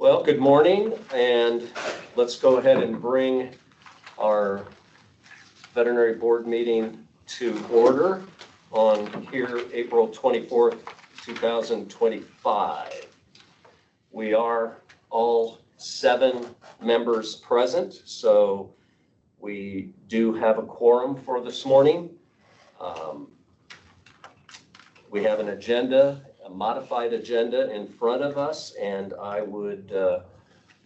Well, good morning, and let's go ahead and bring our veterinary board meeting to order on here April 24th, 2025. We are all 7 members present, so we do have a quorum for this morning. We have an agenda, a modified agenda in front of us, and I would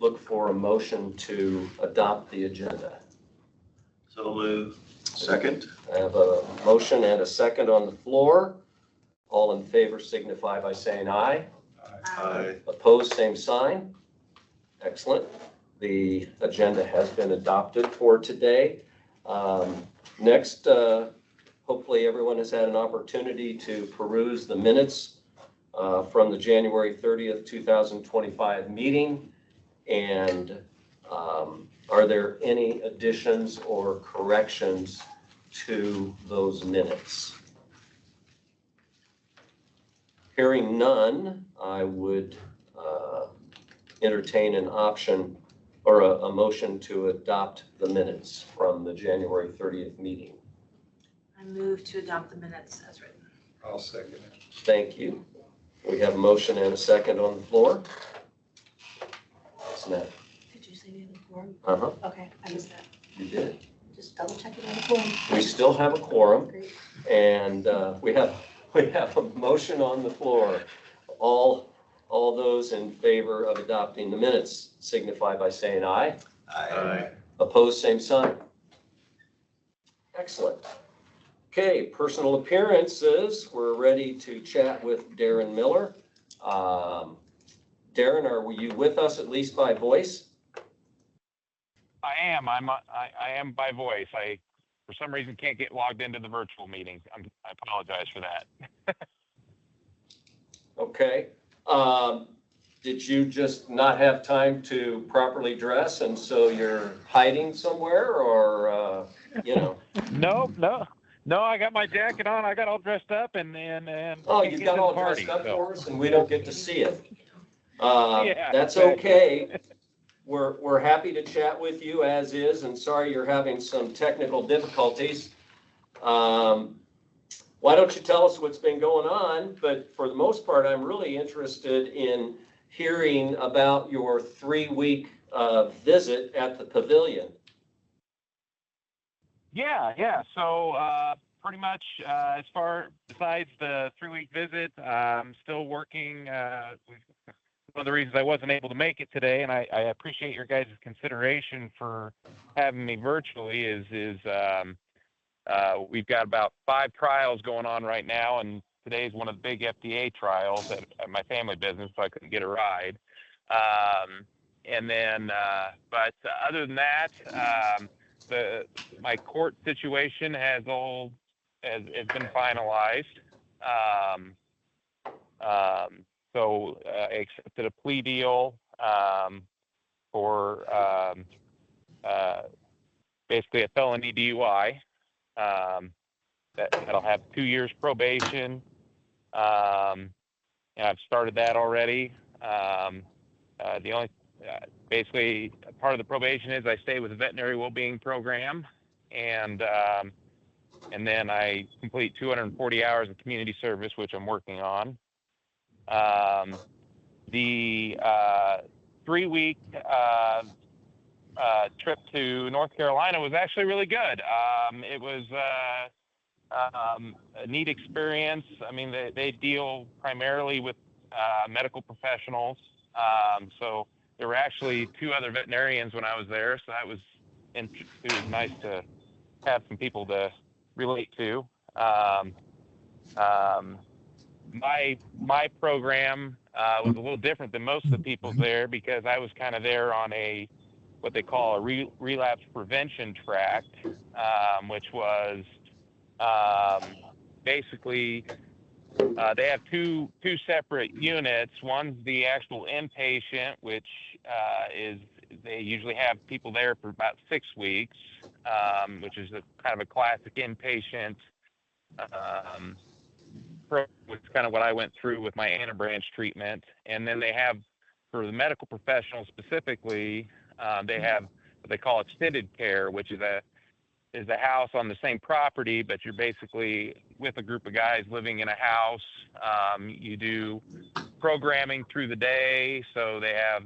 look for a motion to adopt the agenda. So move. Second. I have a motion and a second on the floor. All in favor signify by saying aye. Aye. Opposed, same sign. Excellent. The agenda has been adopted for today. Next, hopefully everyone has had an opportunity to peruse the minutes from the January 30th, 2025 meeting. And are there any additions or corrections to those minutes? Hearing none, I would entertain an option or a motion to adopt the minutes from the January 30th meeting. I move to adopt the minutes as written. I'll second it. Thank you. We have a motion and a second on the floor. What's that? Did you say we have a quorum? Uh-huh, Okay, I missed that. you did. Just double checking on the quorum. We still have a quorum, Great. and we have a motion on the floor. All those in favor of adopting the minutes signify by saying aye. Aye. Opposed, same sign. Excellent. Okay, personal appearances. We're ready to chat with Darren Miller. Darren, are you with us at least by voice? I am. I am by voice. I, for some reason, can't get logged into the virtual meeting. I apologize for that. Okay. Did you just not have time to properly dress, and so you're hiding somewhere, or No. I got my jacket on. I got all dressed up, and Oh, can't you get got to the all party, dressed up so. for us, and we don't get to see it. Yeah, That's exactly. okay. We're happy to chat with you as is, and sorry you're having some technical difficulties. Why don't you tell us what's been going on? But for the most part, I'm really interested in hearing about your 3-week visit at the pavilion. Yeah. So pretty much besides the 3-week visit, I'm still working. One of the reasons I wasn't able to make it today, and I appreciate your guys' consideration for having me virtually, is we've got about 5 trials going on right now, and today's one of the big FDA trials at my family business, so I couldn't get a ride. But other than that, my court situation has been finalized. So I accepted a plea deal for basically a felony DUI. That'll have 2 years probation. And I've started that already. The only basically part of the probation is I stay with the veterinary well-being program, and then I complete 240 hours of community service, which I'm working on. The 3-week trip to North Carolina was actually really good. It was a neat experience. I mean, they deal primarily with medical professionals. So there were actually 2 other veterinarians when I was there, so it was nice to have some people to relate to. My program was a little different than most of the people there, because I was kind of there on what they call a relapse prevention track, which was basically they have two separate units. One's the actual inpatient, which is they usually have people there for about 6 weeks, which is kind of a classic inpatient program, which is kind of what I went through with my anabranch treatment. And then they have for the medical professionals specifically, they have what they call extended care, which is a house on the same property, but you're basically with a group of guys living in a house. You do programming through the day, so they have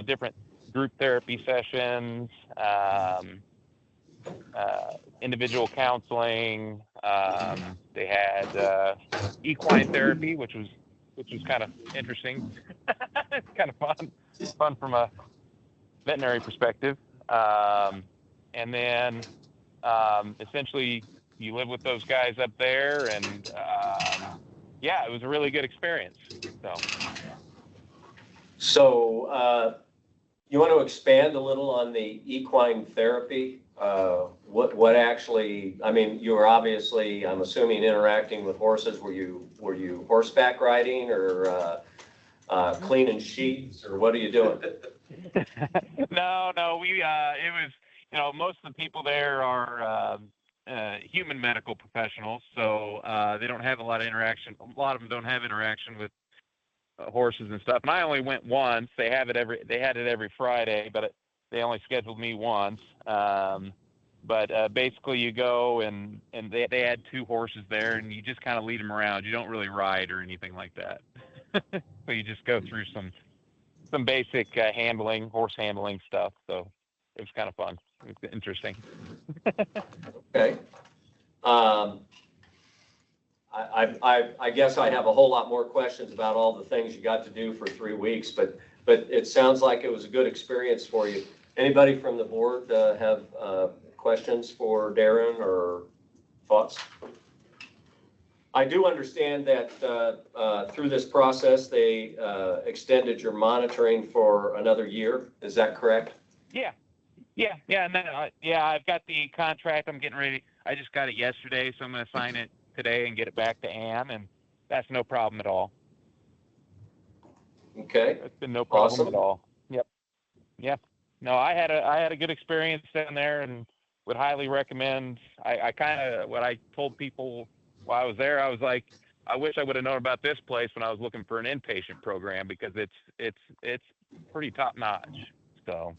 different group therapy sessions, individual counseling. They had equine therapy, which was kind of interesting. It's kind of fun from a veterinary perspective. And then essentially you live with those guys up there, and yeah, it was a really good experience. So you want to expand a little on the equine therapy? What actually, I mean, you were obviously, I'm assuming, interacting with horses. Were you horseback riding or cleaning sheets, or what are you doing? No, it was, most of the people there are human medical professionals, so they don't have a lot of interaction. A lot of them don't have interaction with horses and stuff. And I only went once. They had it every Friday, but they only scheduled me once. But basically you go and they had 2 horses there, and you just kind of lead them around. You don't really ride or anything like that. So you just go through some basic horse handling stuff. So it was kind of fun. It was interesting. Okay. I guess I have a whole lot more questions about all the things you got to do for 3 weeks, but it sounds like it was a good experience for you. Anybody from the board have questions for Darren or thoughts? I do understand that through this process, they extended your monitoring for another year. Is that correct? Yeah. And then, I've got the contract. I'm getting ready. I just got it yesterday, so I'm going to sign it today and get it back to Ann, and that's no problem at all. Okay. It's been no problem Awesome. at all. Yep. No, I had a good experience down there, and would highly recommend. I kind of, what I told people while I was there, I was like, I wish I would have known about this place when I was looking for an inpatient program, because it's pretty top notch. So.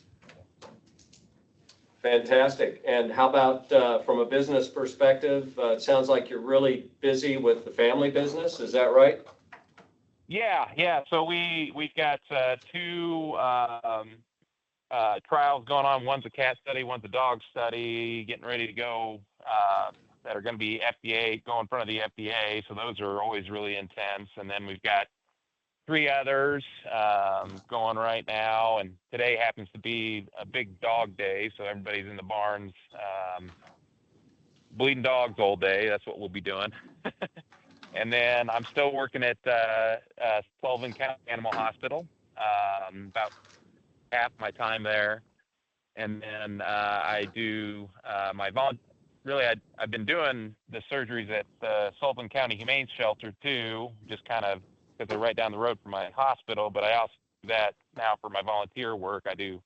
Fantastic. And how about from a business perspective? It sounds like you're really busy with the family business. Is that right? Yeah. So we've got 2 trials going on. One's a cat study, one's a dog study, getting ready to go, that are going to be go in front of the FDA. So those are always really intense. And then we've got 3 others going right now. And today happens to be a big dog day. So everybody's in the barns, bleeding dogs all day. That's what we'll be doing. And then I'm still working at Sullivan County Animal Hospital, about half my time there. And then I do I've been doing the surgeries at the Sullivan County Humane Shelter too, just kind of because they're right down the road from my hospital. But I also do that now for my volunteer work. I'm doing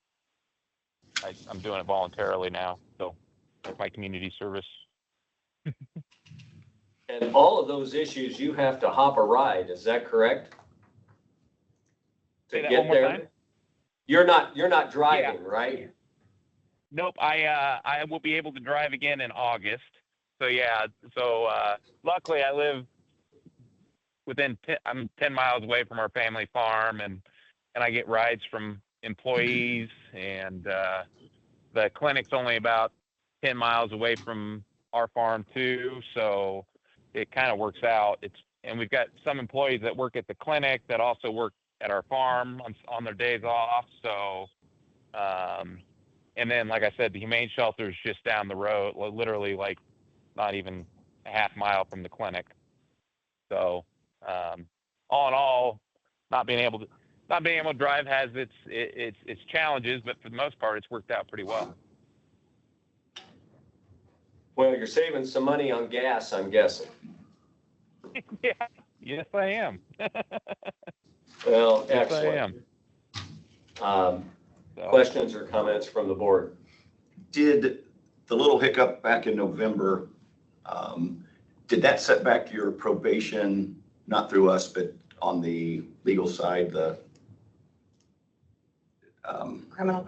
it voluntarily now, so it's my community service. And all of those issues, you have to hop a ride. Is that correct? Say that one more time? You're not driving, right? Nope. I will be able to drive again in August. So yeah. So luckily I live I'm 10 miles away from our family farm, and I get rides from employees, and the clinic's only about 10 miles away from our farm too. So it kind of works out. And we've got some employees that work at the clinic that also work at our farm on their days off. So, and then, like I said, the humane shelter is just down the road, literally like not even a half mile from the clinic. So, all in all, not being able to drive has its challenges, but for the most part, it's worked out pretty well. Well, you're saving some money on gas, I'm guessing. Yeah. Yes, I am. Well, Yes, excellent. I am. Questions or comments from the board? Did the little hiccup back in November, did that set back your probation, not through us, but on the legal side, the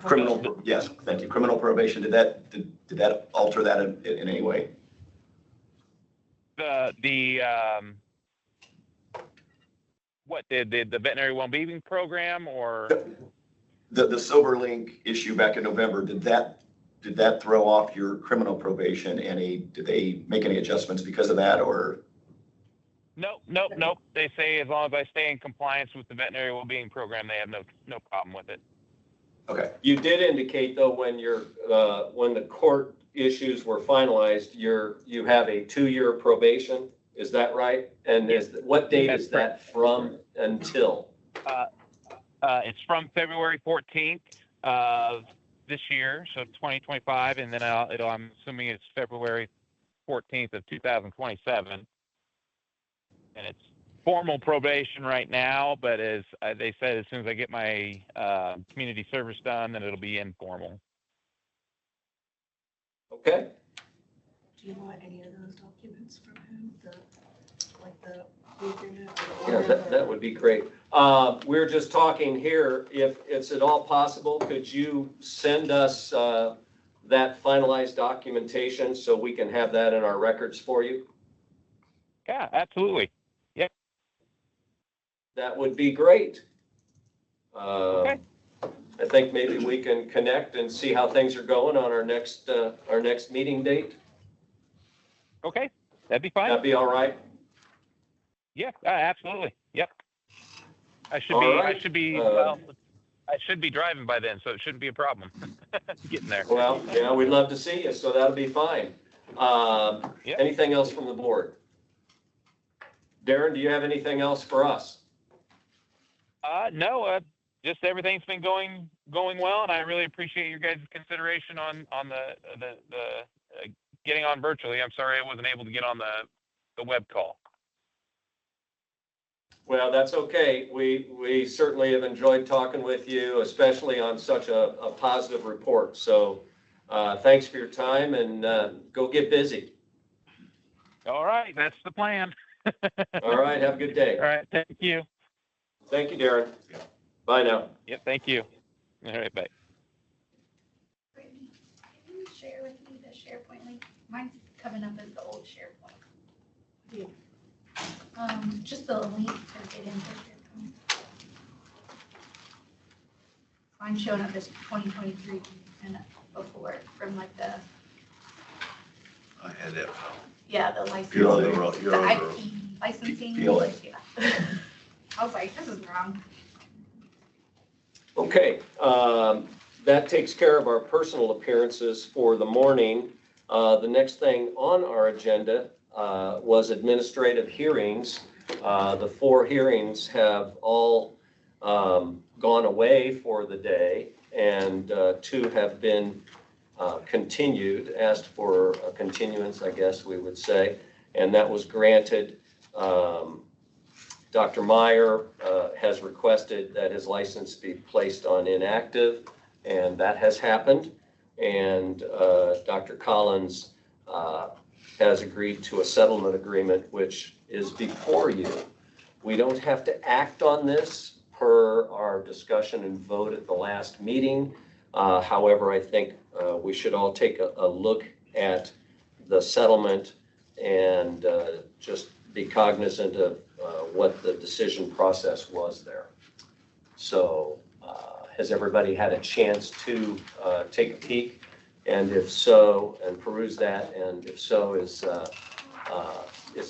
Criminal. yes, thank you, criminal probation, did that alter that in any way? What did the veterinary well-being program or? The Sober Link issue back in November, did that throw off your criminal probation did they make any adjustments because of that, or? Nope. They say as long as I stay in compliance with the veterinary well-being program, they have no problem with it. Okay, You did indicate though, when when the court issues were finalized, you have a 2-year probation, is that right? And what date is that from until? It's from February 14th of this year, so 2025, and then I'm assuming it's February 14th of 2027. And it's formal probation right now, but as they said, as soon as I get my community service done, then it'll be informal. Okay. Do you want any of those documents from him, the agreement or the Yeah, order? that would be great. We're just talking here, if it's at all possible, could you send us that finalized documentation so we can have that in our records for you? Yeah, absolutely. Yep. That would be great. Okay. I think maybe we can connect and see how things are going on our next meeting date. Okay, that'd be fine. That'd be all right? Yeah, absolutely. Yep. I should be driving by then, so it shouldn't be a problem getting there. Well, yeah, we'd love to see you, so that'll be fine. Yep. Anything else from the board? Darren, do you have anything else for us? No, just everything's been going well, and I really appreciate your guys' consideration on the getting on virtually. I'm sorry I wasn't able to get on the web call. Well, that's okay. We certainly have enjoyed talking with you, especially on such a positive report. So thanks for your time, and go get busy. All right, that's the plan. All right, have a good day. All right, thank you. Thank you, Darren. Bye now. Yep, thank you. All right, bye. Brittany, can you share with me the SharePoint link? Mine's coming up as the old SharePoint. Yeah. Just the link to get into SharePoint. Mine's showing up as 2023 and before from like the, I had that. the license. You're on The the- IP licensing. PLA. Yeah. I was like, this is wrong. Okay, that takes care of our personal appearances for the morning. The next thing on our agenda was administrative hearings. The 4 hearings have all gone away for the day, and 2 have been continued, asked for a continuance, I guess we would say, and that was granted. Dr. Meyer has requested that his license be placed on inactive, and that has happened. And Dr. Collins has agreed to a settlement agreement, which is before you. We don't have to act on this per our discussion and vote at the last meeting. However, I think we should all take a look at the settlement and just be cognizant of what the decision process was there. So has everybody had a chance to take a peek? And if so, and peruse that, and if so, is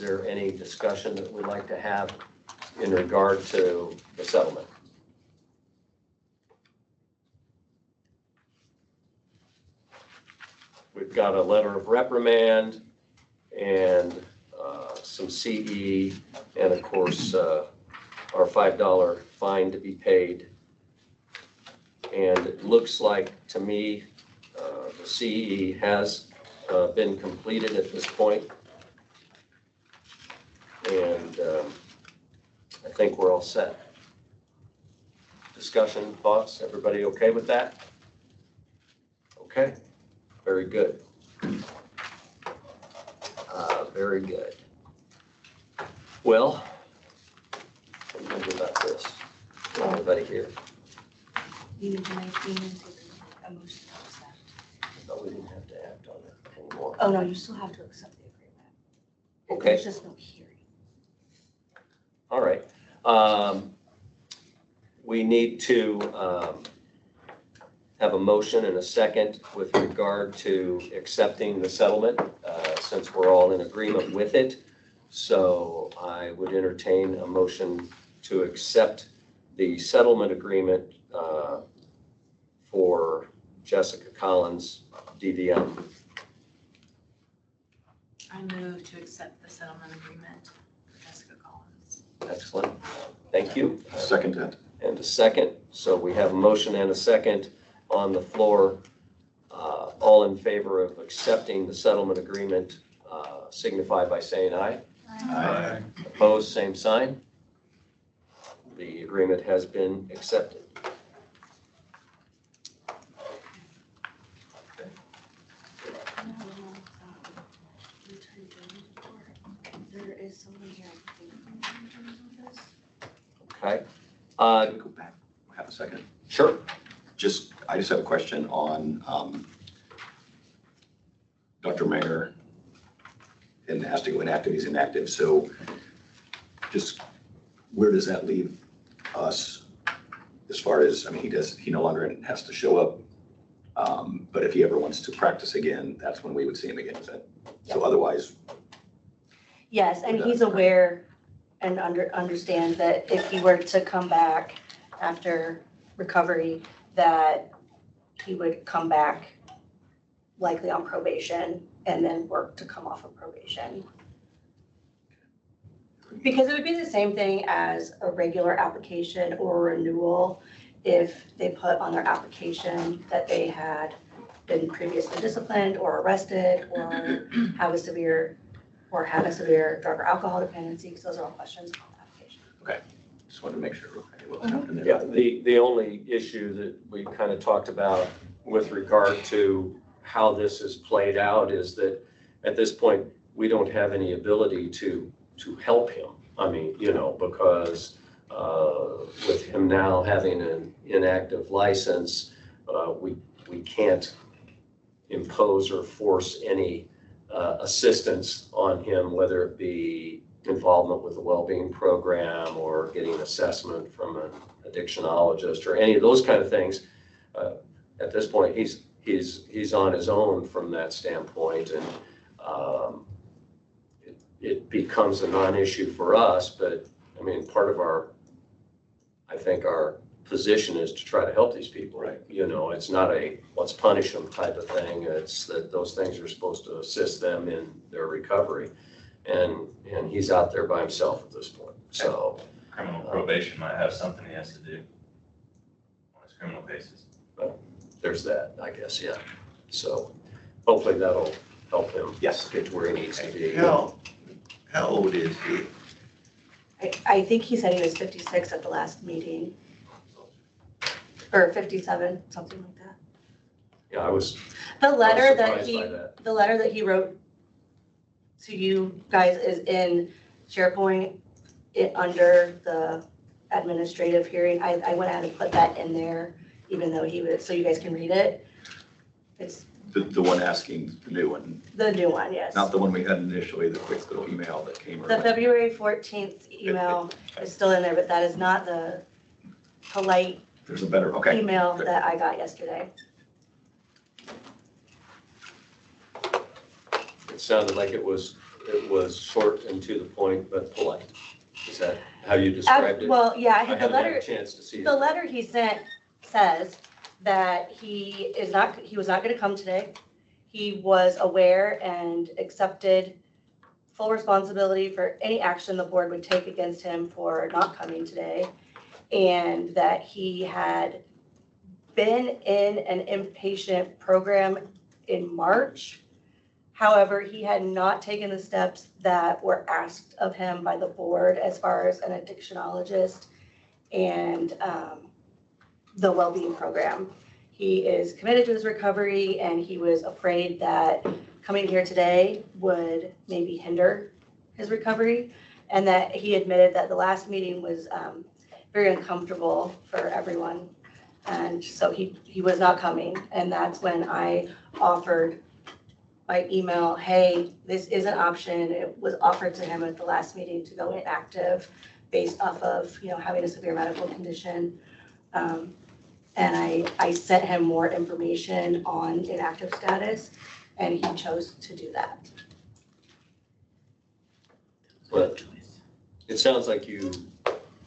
there any discussion that we'd like to have in regard to the settlement? We've got a letter of reprimand and some CE, and of course, our $5 fine to be paid. And it looks like, to me, the CE has been completed at this point. And I think we're all set. Discussion, thoughts, everybody okay with that? Okay, very good. Very good. Well, I'm going everybody here. You need to make a motion to accept. But we didn't have to act on it anymore. Oh, no, you still have to accept the agreement. Okay. There's just no hearing. All right. We need to have a motion and a second with regard to accepting the settlement, since we're all in agreement with it. So I would entertain a motion to accept the settlement agreement for Jessica Collins, DVM. I move to accept the settlement agreement for Jessica Collins. Excellent. Thank you. Second that. And a second. So we have a motion and a second on the floor. All in favor of accepting the settlement agreement signify by saying aye. Aye. Opposed, same sign. The agreement has been accepted. There is someone here. Okay. Can we go back? Have a second. Sure. I just have a question on Dr. Mayer and has to go inactive, he's inactive. So just where does that leave us as far as, I mean, he no longer has to show up. But if he ever wants to practice again, that's when we would see him again, is that? So otherwise, Yes, and he's aware and understands that if he were to come back after recovery, that he would come back likely on probation and then work to come off of probation. Because it would be the same thing as a regular application or renewal if they put on their application that they had been previously disciplined or arrested or have a severe drug or alcohol dependency, because those are all questions on the application. just wanted to make sure. Okay, what was happening there? Yeah, the only issue that we kind of talked about with regard to how this is played out is that at this point, we don't have any ability to help him. I mean, because with him now having an inactive license, we can't impose or force any assistance on him, whether it be involvement with the well-being program or getting assessment from an addictionologist or any of those kind of things. At this point, he's on his own from that standpoint, and it becomes a non-issue for us. But I mean, part of I think our position is to try to help these people. Right. It's not a let's punish them type of thing. It's that those things are supposed to assist them in their recovery. And he's out there by himself at this point. So Criminal probation might have something he has to do on his criminal cases. there's that, I guess, yeah. So hopefully that'll help him Yes. get to where he needs to be. How old is he? I think he said he was 56 at the last meeting, or 57, something like that. Yeah, I was The letter that surprised by that. the letter that he wrote to you guys is in SharePoint, under the administrative hearing. I went ahead and put that in there, even though he was, so you guys can read it. It's The one asking the new one, the new one, yes. not the one we had initially, the quick little email that came. The February 14th email is still in there, but that is not the polite There's a better, okay. email good. that I got yesterday. It sounded like it was short and to the point, but polite. Is that how you described it? Well, yeah, I the haven't had letter, a chance to see the it. letter he sent says that he was not going to come today. He was aware and accepted full responsibility for any action the board would take against him for not coming today. And that he had been in an inpatient program in March. However, he had not taken the steps that were asked of him by the board as far as an addictionologist and the well-being program. He is committed to his recovery, and he was afraid that coming here today would maybe hinder his recovery, and that he admitted that the last meeting was very uncomfortable for everyone. And so he was not coming. And that's when I offered by email, hey, this is an option. It was offered to him at the last meeting to go inactive based off of, having a severe medical condition. And I sent him more information on inactive status, and he chose to do that. But it sounds like you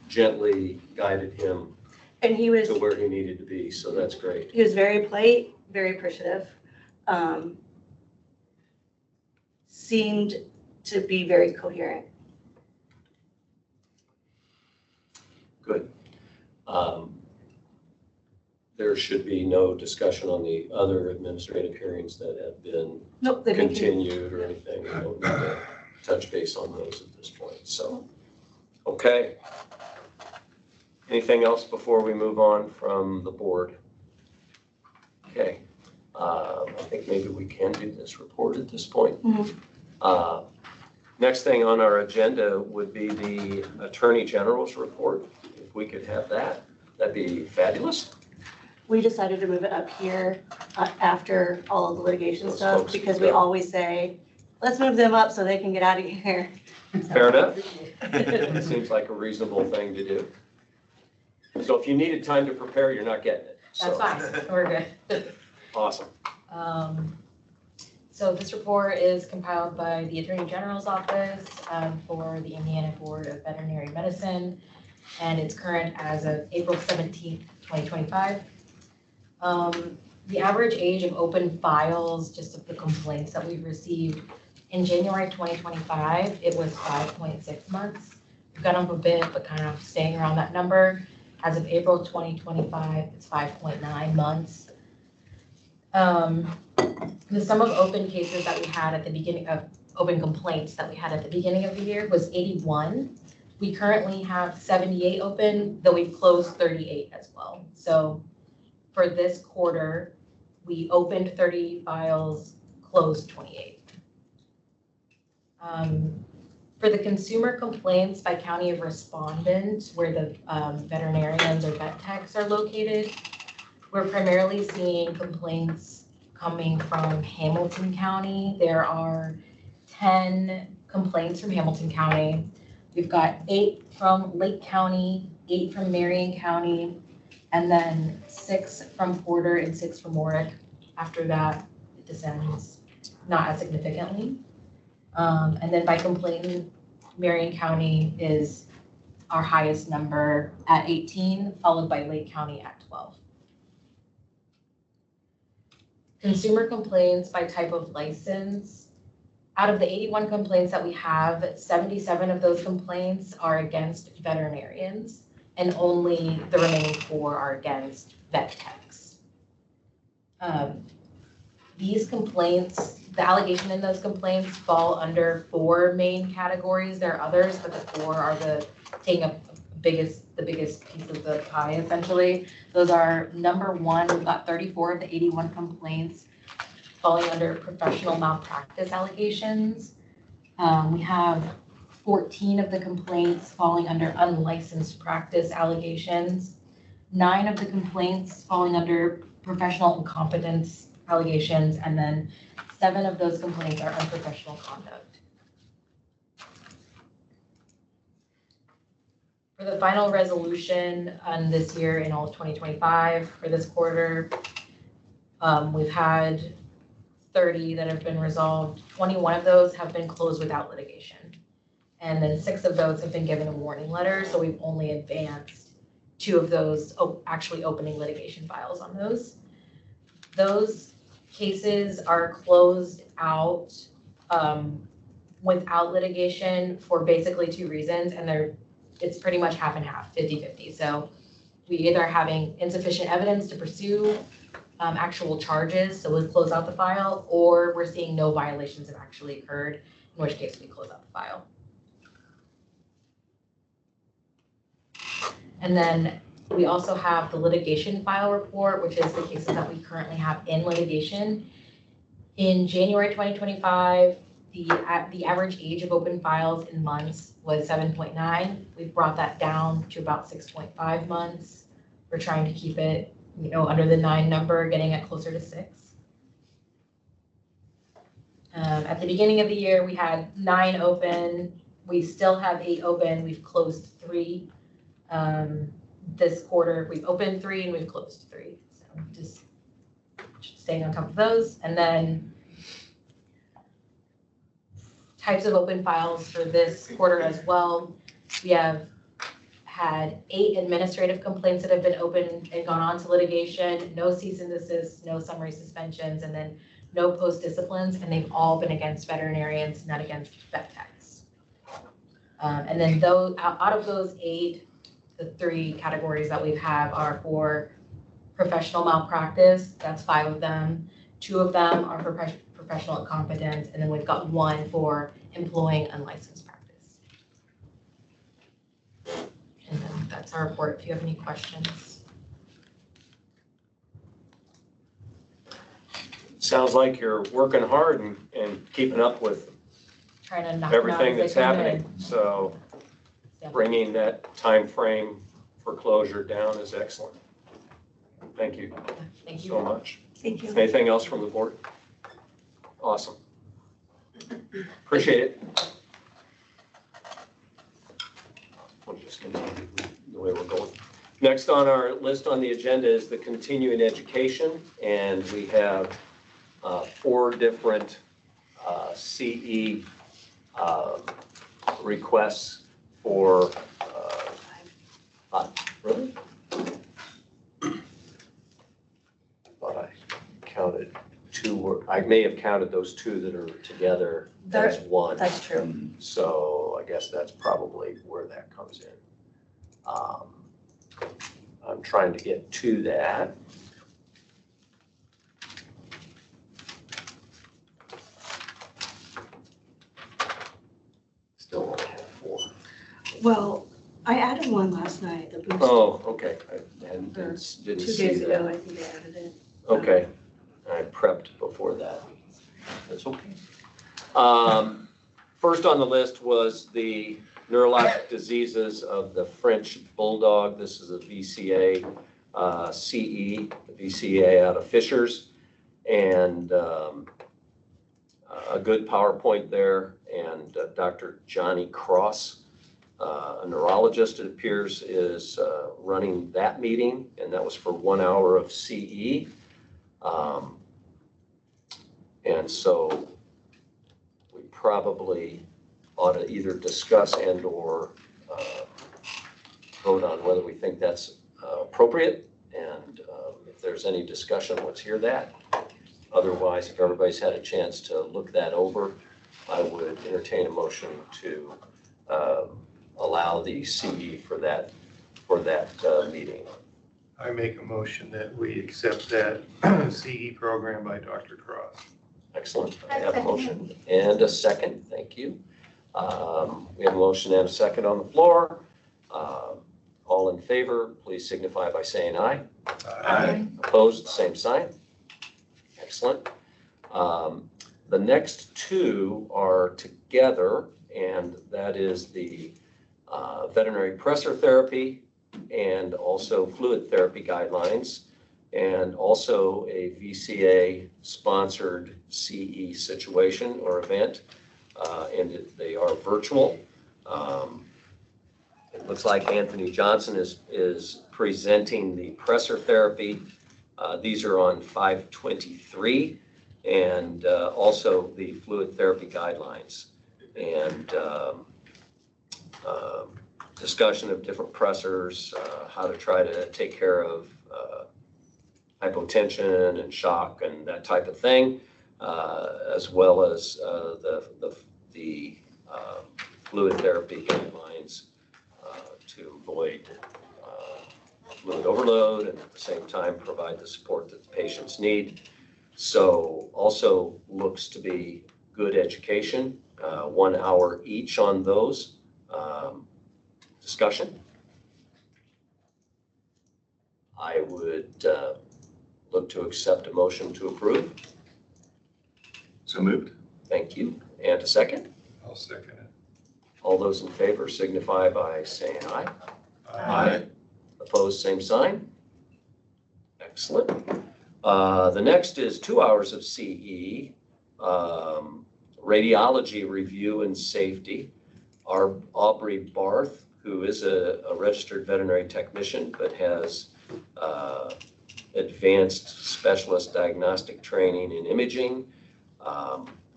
gently guided him And he was to where he needed to be, so that's great. very polite, very appreciative. Seemed to be very coherent. Good. There should be no discussion on the other administrative hearings that have been Nope, they've been continued or anything. We don't need to touch base on those at this point, so. Okay. Anything else before we move on from the board? Okay. I think maybe we can do this report at this point. Mhm. Next thing on our agenda would be the Attorney General's report. If we could have that, that'd be fabulous. We decided to move it up here after all of the litigation Those stuff folks because can we go. always say, let's move them up so they can get out of here. Fair enough. It seems like a reasonable thing to do. So if you needed time to prepare, you're not getting it. So, That's fine, we're good. awesome. So this report is compiled by the Attorney General's Office for the Indiana Board of Veterinary Medicine, and it's current as of April 17th, 2025. The average age of open files, just of the complaints that we've received, in January 2025, it was 5.6 months. We've gone up a bit, but kind of staying around that number. As of April 2025, it's 5.9 months. The sum of open cases that we had at the beginning of open complaints that we had at the beginning of the year was 81. We currently have 78 open, though we've closed 38 as well. So for this quarter, we opened 30 files, closed 28. For the consumer complaints by county of respondent, where the veterinarians or vet techs are located, we're primarily seeing complaints coming from Hamilton County. There are 10 complaints from Hamilton County. We've got 8 from Lake County, 8 from Marion County, and then 6 from Porter and 6 from Warwick. After that, it descends not as significantly. And then by complaint, Marion County is our highest number at 18, followed by Lake County at 12. Consumer complaints by type of license. Out of the 81 complaints that we have, 77 of those complaints are against veterinarians, and only the remaining 4 are against vet techs. These complaints, the allegation in those complaints fall under 4 main categories. There are others, but the 4 are taking up the biggest piece of the pie, essentially. Those are, number 1, we've got 34 of the 81 complaints falling under professional malpractice allegations. We have 14 of the complaints falling under unlicensed practice allegations. 9 of the complaints falling under professional incompetence allegations, and then 7 of those complaints are unprofessional conduct. For the final resolution on this year in all of 2025, for this quarter, we've had 30 that have been resolved. 21 of those have been closed without litigation. And then 6 of those have been given a warning letter, so we've only advanced 2 of those actually opening litigation files on those. Those cases are closed out without litigation for basically 2 reasons, and it's pretty much half and half, 50-50. So we either are having insufficient evidence to pursue actual charges, so we'll close out the file, or we're seeing no violations have actually occurred, in which case we close out the file. And then we also have the litigation file report, which is the cases that we currently have in litigation. In January 2025, The average age of open files in months was 7.9. We've brought that down to about 6.5 months. We're trying to keep it, under the 9 number, getting it closer to 6. At the beginning of the year, we had 9 open. We still have 8 open. We've closed 3. This quarter, we've opened 3 and we've closed 3. So just staying on top of those. And then types of open files for this quarter as well. We have had 8 administrative complaints that have been opened and gone on to litigation, no cease and desist, no summary suspensions, and then no post disciplines, and they've all been against veterinarians, not against vet techs. And then out of those 8, the 3 categories that we have are for professional malpractice, that's 5 of them. 2 of them are professional incompetence, and then we've got 1 for employing unlicensed practice. And then that's our report, if you have any questions. Sounds like you're working hard and keeping up with Trying to knock them out everything as that's they come in. happening. So Yeah. bringing that time frame for closure down is excellent. Thank you Thank you. so much. Thank you. Anything else from the board? Awesome. Appreciate it. We'll just continue the way we're going. Next on our list on the agenda is the continuing education, and we have 4 different CE requests for, really? Thought I counted 2, I may have counted those 2 that are together as one. That's true. So I guess that's probably where that comes in. I'm trying to get to that. Still only have 4. Well, I added one last night, the booster. Oh, okay. I didn't 2 see days ago, that. I think I added it. Okay. I prepped before that. That's okay. First on the list was the neurologic diseases of the French bulldog. This is a VCA CE, the VCA out of Fishers, and a good PowerPoint there. And Dr. Johnny Cross, a neurologist, it appears, is running that meeting, and that was for 1 hour of CE. And so we probably ought to either discuss and or vote on whether we think that's appropriate. And if there's any discussion, let's hear that. Otherwise, if everybody's had a chance to look that over, I would entertain a motion to allow the CE for that meeting. I make a motion that we accept that CE program by Dr. Cross. Excellent. I have a motion and a second. Thank you. We have a motion and a second on the floor. All in favor, please signify by saying aye. Aye. Opposed, same sign. Excellent. The next 2 are together, and that is the veterinary pressor therapy and also fluid therapy guidelines, and also a VCA-sponsored CE situation or event, and they are virtual. It looks like Anthony Johnson is presenting the pressor therapy. These are on 5/23, and also the fluid therapy guidelines, and discussion of different pressors, how to try to take care of hypotension and shock and that type of thing, as well as the fluid therapy guidelines to avoid fluid overload and at the same time provide the support that the patients need. So also looks to be good education, 1 hour each on those. Discussion. I would look to accept a motion to approve. So moved. Thank you. And a second? I'll second it. All those in favor signify by saying aye. Aye. Opposed, same sign. Excellent. The next is 2 hours of CE, radiology review and safety. Our Aubrey Barth, who is a registered veterinary technician, but has advanced specialist diagnostic training in imaging,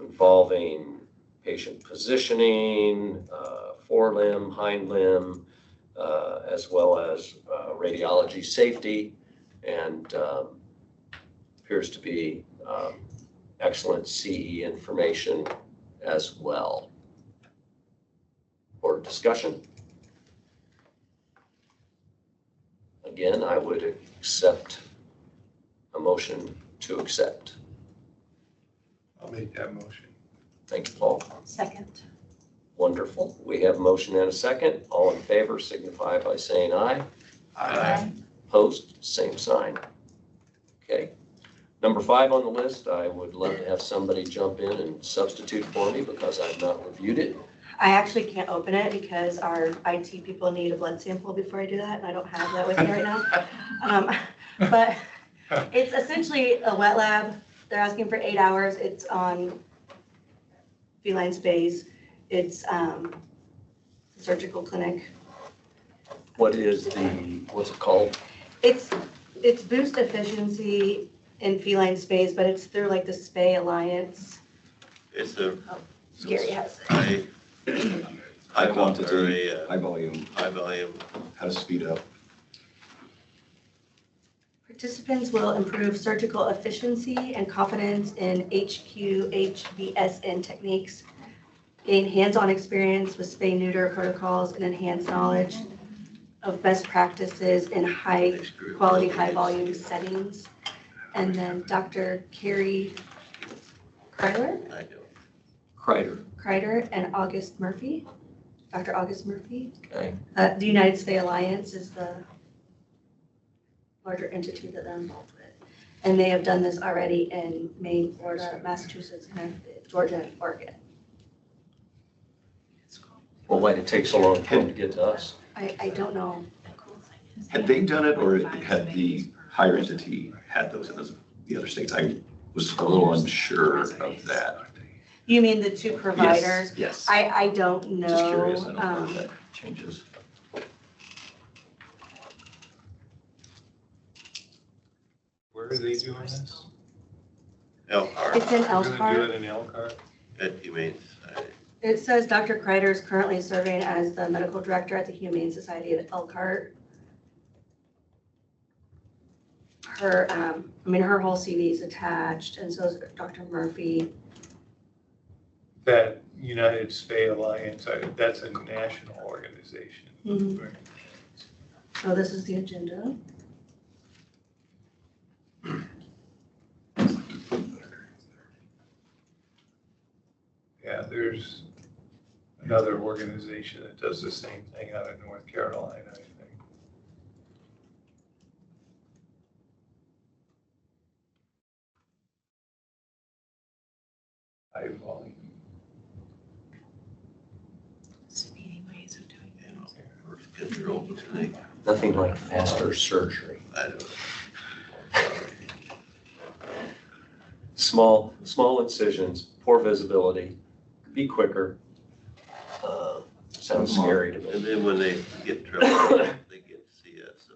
involving patient positioning, forelimb, hind limb, as well as radiology safety, and appears to be excellent CE information as well. For discussion. Again, I would accept a motion to accept. I'll make that motion. Thank you, Paul. Second. Wonderful. We have a motion and a second. All in favor signify by saying aye. Aye. Opposed, same sign. Okay. Number 5 on the list, I would love to have somebody jump in and substitute for me because I've not reviewed it. I actually can't open it because our IT people need a blood sample before I do that, and I don't have that with me right now. But it's essentially a wet lab. They're asking for 8 hours. It's on feline space. It's surgical clinic. What's it called? It's boost efficiency in feline space, but it's through like the Spay Alliance. It's a Gary has it. High quantity, very, high volume, high volume. how to speed up. Participants will improve surgical efficiency and confidence in HQHVSN techniques, gain hands-on experience with spay-neuter protocols, and enhance knowledge of best practices in high-quality, high-volume settings. And then Dr. Carrie Kreider I do. Kreider. and August Murphy, Dr. August Murphy. Okay. The United Spay Alliance is the larger entity that they're involved with. And they have done this already in Maine, Florida, Massachusetts, Connecticut, Georgia, and Oregon. Well, why did it take so long for them to get to us? I don't know. Had they done it, or had the higher entity had those in the other states? I was a little unsure of that. You mean the two providers? Yes. I don't know. Just curious, I don't know if that changes. Where are they doing this? Elkhart It's in They're gonna do Elkhart. it in Elkhart? at Humane Society. It says Dr. Kreider is currently serving as the medical director at the Humane Society of Elkhart. Her whole CV is attached, and so is Dr. Murphy. That United Spay Alliance, that's a national organization. Mhm. So this is the agenda. Yeah, there's another organization that does the same thing out of North Carolina, I think. High volume. Speedy ways of doing You know, birth control clinic. Nothing like faster surgery. I don't know. Small incisions, poor visibility, be quicker. Sounds scary to me. And then when they get trouble, they get to see us. So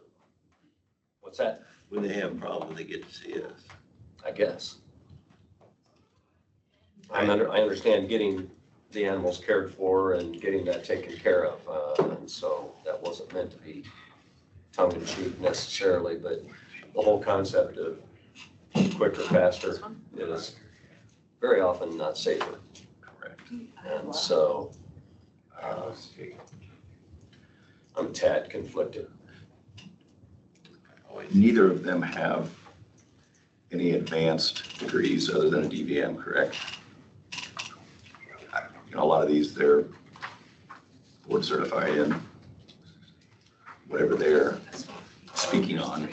What's that? when they have problems, they get to see us. I guess. I understand getting the animals cared for and getting that taken care of. And so that wasn't meant to be tongue in cheek necessarily, but the whole concept of quicker, faster is very often not safer. Correct. And so I'm a tad conflicted. Neither of them have any advanced degrees other than a DVM, correct? You know, a lot of these, they're board certified in whatever they're speaking on.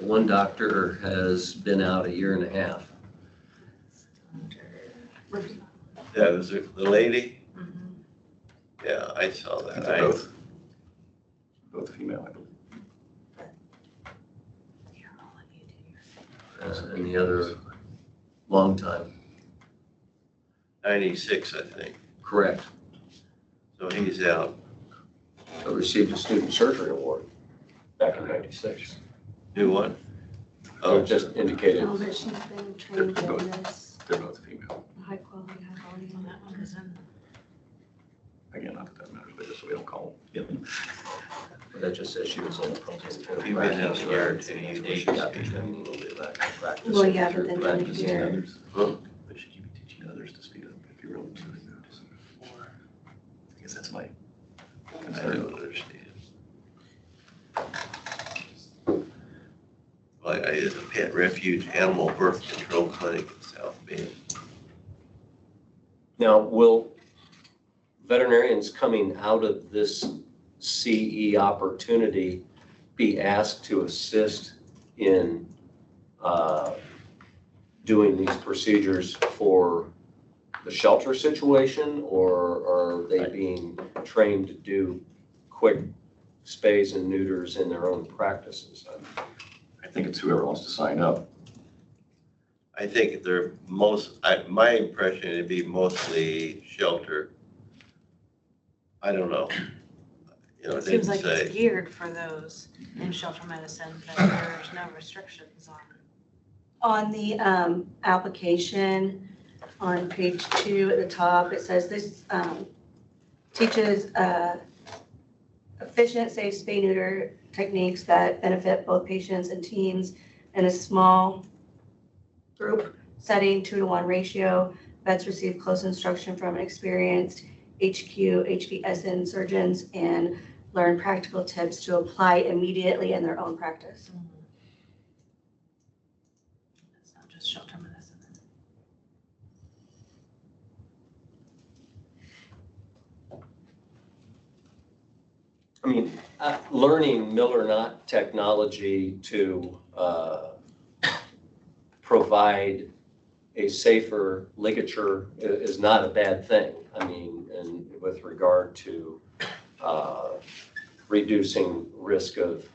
one doctor has been out 1.5 years. Yeah, was it the lady? Mhm. Yeah, I saw I think that. they're both female, I believe. Here, I'll let you do yours. And the other, long time. 96, I think. Correct. So he's out. Received a student surgery award back in 96. New one? Oh, Oh, just indicated. No, but she's been trained in this They're both female. high quality, high volume. Well, that one is in. Again, not that that matters, but just so we don't call them. That just says she was in the program. You've been out a year or two, you She got the training, a little bit back in practice. Well, yeah, but then Practice. here- Others. Huh? But should you be teaching others to speak up if you're really doing that? I guess that's my I concern. don't understand. Like, I did a pet refuge animal birth control clinic in South Bend. Now, will veterinarians coming out of this CE opportunity be asked to assist in doing these procedures for the shelter situation, or are they being trained to do quick spays and neuters in their own practices? I think it's whoever wants to sign up. I think they're my impression, it'd be mostly shelter. I don't know. You know, It they seems didn't like say. it's geared for those in shelter medicine, but there's no restrictions on. On the application, on page 2 at the top, it says this teaches efficient, safe spay neuter techniques that benefit both patients and teens in a small group setting, 2-to-1 ratio. Vets receive close instruction from an experienced HQ, HVSN surgeons and learn practical tips to apply immediately in their own practice. It's not just shelter medicine. I mean, learning Miller-Knott technology to provide a safer ligature is not a bad thing. I mean, and with regard to reducing risk of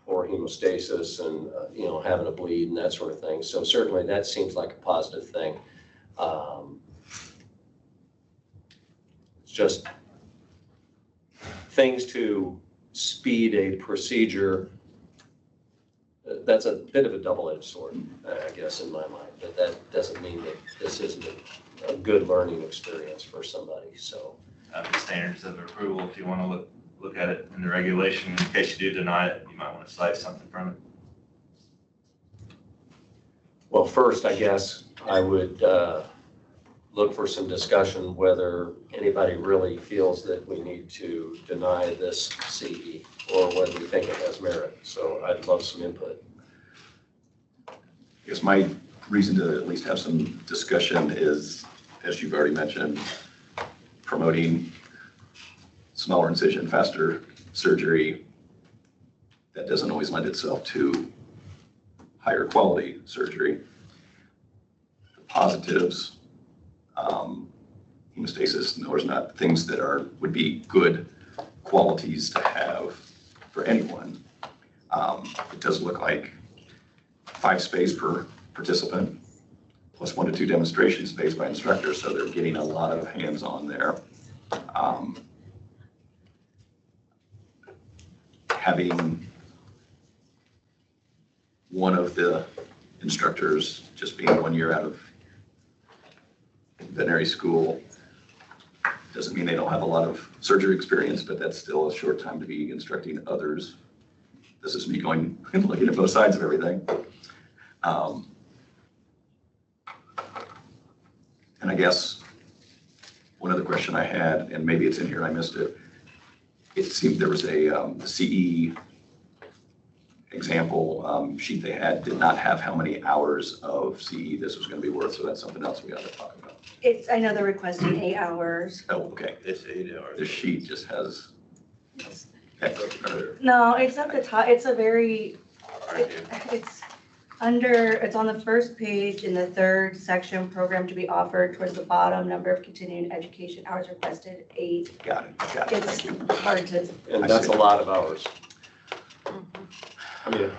poor hemostasis and, having a bleed and that sort of thing. So certainly that seems like a positive thing. It's just things to speed a procedure. That's a bit of a double-edged sword, I guess, in my mind. But that doesn't mean that this isn't a good learning experience for somebody, so. The standards of approval, if you want to look at it in the regulation, in case you do deny it, you might want to cite something from it. Well, first, I guess I would look for some discussion whether anybody really feels that we need to deny this CE or whether we think it has merit. So I'd love some input. I guess my reason to at least have some discussion is, as you've already mentioned, promoting smaller incision, faster surgery. That doesn't always lend itself to higher quality surgery. The positives, hemostasis, and those are not things that would be good qualities to have for anyone. It does look like 5 spays per participant, plus 1 to 2 demonstration spays by instructor, so they're getting a lot of hands-on there. Having one of the instructors just being 1 year out of veterinary school doesn't mean they don't have a lot of surgery experience, but that's still a short time to be instructing others. This is me going and looking at both sides of everything. And I guess one other question I had, and maybe it's in here, I missed it. It seemed there was the CE example sheet they had did not have how many hours of CE this was going to be worth, so that's something else we got to talk about. I know they're requesting 8 hours. Oh, okay. It's 8 hours. This sheet just has. No, it's at the top, it's a very right here. It's it's on the first page in the third section, program to be offered towards the bottom, number of continuing education hours requested, 8. Got it, It's thank you. hard to, And I that's a see. lot of hours. I mean,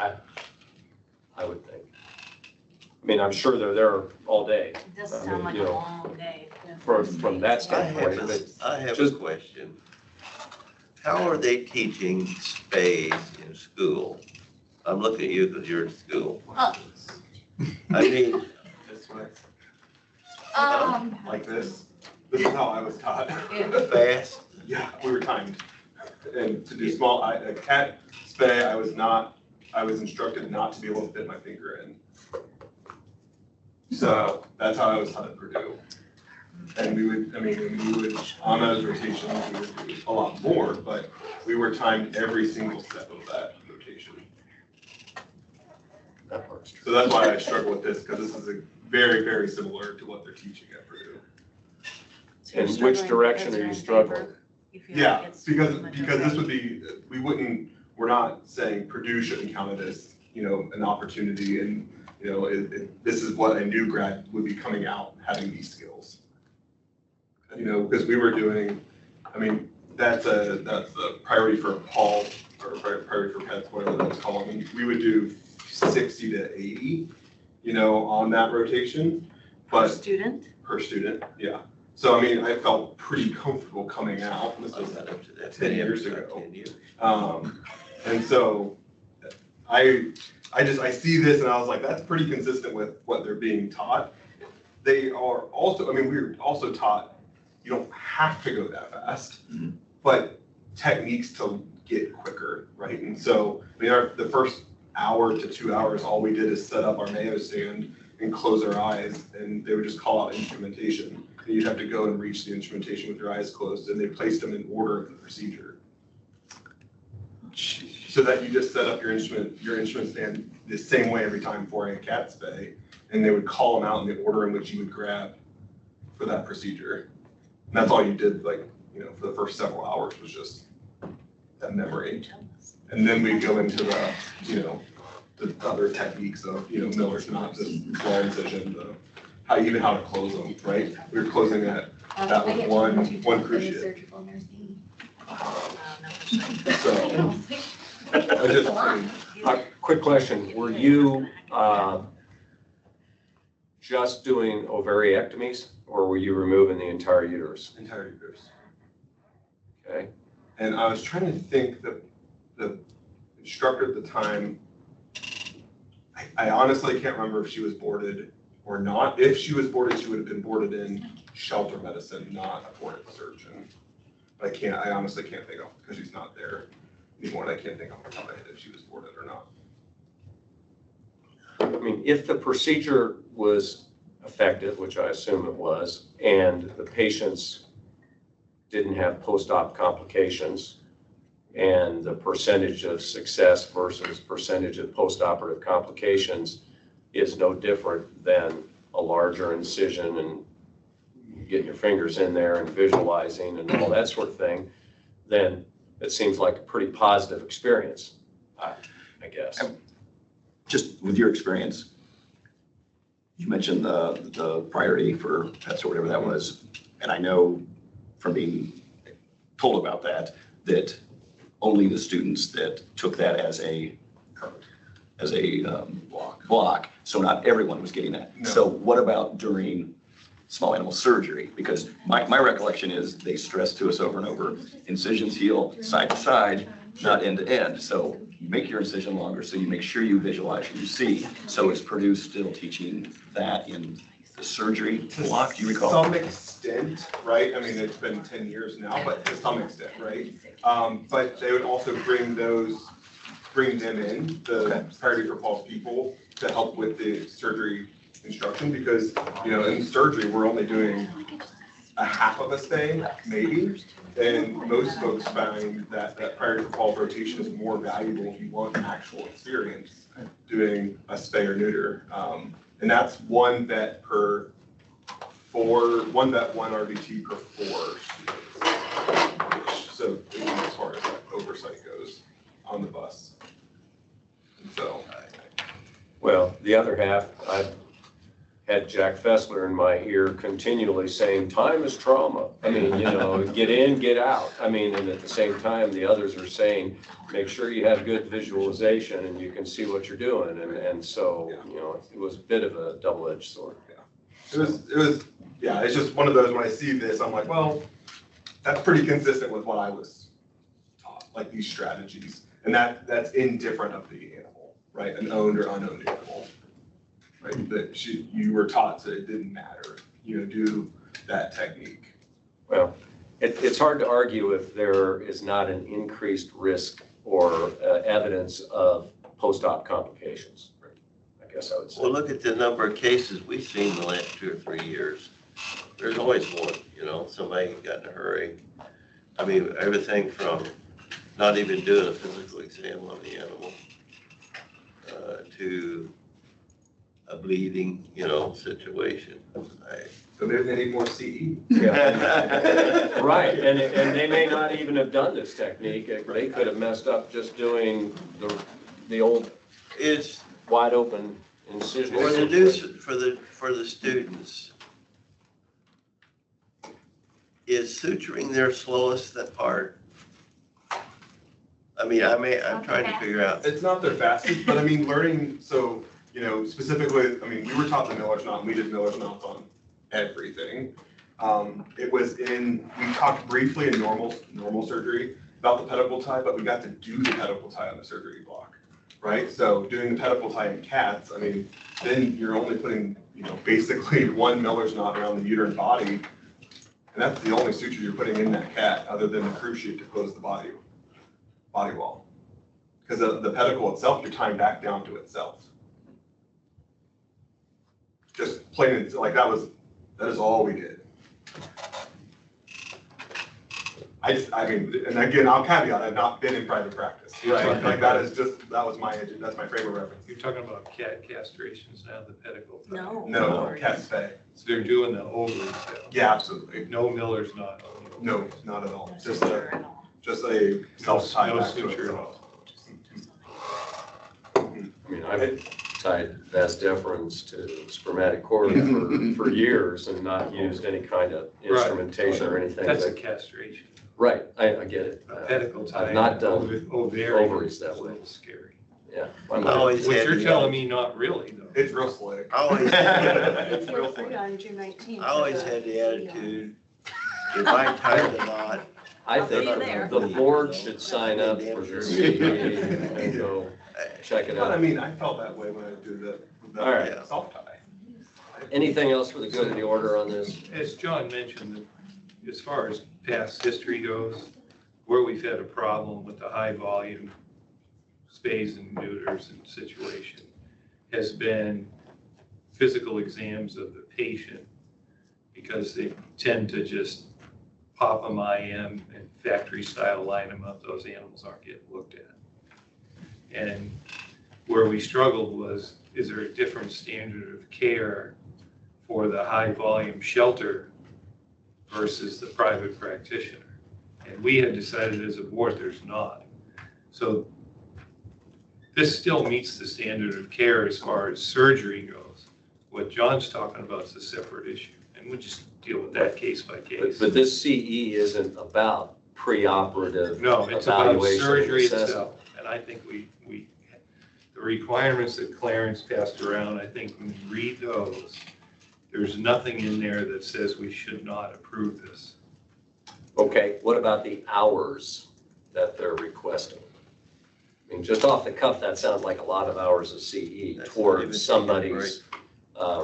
I would think. I mean, I'm sure they're there all day It does I mean, sound like you a know, long day. from that I have standpoint. a, But I have a just- question. How are they teaching space in school? I'm looking at you because you're in school. Oh. I mean, This way, Um, like this. This is how I was taught. fast, Yeah, we were timed. And to do small, a cat spay, I was instructed not to be able to fit my finger in. So that's how I was taught at Purdue. And we would, on those rotations, we would do a lot more, but we were timed every single step of that rotation. That works. So that's why I struggle with this, because this is very, very similar to what they're teaching at Purdue. So you're In which struggling direction because are you're you in struggling? favor? You feel Yeah, like it's because too much this okay. would be, we're not saying Purdue shouldn't count it as, an opportunity, and, this is what a new grad would be coming out, having these skills. Because we were doing, that's a priority for Paul, or priority for pets, whatever that's called, and we would do 60 to 80, on that rotation, Per but student? per student, yeah. So, I felt pretty comfortable coming out, this I was was not up to that. 10 years About ago. 10 years. And so I see this and I was like, that's pretty consistent with what they're being taught. They are also, we were also taught, you don't have to go that fast, but techniques to get quicker, right? And so, the first hour to 2 hours, all we did is set up our Mayo stand and close our eyes, and they would just call out instrumentation. And you'd have to go and reach the instrumentation with your eyes closed, and they placed them in order of the procedure. So that you just set up your instrument stand the same way every time for a cat spay, and they would call them out in the order in which you would grab for that procedure. And that's all you did, for the first several hours was just that memory. And then we go into the other techniques of, Miller's knot, the small incision, how to close them, right? We were closing that with one cruise ship. surgical nursing. So, Quick question, were you just doing ovariectomies, or were you removing the entire uterus? entire uterus. Okay, And I was trying to think that the instructor at the time, I honestly can't remember if she was boarded or not. If she was boarded, she would have been boarded in shelter medicine, not a boarded surgeon. But I honestly can't think of, because she's not there anymore, and I can't think off the top of my head if she was boarded or not. if the procedure was effective, which I assume it was, and the patients didn't have post-op complications, and the percentage of success versus percentage of post-operative complications is no different than a larger incision and getting your fingers in there and visualizing and all that sort of thing, then it seems like a pretty positive experience, I guess. Just with your experience, you mentioned the priority for pets or whatever that was. And I know from being told about that only the students that took that as a block. So not everyone was getting that. No. So what about during small animal surgery? Because my recollection is they stress to us over and over, incisions heal side to side, not end to end. So you make your incision longer, so you make sure you visualize and you see. So is Purdue still teaching that in the surgery block? Do you recall? To some extent, right? It's been 10 years now, but to some extent, right? But they would also bring them in, the priority for Paul's people, to help with the surgery instruction, because, in surgery, we're only doing a half of a stay, maybe. And most folks find that priority for Paul's rotation is more valuable if you want actual experience doing a spay or neuter. And that's one vet one RVT per 4 students. So as far as that oversight goes on the bus. And so Well, the other half, I've had Jack Fessler in my ear continually saying, time is trauma. I mean, get in, get out. I mean, and at the same time, the others are saying, make sure you have good visualization and you can see what you're doing. And so, it was a bit of a double-edged sword. It was, yeah, it's just one of those, when I see this, I'm like, well, that's pretty consistent with what I was taught, like these strategies. And that's indifferent of the animal, right? An owned or unowned animal, right? That you were taught that it didn't matter, do that technique. Well, it's hard to argue if there is not an increased risk or evidence of post-op complications. I guess I would say. Well, look at the number of cases we've seen in the last 2 or 3 years. There's always one, somebody got in a hurry. I mean, everything from not even doing a physical exam on the animal to a bleeding, situation. So maybe they need more CE. Yeah. Right, and they may not even have done this technique. They could have messed up just doing the old It's wide open incision. for the students. Is suturing their slowest part? I mean, I'm trying to figure out. It's not their fastest, but I mean, learning, so, specifically, I mean, we were taught the Miller's knot, and we did Miller's knots on everything. We talked briefly in normal surgery about the pedicle tie, but we got to do the pedicle tie on the surgery block, right? So doing the pedicle tie in cats, I mean, then you're only putting, basically one Miller's knot around the uterine body. And that's the only suture you're putting in that cat, other than the cruise sheet to close the body wall. Because the pedicle itself, you're tying back down to itself. Just plain, like that is all we did. I mean, and again, I'll caveat, I've not been in private practice, right? Like that's my frame of reference. You're talking about cat castrations now, the pedicle. No, cat spay. So they're doing the ovaries now. Yeah, absolutely. No Miller's knot. No, not at all. Just a self-tie No back to suture at itself. I mean, I've tied vas deferens to spermatic cord for years and not used any kind of instrumentation or anything. That's a castration. Right, I get it. Pedicle tie. I've not done ovaries that It's a way. little scary. Yeah. Always What had you're the- telling me, not really, though. It's real slick. I always It's real for free on June 19th. I always had the attitude, if I tie the knot, I I'll see think you there. the board should sign up for this and go check it But I out. mean, I felt that way when I do All right. the self-tie. Anything else for the good of the order on this? As John mentioned, as far as past history goes, where we've had a problem with the high volume spays and neuters and situation has been physical exams of the patient, because they tend to just pop them IM and factory style line them up. Those animals aren't getting looked at. And where we struggled was, is there a different standard of care for the high volume shelter versus the private practitioner? And we had decided as a board, there's not. So this still meets the standard of care as far as surgery goes. What John's talking about is a separate issue, and we'll just deal with that case by case. But this CE isn't about preoperative No, it's about evaluation and surgery assessment. itself. And I think the requirements that Clarence passed around, I think when you read those, there's nothing in there that says we should not approve this. Okay, what about the hours that they're requesting? I mean, just off the cuff, that sounds like a lot of hours of CE That's not even toward taking a somebody's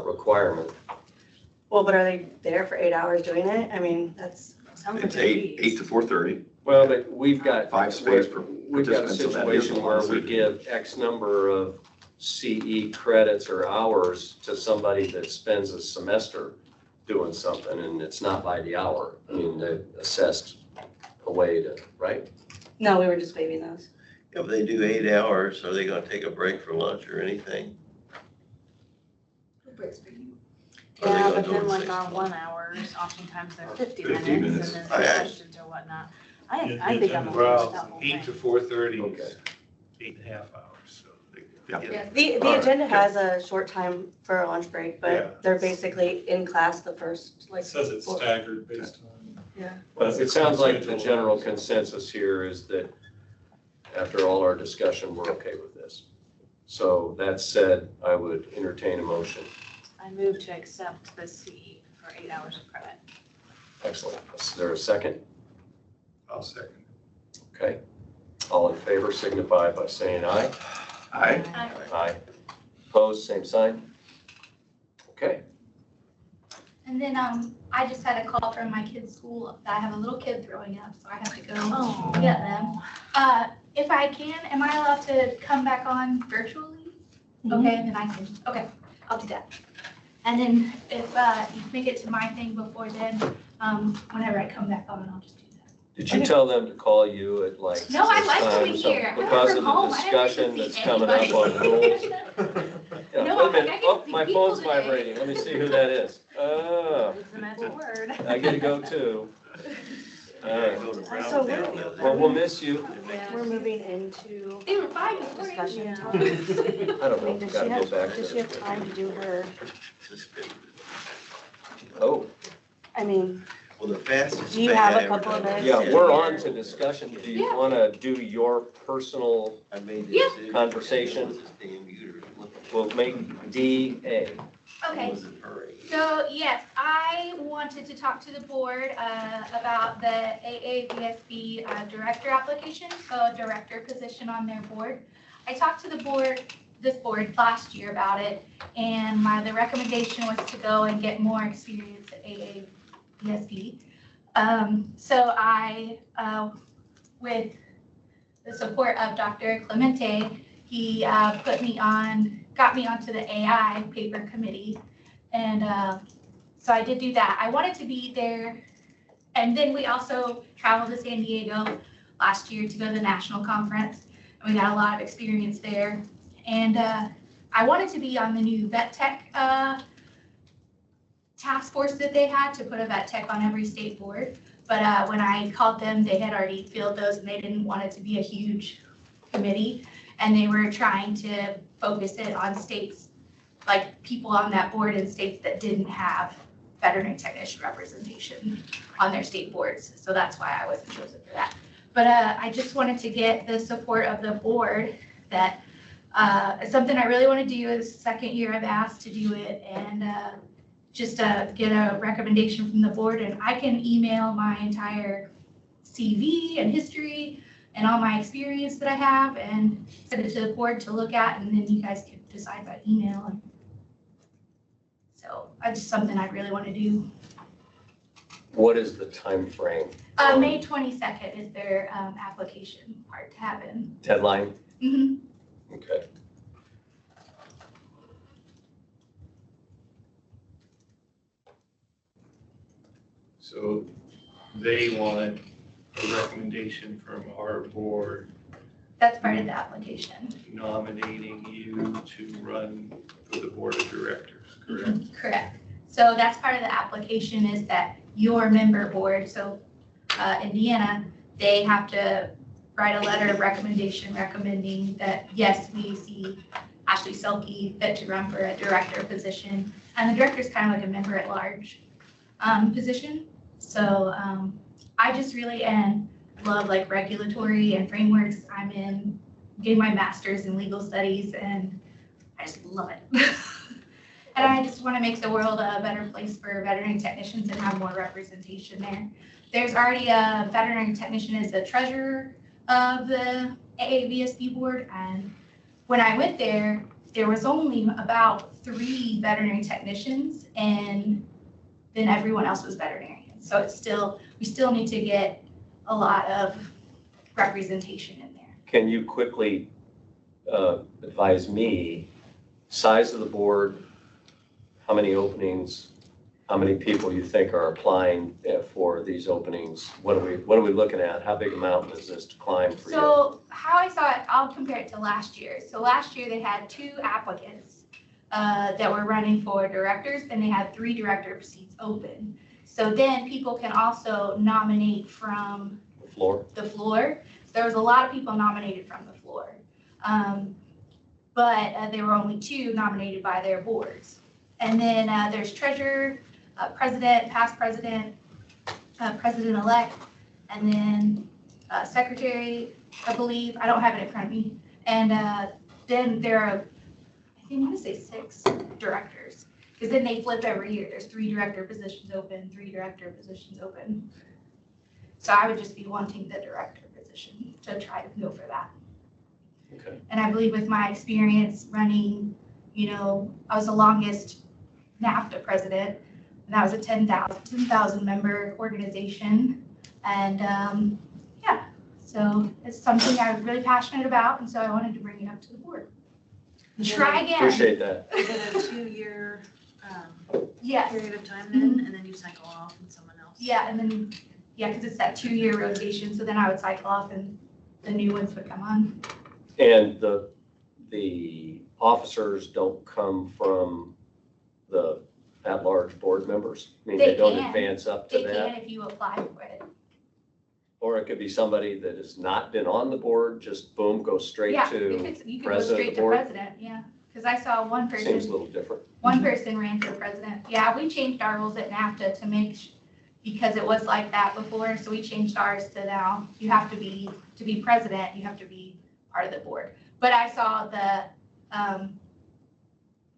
requirement. Well, but are they there for 8 hours doing it? I mean, sounds like It's a 8 piece. to 4:30. Well, but we've got. 5 space per We've got a participant, so that is situation a lot where of we surgery. give X number of CE credits or hours to somebody that spends a semester doing something, and it's not by the hour. I mean, they've assessed a way to, right? No, we were just waiving those. if they do 8 hours, are they gonna take a break for lunch or anything? Or are they Yeah, gonna but go then to like 60? on 1 hours, oftentimes they're 50 50 minutes, minutes. and then I- there's I- questions or whatnot. I think I'm okay with that Well, whole 8 to thing. 4:30 Okay. is 8.5 hours, so they Yeah. The All right. agenda has a short time for a lunch break, Yeah. but they're basically in class the first, like. It says it's four- staggered based on. Yeah. But it sounds like the general consensus here is that after all our discussion, we're okay with this. So that said, I would entertain a motion. I move to accept the CE for 8 hours of credit. Excellent. Is there a second? I'll second. Okay. All in favor signify by saying aye. Aye. Aye. Opposed, same sign. Okay. And then, I just had a call from my kid's school that I have a little kid throwing up, so I have to go Oh. get them. If I can, am I allowed to come back on virtually? Okay, then I can, okay, I'll do that. And then if, you make it to my thing before then, whenever I come back on, I'll just do that. Did you tell them to call you at like? No, I this like time coming or something? here. I work Because from of the home. I never discussion get to that's see coming up anybody. on rules. Yeah, No, wait a I'm like, minute. I get Oh, to see my people phone's today. vibrating. Let me see who that is. Oh, It's a magic word. I get to go too. All right. Go to So Brown we're- Town the other Well, day. we'll miss you. We're moving into They were fine before. discussion. Yeah. time. I don't I know. mean, does Gotta she go have, back does she have time to do her, Suspended. Oh, I mean, Well, the fastest. Do you thing have I a ever couple of done- minutes? yeah, we're on to discussion. Do you Yeah. want to do your personal, I made the Yeah. decision. Conversation. This damn uterus looking- we'll make D A. I Okay. was in a hurry. So, yes, I wanted to talk to the board about the AAVSB director application, so a director position on their board. I talked to the board, this board last year about it, and the recommendation was to go and get more experience at AAVSB. So I, with the support of Dr. Clemente, he got me onto the AI paper committee. And so I did do that. I wanted to be there. And then we also traveled to San Diego last year to go to the national conference. And we got a lot of experience there. And I wanted to be on the new vet tech task force that they had to put a vet tech on every state board. But when I called them, they had already filled those and they didn't want it to be a huge committee. And they were trying to focus it on states, like people on that board in states that didn't have veterinary technician representation on their state boards. So that's why I wasn't chosen for that. But I just wanted to get the support of the board that it's something I really want to do. It's the second year I've asked to do it, and just get a recommendation from the board. And I can email my entire CV and history and all my experience that I have and send it to the board to look at, and then you guys can decide by email. And so it's just something I really want to do. What is the time frame? May 22nd is their application part to happen. Deadline? Mhm. Okay. So they want a recommendation from our board That's part of the application. nominating you to run for the board of directors, correct? Correct. So that's part of the application is that your member board, so Indiana, they have to write a letter of recommendation recommending that, yes, we see Ashley Selke fit to run for a director position. And the director is kind of like a member at large position. So I just really love like regulatory and frameworks. I'm getting my master's in legal studies and I just love it. And I just want to make the world a better place for veterinary technicians and have more representation there. There's already a veterinary technician as the treasurer of the AAVSB board. And when I went there, there was only about 3 veterinary technicians and then everyone else was veterinarians. So we still need to get a lot of representation in there. Can you quickly advise me, size of the board, how many openings, how many people you think are applying for these openings? What are we looking at? How big a mountain is this to climb for you? So how I saw it, I'll compare it to last year. So last year they had 2 applicants that were running for directors and they had 3 director seats open. So then people can also nominate from The floor? the floor. So there was a lot of people nominated from the floor. but there were only 2 nominated by their boards. And then there's treasurer, president, past president, president-elect, and then secretary, I believe. I don't have it in front of me. And then there are, I think I'm gonna say 6 directors, because then they flip every year. There's 3 director positions open, 3 director positions open. So I would just be wanting the director position to try to go for that. Okay. And I believe with my experience running, I was the longest NAFTA president, and that was a 10,000 member organization. And yeah, so it's something I was really passionate about, and so I wanted to bring it up to the board. Try again. Appreciate that. Is it a 2-year Yes. period of time then, and then you cycle off and someone else? Yeah, and then, because it's that 2-year rotation, so then I would cycle off and the new ones would come on. And the officers don't come from the at-large board members? I mean, they They don't can. advance up to They that? can if you apply for it. Or it could be somebody that has not been on the board, just boom, go straight Yeah, to, you could go president of straight the to board? president, yeah. Because I saw one seems a person, little different. ran for president. Yeah, we changed our rules at NAFTA to make, because it was like that before, so we changed ours to now, you have to be president, you have to be part of the board. But I saw the,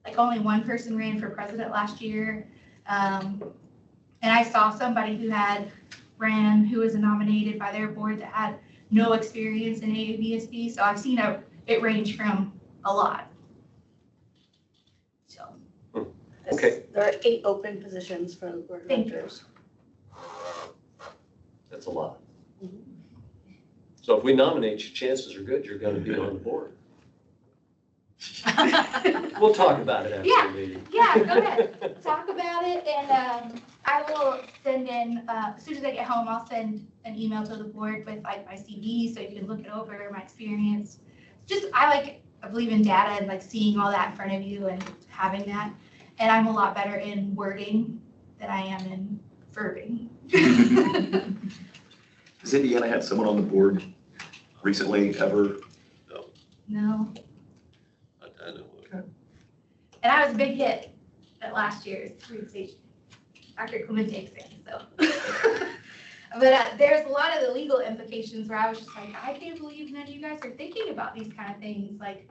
like only one person ran for president last year. And I saw somebody who who was nominated by their board that had no experience in AABSB. So I've seen it range from a lot. So. Okay. There are 8 open positions for board Thank you. directors. That's a lot. Mhm. So if we nominate you, chances are good you're gonna be on the board. We'll talk about it after Yeah. the meeting. Yeah, go ahead. Talk about it, and I will send in, as soon as I get home, I'll send an email to the board with like my CV, so you can look it over, my experience. Just, I believe in data and like seeing all that in front of you and having that. And I'm a lot better in wording than I am in verbing. Has Indiana had someone on the board recently, ever? No, I know. and I was a big hit at last year's presentation. Dr. Clemente exam, so. But there's a lot of the legal implications where I was just like, I can't believe none of you guys are thinking about these kind of things, like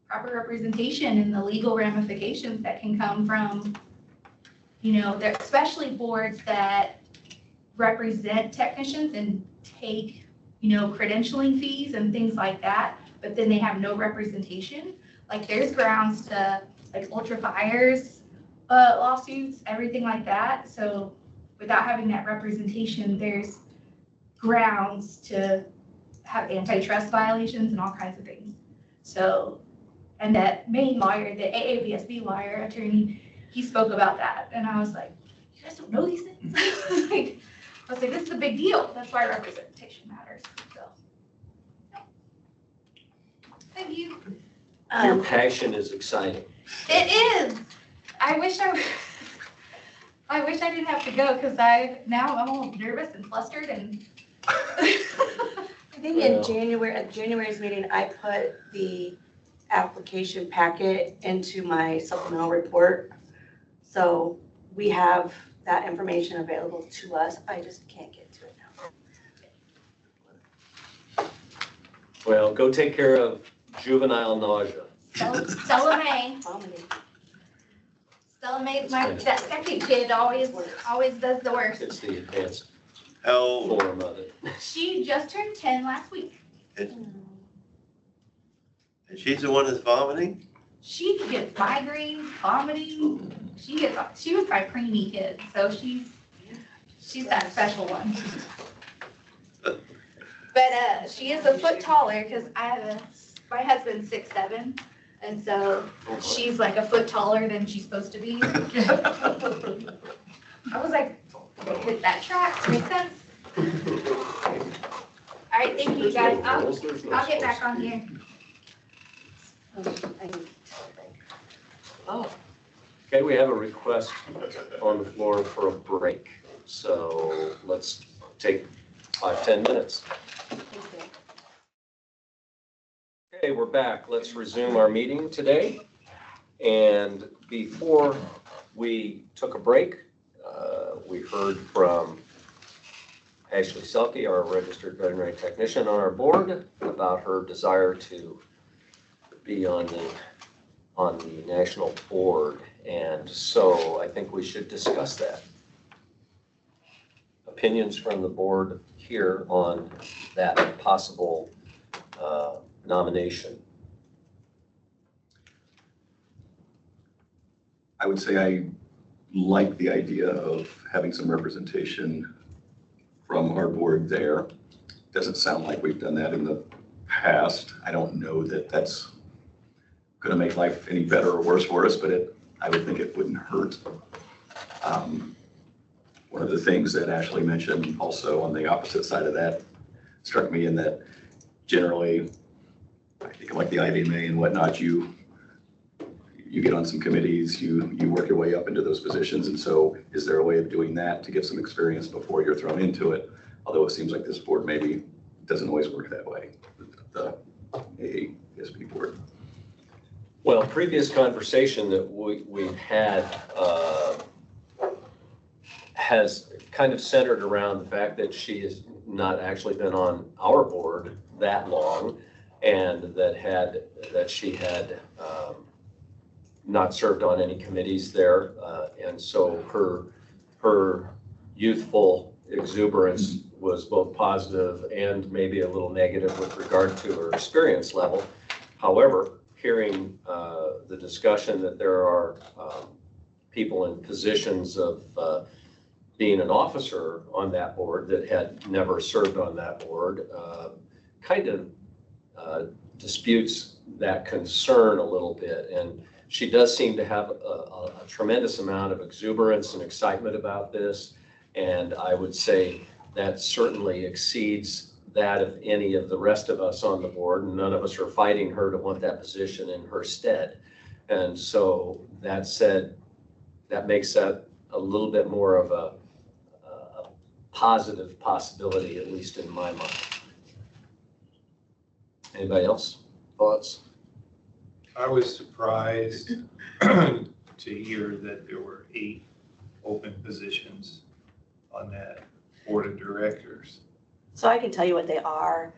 proper representation and the legal ramifications that can come from, there, especially boards that represent technicians and take, credentialing fees and things like that, but then they have no representation. Like there's grounds to, like ultra fires lawsuits, everything like that. So without having that representation, there's grounds to have antitrust violations and all kinds of things. So, and that main lawyer, the AABSB lawyer, attorney, he spoke about that. And I was like, you guys don't know these things? I was like, this is a big deal. That's why representation matters. So, thank you. Your passion is exciting. It is. I wish I didn't have to go, because now I'm all nervous and flustered and. I think in January, at January's meeting, I put the application packet into my supplemental report. So we have that information available to us. I just can't get to it now. Well, go take care of juvenile nausea. Stella May. Vomiting. Stella May's that second kid always does the worst. It's the advanced How old? form of it. She just turned 10 last week. And she's the one that's vomiting? She gets migraines, vomiting. She was my preemie kid, so she's that special one. But she is a foot taller, because my husband's 6'7", and so she's like a foot taller than she's supposed to be. I was like, hit that track, makes sense. All right, thank you guys. I'll get back on here. Oh. Okay, we have a request on the floor for a break. So let's take 5-10 minutes. Okay, Hey, we're back. Let's resume our meeting today. And before we took a break, we heard from Ashley Selke, our registered veterinary technician on our board, about her desire to be on the national board. And so I think we should discuss that. Opinions from the board here on that possible nomination. I would say I like the idea of having some representation from our board there. Doesn't sound like we've done that in the past. I don't know that that's going to make life any better or worse for us, but I would think it wouldn't hurt. One of the things that Ashley mentioned also on the opposite side of that struck me in that generally, I think like the IVMA and whatnot, you get on some committees, you work your way up into those positions. And so is there a way of doing that to get some experience before you're thrown into it? Although it seems like this board maybe doesn't always work that way, the AASB board. Well, previous conversation that we've had has kind of centered around the fact that she has not actually been on our board that long, and that she had not served on any committees there, and so her youthful exuberance was both positive and maybe a little negative with regard to her experience level. However, hearing the discussion that there are people in positions of being an officer on that board that had never served on that board kind of disputes that concern a little bit. And she does seem to have a tremendous amount of exuberance and excitement about this. And I would say that certainly exceeds that of any of the rest of us on the board. And none of us are fighting her to want that position in her stead. And so that said, that makes that a little bit more of a positive possibility, at least in my mind. Anybody else? Thoughts? I was surprised to hear that there were 8 open positions on that board of directors. So I can tell you what they are.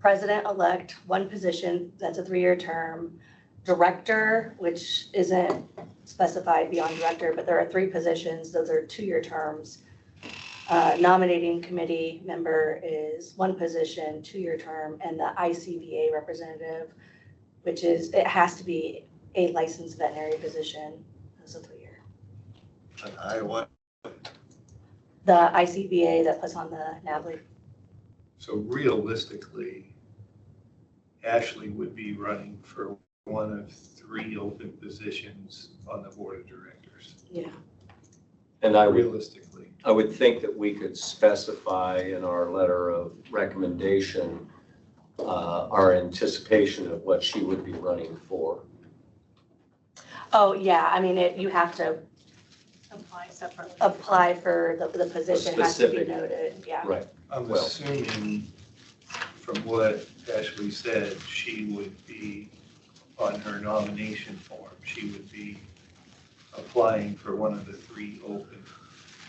President-elect, 1 position, that's a 3-year term. Director, which isn't specified beyond director, but there are 3 positions, those are 2-year terms. Nominating committee member is 1 position, 2-year term, and the ICVA representative, which is, it has to be a licensed veterinary position, that's a 3-year. Iowa. The ICVA that puts on the NAVLE. So realistically, Ashley would be running for one of 3 open positions on the board of directors. Yeah. And I Realistically. would think that we could specify in our letter of recommendation our anticipation of what she would be running for. Oh, yeah, I mean, you have to Apply separately. apply for the position, has to be Specific. noted, yeah. Right. I'm Well- assuming from what Ashley said, she would be on her nomination form. She would be applying for one of the 3 open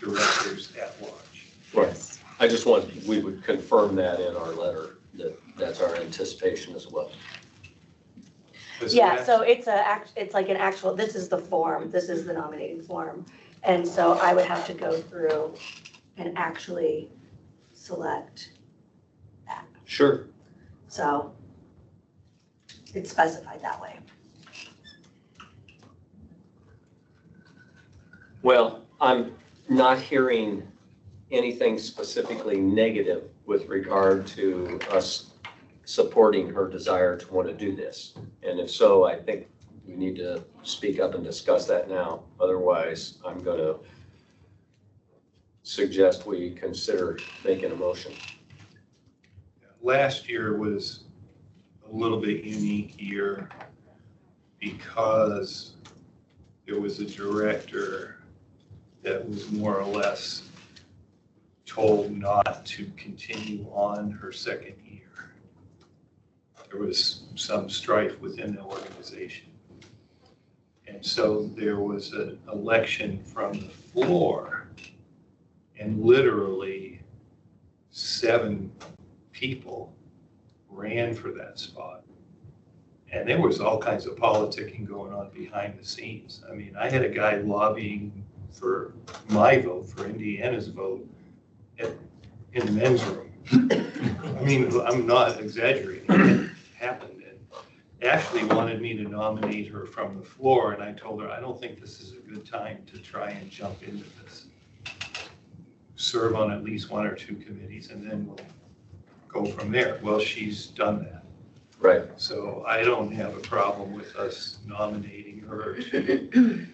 directors at large. Right. I just we would confirm that in our letter, that's our anticipation as well. Yeah, so it's like an actual, this is the form, this is the nominating form. And so I would have to go through and actually select that. Sure. So it's specified that way. Well, I'm not hearing anything specifically negative with regard to us supporting her desire to want to do this. And if so, I think we need to speak up and discuss that now. Otherwise, I'm going to suggest we consider making a motion. Last year was a little bit unique year because there was a director that was more or less told not to continue on her second year. there was some strife within the organization. And so there was an election from the floor, and literally 7 people ran for that spot. And there was all kinds of politicking going on behind the scenes. I mean, I had a guy lobbying for my vote, for Indiana's vote, in the men's room. I mean, I'm not exaggerating. It happened. And Ashley wanted me to nominate her from the floor, and I told her, I don't think this is a good time to try and jump into this. Serve on at least 1 or 2 committees, and then we'll go from there. Well, she's done that. Right. So I don't have a problem with us nominating her to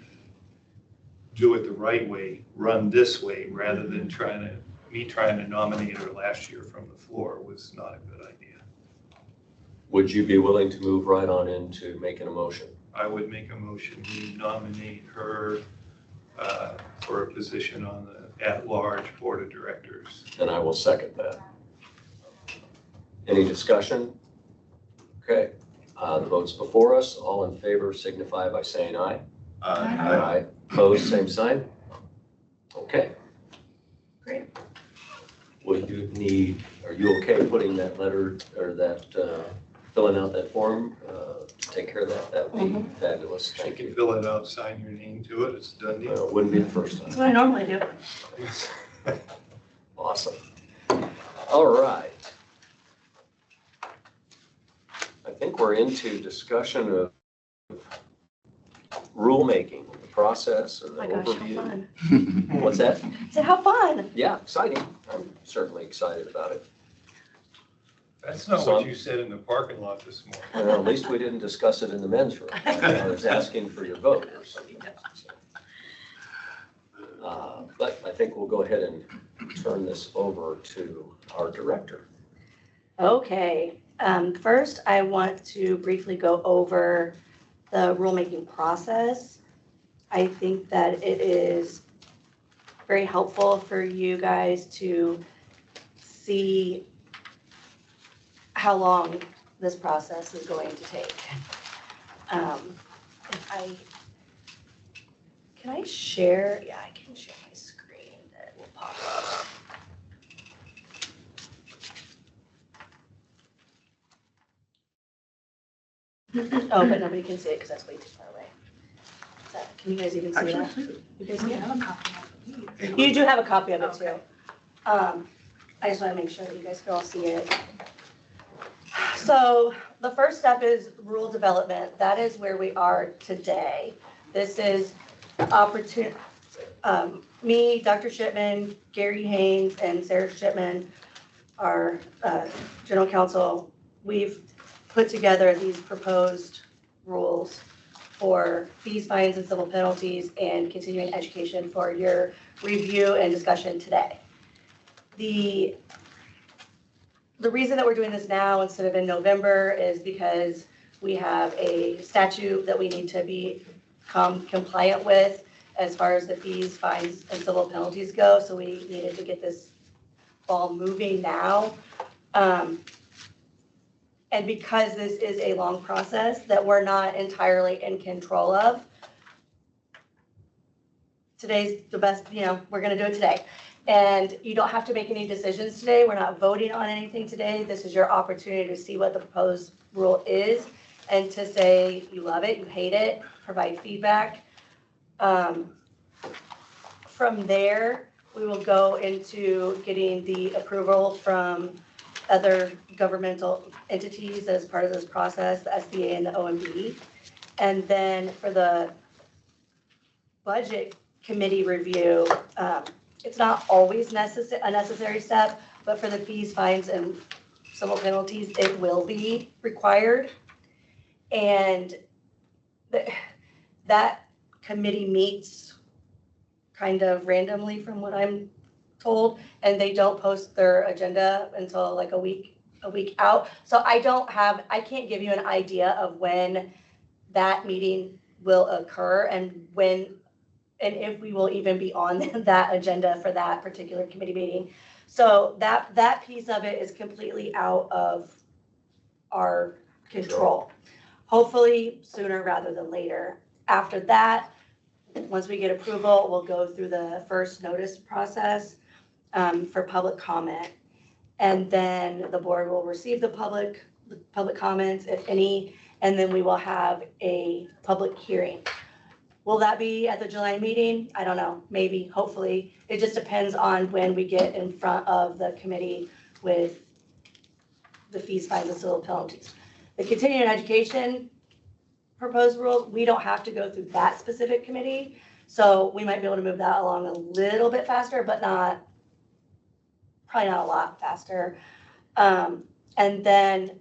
do it the right way, run this way, rather than trying to nominate her last year from the floor was not a good idea. Would you be willing to move right on into making a motion? I would make a motion to nominate her for a position on the at-large board of directors. And I will second that. Any discussion? Okay, the vote's before us. All in favor signify by saying aye. Aye. Opposed, same sign? Okay. Great. Would you need, are you okay putting that letter or that, filling out that form, to take care of that? That would be fabulous. She Thank can you. fill it out, sign your name to it, it's a done deal. It wouldn't be the first That's time. what I normally do. Awesome. All right. I think we're into discussion of rulemaking, the process and Oh the my gosh, how overview. fun. What's that? I said, how fun. Yeah, exciting. I'm certainly excited about it. That's not So what I'm- you said in the parking lot this morning. Well, at least we didn't discuss it in the men's room. I was asking for your vote or something. But I think we'll go ahead and turn this over to our director. Okay, first I want to briefly go over the rulemaking process. I think that it is very helpful for you guys to see how long this process is going to take. Can I share? Yeah, I can share my screen. That will pop up. Oh, but nobody can see it because that's way too far away. Can you guys even see that? You guys see it? You do have a copy of it too. I just want to make sure that you guys can all see it. So the first step is rule development. That is where we are today. This is opportunity. Me, Dr. Shipman, Gary Haynes, and Sarah Shipman, our general counsel, we've put together these proposed rules for fees, fines, and civil penalties and continuing education for your review and discussion today. The reason that we're doing this now instead of in November is because we have a statute that we need to become compliant with as far as the fees, fines, and civil penalties go. So we needed to get this ball moving now. And because this is a long process that we're not entirely in control of, today's the best, we're gonna do it today. And you don't have to make any decisions today. We're not voting on anything today. This is your opportunity to see what the proposed rule is and to say you love it, you hate it, provide feedback. From there, we will go into getting the approval from other governmental entities as part of this process, the SBA and the OMB. And then for the budget committee review, it's not always a necessary step, but for the fees, fines, and civil penalties, it will be required. And that committee meets kind of randomly from what I'm told, and they don't post their agenda until like a week out. So I can't give you an idea of when that meeting will occur and if we will even be on that agenda for that particular committee meeting. So that piece of it is completely out of our control. Hopefully sooner rather than later. After that, once we get approval, we'll go through the first notice process for public comment. And then the board will receive the public comments, if any, and then we will have a public hearing. Will that be at the July meeting? I don't know, maybe, hopefully. It just depends on when we get in front of the committee with the fees, fines, and civil penalties. The continuing education proposed rules, we don't have to go through that specific committee. So we might be able to move that along a little bit faster, but probably not a lot faster. And then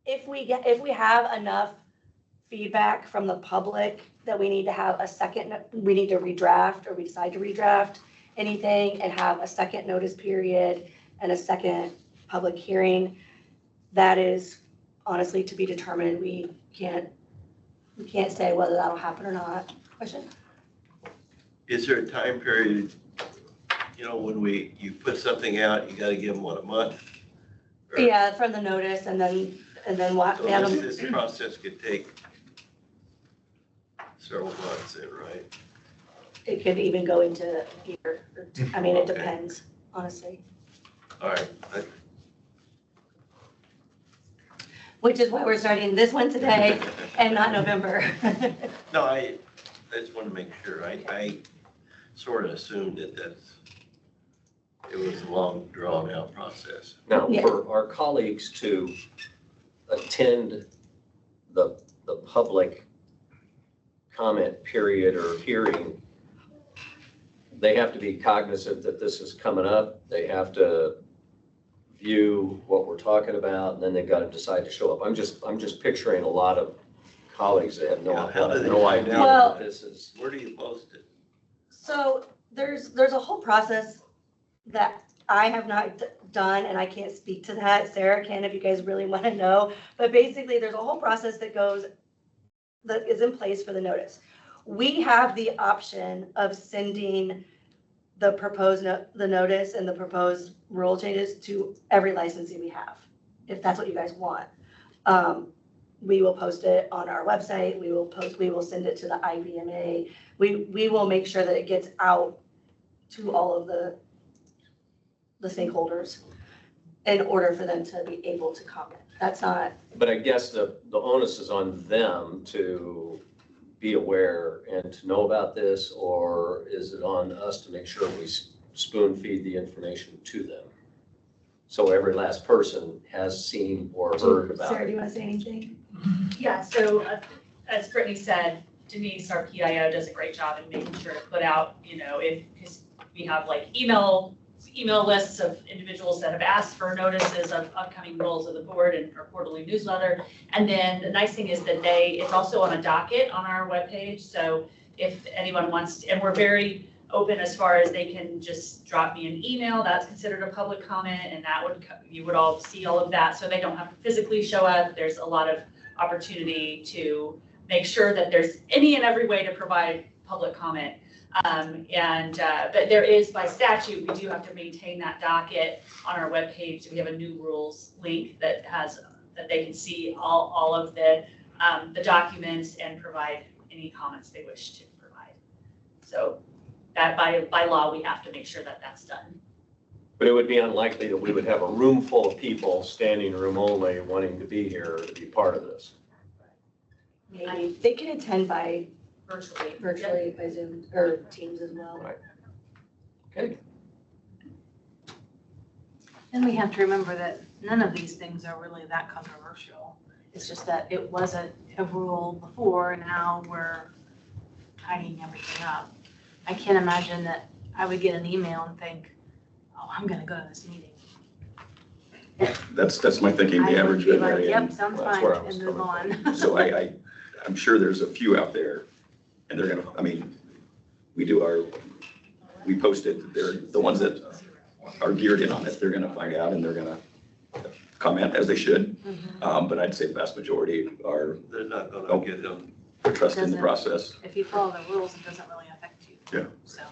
if we have enough feedback from the public that we need to have we need to redraft, or we decide to redraft anything and have a second notice period and a second public hearing, that is honestly to be determined. We can't say whether that'll happen or not. Question? Is there a time period, when you put something out, you gotta give them, a month? Or- Yeah, from the notice and then what? So this process could take several months then, right? It could even go into a year. I mean, it Okay. depends, honestly. All right. Which is why we're starting this one today and not November. No, I just want to make sure. I sort of assumed it was a long, drawn-out process. Now, Yeah. for our colleagues to attend the public comment period or hearing, they have to be cognizant that this is coming up. They have to view what we're talking about, and then they've got to decide to show up. I'm just picturing a lot of colleagues that have Yeah, how do they no find idea out? what this is. Where do you post it? So there's a whole process that I have not done, and I can't speak to that. Sarah can if you guys really want to know. But basically, there's a whole process that is in place for the notice. We have the option of sending the notice and the proposed rule changes to every licensee we have, if that's what you guys want. We will post it on our website. We will send it to the IVMA. We will make sure that it gets out to all of the stakeholders in order for them to be able to comment. That's not. But I guess the onus is on them to be aware and to know about this, or is it on us to make sure we spoon feed the information to them? So every last person has seen or heard about Sarah, do it. you want to say anything? Yeah, so as Brittany said, Denise, our PIO, does a great job in making sure to put out, because we have like email lists of individuals that have asked for notices of upcoming rules of the board and our quarterly newsletter. And then the nice thing is that it's also on a docket on our webpage. So if anyone wants, and we're very open as far as they can just drop me an email, that's considered a public comment, and you would all see all of that. So they don't have to physically show up. There's a lot of opportunity to make sure that there's any and every way to provide public comment. But there is, by statute, we do have to maintain that docket on our webpage. We have a new rules link that they can see all of the documents and provide any comments they wish to provide. So that by law, we have to make sure that that's done. But it would be unlikely that we would have a room full of people, standing room only, wanting to be here to be part of this. Maybe they can attend by Virtually. by Zoom or Teams as well. Right. Okay. And we have to remember that none of these things are really that controversial. It's just that it wasn't a rule before, and now we're tidying everything up. I can't imagine that I would get an email and think, oh, I'm gonna go to this meeting. That's my thinking, I the would average be like, veterinarian. yep, sounds That's fine, where I was and move coming on. So I'm sure there's a few out there, and they're gonna, we posted, they're the ones that are geared in on it, they're gonna find out and they're gonna comment as they should. But I'd say the vast majority are They're not gonna get them. trust in the Doesn't- process. If you follow the rules, it doesn't really affect you. Yeah. So,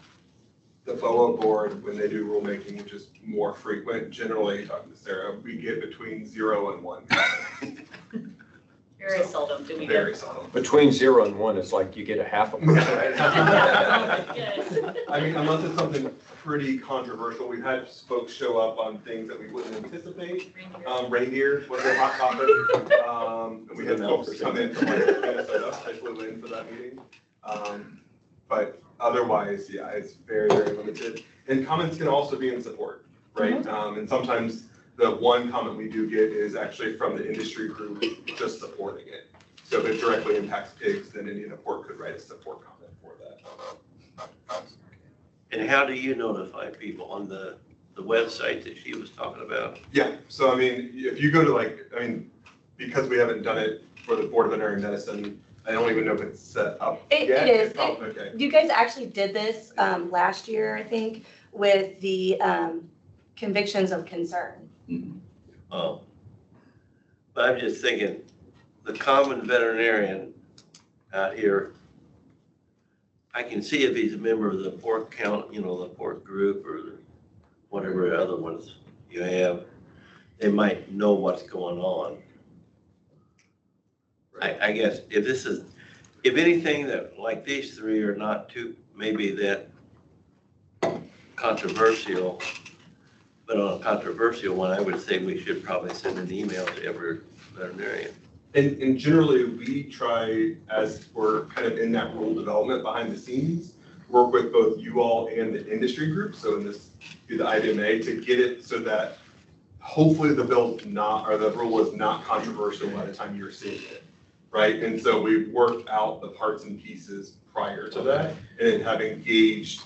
the FOA board, when they do rulemaking, which is more frequent, generally, talking to Sarah, we get between 0 and 1. Very seldom do we get. Very seldom. Between 0 and 1, it's like you get a half a percent. Yes. I mean, unless it's something pretty controversial, we've had folks show up on things that we wouldn't anticipate. Reindeer was a hot topic. And we had folks come in from like Minnesota, I flew in for that meeting. But otherwise, yeah, it's very, very limited. And comments can also be in support, right? And sometimes the one comment we do get is actually from the industry group just supporting it. So if it directly impacts pigs, then Indiana Pork could write a support comment for that. And how do you notify people on the website that she was talking about? Yeah, so I mean, if you go to because we haven't done it for the Board of Veterinary Medicine, I don't even know if it's set up It yet. is. Okay. You guys actually did this last year, I think, with the convictions of concern. Oh. But I'm just thinking, the common veterinarian out here, I can see if he's a member of the pork count, the pork group or whatever other ones you have, they might know what's going on. I guess if anything that like these three are not too, maybe that controversial, but on a controversial one, I would say we should probably send an email to every veterinarian. And generally, we try, as we're kind of in that rule development behind the scenes, work with both you all and the industry group, so in this, do the IDMA, to get it so that hopefully the bill the rule is not controversial by the time you're seeing it, right? And so we've worked out the parts and pieces prior to that, and have engaged,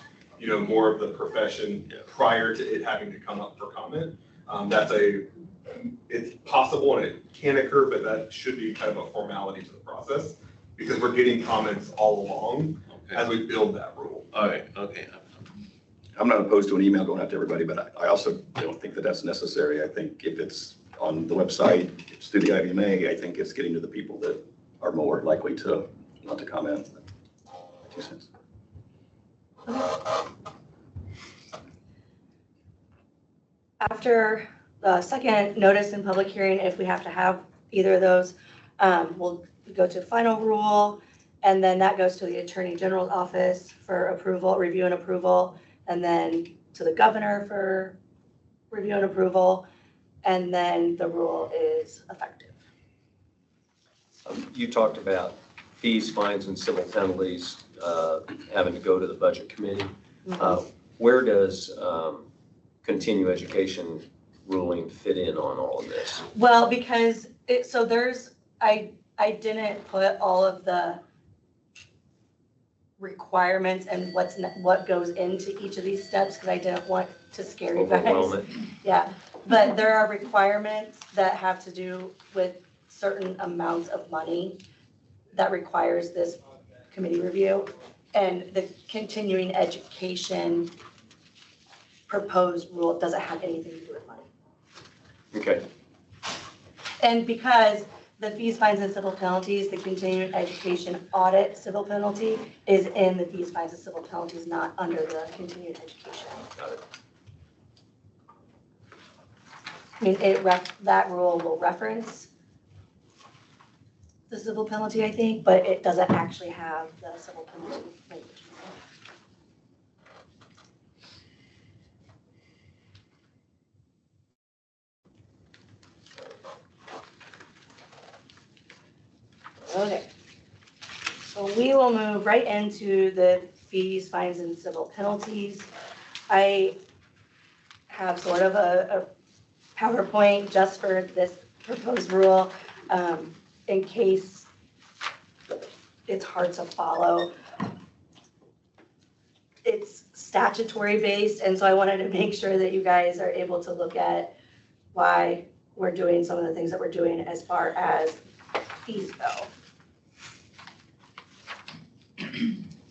more of the profession prior to it having to come up for comment. It's possible and it can occur, but that should be kind of a formality to the process, because we're getting comments all along as we build that rule. All right, okay. I'm not opposed to an email going out to everybody, but I also don't think that that's necessary. I think if it's on the website, it's through the IVMA, I think it's getting to the people that are more likely to want to comment. 2 cents. After the second notice and public hearing, if we have to have either of those, we'll go to final rule, and then that goes to the Attorney General's office for approval, review and approval, and then to the governor for review and approval, and then the rule is effective. You talked about fees, fines, and civil penalties having to go to the budget committee. Where does continuing education ruling fit in on all of this? Well, because I didn't put all of the requirements and what goes into each of these steps, because I didn't want to scare you guys. Overwhelm it. Yeah, but there are requirements that have to do with certain amounts of money that requires this committee review, and the continuing education proposed rule doesn't have anything to do with money. Okay. And because the fees, fines, and civil penalties, the continuing education audit civil penalty is in the fees, fines, and civil penalties, not under the continuing education. Got it. I mean, that rule will reference the civil penalty, I think, but it doesn't actually have the civil penalty language. Okay, so we will move right into the fees, fines, and civil penalties. I have sort of a PowerPoint just for this proposed rule, in case it's hard to follow. It's statutory based, and so I wanted to make sure that you guys are able to look at why we're doing some of the things that we're doing as far as fees go.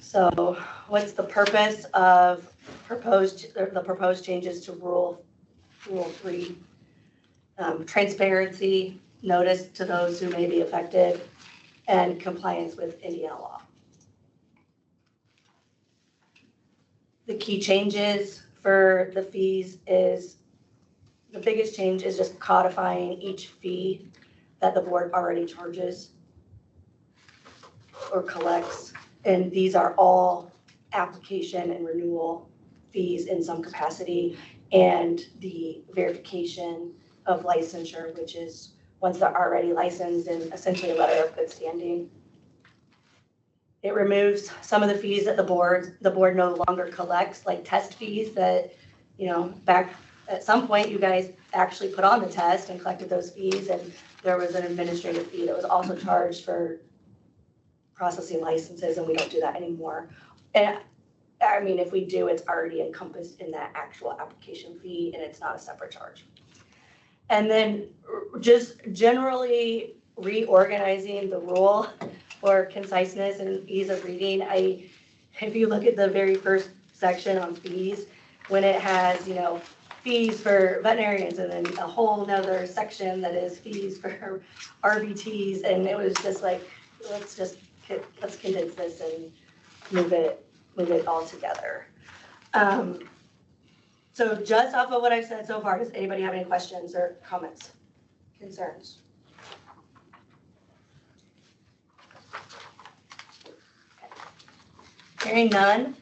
So what's the purpose of the proposed changes to Rule 3? Transparency, notice to those who may be affected, and compliance with Indiana law. The key changes for the fees is, the biggest change is just codifying each fee that the board already charges or collects. And these are all application and renewal fees in some capacity, and the verification of licensure, which is once they're already licensed and essentially a letter of good standing. It removes some of the fees that the board no longer collects, like test fees that, back at some point, you guys actually put on the test and collected those fees, and there was an administrative fee that was also charged for processing licenses, and we don't do that anymore. And I mean, if we do, it's already encompassed in that actual application fee, and it's not a separate charge. And then just generally reorganizing the rule for conciseness and ease of reading. If you look at the very first section on fees, when it has, fees for veterinarians, and then a whole nother section that is fees for RVTs, and it was just like, let's condense this and move it all together. So just off of what I've said so far, does anybody have any questions or comments, concerns? Hearing none,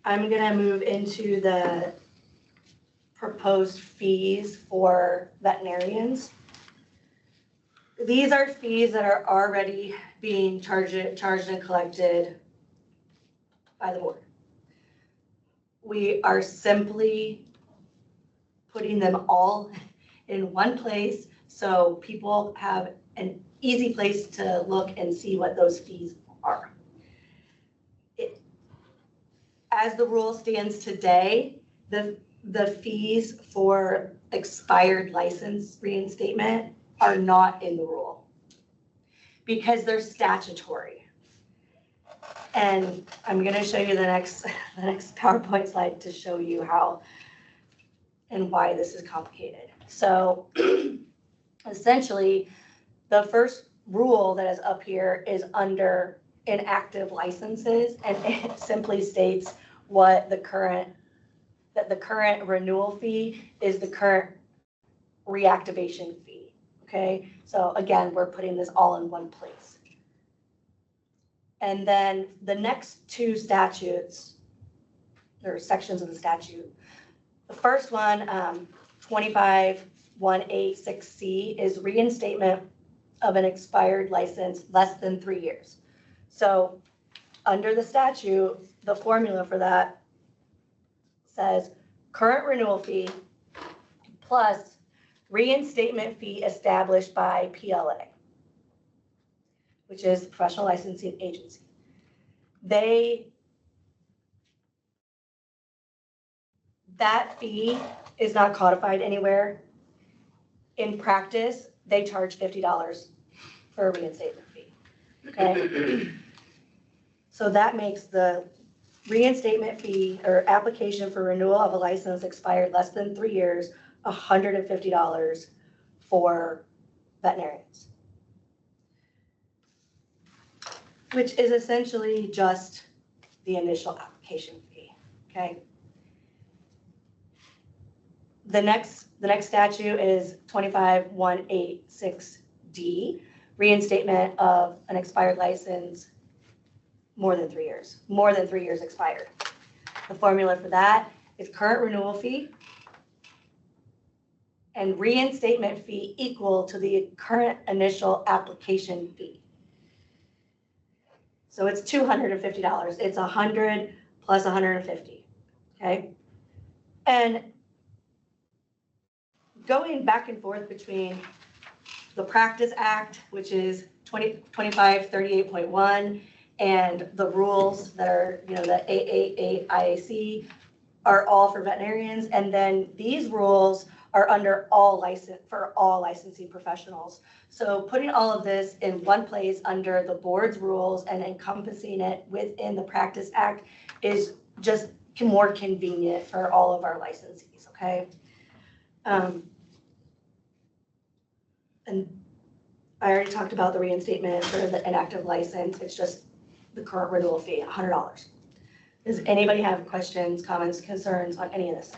I'm gonna move into the proposed fees for veterinarians. These are fees that are already being charged and collected by the board. We are simply putting them all in one place so people have an easy place to look and see what those fees are. As the rule stands today, the fees for expired license reinstatement are not in the rule because they're statutory. And I'm going to show you the next PowerPoint slide to show you how and why this is complicated. So essentially, the first rule that is up here is under inactive licenses, and it simply states what the current renewal fee is, the current reactivation fee. Okay, so again, we're putting this all in one place. And then the next two statutes, or sections of the statute, the first one, 25186C, is reinstatement of an expired license less than 3 years. So under the statute, the formula for that says current renewal fee plus reinstatement fee established by PLA, which is the Professional Licensing Agency. That fee is not codified anywhere. In practice, they charge $50 for a reinstatement fee. Okay. So that makes the reinstatement fee or application for renewal of a license expired less than 3 years, $150 for veterinarians, which is essentially just the initial application fee. Okay. The next statute is 25186D, reinstatement of an expired license more than 3 years. More than 3 years expired. The formula for that is current renewal fee and reinstatement fee equal to the current initial application fee. So it's $250. It's $100 plus $150. Okay. And going back and forth between the Practice Act, which is 2538.1, and the rules that are, the AAAIAC are all for veterinarians. And then these rules are under for all licensing professionals. So putting all of this in one place under the board's rules and encompassing it within the Practice Act is just more convenient for all of our licensees, okay? And I already talked about the reinstatement for the inactive license. It's just the current renewal fee, $100. Does anybody have questions, comments, concerns on any of this?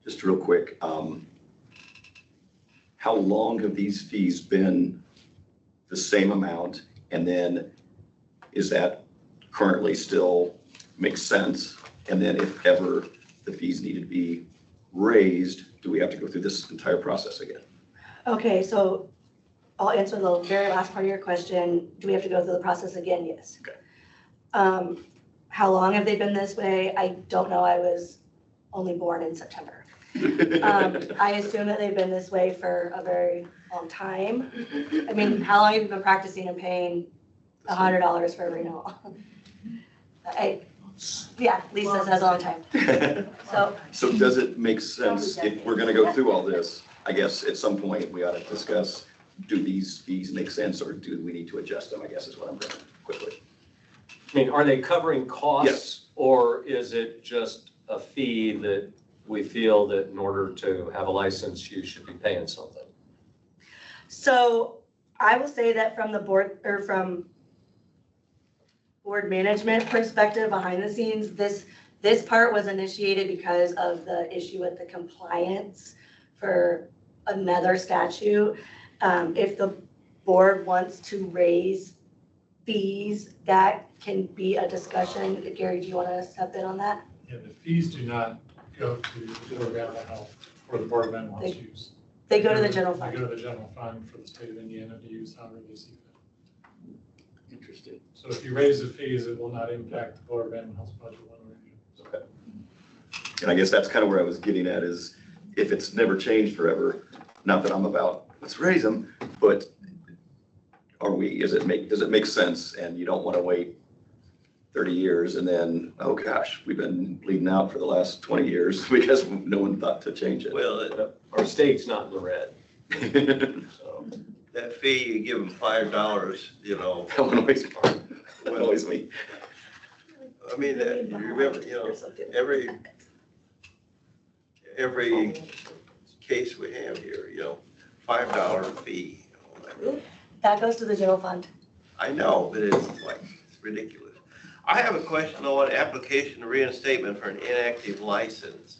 Just real quick, how long have these fees been the same amount? And then is that currently still makes sense? And then if ever the fees need to be raised, do we have to go through this entire process again? Okay, so I'll answer the very last part of your question. Do we have to go through the process again? Yes. Okay. How long have they been this way? I don't know. I was only born in September. I assume that they've been this way for a very long time. I mean, how long have you been practicing and paying $100 for a renewal? Yeah, Lisa says all the time. So does it make sense, if we're gonna go through all this, I guess at some point we ought to discuss, do these fees make sense or do we need to adjust them, I guess is what I'm bringing quickly. I mean, are they covering costs? Yes. Or is it just a fee that we feel that in order to have a license, you should be paying something? So I will say that from the board, or from board management perspective behind the scenes, this part was initiated because of the issue with the compliance for another statute. If the board wants to raise fees, that can be a discussion. Gary, do you want to step in on that? Yeah, the fees do not go to the Board of Animal Health or the Board of Animal Health's use. They go to the general They fund. go to the general fund for the state of Indiana to use however they see fit. Interesting. So if you raise the fees, it will not impact the Board of Animal Health's budget one way or the other. Okay. And I guess that's kind of where I was getting at is if it's never changed forever, not that I'm about, let's raise them, but does it make sense? And you don't want to wait 30 years and then, oh gosh, we've been bleeding out for the last 20 years because no one thought to change it. Well, Our state's not in the red, so. that fee, you give them $5, you know. That one always me. I mean, that, you remember, you know, every case we have here, you know, $5 fee. You know, That goes to the general fund. I know, but it's like, it's ridiculous. I have a question on application reinstatement for an inactive license.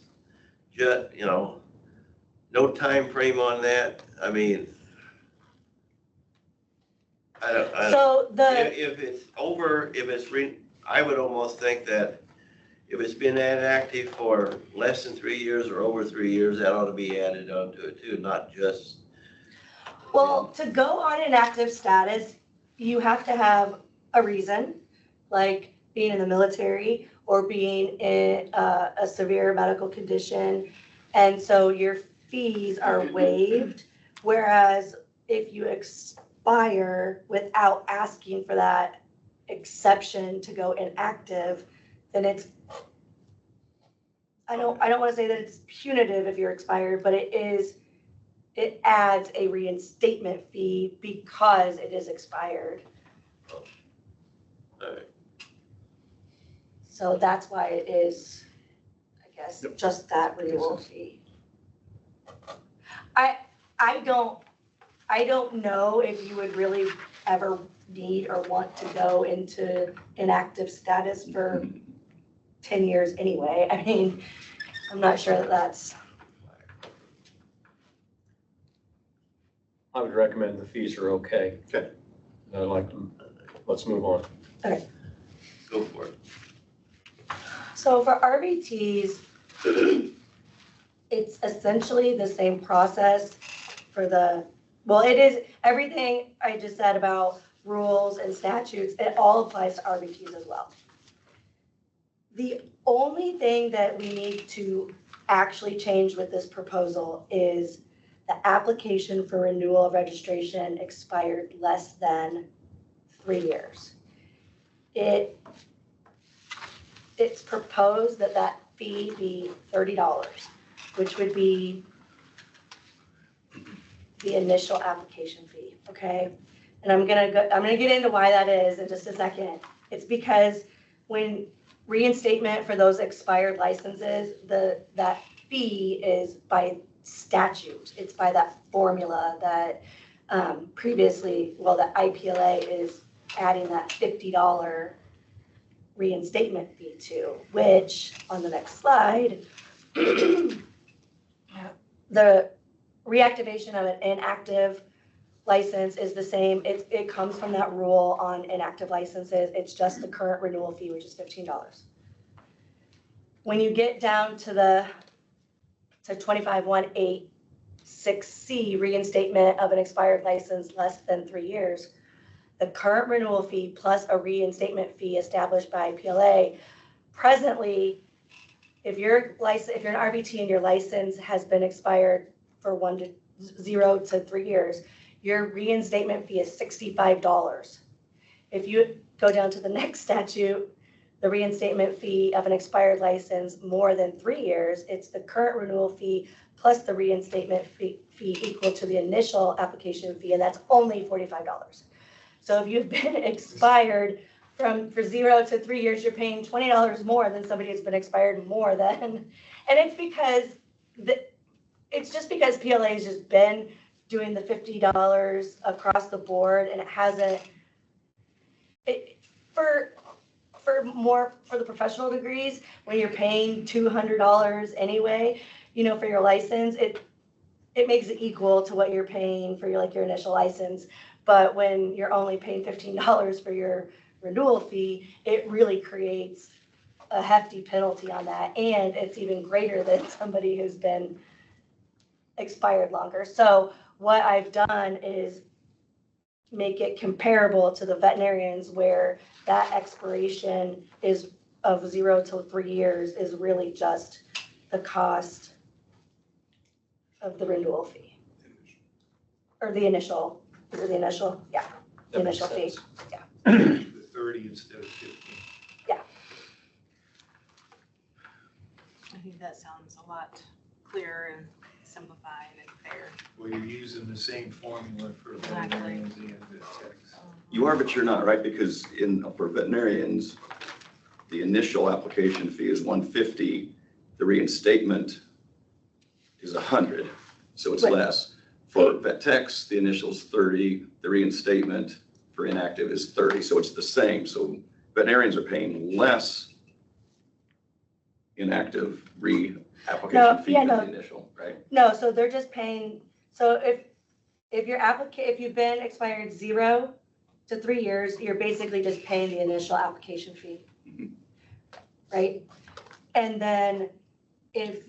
Just, you know, no time frame on that. I mean, I don't. So If it's over, I would almost think that if it's been inactive for less than 3 years or over 3 years, that ought to be added onto it too, not just. Well, to go on inactive status, you have to have a reason, like being in the military or being in a severe medical condition. And so your fees are waived. Whereas if you expire without asking for that exception to go inactive, then it's, I don't want to say that it's punitive if you're expired, but it adds a reinstatement fee because it is expired. All right. So that's why it is, I guess, just that renewal fee. I don't know if you would really ever need or want to go into inactive status for 10 years anyway. I mean, I'm not sure that that's. I would recommend the fees are okay. Okay. I like them. Let's move on. Go for it. So for RVTs, it's essentially the same process for it is everything I just said about rules and statutes, it all applies to RVTs as well. The only thing that we need to actually change with this proposal is the application for renewal of registration expired less than 3 years. It's proposed that that fee be $30, which would be the initial application fee, okay? And I'm gonna get into why that is in just a second. It's because when reinstatement for those expired licenses, that fee is by statute. It's by that formula that previously, the IPLA is adding that $50 reinstatement fee to, which on the next slide, the reactivation of an inactive license is the same. It comes from that rule on inactive licenses. It's just the current renewal fee, which is $15. When you get down to 25186C, reinstatement of an expired license less than 3 years, the current renewal fee plus a reinstatement fee established by PLA. Presently, if you're an RVT and your license has been expired for 0 to 3 years, your reinstatement fee is $65. If you go down to the next statute, the reinstatement fee of an expired license more than 3 years, it's the current renewal fee plus the reinstatement fee equal to the initial application fee, and that's only $45. So if you've been expired for 0 to 3 years, you're paying $20 more than somebody who's been expired more than, and it's just because PLA has just been doing the $50 across the board, and it hasn't, for the professional degrees, when you're paying $200 anyway, for your license, it makes it equal to what you're paying for your initial license. But when you're only paying $15 for your renewal fee, it really creates a hefty penalty on that. And it's even greater than somebody who's been expired longer. So what I've done is make it comparable to the veterinarians, where that expiration is of 0 to 3 years is really just the cost of the renewal fee. Or the initial. Is it the initial? Yeah, the initial fee. Yeah. The 30 instead of 15. Yeah. I think that sounds a lot clearer and simplified and fair. Well, you're using the same formula for veterinarians and vet techs. You are, but you're not, right? Because for veterinarians, the initial application fee is $150. The reinstatement is $100, so it's Right. less. For vet techs, the initial's $30. The reinstatement for inactive is $30, so it's the same. So veterinarians are paying less inactive application fee than the initial, right? No, so they're just paying, so if you've been expired 0 to 3 years, you're basically just paying the initial application fee. Mhm. Right? And then if,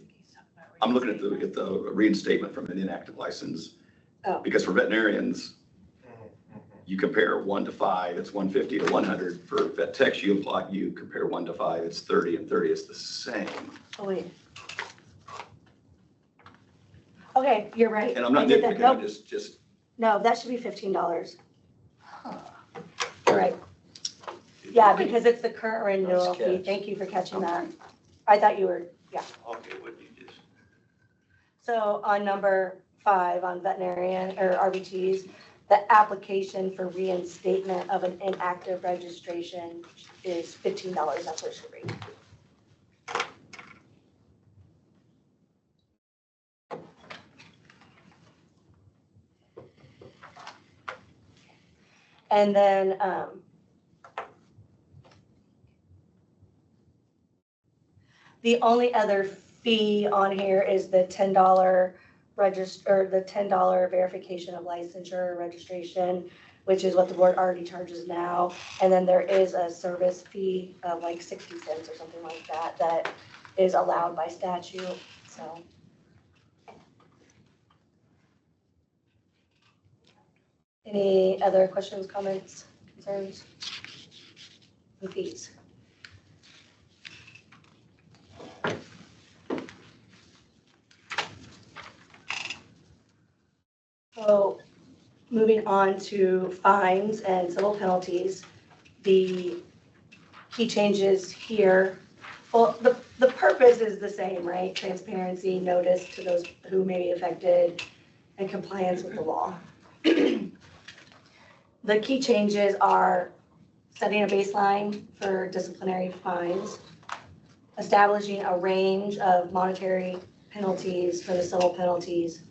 I'm looking at the reinstatement from an inactive license. Oh. Because for veterinarians, you compare 1 to 5, it's 150 to 100. For vet techs, you compare 1 to 5, it's 30, and 30 is the same. oh wait. Okay, you're right. And I'm not I did that. nitpicking, Nope. I'm just, No, that should be $15. You're right. Yeah, because it's the current renewal Nice fee. catch. Thank you for catching that. I thought you were, yeah. Okay, what you just, So on number 5 on veterinarian or RVTs, the application for reinstatement of an inactive registration is $15. That's what it should read. And then, the only other fee on here is the $10 the $10 verification of licensure or registration, which is what the board already charges now. And then there is a service fee of like 60 cents or something like that, that is allowed by statute, so. Any other questions, comments, concerns? And fees? So moving on to fines and civil penalties, the key changes here, well, the purpose is the same, right? Transparency, notice to those who may be affected, and compliance with the law. The key changes are setting a baseline for disciplinary fines, establishing a range of monetary penalties for the civil penalties,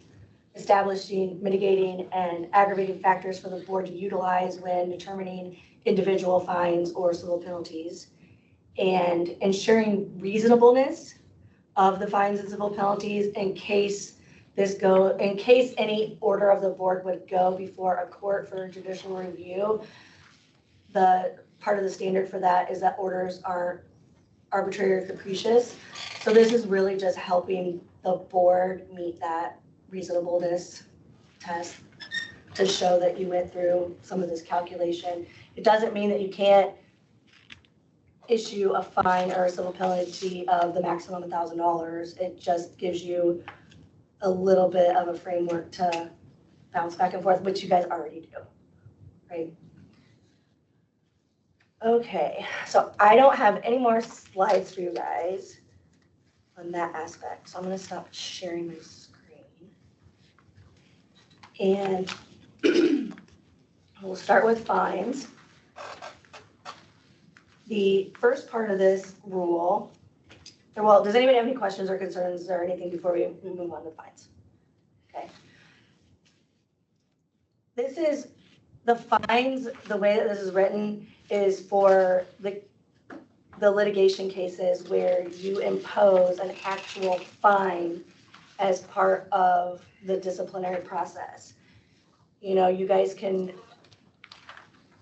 establishing mitigating and aggravating factors for the board to utilize when determining individual fines or civil penalties, and ensuring reasonableness of the fines and civil penalties in case any order of the board would go before a court for judicial review. The part of the standard for that is that orders are arbitrary or capricious. So this is really just helping the board meet that reasonableness test to show that you went through some of this calculation. It doesn't mean that you can't issue a fine or a civil penalty of the maximum $1,000. It just gives you a little bit of a framework to bounce back and forth, which you guys already do, right? Okay, so I don't have any more slides for you guys on that aspect, so I'm gonna stop sharing my screen. And we'll start with fines. The first part of this rule, well, does anybody have any questions or concerns or anything before we move on to fines? Okay. This is, the fines, the way that this is written is for the litigation cases where you impose an actual fine as part of the disciplinary process. You know, you guys can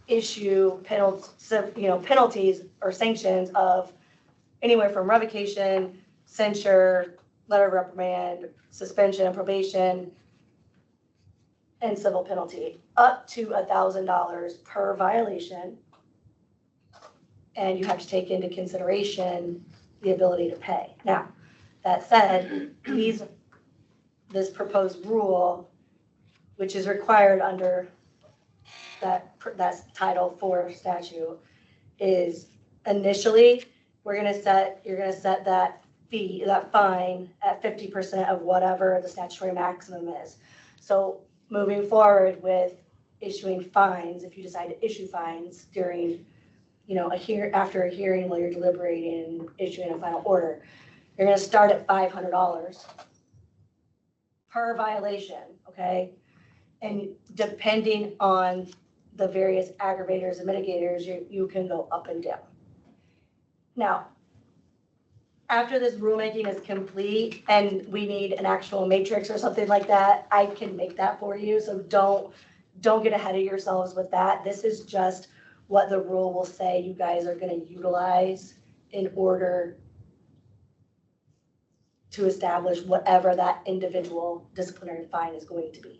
issue penalties or sanctions of anywhere from revocation, censure, letter of reprimand, suspension, probation, and civil penalty, up to $1,000 per violation. And you have to take into consideration the ability to pay. Now, that said, this proposed rule, which is required under that's Title IV statute, is initially, you're gonna set that fine at 50% of whatever the statutory maximum is. So moving forward with issuing fines, if you decide to issue fines during, after a hearing while you're deliberating and issuing a final order, you're gonna start at $500 per violation, okay? And depending on the various aggravators and mitigators, you can go up and down. Now, after this rulemaking is complete and we need an actual matrix or something like that, I can make that for you. So don't get ahead of yourselves with that. This is just what the rule will say you guys are going to utilize in order to establish whatever that individual disciplinary fine is going to be.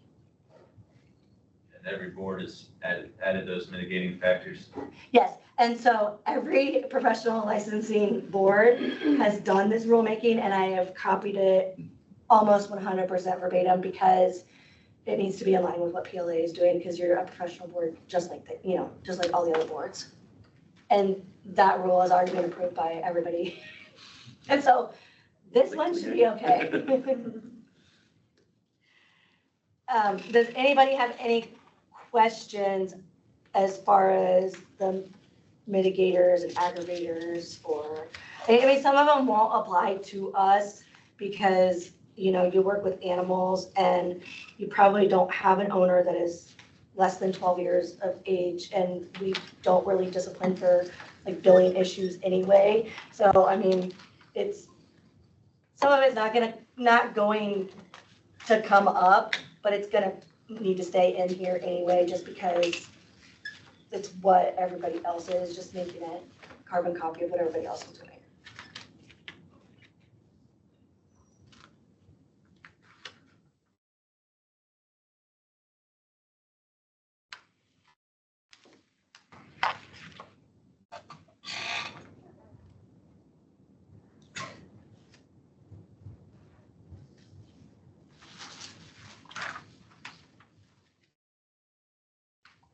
And every board has added those mitigating factors. Yes, and so every professional licensing board has done this rulemaking, and I have copied it almost 100% verbatim because it needs to be in line with what PLA is doing, because you're a professional board just like just like all the other boards. And that rule has already been approved by everybody. And so this one should be okay. Does anybody have any questions as far as the mitigators and aggravators? Or, I mean, some of them won't apply to us because, you work with animals and you probably don't have an owner that is less than 12 years of age, and we don't really discipline for like billing issues anyway. So, I mean, some of it's not going to come up, but it's gonna need to stay in here anyway, just because it's what everybody else is, just making it a carbon copy of what everybody else is doing.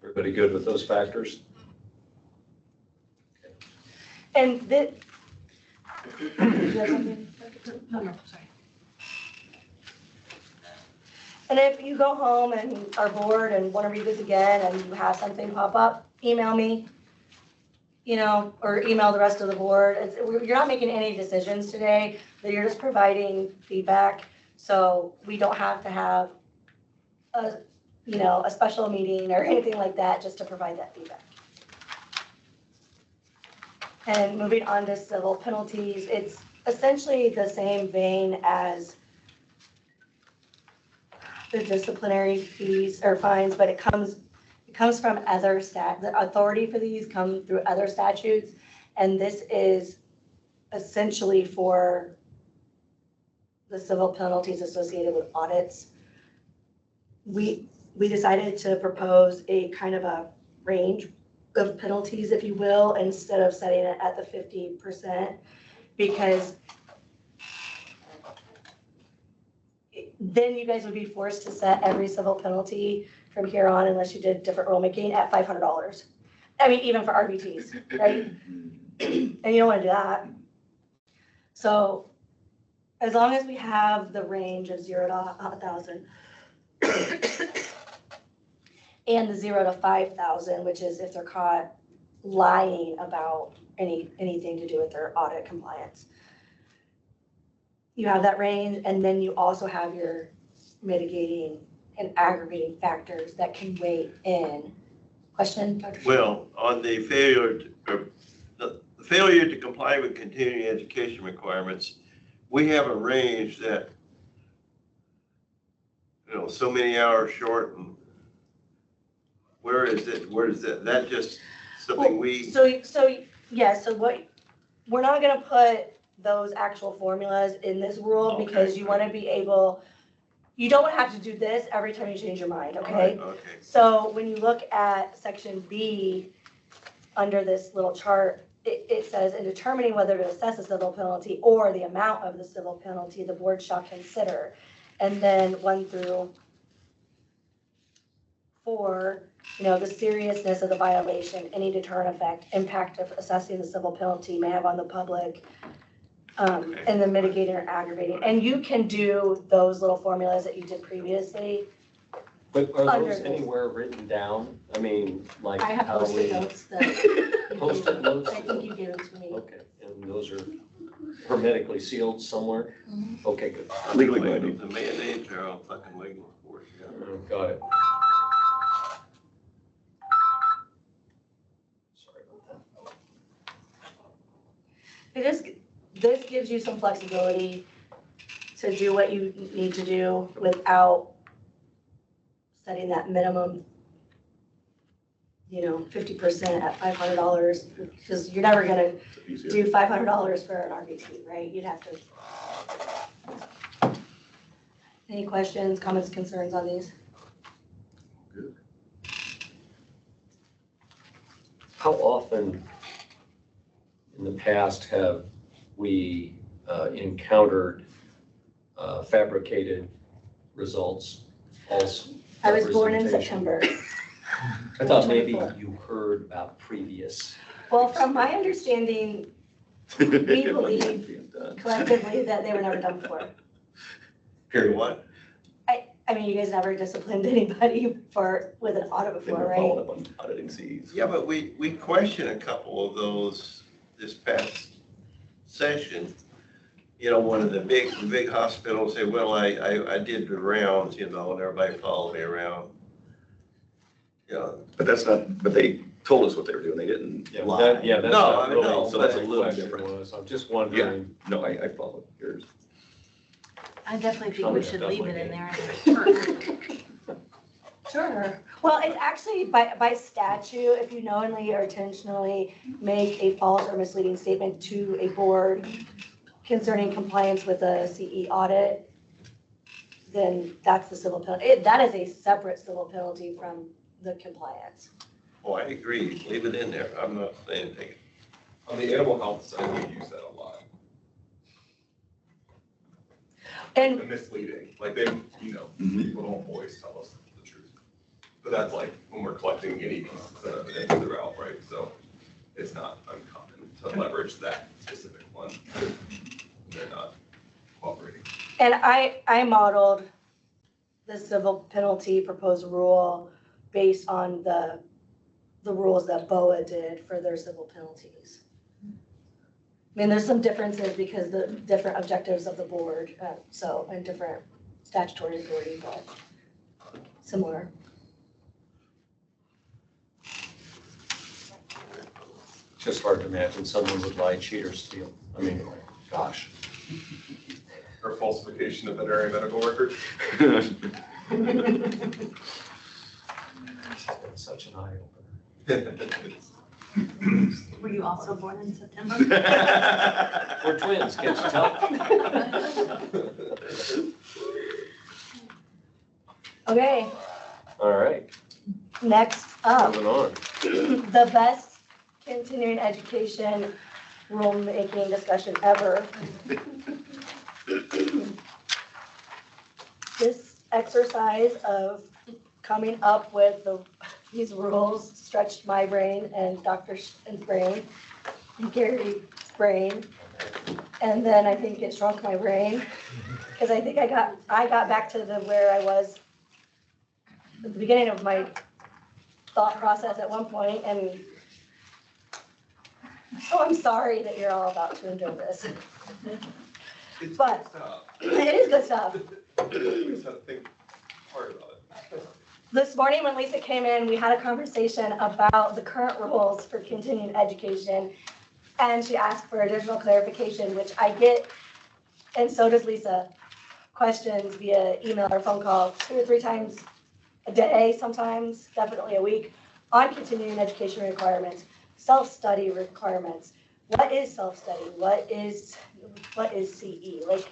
Everybody good with those factors? And this, you have something? No, sorry. And if you go home and are bored and want to read this again and you have something pop up, email me, or email the rest of the board. You're not making any decisions today, but you're just providing feedback. So we don't have to have a special meeting or anything like that just to provide that feedback. And moving on to civil penalties, it's essentially the same vein as the disciplinary fees or fines, but it comes from other the authority for these come through other statutes. And this is essentially for the civil penalties associated with audits. We decided to propose a kind of a range of penalties, if you will, instead of setting it at the 50%, because then you guys would be forced to set every civil penalty from here on unless you did different rulemaking at $500. I mean, even for RBTs, right? And you don't want to do that. So as long as we have the range of 0 to 1,000 and the 0 to 5,000, which is if they're caught lying about anything to do with their audit compliance. You have that range, and then you also have your mitigating and aggravating factors that can weigh in. Question, Dr. Well, on the failure to comply with continuing education requirements, we have a range that, so many hours short, and where is it? That just something So what, we're not gonna put those actual formulas in this rule because you wanna be able, you don't have to do this every time you change your mind, okay? Okay. So when you look at section B, under this little chart, it says, in determining whether to assess a civil penalty or the amount of the civil penalty, the board shall consider. And then 1 through 4, the seriousness of the violation, any deterrent effect, impact of assessing the civil penalty may have on the public, and then mitigating or aggravating. And you can do those little formulas that you did previously. But are Under those this. anywhere written down? I mean, like I have how post-it we, notes that. Post-it notes? I think you gave them to me. okay, and those are hermetically sealed somewhere? Okay, good. Legally binding. The mayonnaise are all fucking legal, of course, yeah. Got it. Sorry about that. This gives you some flexibility to do what you need to do without setting that minimum, 50% at $500, because you're never gonna do $500 for an RBT, right? You'd have to. Any questions, comments, concerns on these? Good. How often in the past have we encountered fabricated results, false I was born in representation? September. I thought maybe you heard about previous. Well, from my understanding, we believe collectively that they were never done before. Period. What? I mean, you guys never disciplined anybody with an audit They before, were right? following up on auditing Cs. Yeah, but we questioned a couple of those this past session. One of the big hospitals said, well, I did the rounds, and everybody followed me around. But that's not, but they told us what they were doing. They didn't Yeah, lie. that's No, not I really know, so that's a what my little question different. was. I'm just wondering. No, I followed yours. I definitely think we should leave it in there. Sure. Well, it's actually by statute, if you knowingly or intentionally make a false or misleading statement to a board concerning compliance with a CE audit, then that's the civil penalty. That is a separate civil penalty from the compliance. Oh, I agree, leave it in there, I'm not saying take it. On the animal health side, we use that a lot. And The misleading, like they, people don't always tell us the truth. But that's like when we're collecting guinea pigs and evidence throughout, right? So it's not uncommon to leverage that specific one. They're not cooperating. And I modeled the civil penalty proposed rule based on the rules that BOA did for their civil penalties. I mean, there's some differences because the different objectives of the board, and different statutory authority, but similar. Just hard to imagine someone would lie, cheat, or steal. I mean, gosh. Or falsification of veterinary medical records. It's such an eye-opener. Were you also born in September? We're twins, can't you tell? Okay, All right, next up, moving on. the best continuing education rulemaking discussion ever. This exercise of coming up with these rules stretched my brain and Dr. Shin's brain and Gary's brain. And then I think it shrunk my brain because I think I got back to where I was at the beginning of my thought process at one point, and so I'm sorry that you're all about to enjoy this. It's But- good stuff. It is good stuff. We just have to think hard about it. This morning when Lisa came in, we had a conversation about the current rules for continuing education, and she asked for additional clarification, which I get, and so does Lisa, questions via email or phone call 2 or 3 times a day, sometimes, definitely a week, on continuing education requirements, self-study requirements. What is self-study? What is CE? Like,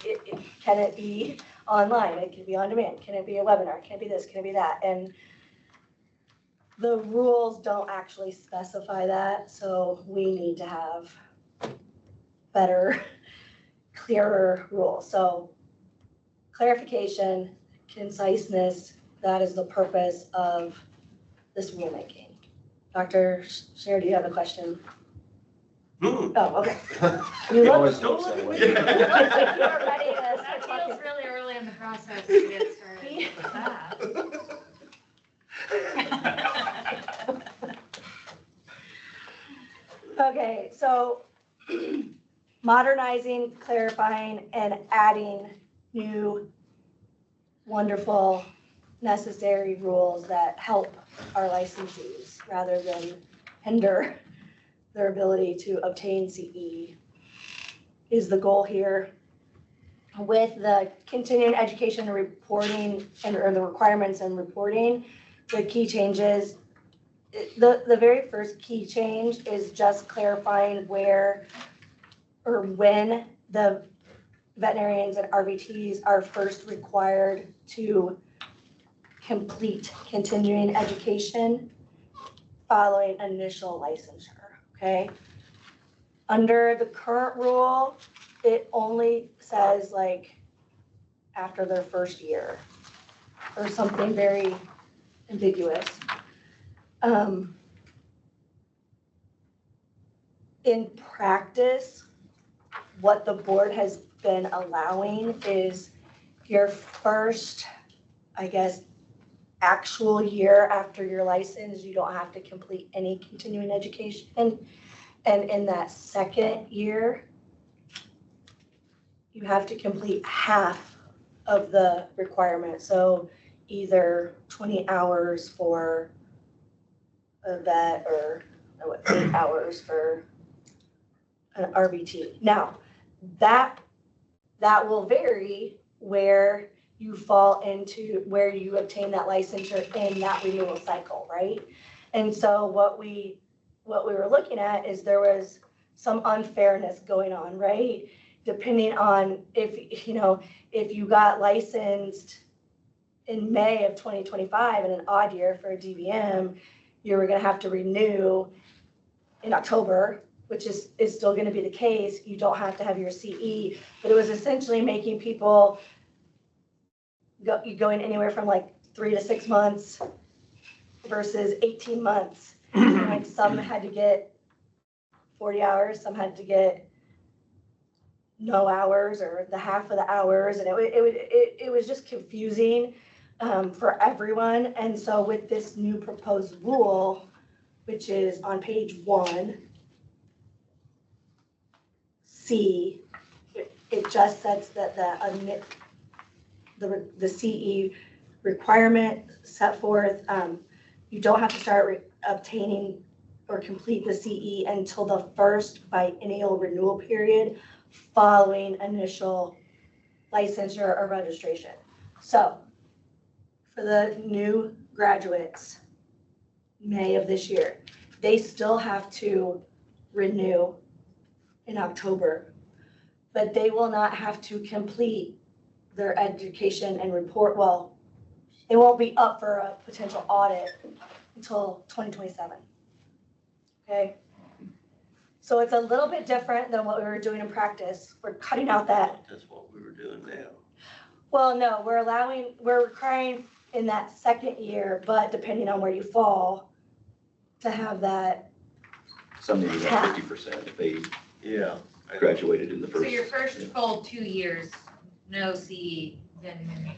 can it be online? It can be on demand. Can it be a webinar? Can it be this? Can it be that? And the rules don't actually specify that, so we need to have better, clearer rules. So clarification, conciseness, that is the purpose of this rulemaking. Dr. Scher, do you have a question? Oh, okay. You look, Always looks that way. you are ready to That start feels talking. really early in the process to get started with that. Okay, so modernizing, clarifying, and adding new, wonderful, necessary rules that help our licensees rather than hinder their ability to obtain CE is the goal here. With the continuing education reporting or the requirements and reporting, the key changes, the very first key change is just clarifying where or when the veterinarians and RVTs are first required to complete continuing education following initial licensure, okay? Under the current rule, it only says like after their first year or something very ambiguous. In practice, what the board has been allowing is your first, I guess, actual year after your license, you don't have to complete any continuing education. And in that second year, you have to complete half of the requirement. So either 20 hours for a vet or 8 hours for an RVT. Now, that will vary where you fall into, where you obtain that licensure in that renewal cycle, right? And so what we were looking at is there was some unfairness going on, right? Depending on if you got licensed in May of 2025 in an odd year for a DVM, you were gonna have to renew in October, which is still gonna be the case. You don't have to have your CE, but it was essentially making people going anywhere from like 3 to 6 months versus 18 months. Like some had to get 40 hours, some had to get no hours or the half of the hours, and it was just confusing for everyone. And so with this new proposed rule, which is on page 1, C, it just sets that the CE requirement set forth. You don't have to start obtaining or complete the CE until the first biennial renewal period following initial licensure or registration. So for the new graduates, May of this year, they still have to renew in October, but they will not have to complete their education and report, well, it won't be up for a potential audit until 2027. Okay? So it's a little bit different than what we were doing in practice. We're cutting out that, That's what we were doing now. well, no, we're requiring in that second year, but depending on where you fall, to have that, Some maybe about 50% if they Yeah. graduated in the So first. your first full 2 years, no CE, then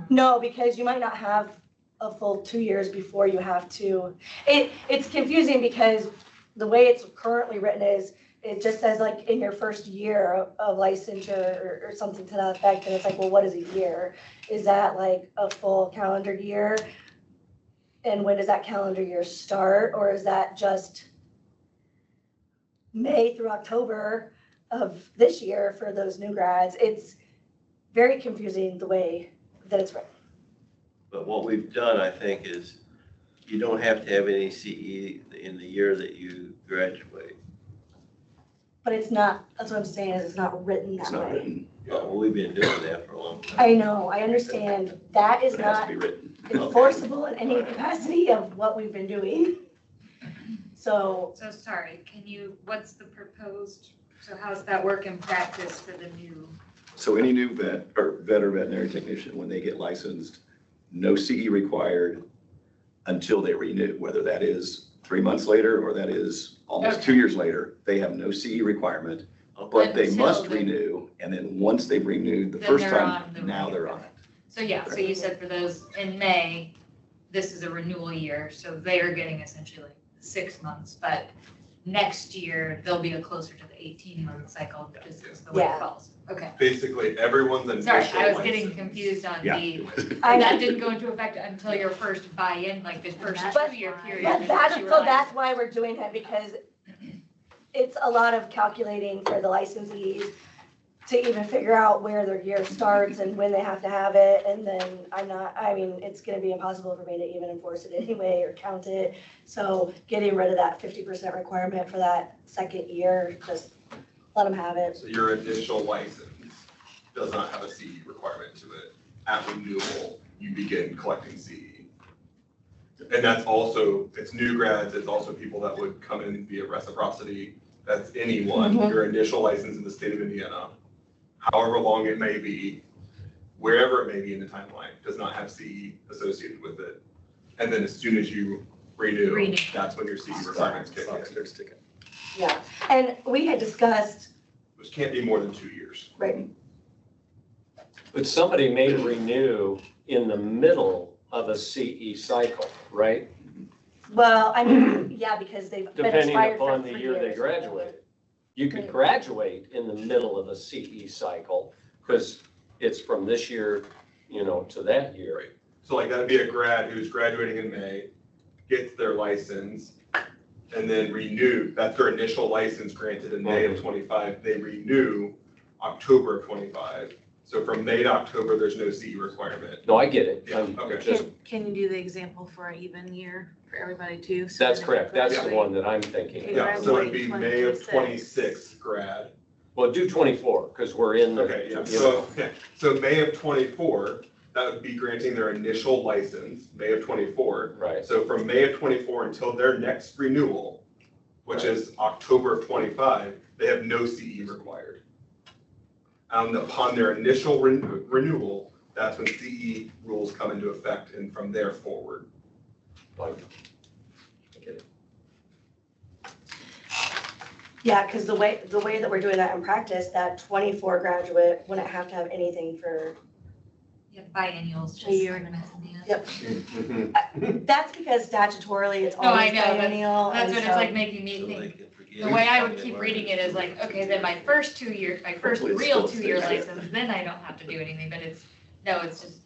no, because you might not have a full 2 years before you have to. It's confusing because the way it's currently written is, it just says like in your first year of licensure or something to that effect, and it's like, well, what is a year? Is that like a full calendar year? And when does that calendar year start? Or is that just May through October of this year for those new grads? It's very confusing the way that it's written. But what we've done, I think, is you don't have to have any CE in the year that you graduate. But it's not, that's what I'm saying, is it's not written It's that not way. written, Well, we've been doing that for a long time. I know, I understand. That is but it has to not be written. enforceable in any capacity of what we've been doing. So, So sorry, what's the proposed, so how's that work in practice for the new? So any new vet or veterinary technician, when they get licensed, no CE required until they renew, whether that is 3 months later or that is almost Okay. 2 years later. They have no CE requirement, but they Until must then. renew. And then once they've renewed the Then first they're time, on the now renewal. they're on it. So yeah, so you said for those in May, this is a renewal year, so they are getting essentially like 6 months, but next year, they'll be closer to the 18-month cycle, because it's the way Yeah. it falls. Okay. Basically, everyone's initial Sorry, I was license. getting confused on Yeah. that didn't go into effect until your first buy-in, like the first But- 2-year period. but is that's, what you were so like- that's why we're doing it, because it's a lot of calculating for the licensees to even figure out where their year starts and when they have to have it, and then it's gonna be impossible for me to even enforce it anyway or count it. So getting rid of that 50% requirement for that second year, just let them have it. So your initial license does not have a CE requirement to it. At renewal, you begin collecting CE. And that's also, it's new grads, it's also people that would come in via reciprocity. That's anyone, Mhm. your initial license in the state of Indiana, however long it may be, wherever it may be in the timeline, does not have CE associated with it. And then as soon as you renew, that's when your CE requirements kick in, Yeah, and we had discussed, which can't be more than 2 years. right, But somebody may renew in the middle of a CE cycle, right? well, I mean, yeah, because they've been Depending expired for upon the 3 year they years. graduated. You could graduate in the middle of a CE cycle, because it's from this year, to that year. So like that'd be a grad who's graduating in May, gets their license, and then renew, that's their initial license granted in May of 25, they renew October of 25. So from May to October, there's no CE requirement. No, I get it. Yeah, I'm okay. just, Can you do the example for an even year for everybody too? So that's then correct. That's the graduate- one that I'm thinking. Yeah, so it'd be May of 26. 26 grad. Well, do 24, because we're in the. Okay, yeah, so May of 24, that would be granting their initial license, May of 24. Right. So from May of 24 until their next renewal, which is October of 25, they have no CE required. Upon their initial renewal, that's when CE rules come into effect, and from there forward. Like, I get it. Yeah, because the way that we're doing that in practice, that 24 graduate wouldn't have to have anything for, Yeah, biennials, just A year like and a half. Yep. That's because statutorily it's No, I always know, but biennial. That's and what it's so- like making me So they think. can forget. The way I would keep reading it is like, okay, then my first real Hopefully it's 2-year still safe. license, then I don't have to do anything, but it's just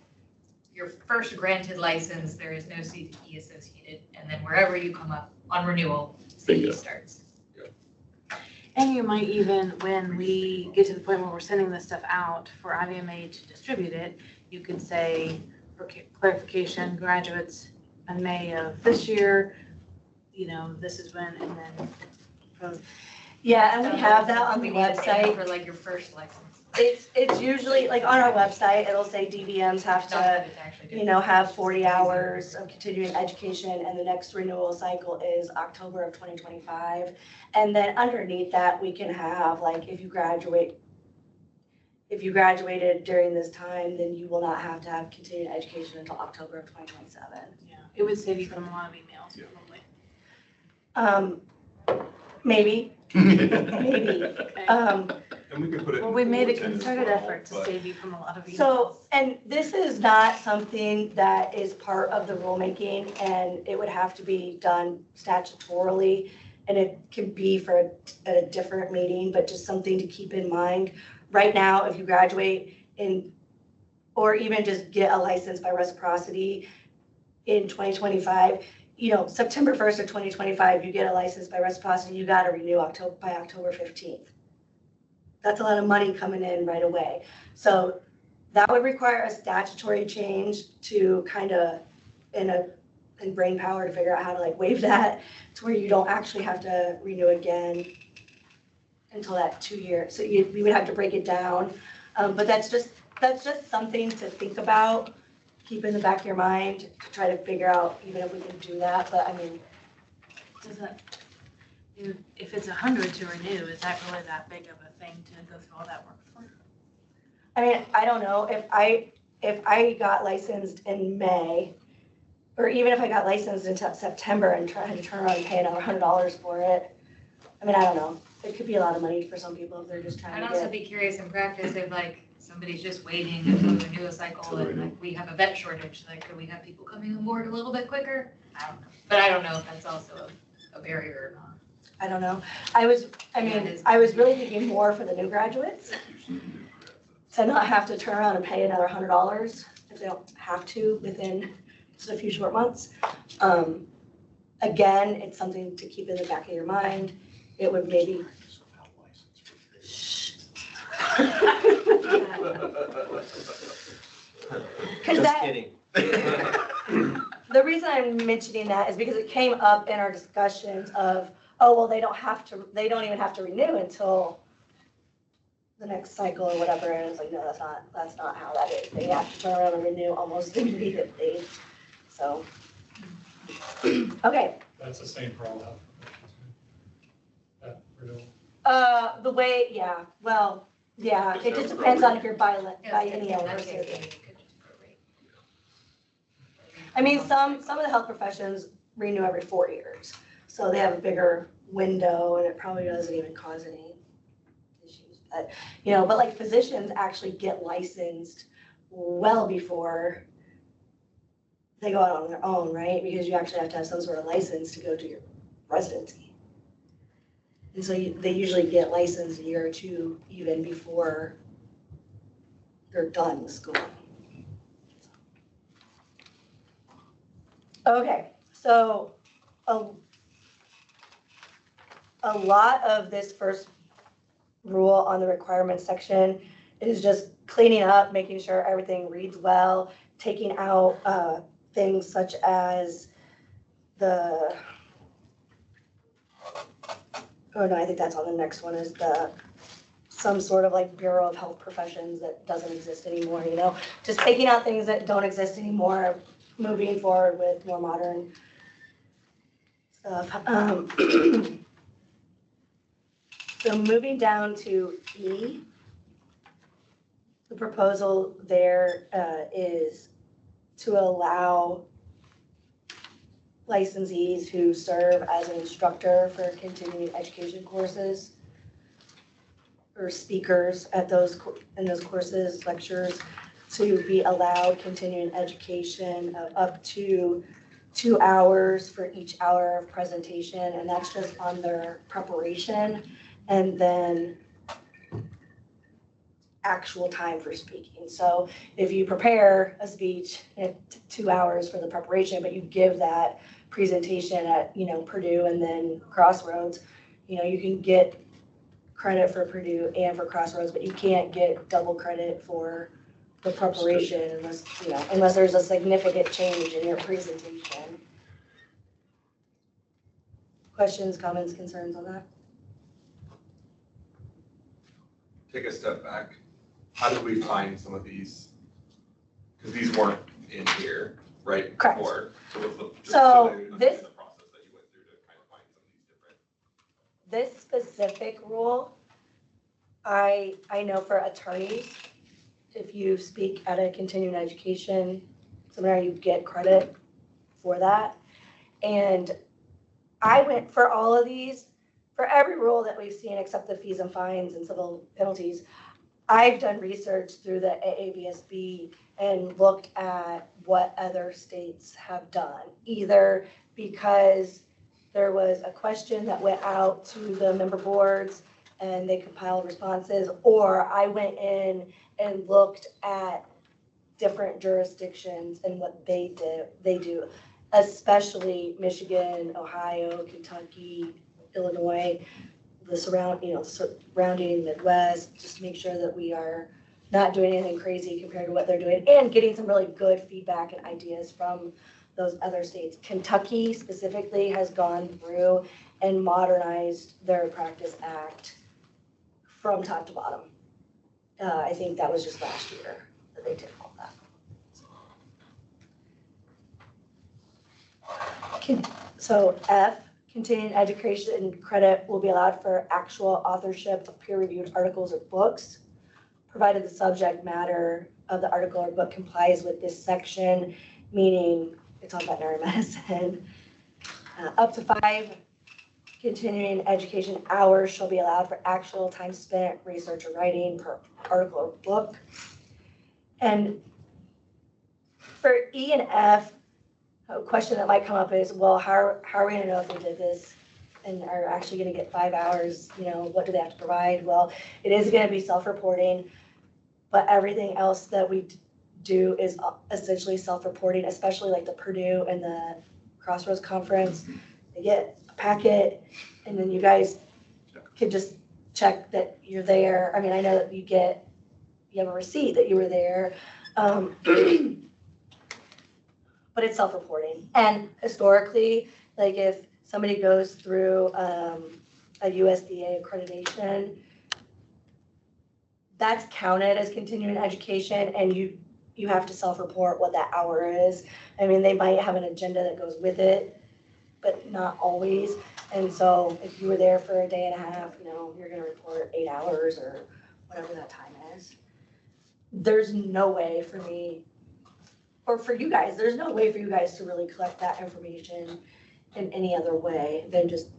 your first granted license, there is no CE associated, and then wherever you come up on renewal, CE starts. And you might even, when we get to the point where we're sending this stuff out for IVMA to distribute it, you could say, for clarification, graduates in May of this year, this is when, and then from. Yeah, and we have that on the We need to pay website. for like your first license. It's usually, like on our website, it'll say DVMs have to, have 40 hours of continuing education, and the next renewal cycle is October of 2025. And then underneath that, we can have, like, if you graduated during this time, then you will not have to have continuing education until October of 2027. Yeah, it would save you from a lot of emails, probably. Maybe. Okay. And we can put it. Well, in we the made a bulletin as concerted well, effort to but- save you from a lot of emails. So, and this is not something that is part of the rulemaking, and it would have to be done statutorily, and it can be for a different meeting, but just something to keep in mind. Right now, if you graduate or even just get a license by reciprocity in 2025, September 1st of 2025, you get a license by reciprocity, you gotta renew by October 15th. That's a lot of money coming in right away. So that would require a statutory change to kind of, in brain power to figure out how to like waive that to where you don't actually have to renew again until that 2 year. So we would have to break it down. But that's just something to think about, keep in the back of your mind, to try to figure out even if we can do that. But I mean, If it's 100 to renew, is that really that big of a thing to go through all that work for? I mean, I don't know, if I got licensed in May, or even if I got licensed in September and had to turn around and pay another $100 for it, I mean, I don't know. It could be a lot of money for some people if they're just trying I'd to also get. be curious in practice if like somebody's just waiting until the renewal cycle and like we have a vet shortage, like could we have people coming on board a little bit quicker? I don't know, but I don't know if that's also a barrier or not. I don't know. I was really thinking more for the new graduates, to not have to turn around and pay another $100 if they don't have to within just a few short months. Again, it's something to keep in the back of your mind. It would maybe. Just kidding. The reason I'm mentioning that is because it came up in our discussions of, oh, well, they don't even have to renew until the next cycle or whatever. And it's like, no, that's not how that is. They have to turn around and renew almost immediately. So, okay. That's the same for all health professions. That renewal. The way, yeah, well, yeah, it just depends on if you're biennial versus. I mean, some of the health professions renew every 4 years, so they have a bigger window, and it probably doesn't even cause any issues. But but like physicians actually get licensed well before they go out on their own, right? Because you actually have to have some sort of license to go to your residency. And so they usually get licensed a year or two even before they're done with school. Okay, so a lot of this first rule on the requirements section is just cleaning up, making sure everything reads well, taking out things such as I think that's on the next one, is some sort of like Bureau of Health Professions that doesn't exist anymore, just taking out things that don't exist anymore, moving forward with more modern stuff. So moving down to E, the proposal there is to allow licensees who serve as an instructor for continuing education courses or speakers at in those courses, lectures, to be allowed continuing education of up to 2 hours for each hour of presentation, and that's just on their preparation, and then actual time for speaking. So if you prepare a speech, 2 hours for the preparation, but you give that presentation at, Purdue and then Crossroads, you can get credit for Purdue and for Crossroads, but you can't get double credit for the preparation unless there's a significant change in your presentation. Questions, comments, concerns on that? Take a step back. How did we find some of these? Because these weren't in here, right? Correct. Before. So what's the, just So they understand this- the process that you went through to kind of find some of these different. This specific rule, I know for attorneys, if you speak at a continuing education seminar, you get credit for that. And I went for all of these, for every rule that we've seen except the fees and fines and civil penalties. I've done research through the AABSB and looked at what other states have done, either because there was a question that went out to the member boards and they compiled responses, or I went in and looked at different jurisdictions and what they do, especially Michigan, Ohio, Kentucky, Illinois, the surrounding Midwest, just to make sure that we are not doing anything crazy compared to what they're doing, and getting some really good feedback and ideas from those other states. Kentucky specifically has gone through and modernized their Practice Act from top to bottom. I think that was just last year that they did all that. So F, continuing education credit will be allowed for actual authorship of peer-reviewed articles or books, provided the subject matter of the article or book complies with this section, meaning it's on veterinary medicine. Up to 5 continuing education hours shall be allowed for actual time spent research or writing per article or book. And for E and F, a question that might come up is, well, how are we gonna know if they did this and are actually gonna get 5 hours? What do they have to provide? Well, it is gonna be self-reporting, but everything else that we do is essentially self-reporting, especially like the Purdue and the Crossroads Conference. They get a packet, and then you guys can just check that you're there. I mean, I know that you have a receipt that you were there. But it's self-reporting. And historically, like if somebody goes through a USDA accreditation, that's counted as continuing education, and you have to self-report what that hour is. I mean, they might have an agenda that goes with it, but not always. And so if you were there for a day and a half, you're gonna report 8 hours or whatever that time is. There's no way for me, or for you guys, there's no way for you guys to really collect that information in any other way than just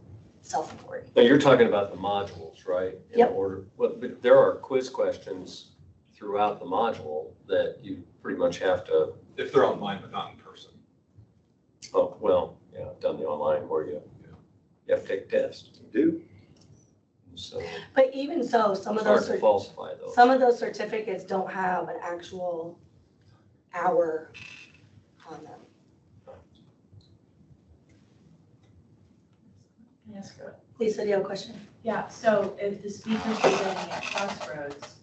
self-reporting. Now, you're talking about the modules, right? Yep. But there are quiz questions throughout the module that you pretty much have to. If they're online, but not in person. Oh, well, yeah, I've done the online where you have to take a test. You do? So But even so, it's hard to falsify those. some of those certificates don't have an actual hour on them. Yes, Lisa, do you have a question? Yeah, so if the speaker's presenting at Crossroads,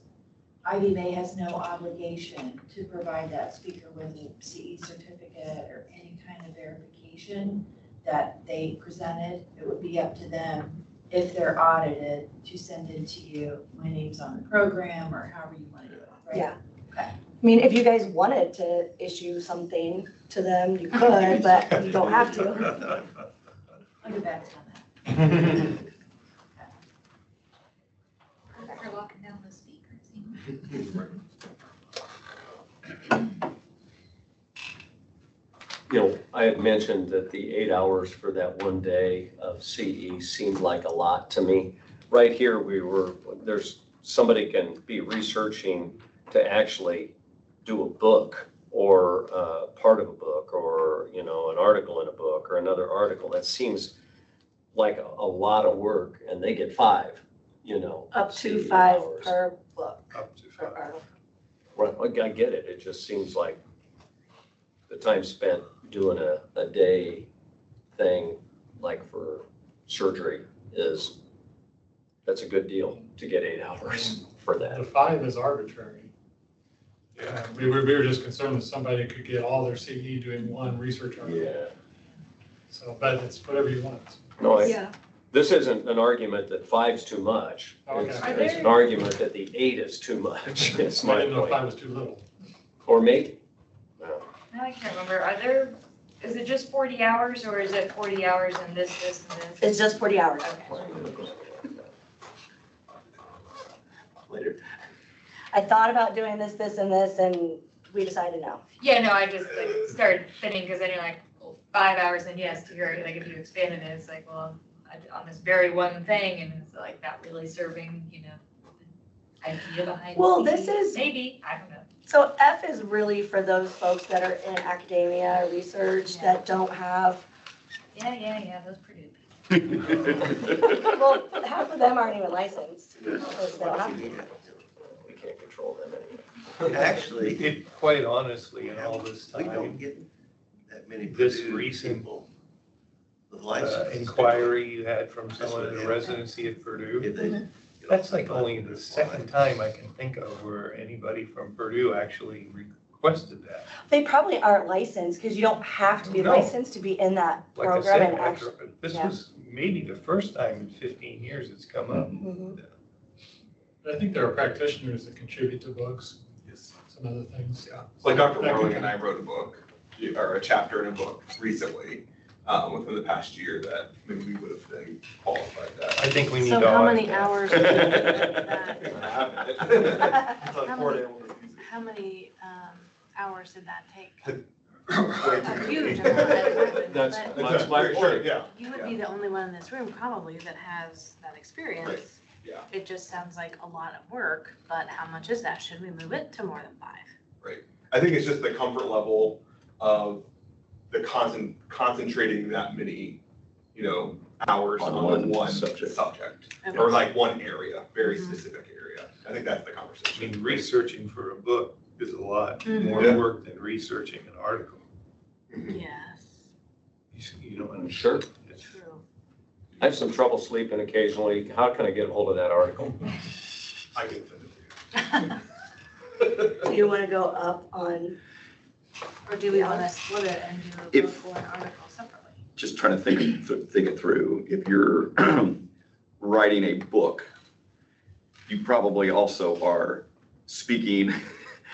IVMA has no obligation to provide that speaker with a CE certificate or any kind of verification that they presented. It would be up to them, if they're audited, to send in to you, my name's on the program, or however you want to do it, right? Yeah. Okay. I mean, if you guys wanted to issue something to them, you could, but you don't have to. I'll get back on that. After locking down the speakers. I had mentioned that the 8 hours for that one day of CE seemed like a lot to me. Right here, somebody can be researching to actually do a book or part of a book or, an article in a book or another article. That seems like a lot of work, and they get 5, Up to CE 5 hours. per book. Up to per 5. article. Well, I get it. It just seems like the time spent doing a day thing, like for surgery, that's a good deal to get 8 hours for that. The 5 is arbitrary. We were just concerned that somebody could get all their CE doing one research article. Yeah. So, but it's whatever you want. No, this isn't an argument that 5's too much. Okay. It's an argument that the 8 is too much. It's I my didn't know if point. 5 was too little. Or maybe. No. Now I can't remember, is it just 40 hours or is it 40 hours and this, and this? It's just 40 hours. Okay. Later. I thought about doing this, and this, and we decided no. Yeah, no, I just like started fitting because I knew like, well, 5 hours and yes, to your, like if you expanded it, it's like, well, on this very one thing and it's like not really serving, the idea behind. Well, CE. this is- Maybe, I don't know. So F is really for those folks that are in academia or research that don't have, Yeah, those pretty. well, half of them aren't even licensed. because they don't have to. We can't control them anyway. Actually, Quite honestly, in all this we don't time, get that many This Purdue recent, people with licenses. inquiry you had from That's someone what in a happened. residency at Purdue, If they- that's like only the second time I can think of where anybody from Purdue actually requested that. They probably aren't licensed because you don't have to be No. licensed to be in that Like I program said, and actually. this yeah. was maybe the first time in 15 years it's come up. Mhm. I think there are practitioners that contribute to books, Yes. some other things. Yeah. Like Dr. That Morley can- and I wrote a book, or a chapter in a book recently, within the past year that maybe we would have then qualified that. I think we need So to. how audit many that. hours? did you put that? I haven't. It's like How 4 many- days. How many hours did that take? Way A too huge many. amount, I imagine, That's but my Sure, point. yeah, you would be the only one in this room probably that has that experience. yeah. It just sounds like a lot of work, but how much is that? Should we move it to more than 5? I think it's just the comfort level of the concentrating that many, hours On on one one subject. subject. Okay. Or like one area, very Mhm. specific area. I think that's the I conversation. mean, researching for a book is a lot Mhm. more Yeah. work than researching an article. Mhm. Yes, You don't understand. Sure. It's- true. I have some trouble sleeping occasionally. How can I get a hold of that article? I can send it to Do you want to go up on, Or do we want to split it and do a book If- or an article separately? Just trying to think it through. If you're writing a book, you probably also are speaking. you.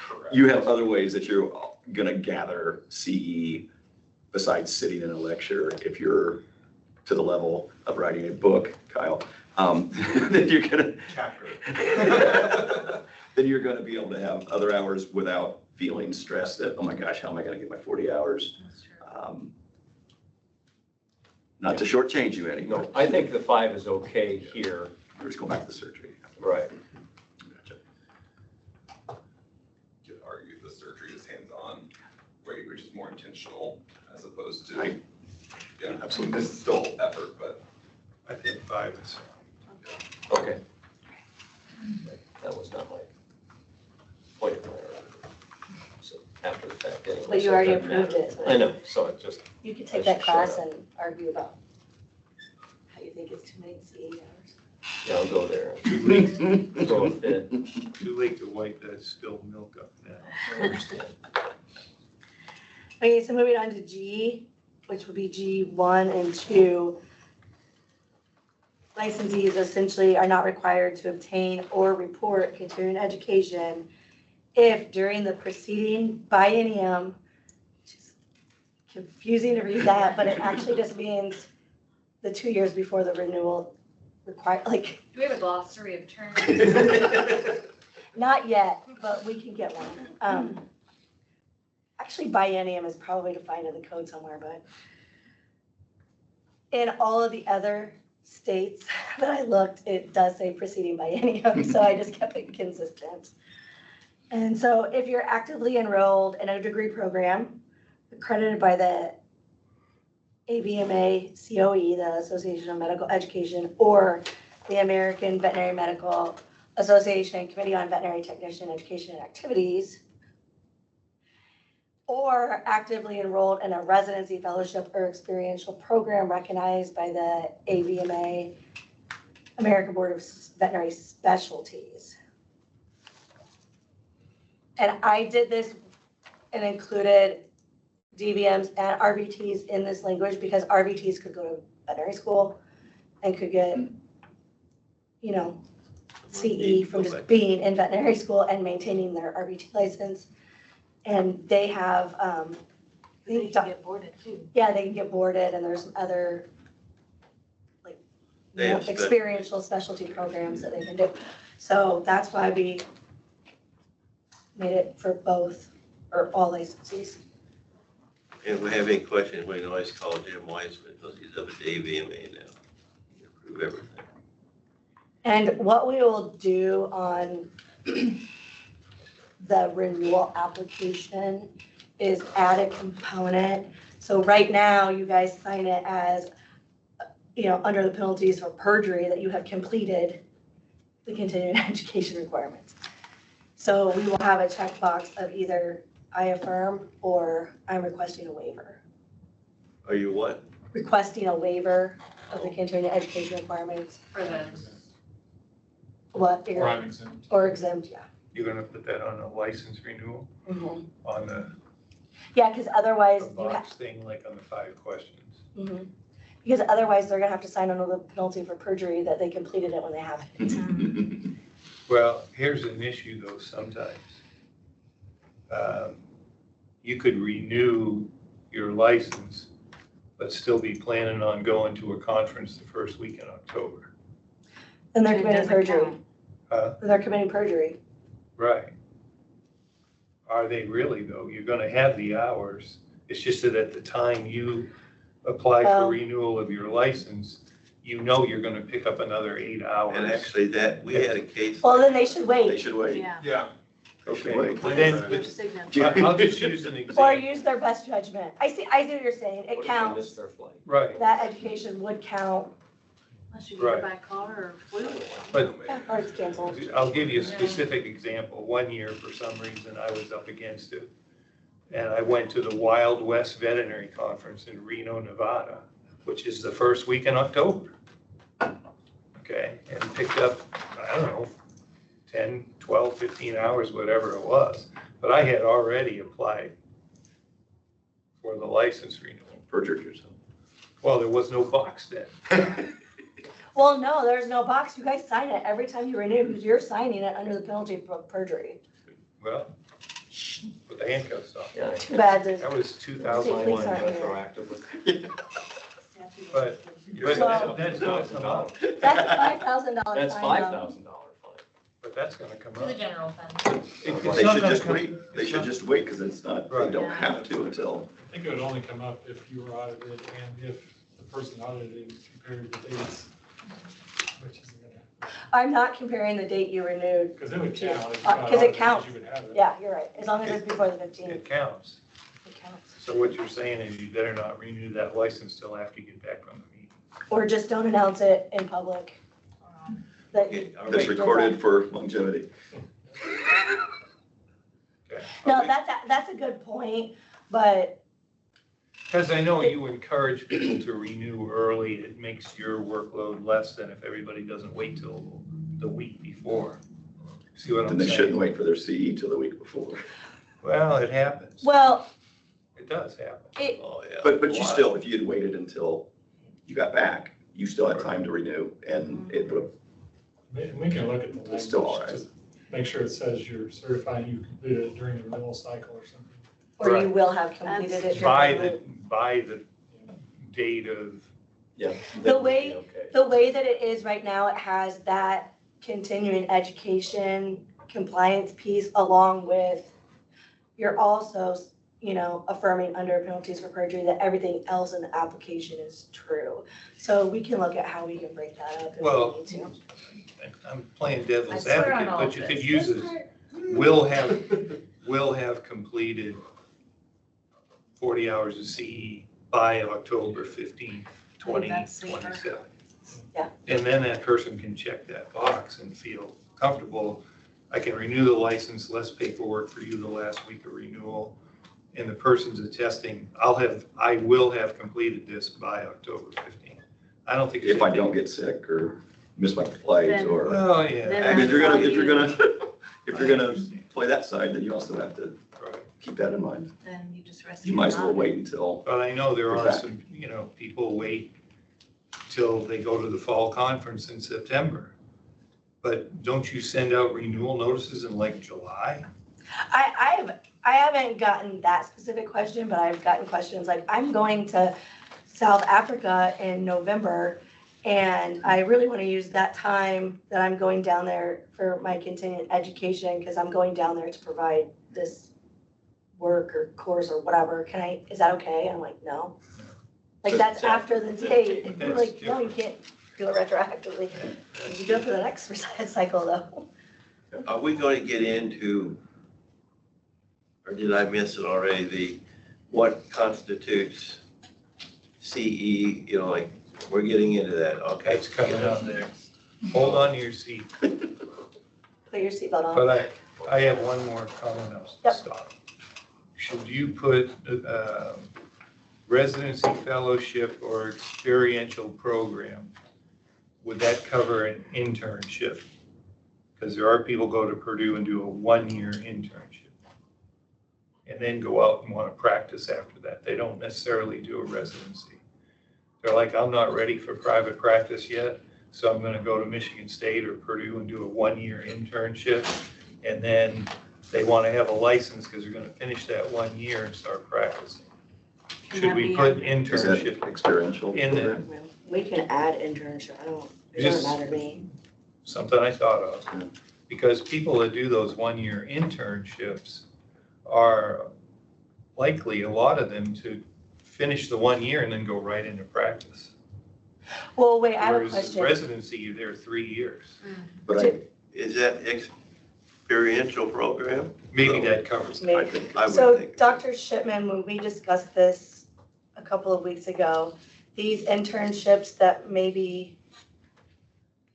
Correct. You have other ways that you're gonna gather CE besides sitting in a lecture. If you're to the level of writing a book, Kyle, then you're gonna, Chapter. then you're gonna be able to have other hours without feeling stressed that, oh my gosh, how am I gonna get my 40 hours? That's true. Not to shortchange you any, No, but I think the 5 is okay here. we're just going back to the surgery. Right. Gotcha. Could argue the surgery is hands-on, which is more intentional as opposed to, Right. yeah, Absolutely. this is still effort, but. I think 5 is. Okay. That was not my point of my argument. So after the fact, anyway. but you so it already doesn't approved matter. it. so I know, so it just, You could I take that should shut class up. and argue about how you think it's too many CE hours. yeah, I'll go there. Too late, Throw a fit. too late to wipe that spilled milk up now. I understand. Okay, so moving on to G, which would be G1 and 2. Licensees essentially are not required to obtain or report continuing education if during the preceding biennium, which is confusing to read that, but it actually just means the 2 years before the renewal require, like, Do we have a glossary of terms? not yet, but we can get one. Actually, biennium is probably defined in the code somewhere, but in all of the other states that I looked, it does say preceding biennium, so I just kept it consistent. And so if you're actively enrolled in a degree program accredited by the ABMA COE, the Association of Medical Education, or the American Veterinary Medical Association and Committee on Veterinary Technician Education and Activities, or actively enrolled in a residency fellowship or experiential program recognized by the AVMA, American Board of Veterinary Specialties. And I did this and included DVMs and RVTs in this language because RVTs could go to veterinary school and could get, you know, CE from just being in veterinary school and maintaining their RVT license. And they have, They can get boarded too. yeah, they can get boarded, and there's some other, like, They have experiential specialty programs that they can do. So that's why we made it for both, or all licensees. If we have any questions, we can always call Jim Weissman, because he's up at the AVMA now. He can approve everything. And what we will do on the renewal application is add a component. So right now, you guys sign it as, you know, under the penalties for perjury that you have completed the continuing education requirements. So we will have a checkbox of either I affirm or I'm requesting a waiver. Are you what? Requesting a waiver of the continuing education requirements. For the, What? Or I'm exempt. Or exempt, yeah. You're gonna put that on a license renewal, Mhm. on the Yeah, because otherwise, you have, box thing, like on the 5 questions. because otherwise they're gonna have to sign under the penalty for perjury that they completed it when they haven't. Well, here's an issue though, sometimes. You could renew your license, but still be planning on going to a conference the first week in October. Then they're So it committing doesn't perjury. count. Then they're committing perjury. Right. Are they really though? You're gonna have the hours. It's just that at the time you apply for Oh. renewal of your license, you know you're gonna pick up another 8 hours. And actually that, we had a case. Well, then they should They wait, should wait. Yeah. Yeah. They should wait. But then, Your signature. I'll just use an or example. use their best judgment. I see what you're saying. It What if they counts. miss their flight? Right, That education would count. Unless you get Right. it by car or flew. but Or it's canceled. I'll give you a specific example. One year, for some reason, I was up against it. And I went to the Wild West Veterinary Conference in Reno, Nevada, which is the first week in October. Okay, and picked up, I don't know, 10, 12, 15 hours, whatever it was. But I had already applied for the license renewal. Perjured yourself. Well, there was no box then. Well, no, there's no box. You guys sign it every time you renew because you're signing it under the penalty of perjury. Well, put the handcuffs on. Yeah. Too bad there's, That was Please 2001. aren't here. Retroactively. But So- that's gonna come out. that's a $5,000 fine. That's though. $5,000 fine. But that's gonna come to the out. general fund. It's They not should gonna just come- wait. They it's should not- just wait because it's not, they Right. don't have to until. I think it would only come up if you were audited and if the person audited compared the dates, which isn't gonna happen. I'm not comparing the date you renewed. Because it would count. If you got 'Cause it audited, counts. You would have it. Yeah, you're right. As long as it's before the 15th, It counts. it counts. So what you're saying is you better not renew that license till after you get back from the meeting. Or just don't announce it in public. That you- That's recorded for longevity. Okay. No, that's a good point, but Because I know you encourage people to renew early. It makes your workload less than if everybody doesn't wait till the week before. See what Then I'm they shouldn't saying? wait for their CE till the week before. Well, it happens. well, It does happen. Oh, yeah. But you still, if you had waited until you got back, you still had time to renew and it would have, We can look at the It's still language, all right. just make sure it says you're certifying you completed it during the renewal cycle or something. or Right. you will have completed it. By the date of, Yeah. The way- Okay. The way that it is right now, it has that continuing education compliance piece along with, you're also, you know, affirming under penalties for perjury that everything else in the application is true. So we can look at how we can break that up if Well, we need to. I'm playing devil's I swear on advocate, all but you of could this. use it, will have completed 40 hours of CE by October 15th, That's safer. 2027. Yeah. And then that person can check that box and feel comfortable. I can renew the license, less paperwork for you the last week of renewal. and the person's attesting, I will have completed this by October 15th. I don't think. If I don't get sick or miss my flights or, Oh, yeah. Then I mean, if you're that's gonna, all if you're you- gonna, if you're gonna play that side, then you also have to Right. keep that in mind. Then you just rest. You might as well wait until, But I know there are Exactly. some, people wait till they go to the fall conference in September. But don't you send out renewal notices in like July? I haven't gotten that specific question, but I've gotten questions like, I'm going to South Africa in November, and I really want to use that time that I'm going down there for my continuing education, because I'm going down there to provide this work or course or whatever. Is that okay? I'm like, no. Like, that's after the date. And we're like, no, you can't do it retroactively. You do it for the next cycle, though. Are we going to get into, or did I miss it already, what constitutes CE, like, we're getting into that, okay? It's coming out there. Hold on to your seat. Put your seatbelt on. But I have one more comment. I'll Yep. stop. Should you put residency fellowship or experiential program? Would that cover an internship? Because there are people go to Purdue and do a 1-year internship and then go out and want to practice after that. They don't necessarily do a residency. They're like, I'm not ready for private practice yet, so I'm going to go to Michigan State or Purdue and do a 1-year internship. And then they want to have a license because they're going to finish that 1 year and start practicing. Should we put is that internship experiential? in there? We can add internship. It doesn't matter to me. Something I thought of. Because people that do those 1-year internships are likely, a lot of them, to finish the 1 year and then go right into practice. Well, wait, I have a Whereas question. residency, you're there 3 years. But Is that experiential program? Maybe that covers it. I Maybe. think, I would So think. Dr. Shipman, when we discussed this a couple of weeks ago, these internships that maybe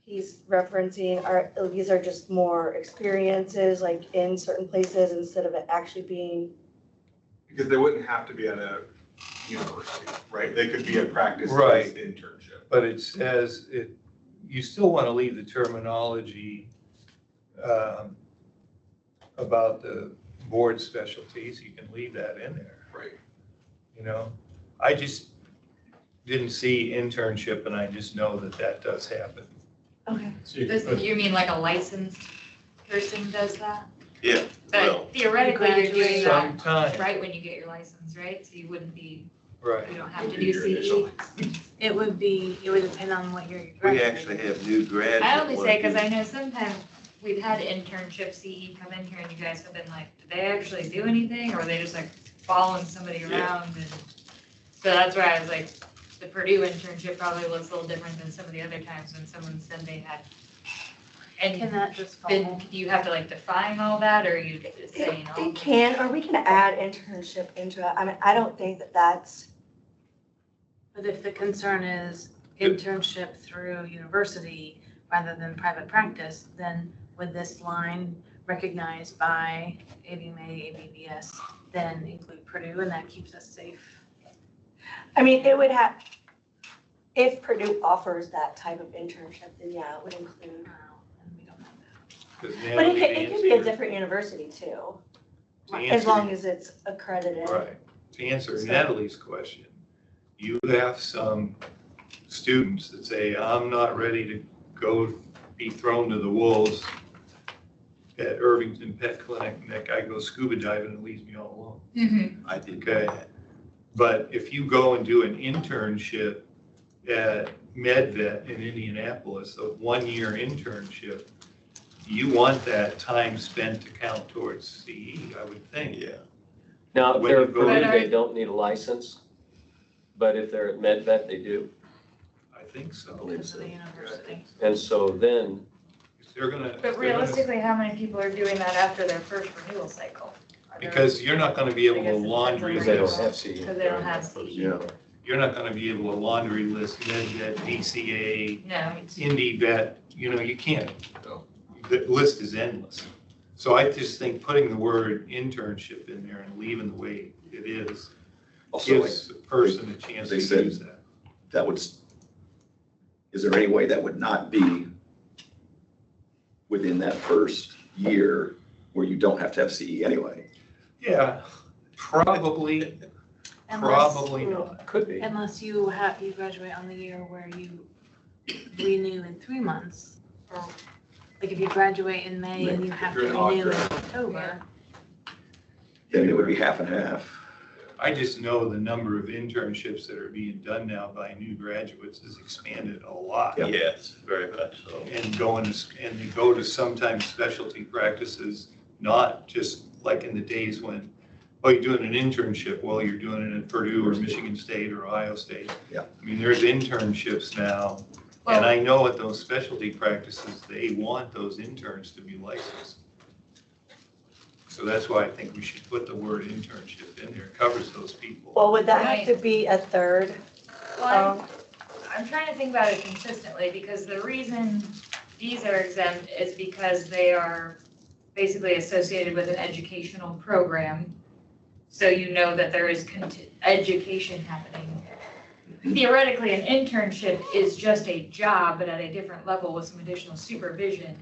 he's referencing these are just more experiences like in certain places instead of it actually being. Because they wouldn't have to be at a university, right? They could be a practice-based Right. internship. But it says, you still want to leave the terminology about the board specialties. You can leave that in there. Right. I just didn't see internship, and I just know that does happen. Okay. You mean like a licensed person does that? Yeah, well, But theoretically, you're doing that Sometime, right when you get your license, right? So you wouldn't be, right. you don't have to Would be do your CE. initial. It would depend on what you're. we actually have new grads. I that only wanna say, because do- I know sometimes we've had internship CE come in here and you guys have been like, did they actually do anything? Or were they just like following somebody around? And so that's why I was like, the Purdue internship probably looks a little different than some of the other times when someone said they had. Can And that just then fall? do you have to like define all that, or are you just saying all? It can, or we can add internship into it. I mean, I don't think that's, But if the concern is internship through university rather than private practice, then would this line recognized by ABMA, ABBS, then include Purdue, and that keeps us safe? I mean, it would have, if Purdue offers that type of internship, then yeah, it would include. And we don't have that. 'Cause But Natalie, it to could be a answer- different university too, to as answer- long as it's accredited. Right. To answer So- Natalie's question, you have some students that say, I'm not ready to go be thrown to the wolves at Irvington Pet Clinic, and that guy goes scuba diving and leaves me all alone. I did. Okay. But if you go and do an internship at MedVet in Indianapolis, a 1-year internship, you want that time spent to count towards CE, I would think. Yeah. Now, if When they're you at go Purdue, to- they don't need a license, but if they're at MedVet, they do. I think so. Because of the university. And so then, If they're gonna. But realistically, how many people are doing that after their first renewal cycle? Because you're not gonna be able I guess to it laundry depends they on list. don't have CE. Because they don't have CE. yeah, You're not gonna be able to laundry list MedVet, DCA, No. Indy Vet, you can't. No. The list is endless. So I just think putting the word internship in there and leaving the way it is Also, gives the person a chance to they said- use that. that would, is there any way that would not be within that first year where you don't have to have CE anyway? Yeah, probably not. Could be. Unless you graduate on the year where you renew in 3 months, or like if you graduate in May and you have to If you're an renew in octor. October. Then it would be half and half. I just know the number of internships that are being done now by new graduates has expanded a lot. Yeah. Yes, very much so. And they go to sometimes specialty practices, not just like in the days when, oh, you're doing an internship, well, you're doing it at Purdue or Michigan State or Ohio State. Yeah. I mean, there's internships now, and I know at those specialty practices, they want those interns to be licensed. So that's why I think we should put the word internship in there, it covers those people. Well, would that have to be a third? Well, I'm trying to think about it consistently, because the reason these are exempt is because they are basically associated with an educational program. So you know that there is education happening. Theoretically, an internship is just a job, but at a different level with some additional supervision.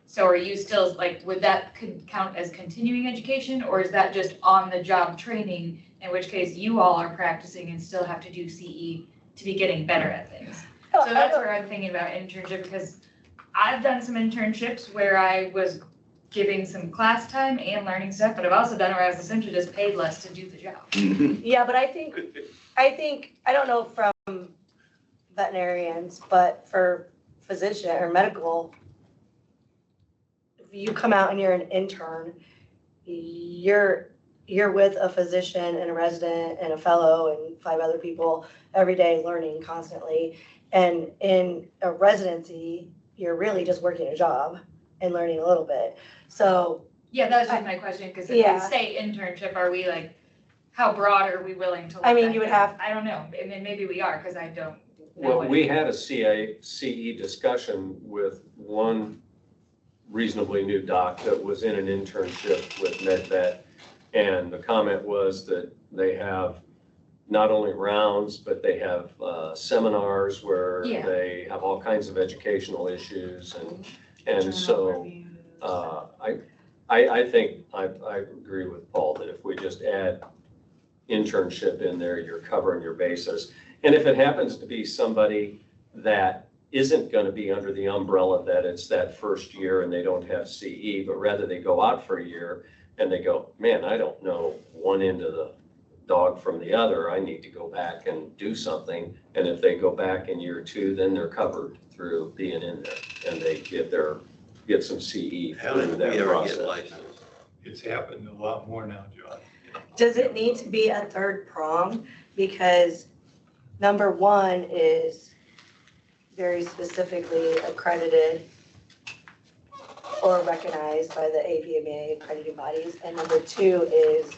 So are you still, like, would that count as continuing education, or is that just on-the-job training, in which case you all are practicing and still have to do CE to be getting better at things? So that's where I'm thinking about internship, because I've done some internships where I was giving some class time and learning stuff, but I've also done it where I was essentially just paid less to do the job. Yeah, but I think, I don't know from veterinarians, but for physician or medical, if you come out and you're an intern, you're with a physician and a resident and a fellow and 5 other people every day learning constantly. And in a residency, you're really just working a job and learning a little bit. So Yeah, that was just my question, because if Yeah. we say internship, are we like, how broad are we willing to let I mean, that you would go? have- I don't know, I mean, maybe we are, because I don't know. Well, what we it had a CE discussion with one reasonably new doc that was in an internship with MedVet. And the comment was that they have not only rounds, but they have seminars where Yeah. they have all kinds of educational issues. And so I think I agree with Paul that if we just add internship in there, you're covering your bases. And if it happens to be somebody that isn't going to be under the umbrella that it's that first year and they don't have CE, but rather they go out for a year and they go, man, I don't know one end of the dog from the other. I need to go back and do something. And if they go back in year 2, then they're covered through being in there and they get some CE How through did we that ever get process. licensed? It's happened a lot more now, John. does it need to be a third prong? Because number 1 is very specifically accredited or recognized by the APMA accredited bodies. And number 2 is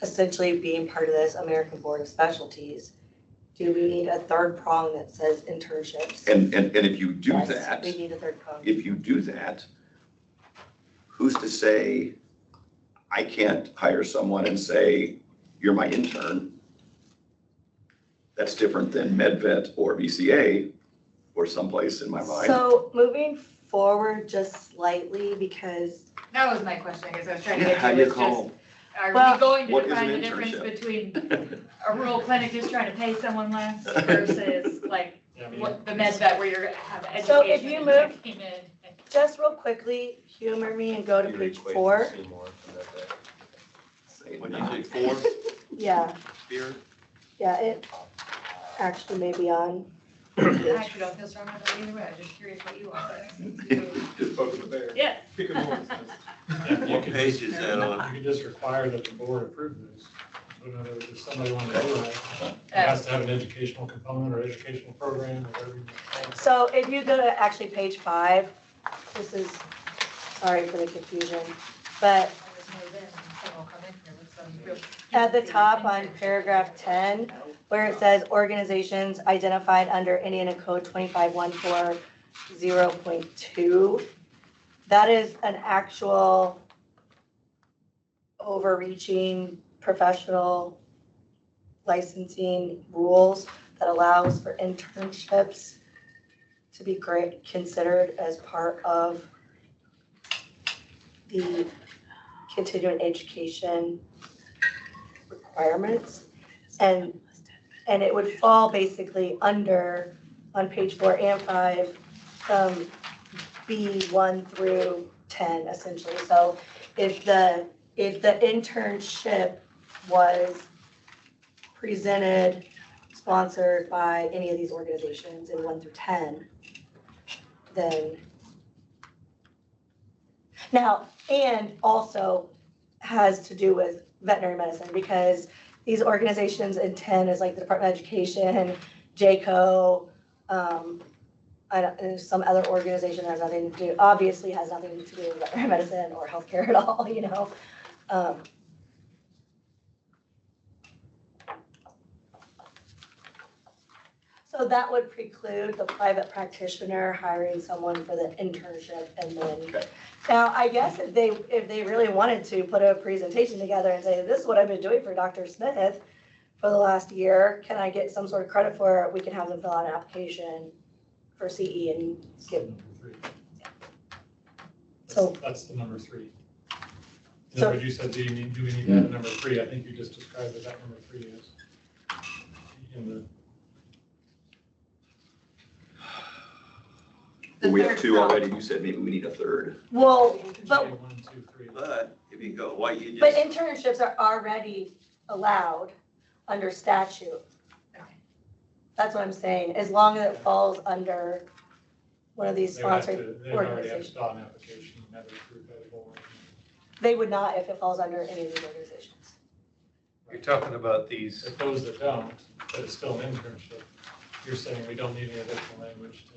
essentially being part of this American Board of Specialties. Do we need a third prong that says internships? And if you do Yes, that, we need a third prong. if you do that, who's to say I can't hire someone and say, you're my intern? That's different than MedVet or VCA or someplace in my mind. So moving forward just slightly, because That was my question, I guess I was trying to Yeah, get how to, do you is just, call, are Well, we going to what is define an the difference internship? between a rural clinic just trying to pay someone less versus like Yeah, I mean, what the med vet where you're gonna have education? So if you and move- came in. just real quickly, humor me and go to You're page equating 4. Seymour to that. What'd you say, 4, Yeah, Spear? yeah, it actually may be on. I actually don't feel strong about that either way, I'm just curious what you all think. Just poke the bear. Yeah. Pick a one. you What could page just- is that on? You could just require that the board approve this. So in other words, if somebody wanted to do it, it has to have an educational component or educational program or whatever you call it. So if you go to actually page 5, this is, sorry for the confusion, but at the top on paragraph 10, where it says organizations identified under Indiana Code 25140.2, That is an actual overreaching professional licensing rules that allows for internships to be considered as part of the continuing education requirements. And it would fall basically under, on page 4 and 5, B1 through 10 essentially. So if the internship was presented, sponsored by any of these organizations in 1 through 10, then now, and also has to do with veterinary medicine, because these organizations in 10 is like the Department of Education, JCO, and some other organization has nothing to do, obviously has nothing to do with veterinary medicine or healthcare at all, you know? So that would preclude the private practitioner hiring someone for the internship and then. Okay. Now, I guess if they really wanted to put a presentation together and say, this is what I've been doing for Dr. Smith for the last year, can I get some sort of credit for it? We can have them fill out an application for CE and skip. Number 3. So- That's the number 3. In So- other words, you said, do we need that at number 3? I think you just described what that number 3 is. In the, We have 2 already. You said maybe we need a 3rd. Well, but, 1, 2, 3. But if you go, why you but just, internships are already allowed under statute. That's what I'm saying, as long as it falls under one of these They would have sponsored to- they would already have to organizations. file an application, and have it approved by the board. They would not if it falls under any of these organizations. You're talking about these, If those that don't, but it's still an internship, you're saying we don't need any additional language to,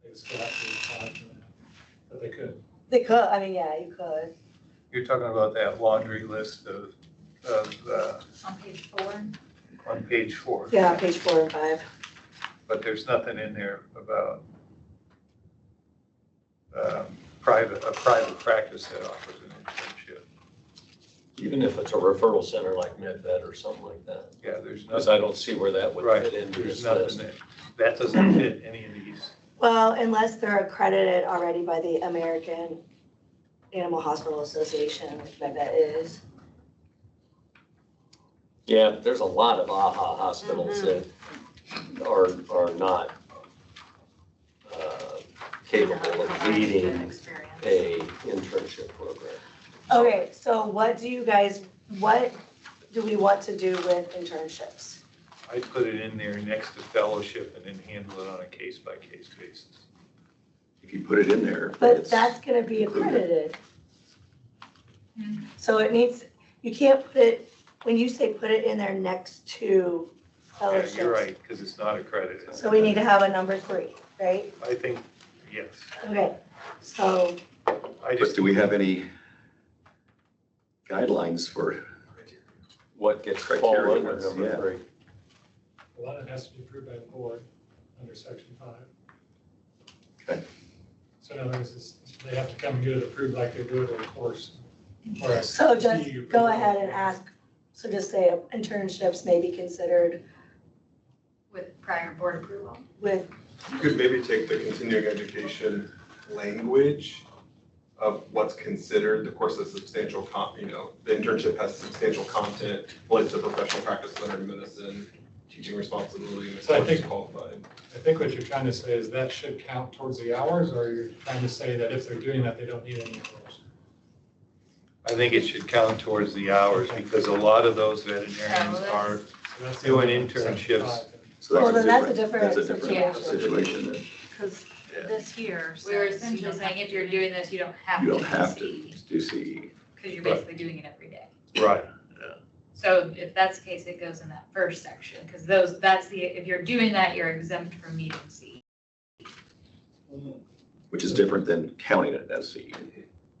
they still have to apply for that, but they could. They could, I mean, yeah, you could. you're talking about that laundry list of, On page 4. on page 4. Yeah, page 4 and 5. But there's nothing in there about a private practice that offers an internship. Even if it's a referral center like MedVet or something like that. Yeah, there's Because nothing, I don't see where that would right, fit into there's this nothing list. that doesn't fit any of these. Well, unless they're accredited already by the American Animal Hospital Association, which I bet is. Yeah, but there's a lot of AHA hospitals that are not capable of leading a internship program. Okay, so what do we want to do with internships? I put it in there next to fellowship and then handle it on a case-by-case basis. If you put it in there. But it's- that's gonna be accredited. So it needs, you can't put it, when you say put it in there next to Yeah, fellowships. you're right, because it's not accredited. So we need to have a number 3, right? I think, yes. Okay, so, I But just, do we have any guidelines for, What gets fall Criteria, under number yeah. 3? Well, that has to be approved by the board under section 5. Okay. So in other words, they have to come and get it approved like they do it in a course. or a so just CE go approval. ahead and ask, so just say internships may be considered With prior board approval. with, You could maybe take the continuing education language of what's considered, the course of substantial the internship has substantial content related to professional practice of veterinary medicine, teaching responsibility, and the So I course is think- qualified. I think what you're trying to say is that should count towards the hours, or you're trying to say that if they're doing that, they don't need any hours? I think it should count towards the hours, because a lot of those veterinarians are So that's doing in section internships. 5. so Well, that's then a that's a different, that's a different different situation. situation then. Because Yeah. this here We were says you essentially don't saying have if you're doing this, you don't have to. You don't have see, to do CE. because you're basically doing it every day. Right. So if that's the case, it goes in that first section, because if you're doing that, you're exempt from meeting C. Which is different than counting it as CE.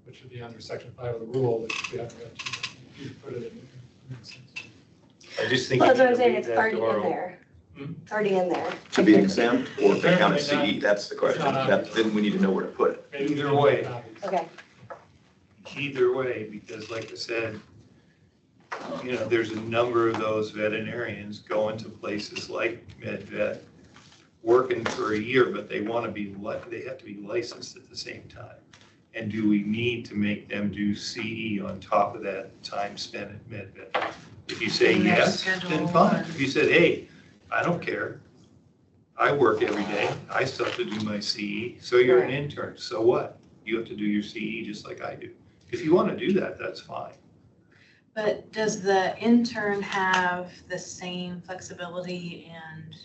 Which should be under section 5 of the rule, which we haven't got to, you put it in. I just think well, you that's what I'm need to saying, leave it's that already door in open. there. It's already in there. To be exempt or to count as Apparently CE, that's the question. not. Then we need to know where to put it. Maybe Either way. Okay. Either way, because like I said, you know, there's a number of those veterinarians going to places like MedVet, working for a year, but they want to be, they have to be licensed at the same time. And do we need to make them do CE on top of that time spent at MedVet? If you say And their yes, schedule then fine. or- If you said, hey, I don't care. I work every day. I still have to do my CE. So you're an intern. So what? You have to do your CE just like I do. If you want to do that, that's fine. But does the intern have the same flexibility and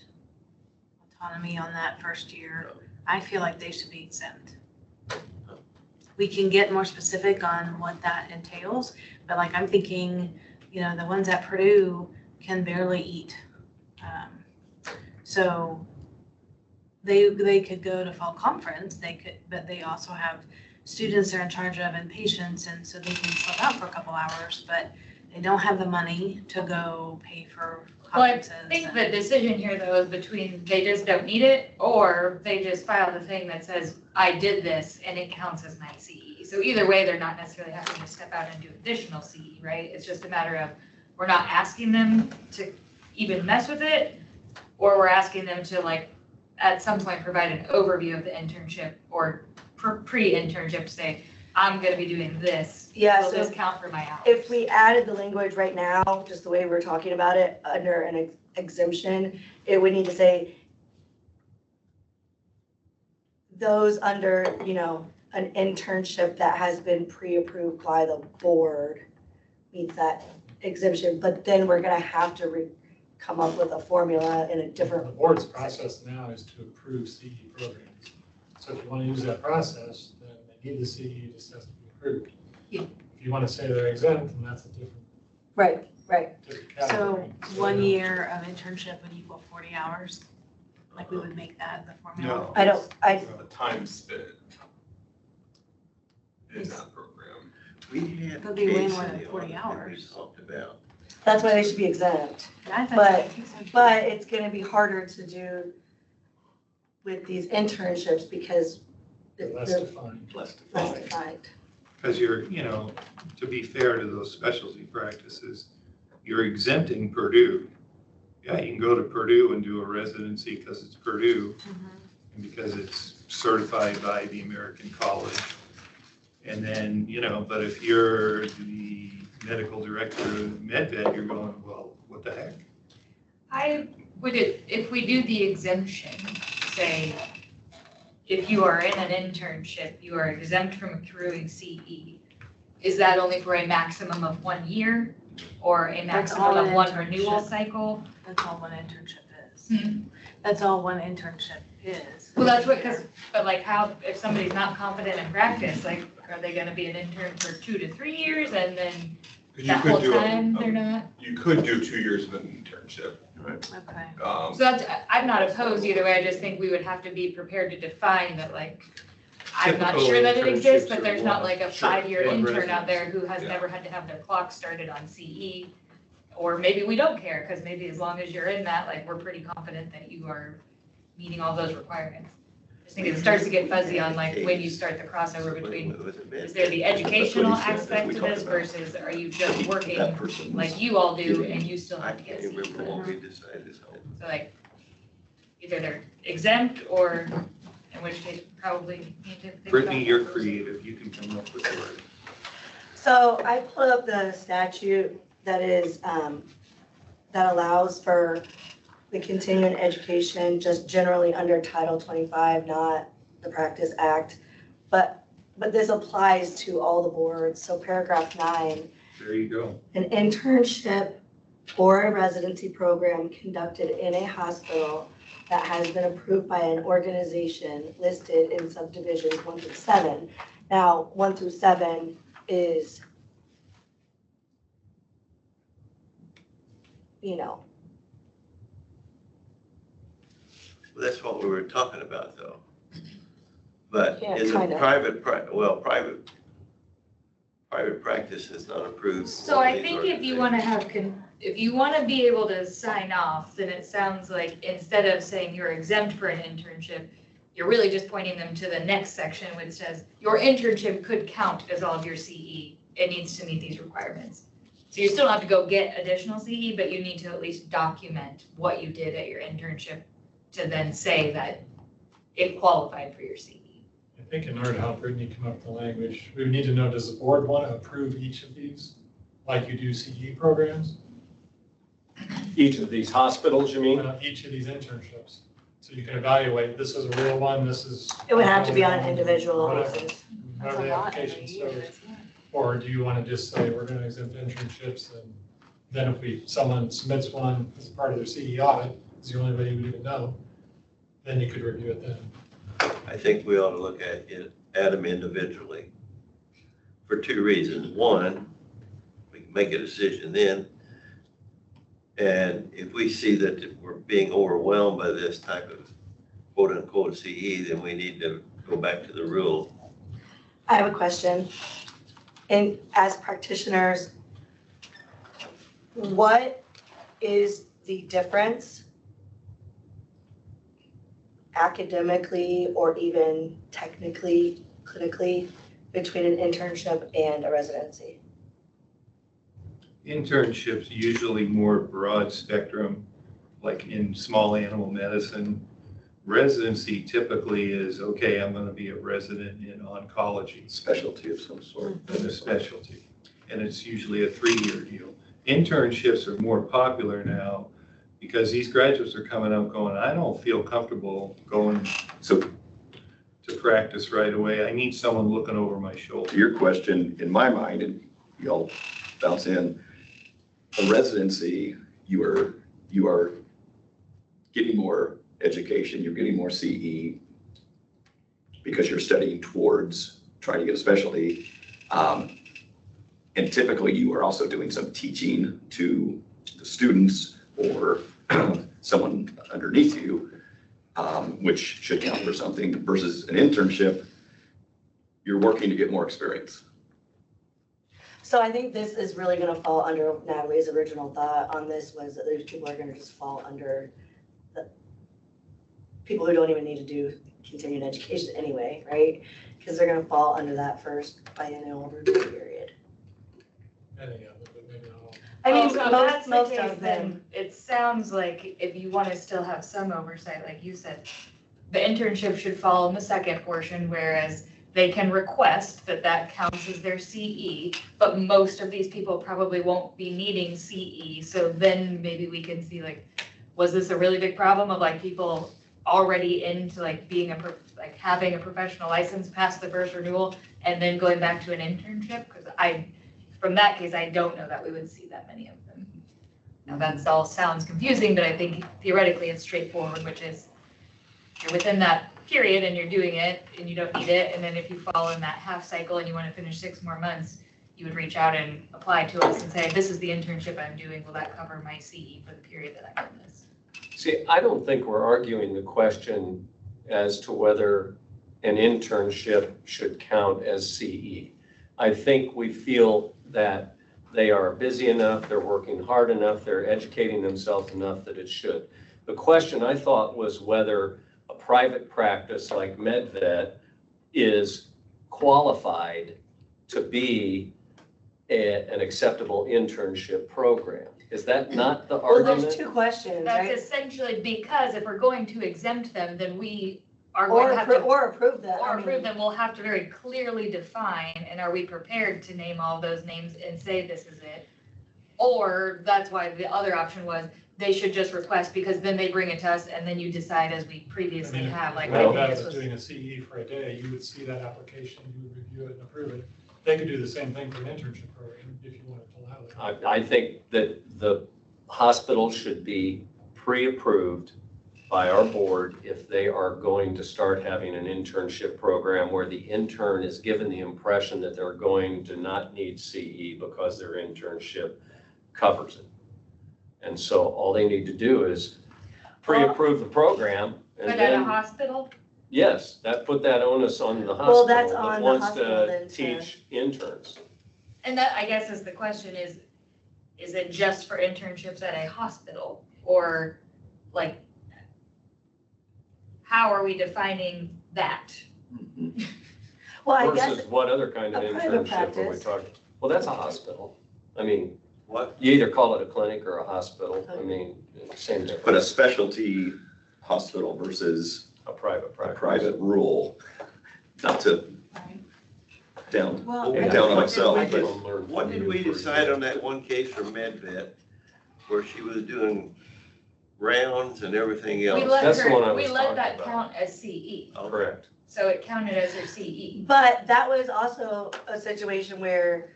autonomy on that first year? I feel like they should be exempt. We can get more specific on what that entails, but like I'm thinking, you know, the ones at Purdue can barely eat. So they could go to fall conference, they could, but they also have students they're in charge of and patients, and so they can slip out for a couple hours, but they don't have the money to go pay for Well, I conferences. think the decision here though is between they just don't need it or they just file the thing that says, I did this and it counts as my CE. So either way, they're not necessarily having to step out and do additional CE, right? It's just a matter of, we're not asking them to even mess with it, or we're asking them to like, at some point, provide an overview of the internship or pre-internship, say, I'm gonna be doing this. Yeah, Will so this count for my hours? if we added the language right now, just the way we're talking about it, under an exemption, it would need to say those under, you know, an internship that has been pre-approved by the board meets that exemption, but then we're gonna have to come up with a formula in a different. The board's process now is to approve CE programs. So if you want to use that process, then they need the CE, it just has to be approved. Yeah. If you want to say they're exempt, then that's a different. Right. different So category. 1 year of internship would equal 40 hours? Like we would make that the formula? No. I The time spent in that program. We had It'll be way case more than in the 40 audit that we hours. talked about. that's why they should be exempt. I thought- But- But it's gonna be harder to do with these internships because They're less they're defined. Less less defined. defined. Because you're, you know, to be fair to those specialty practices, you're exempting Purdue. Yeah, you can go to Purdue and do a residency because it's Purdue and because it's certified by the American College. And then, you know, but if you're the medical director of MedVet, you're going, well, what the heck? I would, if we do the exemption, say, if you are in an internship, you are exempt from accruing CE. Is that only for a maximum of 1 year or a That's maximum all of an one renewal internship. cycle? That's all one internship is. Hmm. That's all one internship is. Well, that's what, but like how, if somebody's not confident in practice, like, are they gonna be an intern for 2 to 3 years and then You that could whole do time they're not? You could do 2 years of an internship. Okay. So that's, I'm not opposed either way, I just think we would have to be prepared to define that, like, I'm not Typical sure that it exists, but internships are there's not like a Sure. 5-year One intern out there who has Yeah. never had to have their clock started on CE. Or maybe we don't care, because maybe as long as you're in that, like, we're pretty confident that you are meeting all those requirements. I just think it starts to get fuzzy on like when you start the crossover between, is there the educational aspect to this versus are you just working That person. like you all do and you still I have to get can't CE? remember what we decided on. So like, either they're exempt or, in which case probably need to think about. Brittany, you're creative. You can come up with the word. So I pulled up the statute that is, that allows for the continuing education, just generally under Title 25, not the Practice Act. But this applies to all the boards. So paragraph 9, There you go. an internship or a residency program conducted in a hospital that has been approved by an organization listed in subdivisions 1 through 7. Now, 1 through 7 is, you know, Well, that's what we were talking about though. But Yeah, in the kinda. private private practice is not approved. So I think if you wanna have, if you wanna be able to sign off, then it sounds like instead of saying you're exempt for an internship, you're really just pointing them to the next section, which says, your internship could count as all of your CE. It needs to meet these requirements. So you still have to go get additional CE, but you need to at least document what you did at your internship to then say that it qualified for your CE. I think in order to help Brittany come up with the language, we would need to know, does the board want to approve each of these, like you do CE programs? Each of these hospitals, you mean? Each of these internships. So you can evaluate, this is a real one, this is. It would have to be on an individual Whatever. basis. Whatever the application shows. Or do you want to just say, we're going to exempt internships, and then if someone submits one as part of their CE audit, is the only way you would even know, then you could review it then. I think we ought to look at them individually for two reasons. One, we can make a decision then. And if we see that we're being overwhelmed by this type of quote unquote CE, then we need to go back to the rule. I have a question. And as practitioners, what is the difference academically or even technically, clinically, between an internship and a residency? Internships usually more broad spectrum, like in small animal medicine. Residency typically is, okay, I'm going to be a resident in oncology. Specialty of some sort. In a specialty. And it's usually a 3-year deal. Internships are more popular now because these graduates are coming up going, I don't feel comfortable going to practice right away. I need someone looking over my shoulder. To your question, in my mind, and y'all bounce in, a residency, you are getting more education, you're getting more CE because you're studying towards trying to get a specialty. And typically you are also doing some teaching to the students or someone underneath you, which should count for something, versus an internship, you're working to get more experience. So I think this is really gonna fall under Natalie's original thought on this, was that these people are gonna just fall under the people who don't even need to do continuing education anyway, right? Because they're gonna fall under that first biennial review period. Many of them, but maybe not all. I mean, So if that's the most case, of them. then it sounds like if you want to still have some oversight, like you said, the internship should fall in the second portion, whereas they can request that that counts as their CE, but most of these people probably won't be needing CE. So then maybe we can see, like, was this a really big problem of like people already into like being like having a professional license past the first renewal and then going back to an internship? Because from that case, I don't know that we would see that many of them. Now that all sounds confusing, but I think theoretically it's straightforward, which is you're within that period and you're doing it and you don't need it. And then if you fall in that half cycle and you want to finish 6 more months, you would reach out and apply to us and say, this is the internship I'm doing. Will that cover my CE for the period that I'm in this? See, I don't think we're arguing the question as to whether an internship should count as CE. I think we feel that they are busy enough, they're working hard enough, they're educating themselves enough that it should. The question I thought was whether a private practice like MedVet is qualified to be an acceptable internship program. Is that not the Well, argument? there's 2 questions, That's right? essentially because if we're going to exempt them, then we are going to have to. Or approve that. Or approve them, we'll have to very clearly define, and are we prepared to name all those names and say this is it? Or that's why the other option was, they should just request, because then they bring it to us, and then you decide, as we previously have, like, Well, I think that this was was. doing a CE for a day, you would see that application, you would review it and approve it. They could do the same thing for an internship program if you wanted to allow that. I think that the hospital should be pre-approved by our board if they are going to start having an internship program where the intern is given the impression that they're going to not need CE because their internship covers it. And so all they need to do is pre-approve the program and But at a then, hospital, yes, put that onus on the Well, hospital that's that on the wants hospital to then to- teach interns. And that, I guess, is the question is it just for internships at a hospital? Or like, how are we defining that? Well, I guess Versus what other kind of a private internship are we practice. talking? Well, that's a hospital. I mean, What? you either call it a clinic or a hospital. I mean, same But a difference. specialty hospital versus A private a practice. private rural, not to down, Well, down on myself, I but can learn What from did you we for decide years. on that one case from MedVet where she was doing rounds and everything We else? let That's the one I her, was we let talking that about. count as CE, Correct. so it counted as her CE. But that was also a situation where,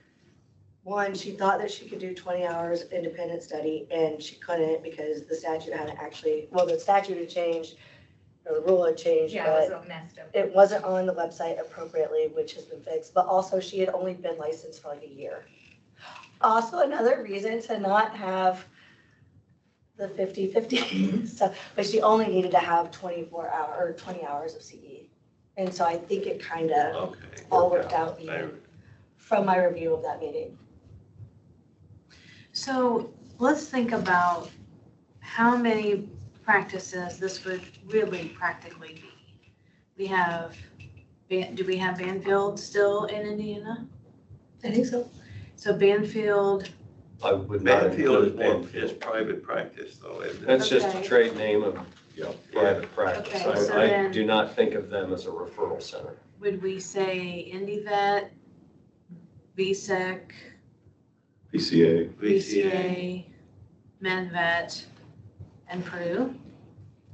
one, she thought that she could do 20 hours independent study and she couldn't because the statute hadn't actually, well, the statute had changed, or the rule had changed, Yeah, it was but all messed up. it wasn't on the website appropriately, which has been fixed. But also she had only been licensed for like a year. Also another reason to not have the 50/50 stuff, but she only needed to have 20 hours of CE. And so I think it kind of Okay. all worked out even from my review of that meeting. So let's think about how many practices this would really practically be. We have, do we have Banfield still in Indiana? I think so. So Banfield, I would not Banfield include is Banfield. private practice though, isn't it? That's just a Okay. trade name of private practice. Okay, so I then- do not think of them as a referral center. would we say IndyVet, VSEC, PCA. VCA, MedVet, and Purdue?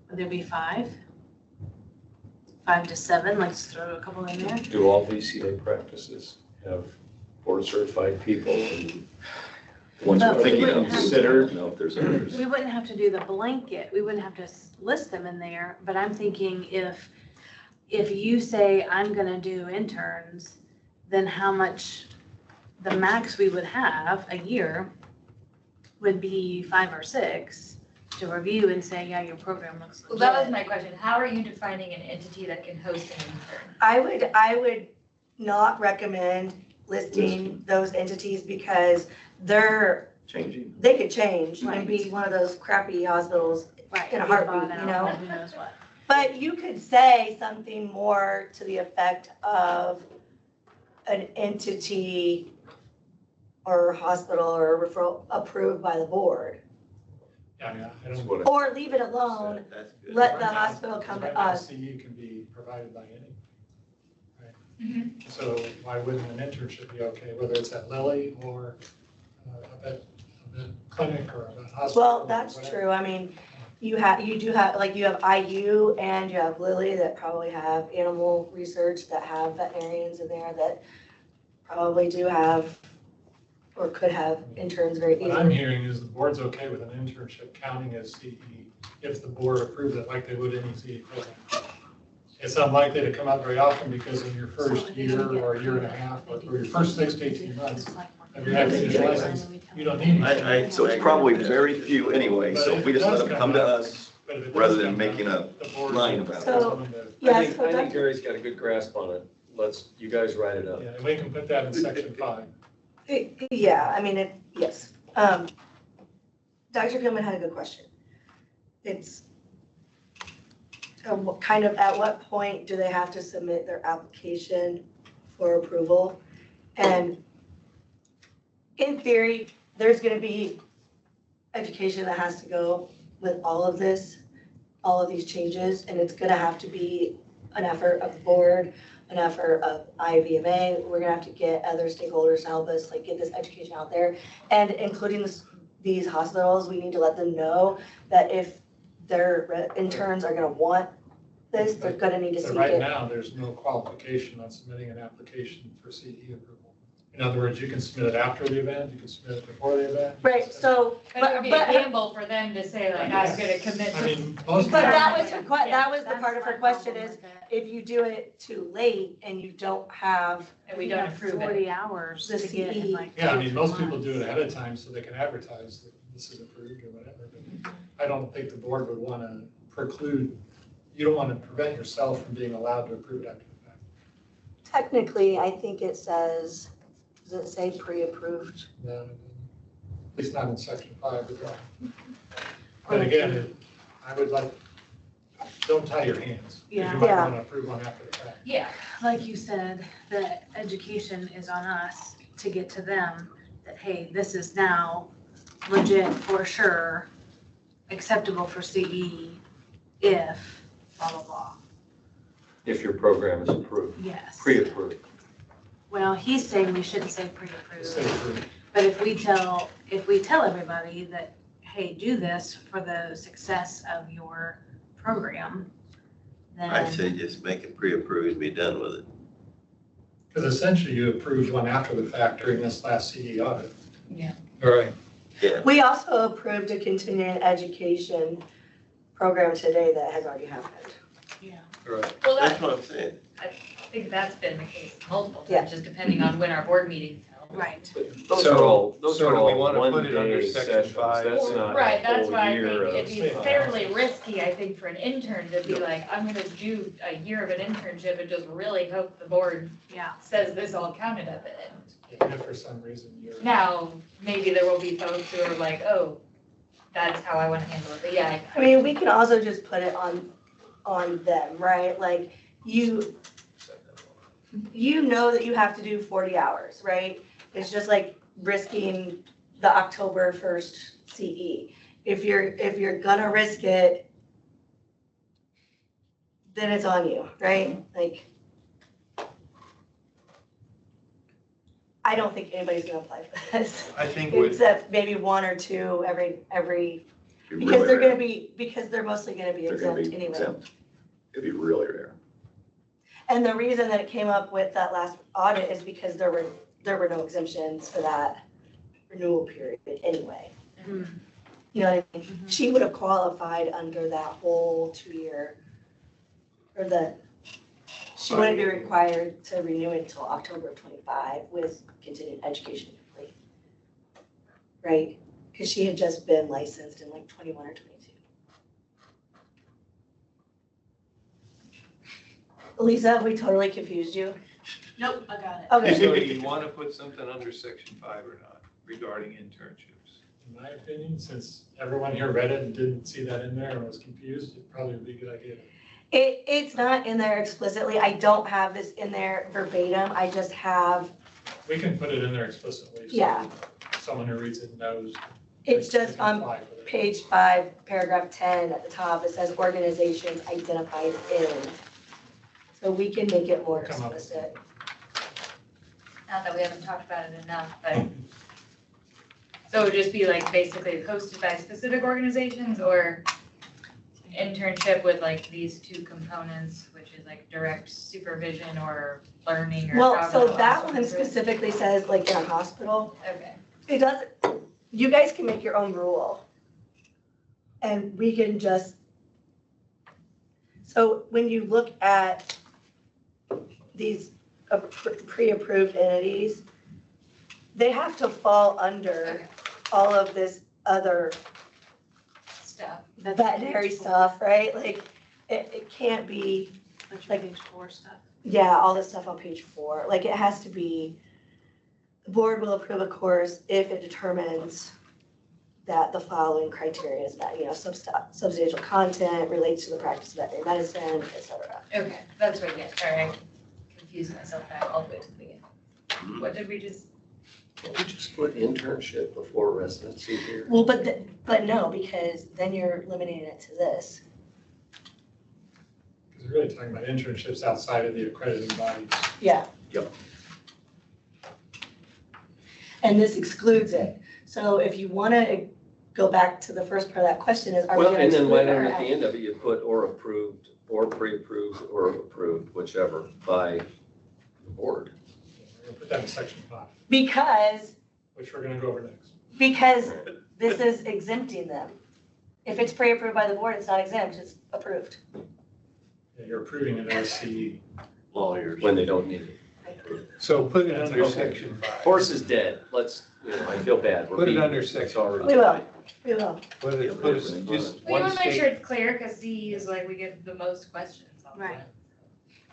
Would there be 5? 5 to 7, let's throw a couple in there. Do all VCA practices have board certified people? And The ones But we're we thinking of, wouldn't have I don't know if there's others. We wouldn't have to do the blanket, we wouldn't have to list them in there, but I'm thinking if you say, I'm gonna do interns, then how much, the max we would have a year would be 5 or 6 to review and say, yeah, your program looks Well, legit. that was my question. How are you defining an entity that can host an intern? I would not recommend listing those entities because Changing. they could change and be one of those crappy hospitals. Right, in a be heartbeat, bought you out, know? Who knows what. But you could say something more to the effect of an entity or hospital or referral approved by the board. Yeah, I mean, I That's don't. what Or leave it alone, That's good. let the Right now- hospital come right to now, us. CE can be provided by any. Right? Mhm. So why wouldn't an internship be okay, whether it's at Lilly or a clinic or a hospital? Well, or that's whatever. true. I mean, you have IU and you have Lilly that probably have animal research, that have veterinarians in there that probably do have or could have interns very What I'm easily. hearing is the board's okay with an internship counting as CE if the board approves it like they would any CE program. It's unlikely to come up very often because in your first year or year and a half, or your first 6 to 18 months of your academic license, you don't need anything. So it's probably very few anyway, so if we just let them come to us But if it does rather than come making up, a the board line will about it. So- someone to- Yeah, I so think Dr. Gary's got a good grasp on it. You guys write it up. Yeah, and we can put that in section 5. Yeah, I mean, yes. Dr. Gilman had a good question. It's what kind of, at what point do they have to submit their application for approval? And in theory, there's gonna be education that has to go with all of this, all of these changes, and it's gonna have to be an effort of the board, an effort of IVMA. We're gonna have to get other stakeholders to help us, like, get this education out there. And including these hospitals, we need to let them know that if their interns are gonna want this, they're gonna need to So seek right it. now, there's no qualification on submitting an application for CE approval. In other words, you can submit it after the event, you can submit it before the event. Right, so, But it would be a gamble for them to say like, I'm gonna commit I to. mean, most. but people- that was that was the part of her That's question my is, problem if you do it too late and you don't have, And with we it. don't have approve it. 40 hours The to get in CE. like. Yeah, I mean, 2 most people do it months. ahead of time so they can advertise that this is approved or whatever. But I don't think the board would want to preclude, you don't want to prevent yourself from being allowed to approve it after the fact. technically, I think it says Does it say pre-approved? No, at least not in section 5 of that. But again, I would like, don't tie your hands. 'Cause Yeah. You might Yeah. want to approve one after the fact. Yeah, Like you said, the education is on us to get to them that, hey, this is now legit for sure, acceptable for CE if blah, blah, blah. If your program is approved, Yes. pre-approved. Well, he's saying we shouldn't say Say pre-approved, approved. but if we tell everybody that, hey, do this for the success of your program, I then, say just make it pre-approved and be done with it. Because essentially you approved one after the fact during this last CE audit. Yeah. Right. Yeah, We also approved a continuing education program today that has already happened. yeah. Right. well, that's that, what I'm saying. I think that's been the case multiple Yeah. times, just depending on when our board meetings held. Right. But those So- are all, those so are do we all wanna put it under one-day section sessions. 5? That's Well, not right, a that's whole why I year think of. it'd be fairly risky, I think, for an intern to be like, I'm gonna do a year of an internship and just really hope the board Yeah. says this all counted at the end. Even if for some reason you're. Now, maybe there will be folks who are like, oh, that's how I wanna handle it, but yeah. I mean, we can also just put it on them, right? Like, you know that you have to do 40 hours, right? It's just like risking the October 1st CE. If you're gonna risk it, then it's on you, right? Like, I don't think anybody's gonna apply for this, I think what, except maybe one or two every, It'd be because really they're rare. gonna be, because they're mostly gonna be They're gonna exempt be anyway. exempt. It'd be really rare. And the reason that it came up with that last audit is because there were no exemptions for that renewal period anyway. Mhm. You know what I mean? She would have qualified under that whole 2-year, she wouldn't be required to renew it until October of 25 with continuing education complete. Right? Because she had just been licensed in like 21 or 22. Lisa, have we totally confused you? Nope, I got it. Okay. so do you want to put something under section 5 or not regarding internships? In my opinion, since everyone here read it and didn't see that in there and was confused, it probably would be a good idea. It's not in there explicitly. I don't have this in there verbatim. I just have, We can put it in there explicitly. So Yeah. Someone who reads it knows. it's they just can on apply for it. page 5, paragraph 10 at the top. It says organizations identified in. So we can make it more Come up with explicit. Not that we haven't talked about it enough, but. So it would just be like basically hosted by specific organizations or internship with like these two components, which is like direct supervision or learning or. Well, however so the that last one is. specifically says like in a hospital. Okay, It doesn't, you guys can make your own rule. And we can just, so when you look at these pre-approved entities, they have to fall under all of this other stuff. veterinary stuff, right? Like, it can't be, That's your page 4 stuff. yeah, all this stuff on page 4. Like, it has to be, the board will approve a course if it determines that the following criteria is met, substantial content relates to the practice of veterinary medicine, et cetera. Okay, that's what, yeah, sorry, I confused myself back all the way to the beginning. What did we just? Can't we just put internship before residency here? Well, but no, because then you're limiting it to this. Because we're really talking about internships outside of the accrediting bodies. Yeah. Yep. And this excludes it. So if you want to go back to the first part of that question is, are we Well, going to and then why exclude don't or at the end of it, you put or approved, or pre-approved, or approved, whichever, by the board. We're going to put that in section 5, Because which we're going to go over next. this is exempting them. If it's pre-approved by the board, it's not exempt, it's approved. Yeah, you're approving it as CE. Lawyers. When they don't need it. So put it That's under okay. section 5. Horse is dead. Let's, I feel bad. We're Put it beating under It's section already We will. done. We will. Put it just We one want to make sure state. it's clear, because CE is like, we get the most questions on Right. it.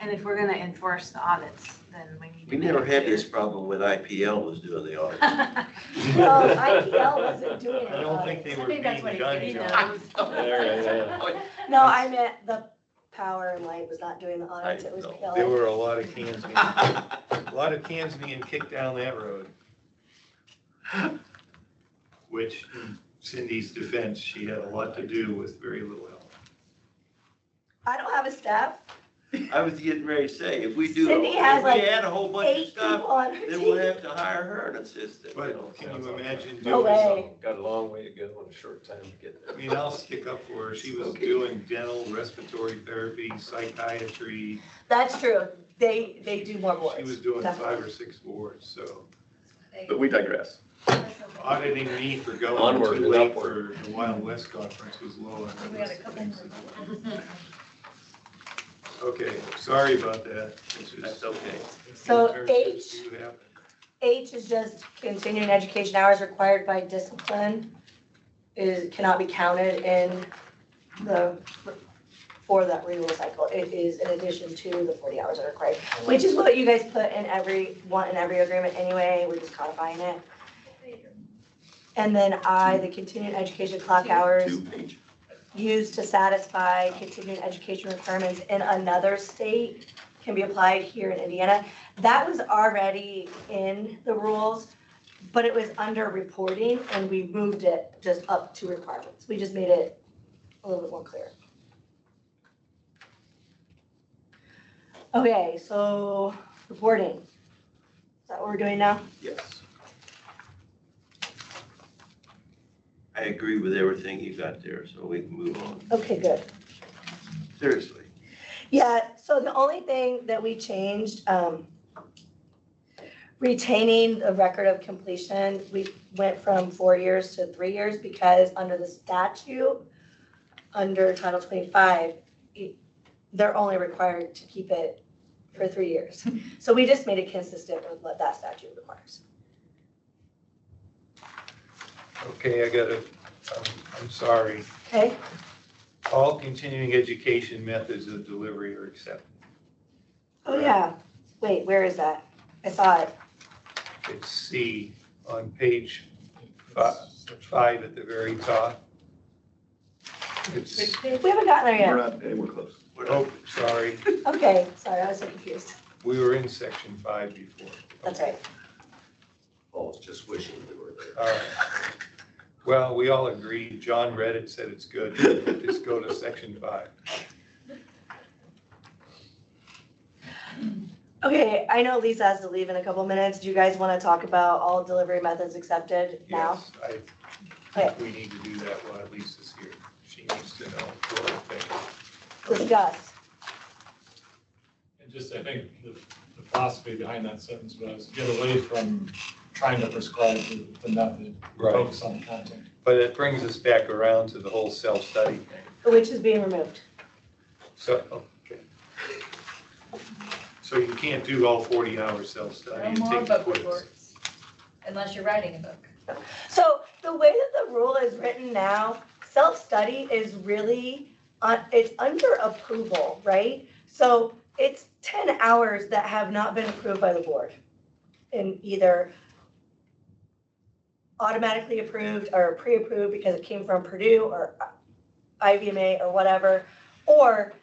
And if we're gonna enforce the audits, then we need to. We never had this problem when IPL was doing the audit. Well, IPL wasn't doing it. I don't think they I were think that's being what he's done, getting John. There, No, I meant the Power and Light was not doing the audits, it was I know. PLA. There were a lot of cans being kicked down that road. Which, in Cindy's defense, she had a lot to do with very little help. I don't have a staff. I was getting ready to say, if we do, Cindy if has we like add a whole bunch of 8 stuff, people on her then we'll team. have to hire her an assistant. But know. can you imagine No doing, way. Got a long way to go in a short time to get I there. mean, I'll stick up for her. She was doing dental, respiratory therapy, psychiatry. That's true, they do more boards. She was doing definitely. 5 or 6 boards, so But we digress. auditing me for going Onward too and late upward. for the Wild West conference was low on We the got a list. couple more. Okay, sorry about that. It's just- That's okay. So internships H, do happen. H is just continuing education hours required by discipline cannot be counted in for that renewal cycle. It is in addition to the 40 hours that are required, which is what you guys put in every agreement anyway, we're just codifying it. And then I, the continuing education clock hours 2 page. used to satisfy continuing education requirements in another state can be applied here in Indiana. That was already in the rules, but it was under reporting and we moved it just up to requirements. We just made it a little bit more clear. Okay, so reporting. Is that what we're doing now? Yes. I agree with everything you got there, so we can move on. Okay, good. Seriously. Yeah, so the only thing that we changed, retaining the record of completion, we went from 4 years to 3 years because under the statute, under Title 25, they're only required to keep it for 3 years. So we just made it consistent with what that statute requires. Okay, I'm sorry. Okay, All continuing education methods of delivery are accepted. oh yeah, wait, where is that? I saw it. It's C on page 5 at the very top. It's, We haven't gotten there We're yet. not anywhere close. oh, sorry, Okay, sorry, I was so confused. we were in section 5 before. That's right. I was just wishing we were there. All right. Well, we all agreed. John read it, said it's good. Just go to section 5. Okay, I know Lisa has to leave in a couple minutes. Do you guys want to talk about all delivery methods accepted now? Yes, I think we need to do that while Lisa's here. She needs to know what we're thinking. Discuss. And just, I think the philosophy behind that sentence was get away from trying to prescribe the method, Right. focus on the content. But it brings us back around to the whole self-study. Which is being removed. So, okay. So you can't do all 40 hours self-study No and more take the book quiz. reports, unless you're writing a book. So the way that the rule is written now, self-study is really, it's under approval, right? So it's 10 hours that have not been approved by the board. And either automatically approved or pre-approved because it came from Purdue or IVMA or whatever, or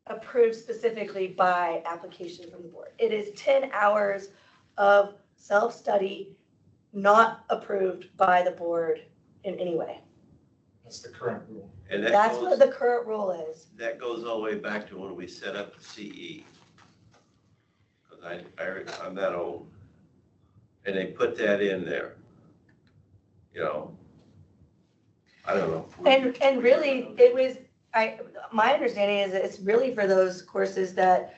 approved specifically by application from the board. It is 10 hours of self-study not approved by the board in any way. That's the current rule. And that That's what goes, the current rule is. that goes all the way back to when we set up the CE. Because I'm that old. And they put that in there. You know, I don't know. And really, it was, my understanding is that it's really for those courses that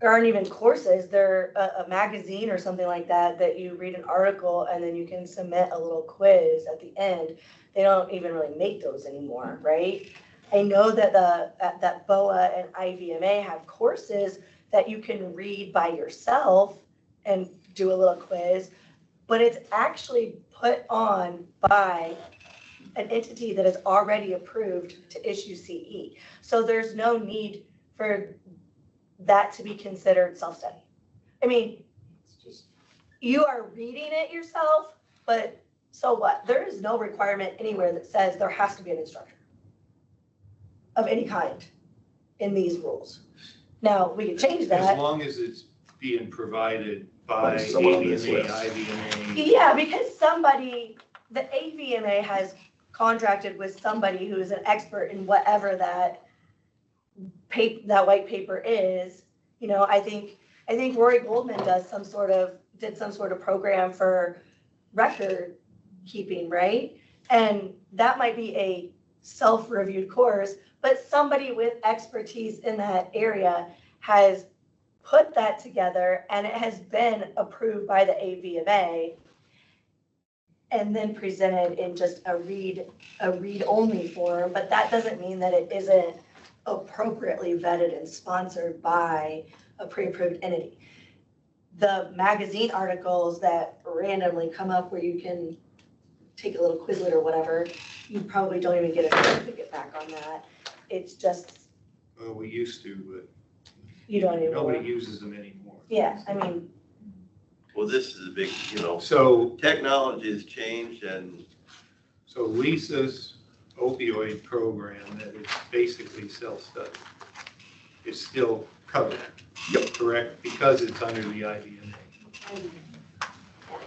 aren't even courses, they're a magazine or something like that, that you read an article and then you can submit a little quiz at the end. They don't even really make those anymore, right? I know that that BOA and IVMA have courses that you can read by yourself and do a little quiz, but it's actually put on by an entity that is already approved to issue CE. So there's no need for that to be considered self-study. I mean, It's just, you are reading it yourself, but so what? There is no requirement anywhere that says there has to be an instructor of any kind in these rules. Now, we can change As that. long as it's being provided by Someone on this AVMA, list. IVMA. Yeah, because the AVMA has contracted with somebody who is an expert in whatever that white paper is. You know, I think Rory Goldman did some sort of program for record keeping, right? And that might be a self-reviewed course, but somebody with expertise in that area has put that together and it has been approved by the AVMA and then presented in just a read-only form, but that doesn't mean that it isn't appropriately vetted and sponsored by a pre-approved entity. The magazine articles that randomly come up where you can take a little Quizlet or whatever, you probably don't even get a certificate back on that. It's just, Well, we used to, but you don't even. nobody uses them anymore. Yeah, I mean, Well, this is a big, So, technology has changed and so Lisa's opioid program that is basically self-study is still covered. Yep. Correct? Because it's under the IVMA.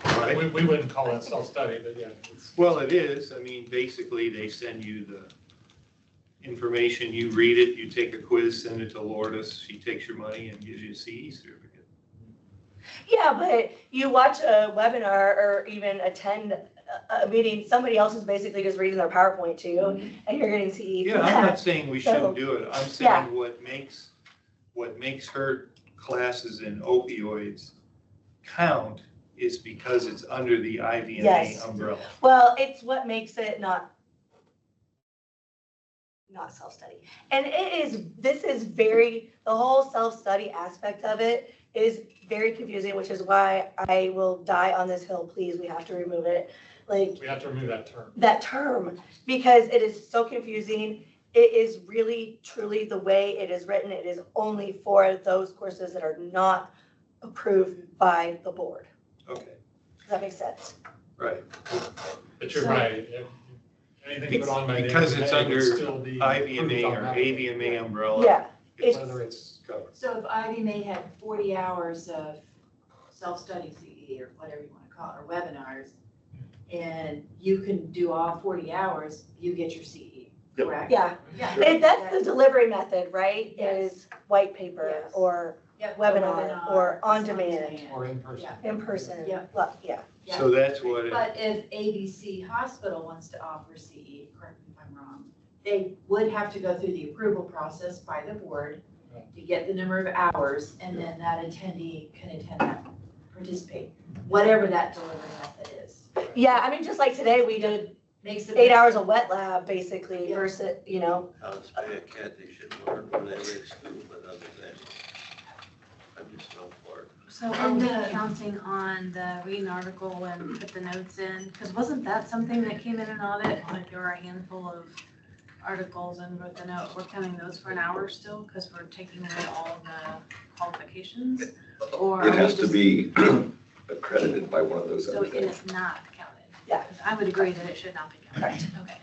Right? we wouldn't call that self-study, but yeah. Well, it is. I mean, basically, they send you the information, you read it, you take a quiz, send it to Lourdes, she takes your money and gives you a CE certificate. yeah, but you watch a webinar or even attend a meeting, somebody else is basically just reading their PowerPoint to you, and you're getting CE Yeah, for I'm not that. saying we So, shouldn't do it. I'm yeah. saying what makes her classes in opioids count is because it's under the IVMA Yes. umbrella. Well, it's what makes it not self-study. And the whole self-study aspect of it is very confusing, which is why I will die on this hill, please, we have to remove it. Like, We have to remove that term. because it is so confusing. It is really, truly the way it is written. It is only for those courses that are not approved by the board. Okay, Does that make sense? right. But you're right. Anything put on by the Because it's AVMA would under still be IVMA approved or automatically. AVMA umbrella. Yeah. Whether it's covered. So if IVMA had 40 hours of self-study CE or whatever you want to call it, or webinars, and you can do all 40 hours, you get your CE, Yep. correct? Yeah. Yeah. That's the delivery method, right? Yes. Is white paper Yes. or Yep, webinar or on demand, Or in person. Yeah. in person. Yeah. Well, yeah. Yeah. So that's what it, But if ABC Hospital wants to offer CE, correct me if I'm wrong, they would have to go through the approval process by the board to get the number of hours, and then that attendee can attend that, participate, whatever that delivery method is. Yeah, I mean, just like today, we did Makes it. 8 hours of wet lab, basically, Yeah. versus, how to spay a cat, they should learn when they were in school, but other than, I'm just no for it. So are we counting on the read an article and put the notes in? Because wasn't that something that came in an audit? Like there were a handful of articles and wrote the note, we're counting those for an hour still because we're taking away all the qualifications? Or It are we has to just- be accredited by one of those So other it things. is not counted? Yeah. 'Cause I would agree that it should not be counted. Okay.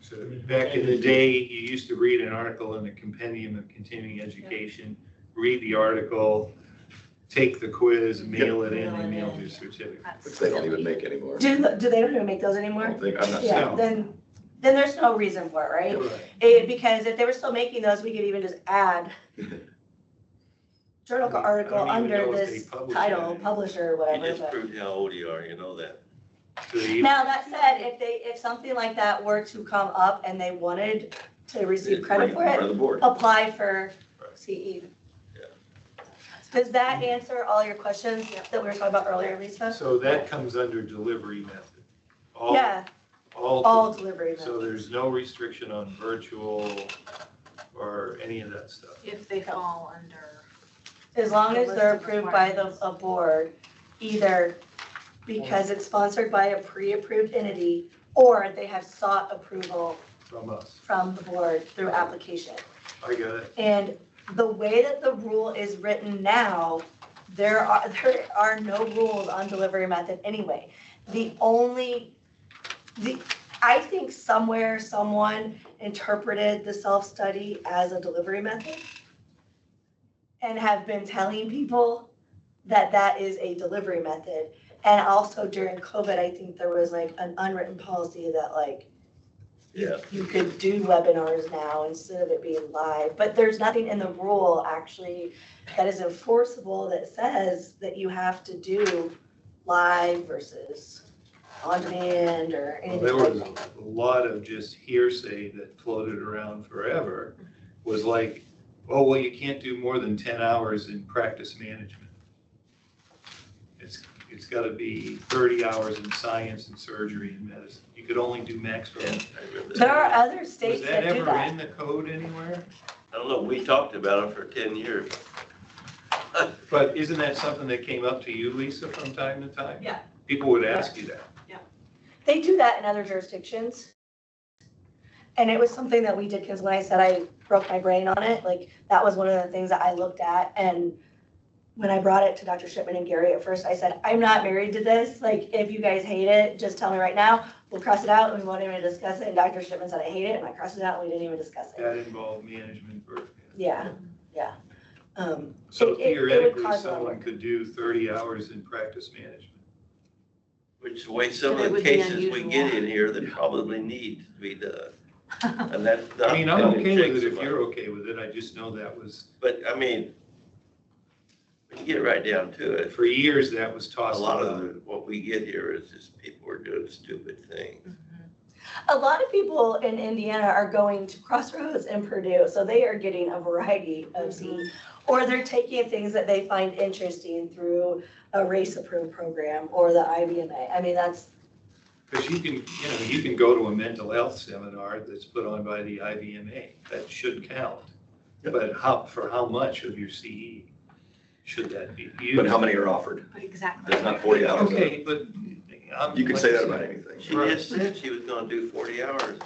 so back in the day, you used to read an article in the Compendium of Continuing Education, read the article, take the quiz, mail it in, and mail your certificate. That's Which they don't even silly. make anymore. do they don't even make those I anymore? don't think, I'm not Yeah, saying. then there's no reason for it, right? Right. Because if they were still making those, we could even just add journal article I don't even under know if this they publish title, that. publisher or You whatever, just but. proved how old you are, you know that. So they- Now, that said, if something like that were to come up and they wanted to receive credit for Part it, of the board. apply for CE. Yeah. Does that answer all your questions that we were talking about earlier, Lisa? So that comes under delivery method. All- Yeah, All, all delivery so methods. there's no restriction on virtual or any of that stuff. If they fall under. As long as they're List of approved by requirements. a board, either because it's sponsored by a pre-approved entity or they have sought approval From us. from the board through application. I got it. And the way that the rule is written now, there are no rules on delivery method anyway. I think somewhere someone interpreted the self-study as a delivery method and have been telling people that that is a delivery method. And also during COVID, I think there was like an unwritten policy that like, Yeah. you could do webinars now instead of it being live, but there's nothing in the rule actually that is enforceable that says that you have to do live versus on demand or Well, anything there like was that. a lot of just hearsay that floated around forever, was like, oh, well, you can't do more than 10 hours in practice management. It's got to be 30 hours in science and surgery and medicine. You could only do maximum. Yeah, I remember There that. are other states Was that that do ever that. in the code anywhere? I don't know, we talked about it for 10 years. But isn't that something that came up to you, Lisa, from time to time? Yeah. People would ask you that. They do that in other jurisdictions. And it was something that we did, because when I said I broke my brain on it, like, that was one of the things that I looked at. And when I brought it to Dr. Shipman and Gary at first, I said, I'm not married to this. Like, if you guys hate it, just tell me right now. We'll cross it out and we won't even discuss it. And Dr. Shipman said, I hate it. And I crossed it out and we didn't even discuss it. That involved management first. Yeah. So It would theoretically, cause a lot of someone work. could do 30 hours in practice management. Which is the way some But it of the would be cases we unusual. get in here that probably need to be done. And that's not. I mean, I'm okay with it if somebody. you're okay with it. I just know that was, But I mean, when you get right down to it, for years, that was a tossed lot around. of what we get here is just people are doing stupid things. A lot of people in Indiana are going to Crossroads and Purdue, so they are getting a variety of CE. Or they're taking things that they find interesting through a race approved program or the IVMA. I mean, that's, Because you can go to a mental health seminar that's put on by the IVMA. That should count. But for how much of your CE should that be used? But how many are offered? Exactly. There's not 40 hours. Okay, but. You can say that about anything. She just said she was gonna do 40 hours.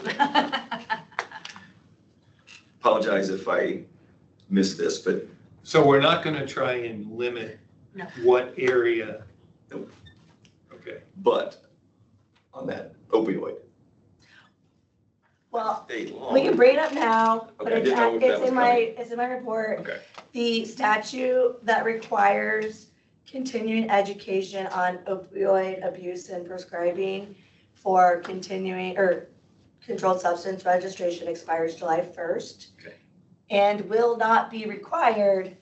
Apologize if I missed this, but So we're not going to try and limit No. what area? Nope. Okay. on that opioid. well, State law. we can bring it up now, but Okay, I didn't know if that it's was in my report. Okay. The statute that requires continuing education on opioid abuse and prescribing for continuing, or controlled substance registration expires July 1st. Okay. And will not be required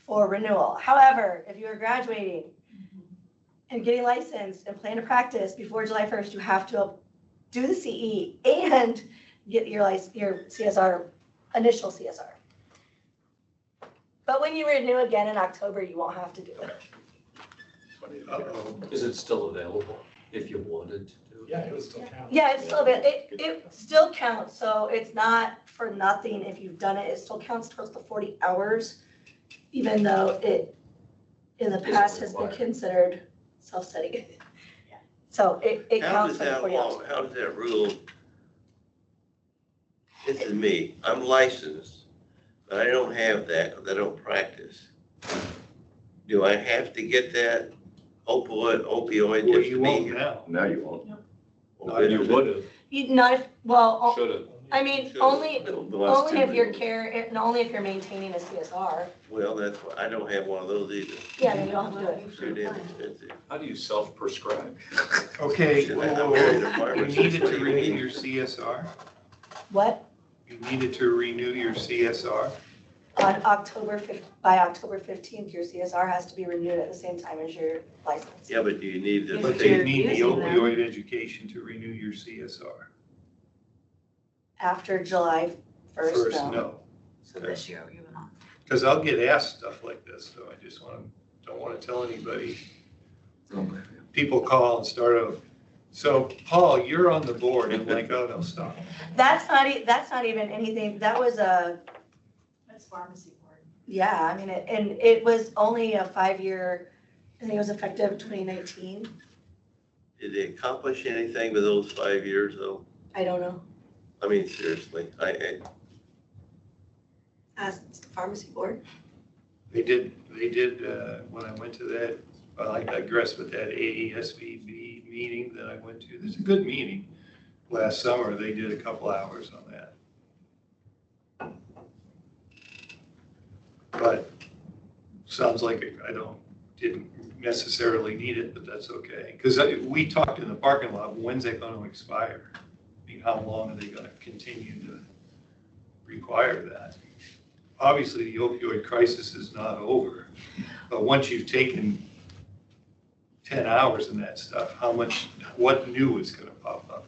for renewal. However, if you are graduating and getting licensed and plan to practice before July 1st, you have to do the CE and get your CSR, initial CSR. But when you renew again in October, you won't have to do it. Uh-oh. Is it still available if you wanted to do it? Yeah, it would still count. Yeah, it's still, it still counts, so it's not for nothing if you've done it, it still counts towards the 40 hours, even though it, in the past, has been required. considered self-study. So it How counts does for the that 40 hours. law, how does that rule? This is me, I'm licensed, but I don't have that because I don't practice. Do I have to get that opioid Well, just you to be won't here? now. Now you won't. Well, You would have, Not if, well, should have. I mean, Should. only The last two if you're renewals. and only if you're maintaining a CSR. Well, that's, I don't have one of those either. Yeah, then you don't have to do it. Too damn expensive. How do you self-prescribe? Okay, Should whoa, I have whoa, a whoa. pharmacist? You needed What to do you renew mean? your CSR? What? You needed to renew your CSR? On by October 15th, your CSR has to be renewed at the same time as your license. Yeah, but do you need the? But you're you need the using them. opioid education to renew your CSR. After July 1st, First, no. no. So this year, you will not. Because I'll get asked stuff like this, so I just don't want to tell anybody. People call and start out, so Paul, you're on the board. I'm like, oh, no, stop. That's not even anything, that was That's pharmacy board. yeah, I mean, it was only a 5-year, I think it was effective 2019. Did they accomplish anything with those 5 years though? I don't know. I mean, seriously, as pharmacy board. They did, when I went to that, well, I digress with that AESVB meeting that I went to. It's a good meeting. Last summer, they did a couple hours on that. But sounds like didn't necessarily need it, but that's okay. Because we talked in the parking lot, when's it going to expire? I mean, how long are they going to continue to require that? Obviously, the opioid crisis is not over, but once you've taken 10 hours in that stuff, what new is going to pop up?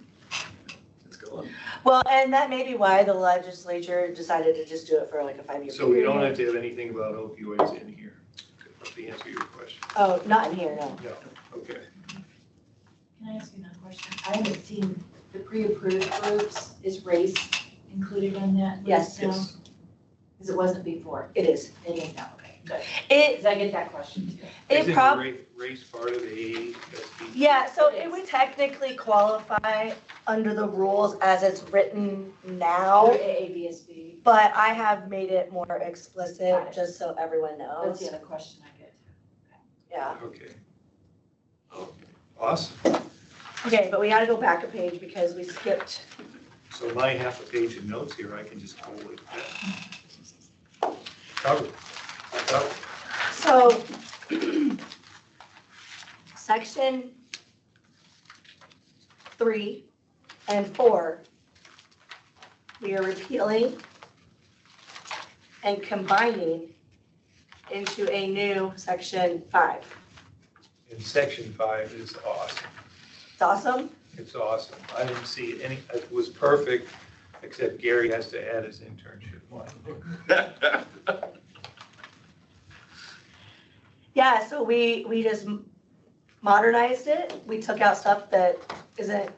Let's go on. Well, and that may be why the legislature decided to just do it for like a 5-year period. So we don't have to have anything about opioids in here, to answer your question. Oh, not in here, no. No, okay. Can I ask you another question? I haven't seen the pre-approved groups. Is race included in that Yes. list now? Because it wasn't before. It is. It is now, okay, good. It, Because I get that question too. it Isn't probably, race part of AESB? yeah, so it would technically qualify under the rules as it's written now, Or AABSB. but I have made it more explicit Got it. just so everyone That's knows. the other question I get. Yeah. Okay. Awesome. Okay, but we gotta go back a page because we skipped. So my half a page of notes here, I can just go like that. Covered. Covered. So, section 3 and 4, we are repealing and combining into a new section 5. And section 5 is awesome. It's awesome. It's awesome. I didn't see it was perfect, except Gary has to add his internship line. Yeah, so we just modernized it. We took out stuff that isn't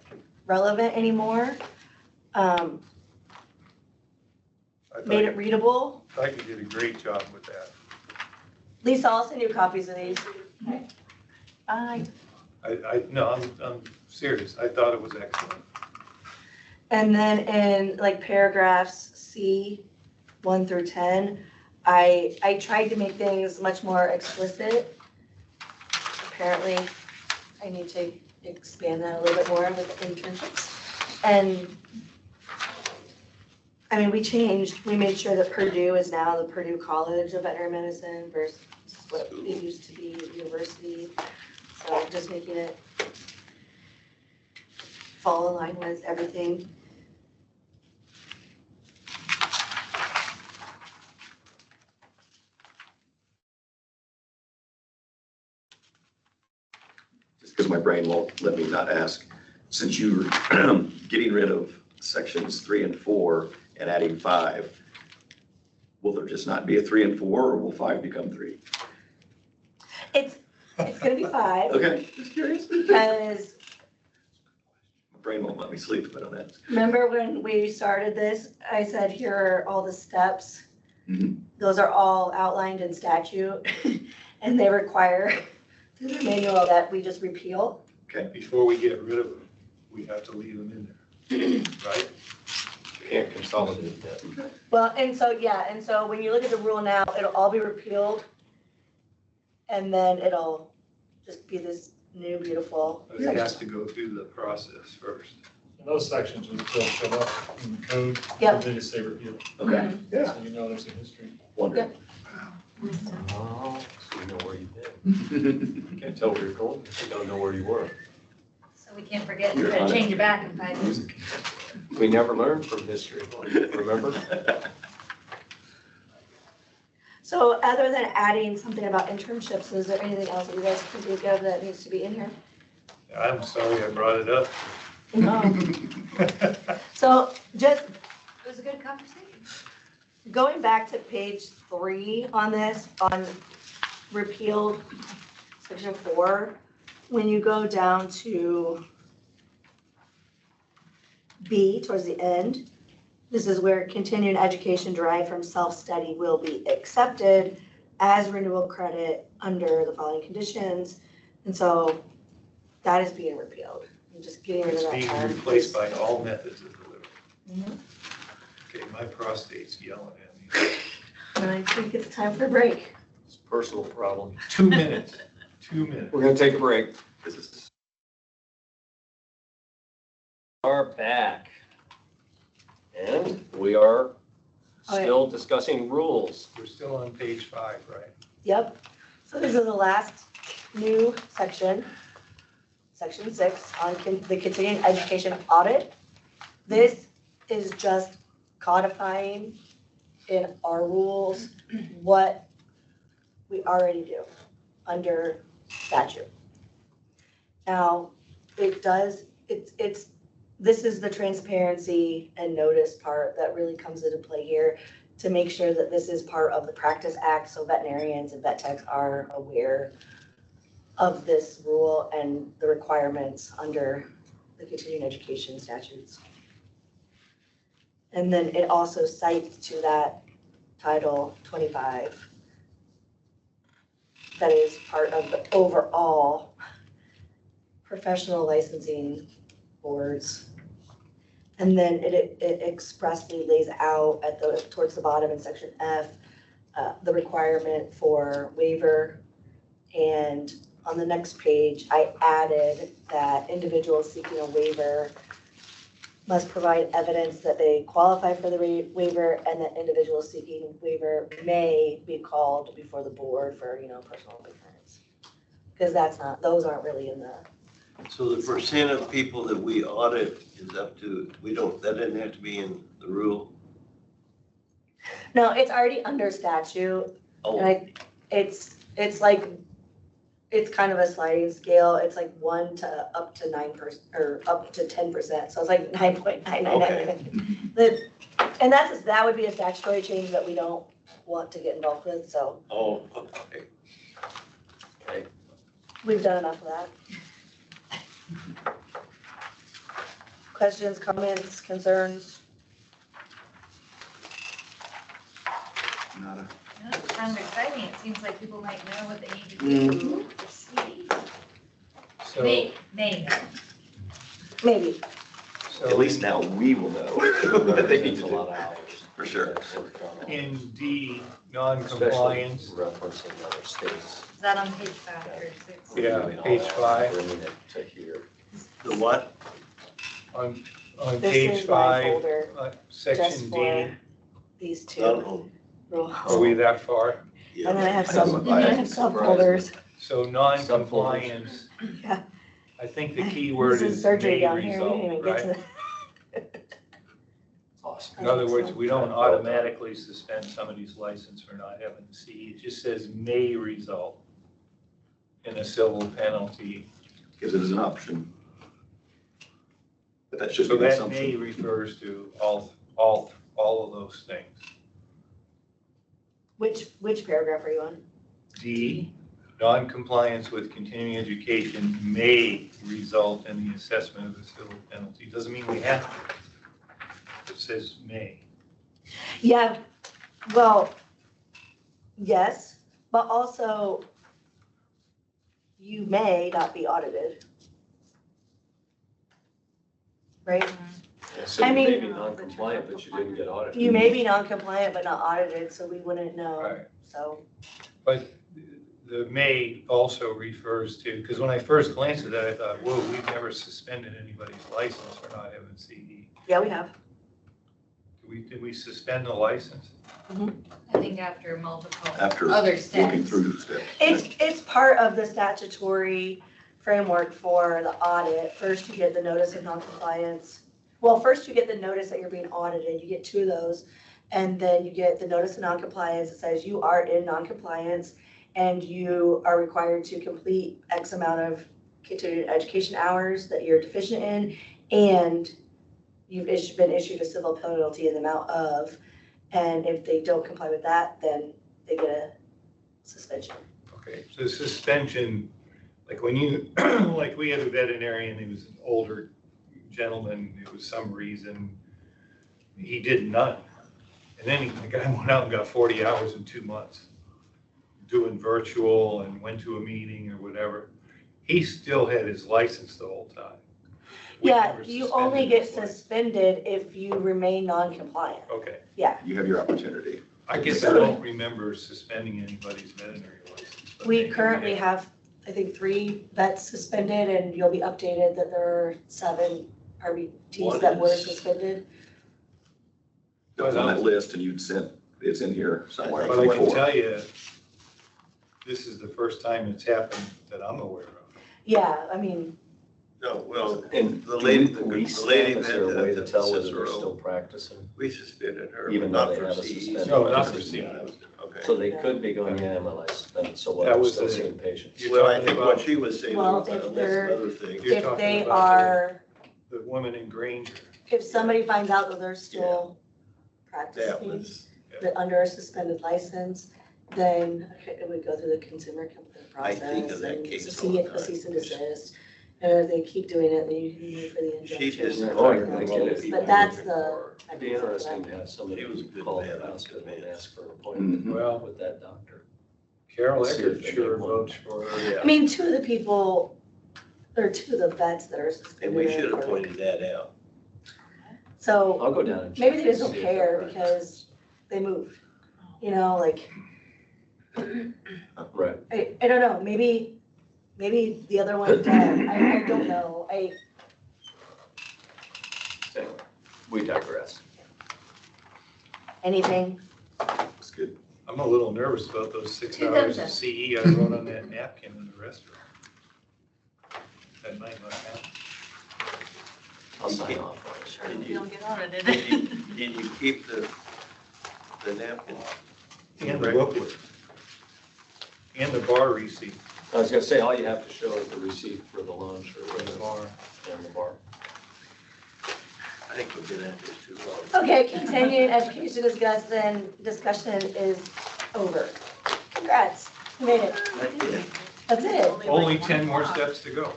relevant anymore. Made it readable. I thought you did a great job with that. Lisa, I'll send you copies of these. Bye. No, I'm serious. I thought it was excellent. And then in like paragraphs C, 1 through 10, I tried to make things much more explicit. Apparently, I need to expand that a little bit more with internships. And, I mean, we made sure that Purdue is now the Purdue College of Veterinary Medicine versus what it used to be, university. So just making it fall in line with everything. Just because my brain won't let me not ask, since you're getting rid of sections 3 and 4 and adding 5, will there just not be a 3 and 4, or will 5 become 3? It's gonna be 5. Okay, just curious. Because My brain won't let me sleep if I don't ask. remember when we started this, I said, here are all the steps. Mhm. Those are all outlined in statute, and they require through the manual that we just repeal. Before we get rid of them, we have to leave them in there, right? Can't consolidate that. Well, and so, yeah, and so when you look at the rule now, it'll all be repealed. And then it'll just be this new beautiful But it has section. to go through the process first. And those sections will still show up in the code. Yep. They just say repeal. Okay, So you know there's a history. wonderful. Oh, so you know where you've been. You can't tell where you're going, if you don't know where you were. So we can't forget You're on to it. change it back in 5 years. We never learned from history, remember? So other than adding something about internships, is there anything else that you guys can think of that needs to be in here? I'm sorry I brought it up. So just It was a good conversation. going back to page 3 on this, on repealed section 4, when you go down to B towards the end, this is where continuing education derived from self-study will be accepted as renewal credit under the following conditions. And so that is being repealed. I'm just getting rid of It's that being part. replaced by all methods of delivery. Mhm. Okay, my prostate's yelling at me. And I think it's time for a break. It's a personal problem. 2 minutes, 2 minutes. We're gonna take a break. This is Are back. And we are still discussing rules. We're still on page 5, right? Yep. So this is the last new section, section 6 on the continuing education audit. This is just codifying in our rules what we already do under statute. Now, this is the transparency and notice part that really comes into play here to make sure that this is part of the Practice Act, so veterinarians and vet techs are aware of this rule and the requirements under the continuing education statutes. And then it also cites to that Title 25 that is part of the overall professional licensing boards. And then it expressly lays out towards the bottom in section F, the requirement for waiver. And on the next page, I added that individuals seeking a waiver must provide evidence that they qualify for the waiver, and that individuals seeking waiver may be called before the board for, personal defense. Because those aren't really in the. So the percent of people that we audit is up to, that didn't have to be in the rule? No, it's already under statute. Oh, And it's kind of a sliding scale. It's like 1 to up to 9% or up to 10%. So it's like 9.999. And that would be a statutory change that we don't want to get involved with. So okay. we've done enough of that. Questions, comments, concerns? nada. Yeah, it's kind of exciting. It seems like people might know what they need to do to see. So, May know. Maybe. At least now we will know what they need to do. For sure. in D, non-compliance, Referencing other states. Is that on page 5 or 6? Yeah, page 5. Bringing it to here. The what? on This page is my 5, folder just section D. for these two No. rules. Are we that far? Yeah. And then I have I have subfolders. So non-compliance, Yeah. I think the key word This is surgery may down here. You didn't even result, get right? to Awesome. In other words, we don't automatically suspend somebody's license for not having the CE. It just says may result in a civil penalty. Gives it as an option. But that should So be an that may assumption. refers to all of those things. Which paragraph are you on? D, non-compliance with continuing education may result in the assessment of a civil penalty. Doesn't mean we have to. It says may. Yeah, well, yes, but also you may not be audited. Right? So I you may mean- be non-compliant, but you didn't get audited. You may be non-compliant but not audited, so we wouldn't know, Right. so. But the may also refers to, because when I first glanced at that, I thought, whoa, we've never suspended anybody's license for not having CE. Yeah, we have. Did we suspend the license? I think after multiple After other looking steps. through steps. It's part of the statutory framework for the audit. First, you get the notice of noncompliance. Well, first you get the notice that you're being audited. You get 2 of those. And then you get the notice of noncompliance that says you are in noncompliance and you are required to complete X amount of continuing education hours that you're deficient in, and you've been issued a civil penalty in the amount of, and if they don't comply with that, then they get a suspension. Okay, so suspension, like when you, like we had a veterinarian, he was an older gentleman, there was some reason he did none. And then the guy went out and got 40 hours in 2 months, doing virtual and went to a meeting or whatever. He still had his license the whole time. We Yeah, never you suspended only get his license. suspended if you remain non-compliant. Okay, You have your opportunity. I guess I don't remember suspending anybody's veterinary license. but We maybe currently have, I think, 3 vets suspended, and you'll be updated that there are 7 RBTs that were suspended. That was on that list and you'd sent, it's in here somewhere. But I can tell you, this is the first time it's happened that I'm aware of. Yeah, I mean, No, well, And the do lady, we the police lady them? Is there a way to that, tell whether they're Cicero, still practicing? we suspended her, Even but though not they for have a CE. suspended No, not license? for CE. Okay. So they could be going, yeah, my license, so what, That I'm was still the- seeing patients. You're Well, I talking think about- what she was saying, there Well, was a if list they're- of other things. You're if talking they about are, The woman in Granger. if somebody finds out that they're still That practicing, was, that under a suspended license, then it would go through the consumer complaint I process. think of that and case see all the it, a time. cease and desist. And if they keep doing it, then you can move for the She injunction. just- Oh, you're gonna penalties. get people But that's looking the. for- It'd be interesting to have somebody He was a good call man, the a hospital good and man. ask for an appointment Well, with that doctor. Carol See if Eckert they sure make one. votes for her. yeah, I mean, 2 of the people, or 2 of the vets that are suspended. and we should have are- pointed that out. So I'll go down and check. maybe they just don't see if they're care practicing. because they moved, you know, like, Right. I don't know, maybe the other one did, I don't know, Anyway, we digress. anything? It's good. I'm a little nervous about those 6 Two hours thumbs of CE I wrote on that napkin in the restaurant. That might not happen. I'll sign off on it. Sure, you don't get audited. Did you keep the napkin? And the booklet. And the bar receipt I was gonna say, all you have to show is the receipt for the lunch or for the whatever, bar. and the bar. I think we've been at this too long. Okay, continuing education discussion is over. Congrats, you made it, I did. that's it. Only 10 more steps to go.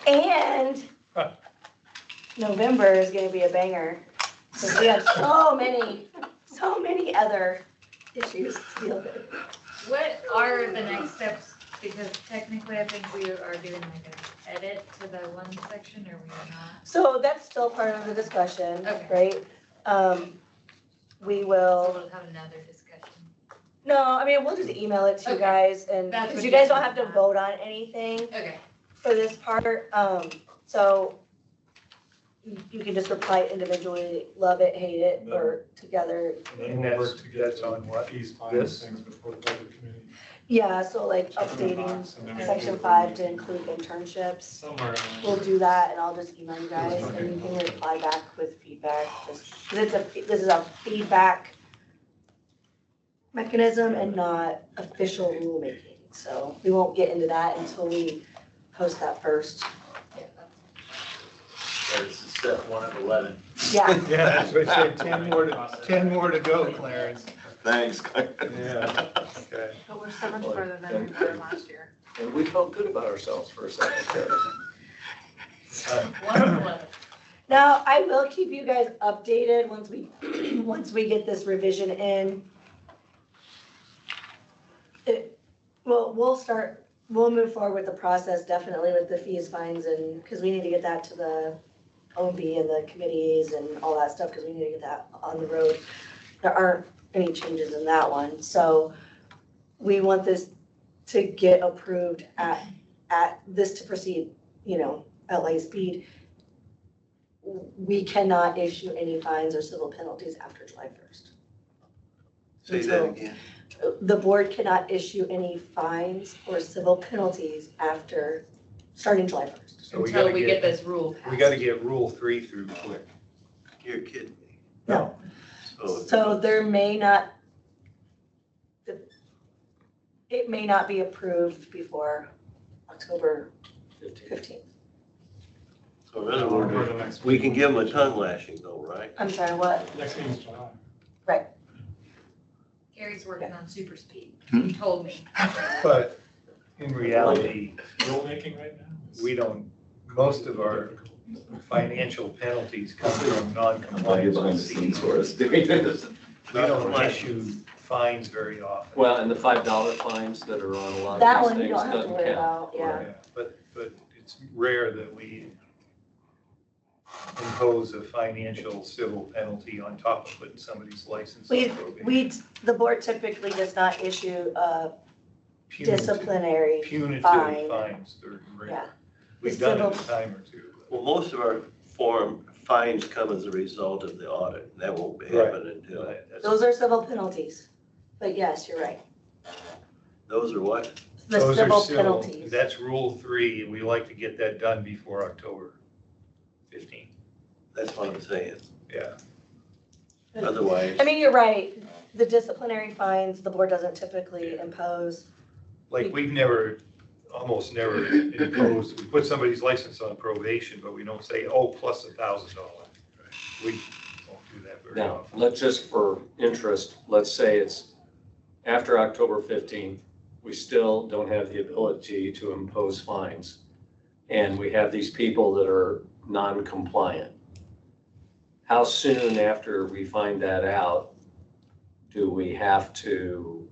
And November is gonna be a banger, because we have so many other issues to deal with. What are the next steps? Because technically, I think we are doing like an edit to the one section, or we are not. So that's still part of the discussion, Okay. right? We So will, we'll have another discussion. no, I mean, we'll just email it to you Okay. guys, and, That's because what you guys you don't have to said. vote on anything Okay. for this part, so you can just reply individually, love it, hate it, or together. And then And we'll work that's- to get that's on what? fees, fines, This? things before the budget committee. Yeah, so like updating And then we section can- 5 to include internships. Somewhere around. We'll do that, and I'll just email you guys, and you can reply back with feedback, just, because this is a feedback mechanism and not official rulemaking, so we won't get into that until we post that first. Yeah, There's step 1 of 11. Yeah, Yeah, that's what I said, 10 more to go, Clarence. Thanks. Yeah, okay. But we're 7 further than we were last year. And we felt good about ourselves for a second. Wonderful. now, I will keep you guys updated once we, once we get this revision in. We'll move forward with the process, definitely with the fees, fines, and, because we need to get that to the OMB and the committees and all that stuff, because we need to get that on the road. There aren't any changes in that one, so we want this to get approved at this to proceed, at light speed. We cannot issue any fines or civil penalties after July 1st. Say that again. The board cannot issue any fines or civil penalties starting July 1st. So we Until gotta we get get, this rule passed. we gotta get Rule 3 through quick. You're kidding me. No, So so there may not, it may not be approved before October 15th. So in other Or words, the next we can meeting. give them a tongue lashing though, right? I'm sorry, what? Next meeting's July. Gary's working on super speed. He told me. But in reality, Rulemaking right now? is we don't, most of our difficult. financial penalties come from I'm non-compliance behind with the scenes CE. for us doing this. We don't issue fines very often. Well, and the $5 fines that are on a lot That of one these you things don't have to doesn't worry count. about, yeah. But it's rare that we impose a financial civil penalty on top of putting somebody's license on probation. The board typically does not issue a Punitive- disciplinary Punitive fine. fines, third grade. Yeah. We've done it a Civil- time or two. Well, most of our fines come as a result of the audit. That won't happen until, but that's- Those are civil penalties. But yes, you're right. those are what? The Those are civil civil. penalties. That's Rule 3, and we like to get that done before October 15th. That's what I'm saying. Yeah. Otherwise, I mean, you're right. The disciplinary fines, the board doesn't typically impose. Like, we've never, almost never imposed, we put somebody's license on probation, but we don't say, oh, plus $1,000. We don't do that very Now, often. let's just for interest, let's say it's after October 15th, we still don't have the ability to impose fines. And we have these people that are non-compliant. How soon after we find that out do we have to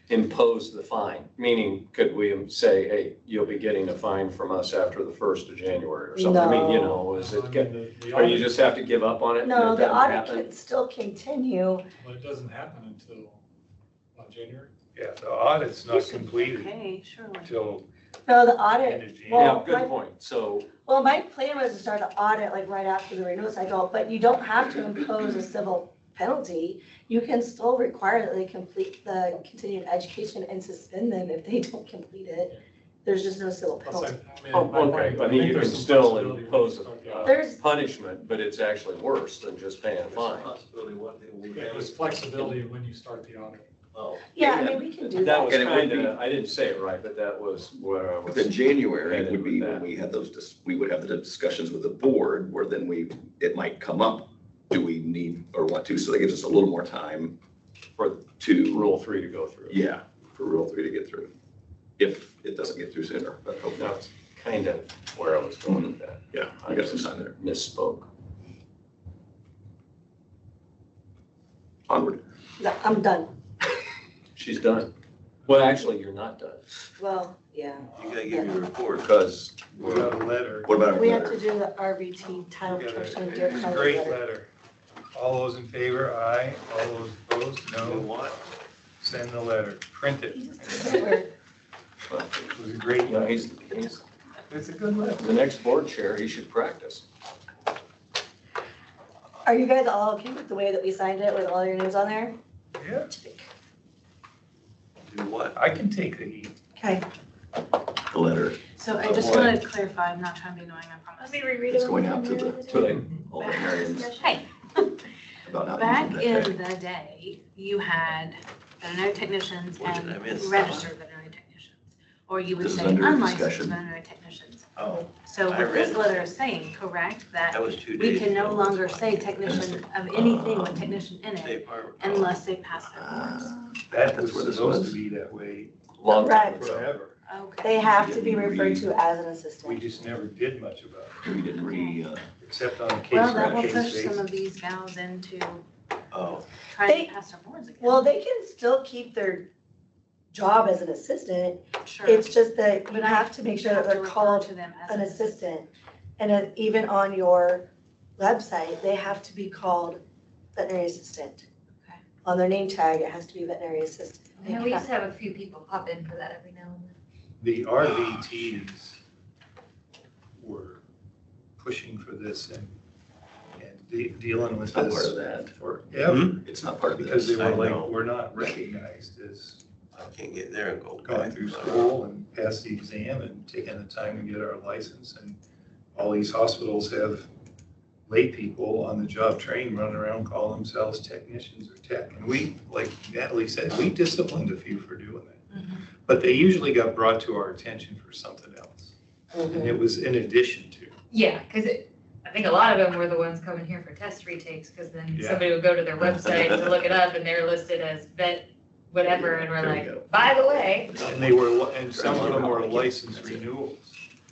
impose the fine? Meaning, could we say, hey, you'll be getting a fine from us after the 1st of January or something? I mean, you know, is it, or you just have to give up on it? and No, it the doesn't audit happen? can still continue. But it doesn't happen until, January? Yeah, the audit's not This is completed Okay, surely. until No, the end audit, of January. well, Yeah, good point. So, well, my plan was to start the audit like right after the renewal cycle, but you don't have to impose a civil penalty. You can still require that they complete the continued education and suspend them if they don't complete it. There's just no civil penalty. okay, I mean, you can still impose a There's- punishment, but it's actually worse than just paying a there's a fine. possibility one day we'll Yeah, there's flexibility when you start the audit. Oh, Yeah, I mean, we can do That that. was And it would kind of, I didn't say it right, but that was where I was. Then January headed would be with when that. we had we would have the discussions with the board where then it might come up. Do we need or want to? So that gives us a little more time to, Rule 3 to go through. yeah, for Rule 3 to get through. If it doesn't get through sooner, but hopefully, That's kind of where I was going with that. yeah, I got some time there. Misspoke. Onward. No, I'm done. She's done. Well, actually, you're not done. Well, yeah. you gotta give your report. Because, We got a letter. what about our We have to letter? do the RVT title We got protection a- Deer It's a County great letter. letter. All those in favor, aye. All those opposed, You no. what? Send the letter. Print it. You just did it. It was a great You know, letter. he's It's a good letter. the next board chair, he should practice. Are you guys all okay with the way that we signed it with all your names on there? Yeah, Do what? I can take the heat. Okay. The letter So I just wanted to clarify, I'm not trying to be annoying, I promise. Let me reread is it. going out to the all veterinarians Hey, about not back using that in tag. the day, you had veterinary technicians What did I and miss? registered veterinary technicians. Or you would This is say under unlicensed discussion. veterinary technicians. Oh, So I what this read letter is saying, correct, that That was 2 we days can no ago. longer say technician of anything with technician in it State Farm. unless they pass their boards. that That's was where this supposed was. to be that way Long time Right. ago. forever. Okay. They have to be referred to as an We assistant. just never did much about it, We didn't except on a Well, that will case-by-case push some basis. of these gals into Oh, trying They- to pass their boards again. Well, they can still keep their job as an assistant. Sure. It's just that you But I have to make sure that have to they're refer called to them as an assistant. And even on your website, they have to be called veterinary assistant. Okay. On their name tag, it has to be veterinary assistant. You know, we used to have a few people pop in for that every now and then. The RVTs were pushing for this and dealing with It's not this part of that. forever. It's not part of Because this. they I were know. like, we're not recognized as I can't get there and go going back. through school and pass the exam and taking the time to get our license. And all these hospitals have lay people on the job trained, running around calling themselves technicians or tech. And we, like Natalie said, we disciplined a few for doing that. But they usually got brought to our attention for something else. And it was in addition to. Yeah, because I think a lot of them were the ones coming here for test retakes, because then Yeah. somebody would go to their website to look it up and they're listed as vet whatever, and we're There we go. like, by the way, And they were, and some of them were license renewals.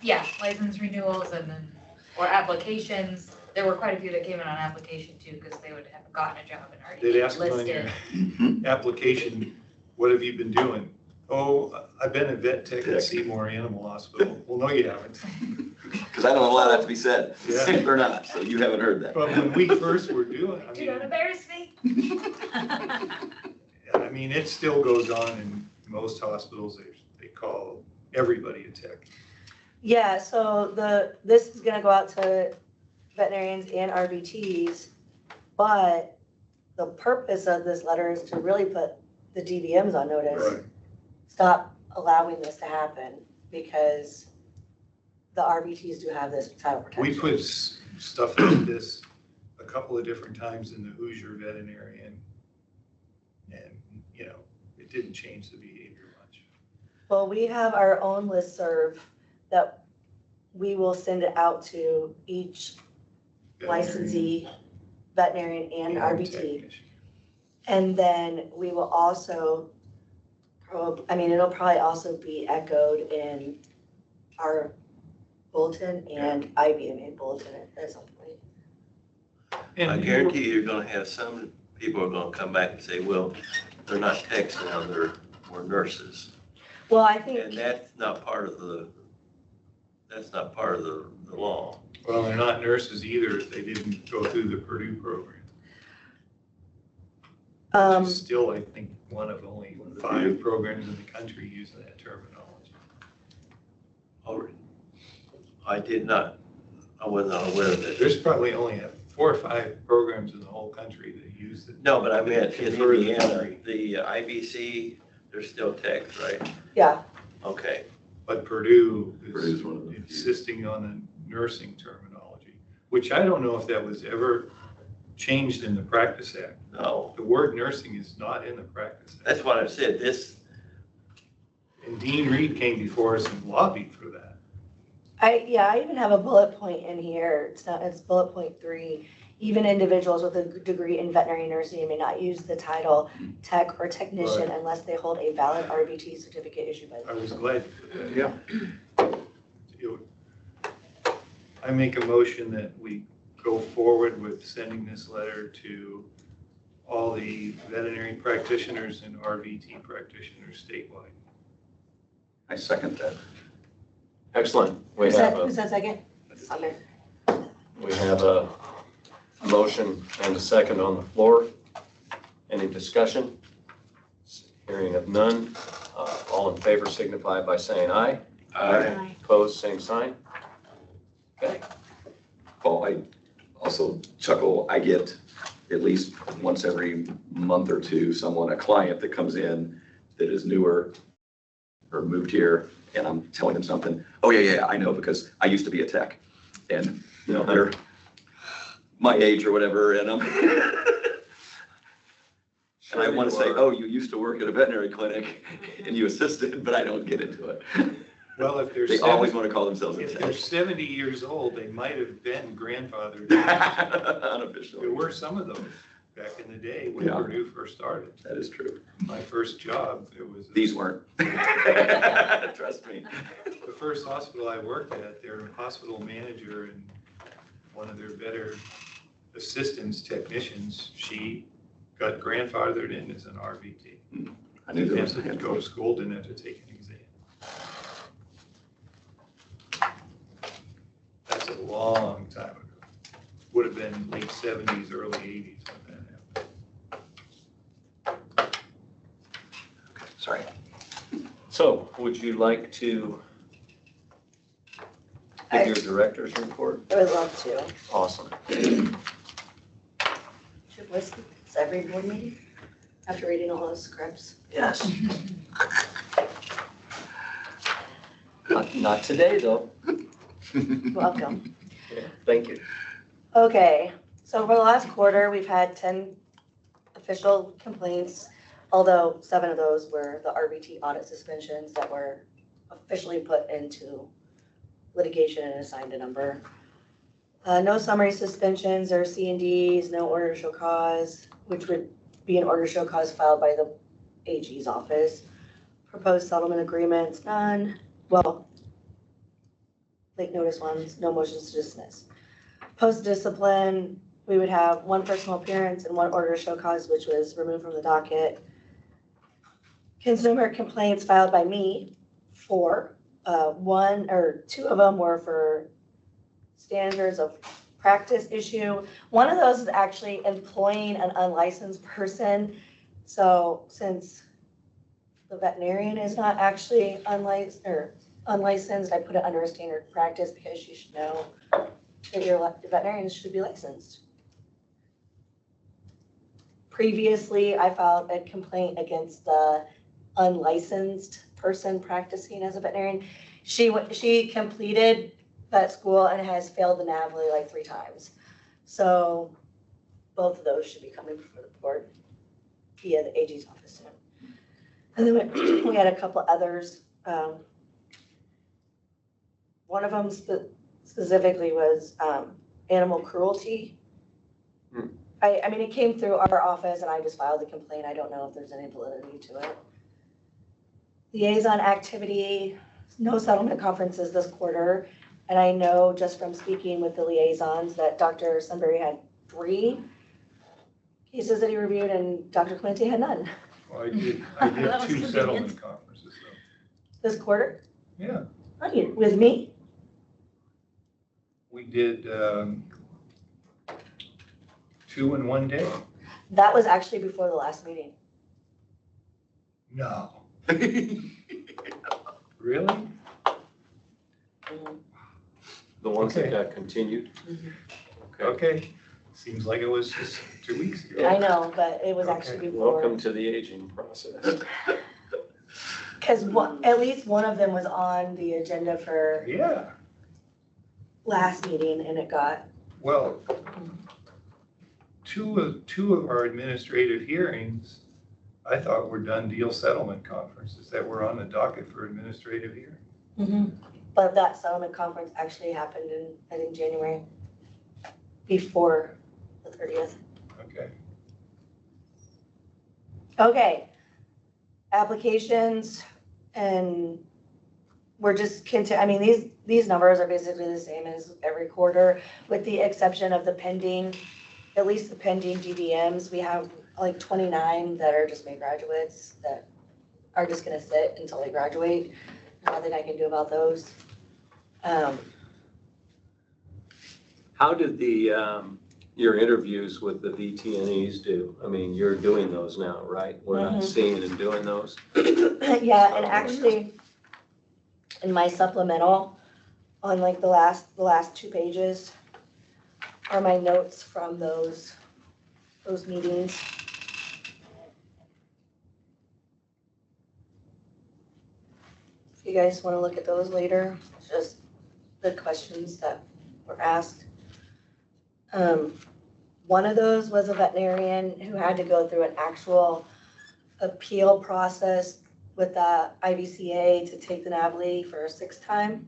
yeah, license renewals and then, or applications. There were quite a few that came in on application too, because they would have gotten a job and already They'd ask them on your listed. application, what have you been doing? Oh, I've been a vet tech at Seymour Animal Hospital. Well, no, you haven't. Because I don't allow that to be said. Yeah. Or not, so you haven't heard that. But when we first were doing, Do not embarrass me. I mean, it still goes on in most hospitals. They call everybody a tech. Yeah, so this is gonna go out to veterinarians and RVTs, but the purpose of this letter is to really put the DVMs on notice. Right. Stop allowing this to happen, because the RVTs do have this title protection. We put stuff like this a couple of different times in the Hoosier Veterinarian, and, you know, it didn't change the behavior much. Well, we have our own listserv that we will send it out to each licensee, veterinarian and RVT. technician. And then we will also, it'll probably also be echoed in our bulletin and IBMA bulletin at some point. And I guarantee you're gonna have some people are gonna come back and say, well, they're not techs now, we're nurses. Well, I And think, that's not part of the law. Well, they're not nurses either if they didn't go through the Purdue program. Which is still, I think, one of only 5 programs in the country using that terminology. Oh, I was not aware of that. There's probably only 4 or 5 programs in the whole country that use it. No, but I meant in Confer the Indiana, degree. the IBC, they're still techs, right? yeah, Okay. But Purdue's one of the few. insisting on the nursing terminology, which I don't know if that was ever changed in the Practice Act. No, The word nursing is not in the Practice Act. that's what I said. And Dean Reed came before us and lobbied for that. I even have a bullet point in here. It's bullet point 3. Even individuals with a degree in veterinary nursing may not use the title tech or technician unless they hold a valid RVT certificate issued by I the. was glad. Yeah. I make a motion that we go forward with sending this letter to all the veterinary practitioners and RVT practitioners statewide. I second that. Excellent. We Who said, have who said second? Okay. a motion and a second on the floor. Any discussion? Hearing of none. All in favor signify by saying aye. Aye. Opposed, same sign. Okay. Paul, I also chuckle, I get at least once every month or two, a client that comes in that is newer or moved here, and I'm telling them something. Oh, yeah, I know, because I used to be a tech. And, you know, they're my age or whatever, and I'm, and I want to say, oh, you used to work at a veterinary clinic and you assisted, but I don't get into it. Well, if they're They always want to call themselves a if tech. they're 70 years old, they might have been grandfathered. Unofficially. There were some of those back in the day when Yeah. Purdue first started. That is true. My first job, it was. These weren't. Trust me. The first hospital I worked at, their hospital manager and one of their better assistants, technicians, she got grandfathered in as an RVT. I knew there was a Didn't have to go handful. to school, didn't have to take an exam. That's a long time ago. Would have been late 70s, early 80s when that happened. Sorry. So would you like to give your director's report? I would love to. Awesome. Should listen to every board meeting after reading all those scripts. Yes. Not today, though. Welcome. Yeah, thank you. Okay, so for the last quarter, we've had 10 official complaints, although 7 of those were the RVT audit suspensions that were officially put into litigation and assigned a number. No summary suspensions or C&Ds, no order to show cause, which would be an order to show cause filed by the AG's office. Proposed settlement agreements, none. Well, late notice ones, no motions to dismiss. Post discipline, we would have 1 personal appearance and 1 order to show cause, which was removed from the docket. Consumer complaints filed by me, 4. 1 or 2 of them were for standards of practice issue. One of those is actually employing an unlicensed person. So since the veterinarian is not actually unlicensed, I put it under a standard of practice because you should know that your veterinarians should be licensed. Previously, I filed a complaint against the unlicensed person practicing as a veterinarian. She completed vet school and has failed the NAVLE like 3 times. So both of those should be coming before the board via the AG's office soon. And then we had a couple others. One of them specifically was animal cruelty. I mean, it came through our office and I just filed the complaint. I don't know if there's any validity to it. Liaison activity, no settlement conferences this quarter. And I know just from speaking with the liaisons that Dr. Sunbury had 3 cases that he reviewed and Dr. Clemente had none. Well, I did 2 settlement conferences though. This quarter? Yeah, With me? we did 2 in one day. That was actually before the last meeting. No. Really? The ones that Okay. got continued? Okay. Seems like it was just 2 weeks ago. I know, but it was Okay. actually before. Welcome to the aging process. Because at least one of them was on the agenda for Yeah, last meeting and it got, well, two of our administrative hearings, I thought were done deal settlement conferences that were on the docket for administrative hearing. but that settlement conference actually happened in, I think, January, before the 30th. Okay. Okay. Applications, and we're just I mean, these numbers are basically the same as every quarter, with the exception of the pending, at least the pending DVMs. We have like 29 that are just May graduates that are just gonna sit until they graduate. Nothing I can do about those. How did your interviews with the VTNEs do? I mean, you're doing those now, right? We're not seeing and doing those? Yeah, and actually, in my supplemental, on like the last 2 pages are my notes from those meetings. If you guys want to look at those later, just the questions that were asked. One of those was a veterinarian who had to go through an actual appeal process with the IVCA to take the NAVLE for a 6th time.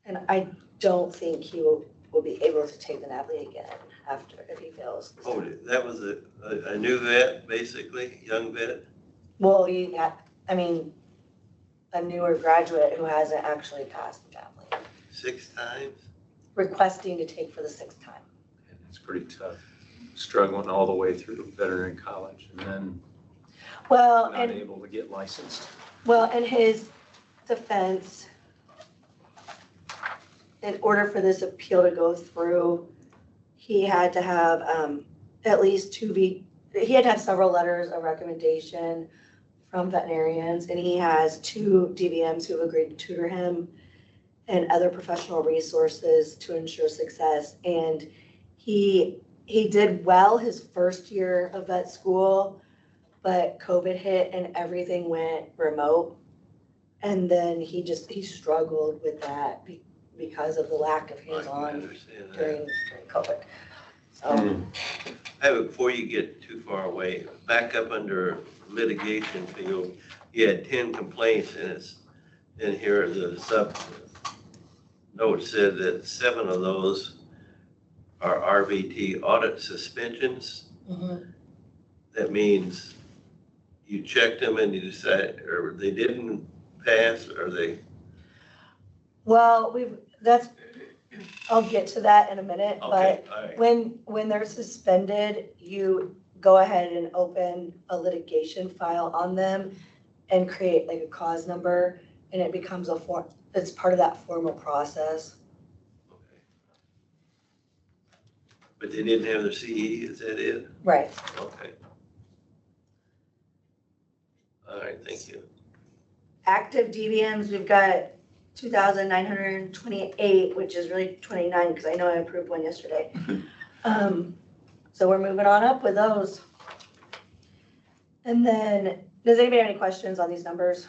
And I don't think he will be able to take the NAVLE again if he fails. Oh, that was a new vet, basically, young vet? Well, I mean, a newer graduate who hasn't actually passed the NAVLE, 6 times? requesting to take for the 6th time. It's pretty tough, struggling all the way through veterinary college and then Well, not and able to get licensed. Well, in his defense, in order for this appeal to go through, he had to have at least he had to have several letters of recommendation from veterinarians, and he has 2 DVMs who have agreed to tutor him and other professional resources to ensure success. And he did well his first year of vet school, but COVID hit and everything went remote. And then he struggled with that because of the lack of I hands-on understand that. during COVID. So, Before you get too far away, back up under litigation field, you had 10 complaints and it's in here, the sub note said that 7 of those are RVT audit suspensions. That means you checked them and you decided, or they didn't pass, or they, well, I'll get to that in a minute, okay, but all right. when they're suspended, you go ahead and open a litigation file on them and create like a cause number, and it becomes a it's part of that formal process. Okay. But they didn't have their CE, is that it? Right. Okay. All right, thank you. Active DVMs, we've got 2,928, which is really 29, because I know I approved one yesterday. So we're moving on up with those. And then, does anybody have any questions on these numbers?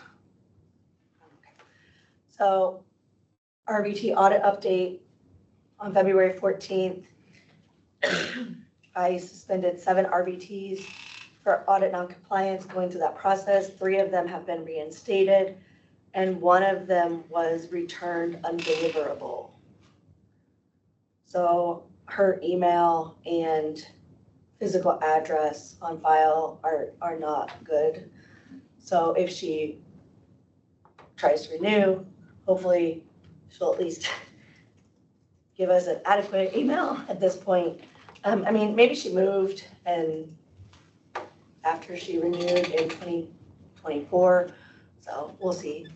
So RVT audit update on February 14th. I suspended 7 RVTs for audit noncompliance going through that process. 3 of them have been reinstated, and 1 of them was returned undeliverable. So her email and physical address on file are not good. So if she tries to renew, hopefully she'll at least give us an adequate email at this point. I mean, maybe she moved and after she renewed in 2024, so we'll see.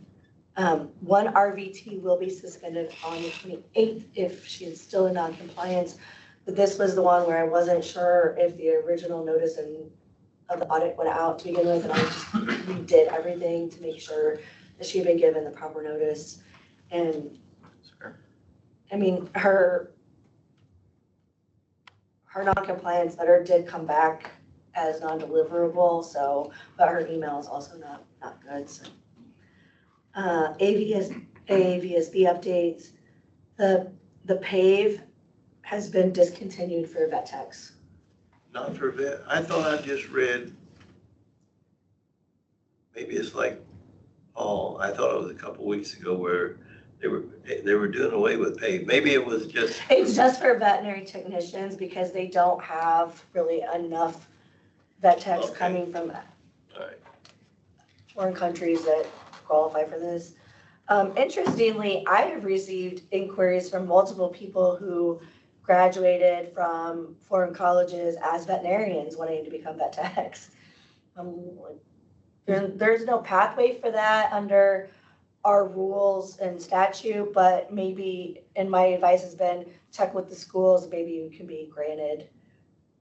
1 RVT will be suspended on the 28th if she is still in non-compliance. But this was the one where I wasn't sure if the original notice of the audit went out to begin with, and I just redid everything to make sure that she had been given the proper notice. And I mean, her non-compliance letter did come back as non-deliverable, so, but her email is also not good, so. AVSB updates, the PAVE has been discontinued for vet techs. Not for vet, I thought I just read, maybe it's like, I thought it was a couple weeks ago where they were doing away with pay. Maybe it was just. It's just for veterinary technicians because they don't have really enough vet techs coming from foreign countries that qualify for this. Interestingly, I have received inquiries from multiple people who graduated from foreign colleges as veterinarians wanting to become vet techs. There's no pathway for that under our rules and statute, but maybe, and my advice has been check with the schools, maybe you can be granted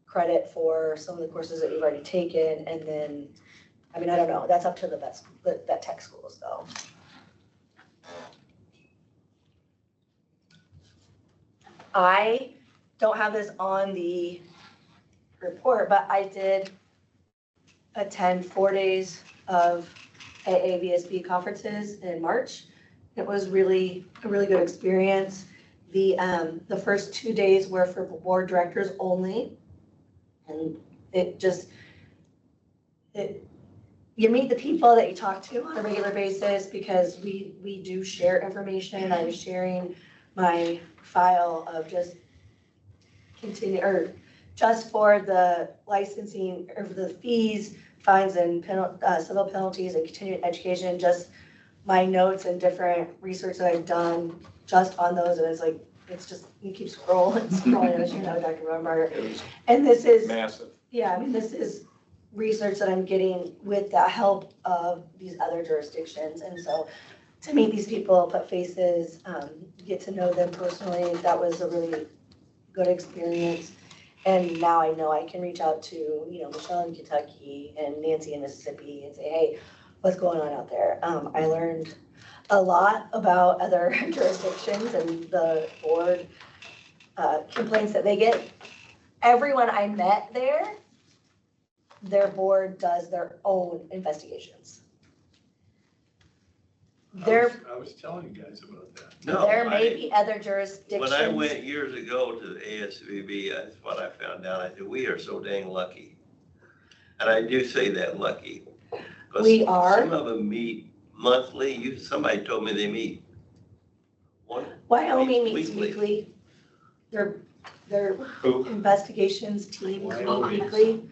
credit for some of the courses that you've already taken, and then, I mean, I don't know, that's up to the vet tech schools though. I don't have this on the report, but I did attend 4 days of AAVSB conferences in March. It was really a really good experience. The first 2 days were for board directors only. And you meet the people that you talk to on a regular basis because we do share information. I was sharing my file of just for the licensing or for the fees, fines and civil penalties and continuing education, just my notes and different research that I've done just on those. And it's like, it's just, you keep scrolling, as you know, Dr. Rodenbarger. And this is massive. Yeah, I mean, this is research that I'm getting with the help of these other jurisdictions. And so to meet these people, put faces, get to know them personally, that was a really good experience. And now I know I can reach out to, Michelle in Kentucky and Nancy in Mississippi and say, hey, what's going on out there? I learned a lot about other jurisdictions and the board complaints that they get. Everyone I met there, their board does their own investigations. I was telling you guys about that. No, There may be other jurisdictions. When I went years ago to the ASVB, that's what I found out. I said, we are so dang lucky. And I do say that lucky. 'Cause We are. Some of them meet monthly. Somebody told me they meet Wyoming meets weekly. weekly. Their investigations teams meet weekly.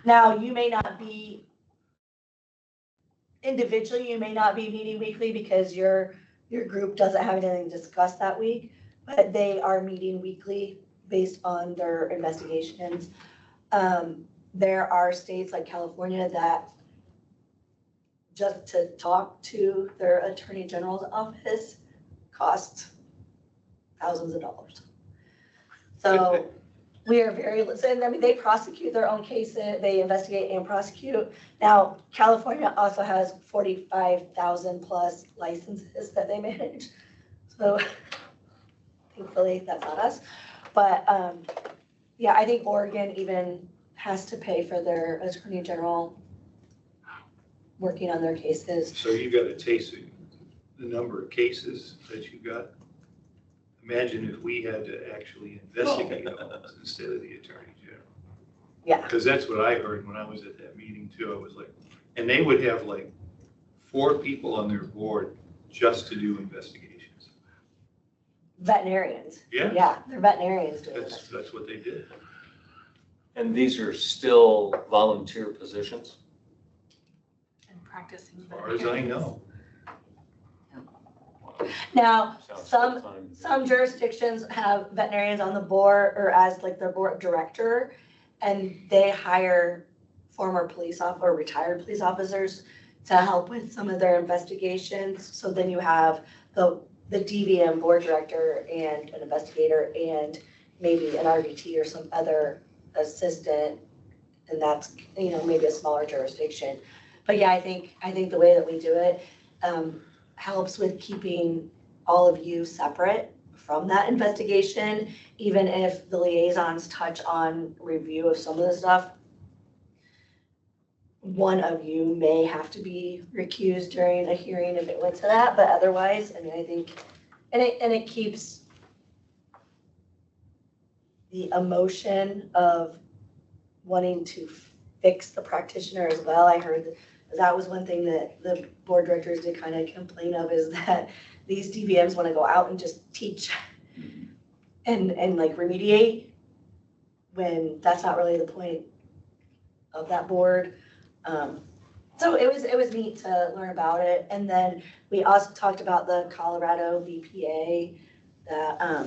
Now, you may not be, individually, you may not be meeting weekly because your group doesn't have anything to discuss that week, but they are meeting weekly based on their investigations. There are states like California that just to talk to their attorney general's office, costs thousands of dollars. So we are very, and I mean, they prosecute their own cases, they investigate and prosecute. Now, California also has 45,000 plus licenses that they manage. So thankfully, that's not us. But yeah, I think Oregon even has to pay for their attorney general working on their cases. So you got a taste of the number of cases that you got? Imagine if we had to actually investigate those instead of the attorney general. Yeah. Because that's what I heard when I was at that meeting too. I was like, and they would have like 4 people on their board just to do investigations. Veterinarians. Yeah. Yeah, they're veterinarians doing it. That's what they did. And these are still volunteer positions? And practicing. As far as I know. Now, Sounds some jurisdictions have veterinarians on the board or as like their board director, and they hire former or retired police officers to help with some of their investigations. So then you have the DVM board director and an investigator and maybe an RVT or some other assistant, and that's, you know, maybe a smaller jurisdiction. But yeah, I think the way that we do it helps with keeping all of you separate from that investigation, even if the liaisons touch on review of some of the stuff. One of you may have to be recused during a hearing if it went to that, but otherwise, I mean, I think, and it keeps the emotion of wanting to fix the practitioner as well. I heard that was one thing that the board directors did kind of complain of, is that these DVMs want to go out and just teach and like remediate, when that's not really the point of that board. So it was neat to learn about it. And then we also talked about the Colorado VPA, that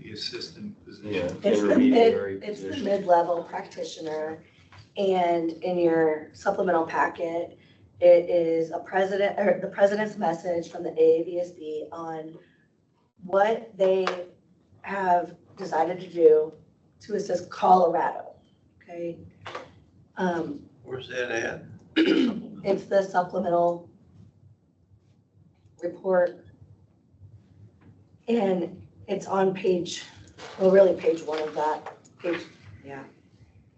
The assistant position. Yeah, it's intermediary the position. mid-level practitioner. And in your supplemental packet, it is the president's message from the AAVSB on what they have decided to do to assist Colorado, okay? Where's that at? It's the supplemental report. And it's on page 1 of that page, yeah.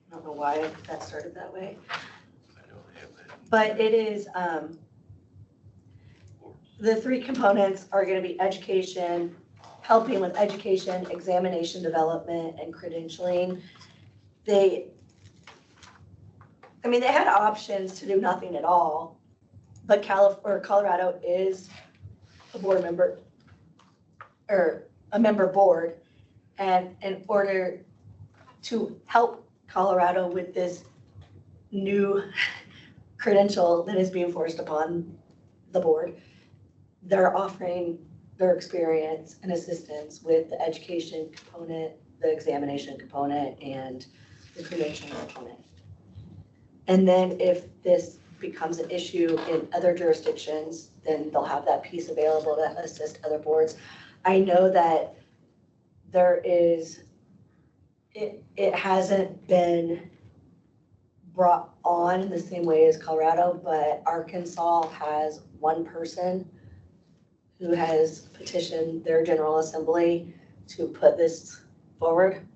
I don't know why that started that way. I don't have that. But it is, the 3 components are gonna be education, helping with education, examination development, and credentialing. They had options to do nothing at all, but Colorado is a board member, or a member board. And in order to help Colorado with this new credential that is being forced upon the board, they're offering their experience and assistance with the education component, the examination component, and the credentialing component. And then if this becomes an issue in other jurisdictions, then they'll have that piece available to assist other boards. I know that there is, it hasn't been brought on in the same way as Colorado, but Arkansas has one person who has petitioned their General Assembly to put this forward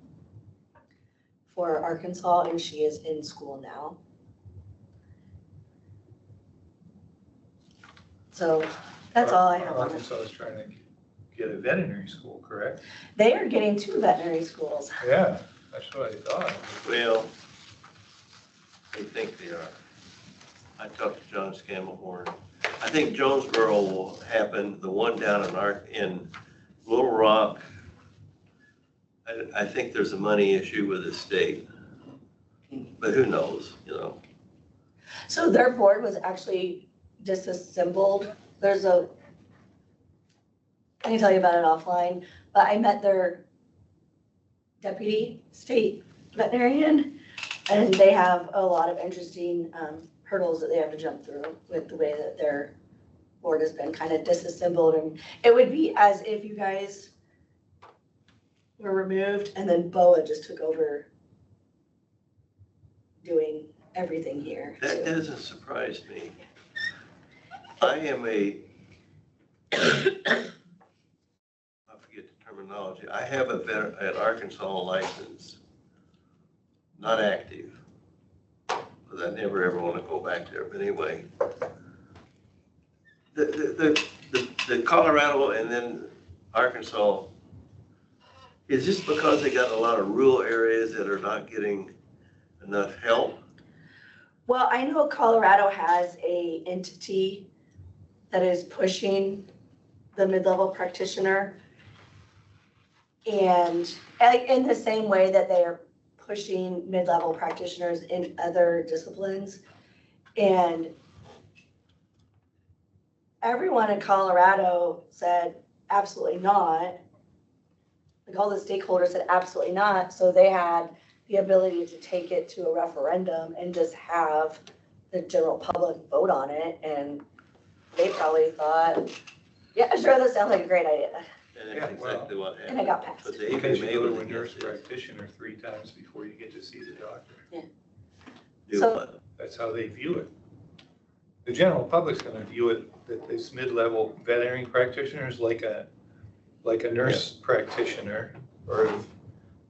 for Arkansas, and she is in school now. So that's all I have on it. Arkansas is trying to get a veterinary school, correct? They are getting 2 veterinary schools. Yeah, that's what I thought. Well, I think they are. I talked to John Scammahorn. I think Jonesboro will happen, the one down in Little Rock. I think there's a money issue with the state, but who knows, you know? So their board was actually disassembled. I can tell you about it offline, but I met their deputy state veterinarian, and they have a lot of interesting hurdles that they have to jump through with the way that they're board has been kind of disassembled, and it would be as if you guys were removed and then BOA just took over doing everything here. That doesn't surprise me. I am I forget the terminology. I have an Arkansas license, not active, because I never ever want to go back there. But anyway, the Colorado and then Arkansas, is this because they got a lot of rural areas that are not getting enough help? Well, I know Colorado has a entity that is pushing the mid-level practitioner. And like in the same way that they are pushing mid-level practitioners in other disciplines. And everyone in Colorado said, absolutely not. Like all the stakeholders said, absolutely not. So they had the ability to take it to a referendum and just have the general public vote on it. And they probably thought, yeah, sure, that sounds like a great idea. And that's exactly what happened. And it got passed. But they Because even you go able to a to nurse get this. practitioner 3 times before you get to see the doctor. Do So- what? That's how they view it. The general public's gonna view it, that this mid-level veterinary practitioner is like a nurse practitioner or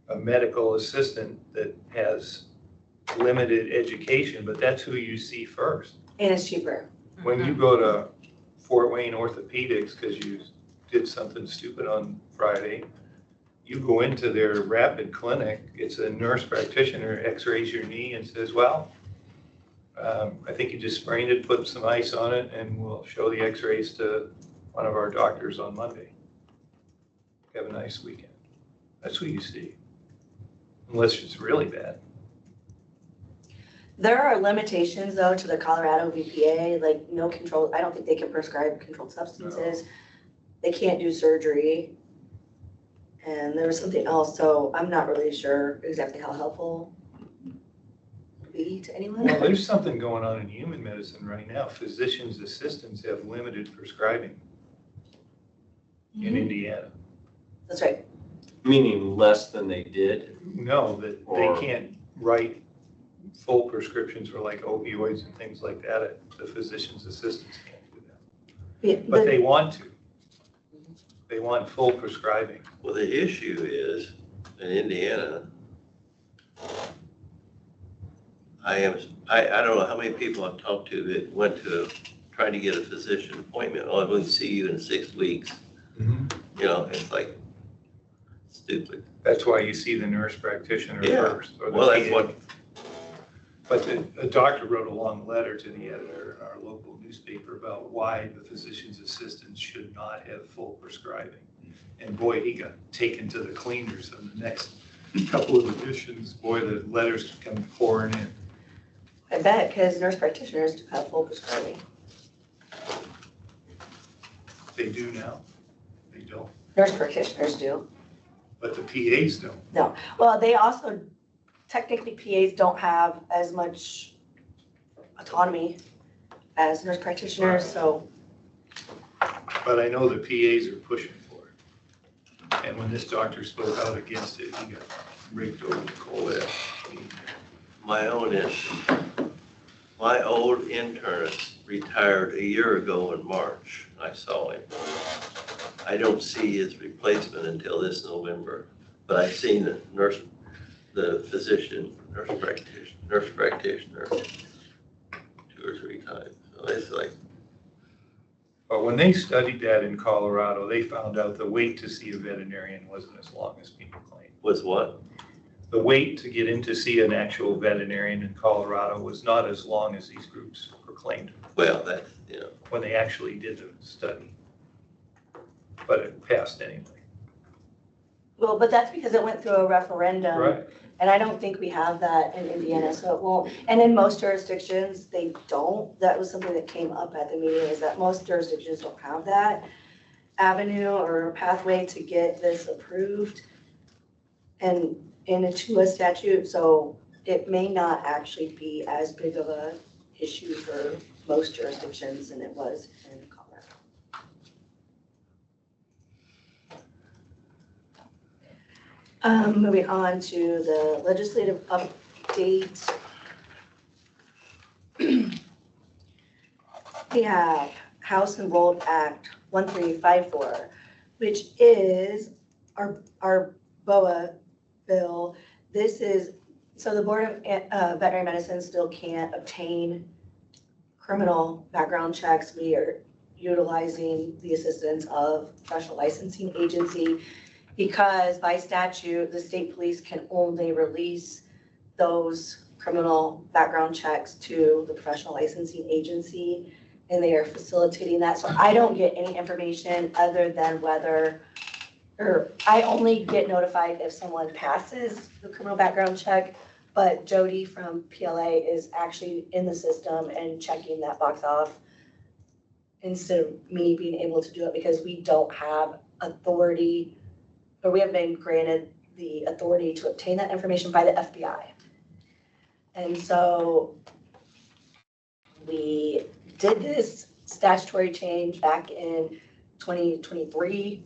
a medical assistant that has limited education, but that's who you see first. And it's cheaper. When you go to Fort Wayne Orthopedics because you did something stupid on Friday, you go into their rapid clinic, it's a nurse practitioner, x-rays your knee and says, well, I think you just sprained it, put some ice on it, and we'll show the x-rays to one of our doctors on Monday. Have a nice weekend. That's what you see. Unless it's really bad. There are limitations though to the Colorado VPA, like no control, I don't think they can prescribe controlled substances. They can't do surgery. And there was something else, so I'm not really sure exactly how helpful it would be to anyone. Well, there's something going on in human medicine right now. Physicians' assistants have limited prescribing in Indiana. That's right. Meaning less than they did? No, that Or- they can't write full prescriptions for like opioids and things like that. The physician's assistants can't do that. Yeah, But they want to. They want full prescribing. Well, the issue is, in Indiana, I don't know how many people I've talked to that went to, trying to get a physician appointment. Oh, I'm going to see you in 6 weeks. You know, it's like stupid. That's why you see the nurse practitioner Yeah. first. Or the Well, that's PA. what, But a doctor wrote a long letter to the editor in our local newspaper about why the physician's assistants should not have full prescribing. And boy, he got taken to the cleaners on the next couple of editions. Boy, the letters come pouring in. I bet, because nurse practitioners do have full prescribing. They do now. They don't. Nurse practitioners do. But the PAs don't. Well, they also, technically PAs don't have as much autonomy as nurse practitioners, so. But I know the PAs are pushing for it. And when this doctor spoke out against it, he got raked over the coal ash. my own issue. My old internist retired a year ago in March. I saw him. I don't see his replacement until this November, but I've seen the nurse, the physician, nurse practitioner 2 or 3 times. So it's like, But when they studied that in Colorado, they found out the wait to see a veterinarian wasn't as long as people claimed. was what? The wait to get in to see an actual veterinarian in Colorado was not as long as these groups proclaimed Well, that's, you know, when they actually did the study. But it passed anyway. Well, but that's because it went through a referendum. Right. And I don't think we have that in Indiana, so it won't. And in most jurisdictions, they don't. That was something that came up at the meeting, is that most jurisdictions don't have that avenue or pathway to get this approved and into a statute, so it may not actually be as big of a issue for most jurisdictions than it was in Colorado. Moving on to the legislative update. We have House Enrolled Act 1354, which is our BOA bill. This is, so the Board of Veterinary Medicine still can't obtain criminal background checks. We are utilizing the assistance of professional licensing agency because by statute, the state police can only release those criminal background checks to the professional licensing agency, and they are facilitating that. So I don't get any information other than whether, or I only get notified if someone passes the criminal background check, but Jody from PLA is actually in the system and checking that box off instead of me being able to do it because we don't have authority, or we have been granted the authority to obtain that information by the FBI. And so we did this statutory change back in 2023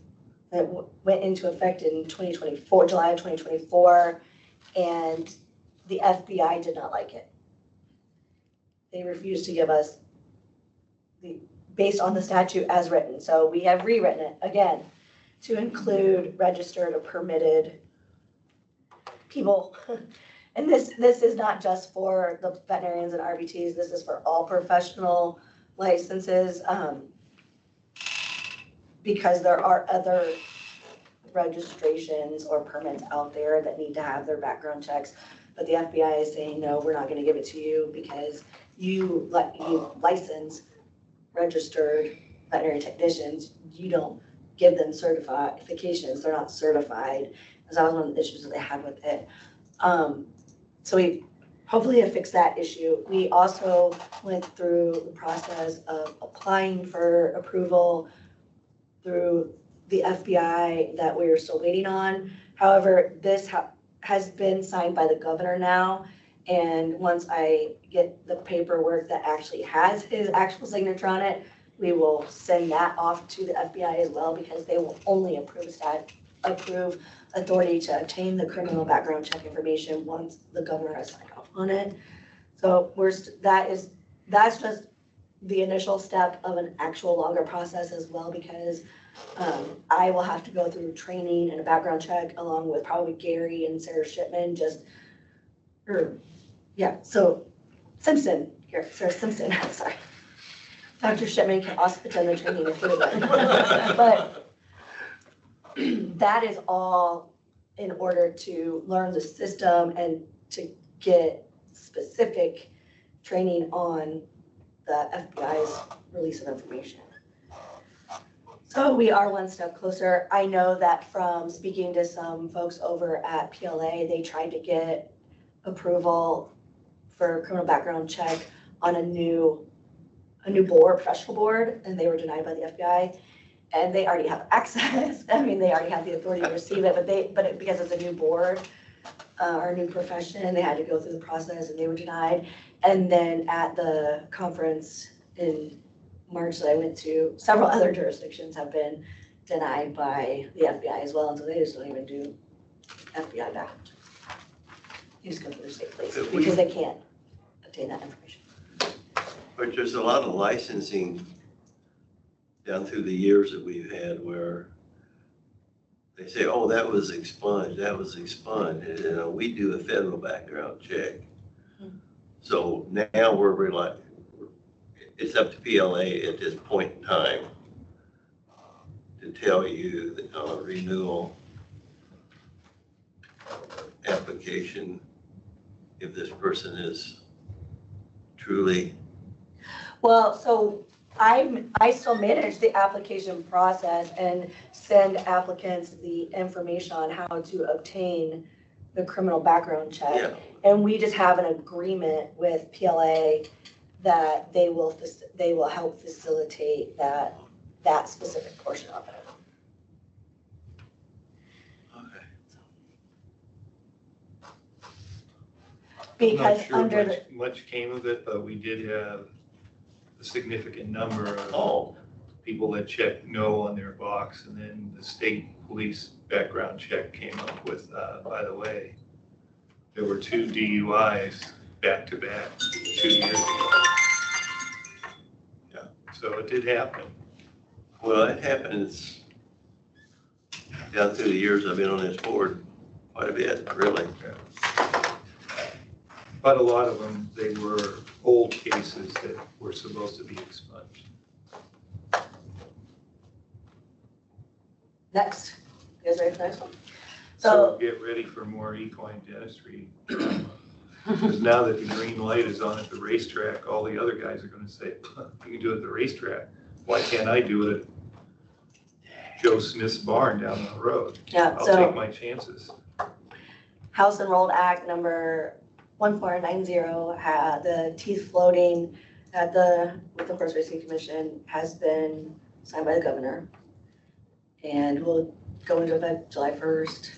that went into effect in 2024, July of 2024, and the FBI did not like it. They refused to give us based on the statute as written. So we have rewritten it again to include registered or permitted people. And this is not just for the veterinarians and RVTs, this is for all professional licenses, because there are other registrations or permits out there that need to have their background checks. But the FBI is saying, no, we're not gonna give it to you because you license registered veterinary technicians, you don't give them certifications, they're not certified. Because that was one of the issues that they had with it. So we hopefully have fixed that issue. We also went through the process of applying for approval through the FBI that we're still waiting on. However, this has been signed by the governor now. And once I get the paperwork that actually has his actual signature on it, we will send that off to the FBI as well because they will only approve authority to obtain the criminal background check information once the governor has signed off on it. So that's just the initial step of an actual longer process as well because I will have to go through training and a background check along with probably Gary and Sarah Shipman so Simpson, here, Sarah Simpson, sorry. Dr. Shipman can also attend the training if you would like. But that is all in order to learn the system and to get specific training on the FBI's release of information. So we are one step closer. I know that from speaking to some folks over at PLA, they tried to get approval for criminal background check on a new board, professional board, and they were denied by the FBI. And they already have access. I mean, they already have the authority to receive it, but because it's a new board or a new profession, they had to go through the process and they were denied. And then at the conference in March that I went to, several other jurisdictions have been denied by the FBI as well, and so they just don't even do FBI background. You just go through the state police because they can't obtain that information. But there's a lot of licensing down through the years that we've had where they say, oh, that was expunged. And, we do a federal background check. So now it's up to PLA at this point in time to tell you that on a renewal application, if this person is truly. Well, so I still manage the application process and send applicants the information on how to obtain the criminal background check. Yeah. And we just have an agreement with PLA that they will help facilitate that specific portion of it. Okay. Because I'm not under sure much came of it, but we did have a significant number of Oh, people that checked no on their box, and then the state police background check came up with, by the way, there were 2 DUIs back to back 2 years ago. Yeah. So it did happen. Well, it happens down through the years I've been on this board, quite a bit, really. But a lot of them, they were old cases that were supposed to be expunged. Next, you guys ready for the next one? So get ready for more equine dentistry. Because now that the green light is on at the racetrack, all the other guys are gonna say, you can do it at the racetrack. Why can't I do it at Joe Smith's barn down the road? Yeah, I'll so take my chances. House Enrolled Act number 1490, the teeth floating with the Horse Racing Commission has been signed by the governor and will go into effect July 1st.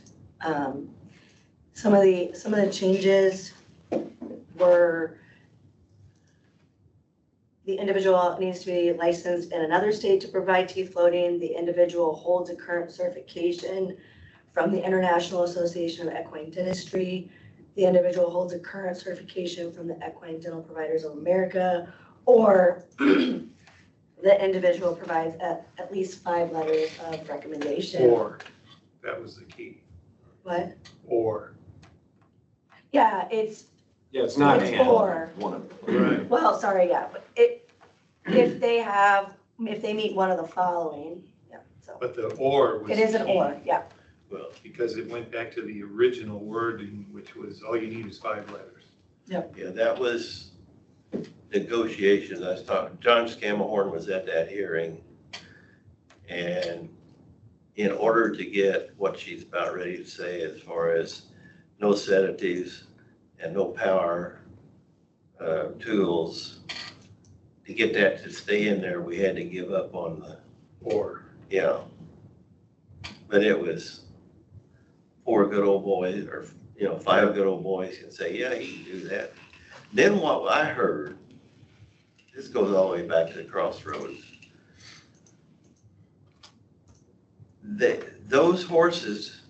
Some of the changes were the individual needs to be licensed in another state to provide teeth floating. The individual holds a current certification from the International Association of Equine Dentistry. The individual holds a current certification from the Equine Dental Providers of America, or the individual provides at least 5 letters of recommendation. Or, that was the key. What? Or. Yeah, it's not it's and. or. One of them. Right. Well, sorry, yeah, but if they meet one of the following, yeah, so. But the or was. It is an key. or, yeah. Well, Because it went back to the original wording, which was all you need is 5 letters. yeah, that was negotiations. I was talking, John Scamahorn was at that hearing. And in order to get what she's about ready to say as far as no sedatives and no power tools, to get that to stay in there, we had to give up on the, Or. yeah. But it was 4 good old boys, or, 5 good old boys can say, yeah, you can do that. Then what I heard, this goes all the way back to the crossroads. Those horses,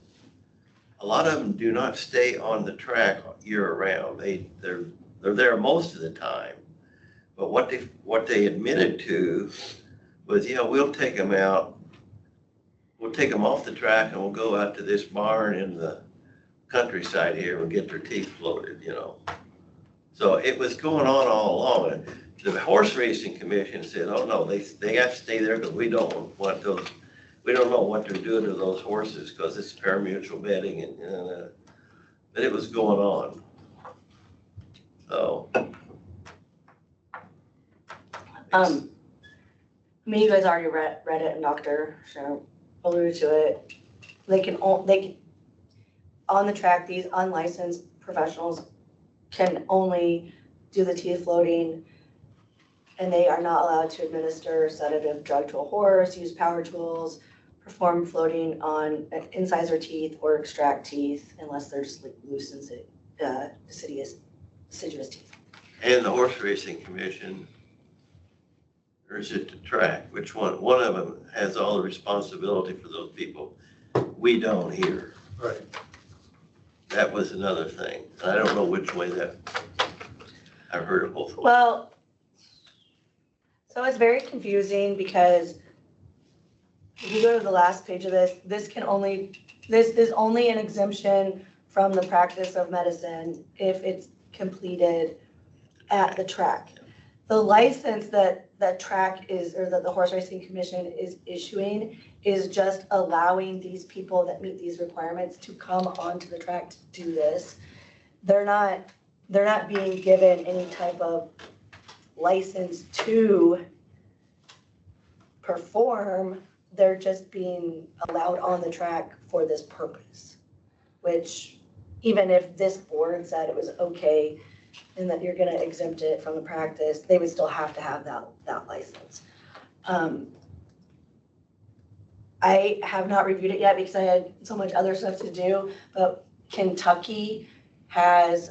a lot of them do not stay on the track year round. They're there most of the time. But what they admitted to was, yeah, we'll take them out. We'll take them off the track and we'll go out to this barn in the countryside here and get their teeth floated, So it was going on all along. And the Horse Racing Commission said, oh no, they have to stay there because we don't want those, we don't know what they're doing to those horses because it's parimutuel betting and but it was going on. So. You guys already read it, and Dr. Sharon alluded to it. They can, on the track, these unlicensed professionals can only do the teeth floating, and they are not allowed to administer sedative drug to a horse, use power tools, perform floating on incisor teeth or extract teeth unless they're just like loose and deciduous teeth. And the Horse Racing Commission, or is it the track? Which one? One of them has all the responsibility for those people. We don't here. Right. That was another thing. And I don't know which way that, I've heard of both. Well, so it's very confusing because if you go to the last page of this, this is only an exemption from the practice of medicine if it's completed at the track. The license that track is, or that the Horse Racing Commission is issuing, is just allowing these people that meet these requirements to come onto the track to do this. They're not being given any type of license to perform. They're just being allowed on the track for this purpose, which even if this board said it was okay and that you're gonna exempt it from the practice, they would still have to have that license. I have not reviewed it yet because I had so much other stuff to do, but Kentucky has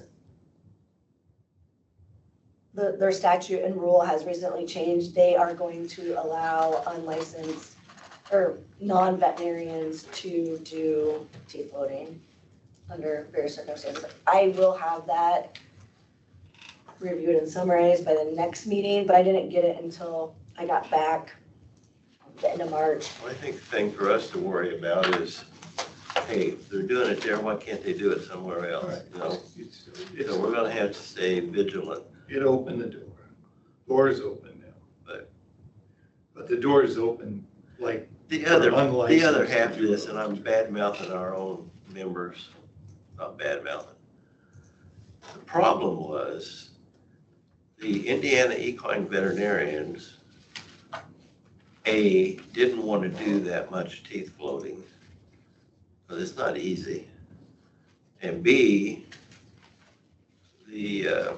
their statute and rule has recently changed. They are going to allow unlicensed or non-veterinarians to do teeth loading under various circumstances. I will have that reviewed and summarized by the next meeting, but I didn't get it until I got back the end of March. I think the thing for us to worry about is, hey, if they're doing it there, why can't they do it somewhere else? You know, so we're gonna have to stay vigilant. It opened the door. Door is open now. But the door is open like The for other unlicensed half of to this, do and it. I'm bad mouthing our own members, not bad mouthing. The problem was the Indiana equine veterinarians, A, didn't want to do that much teeth floating, but it's not easy. And B, the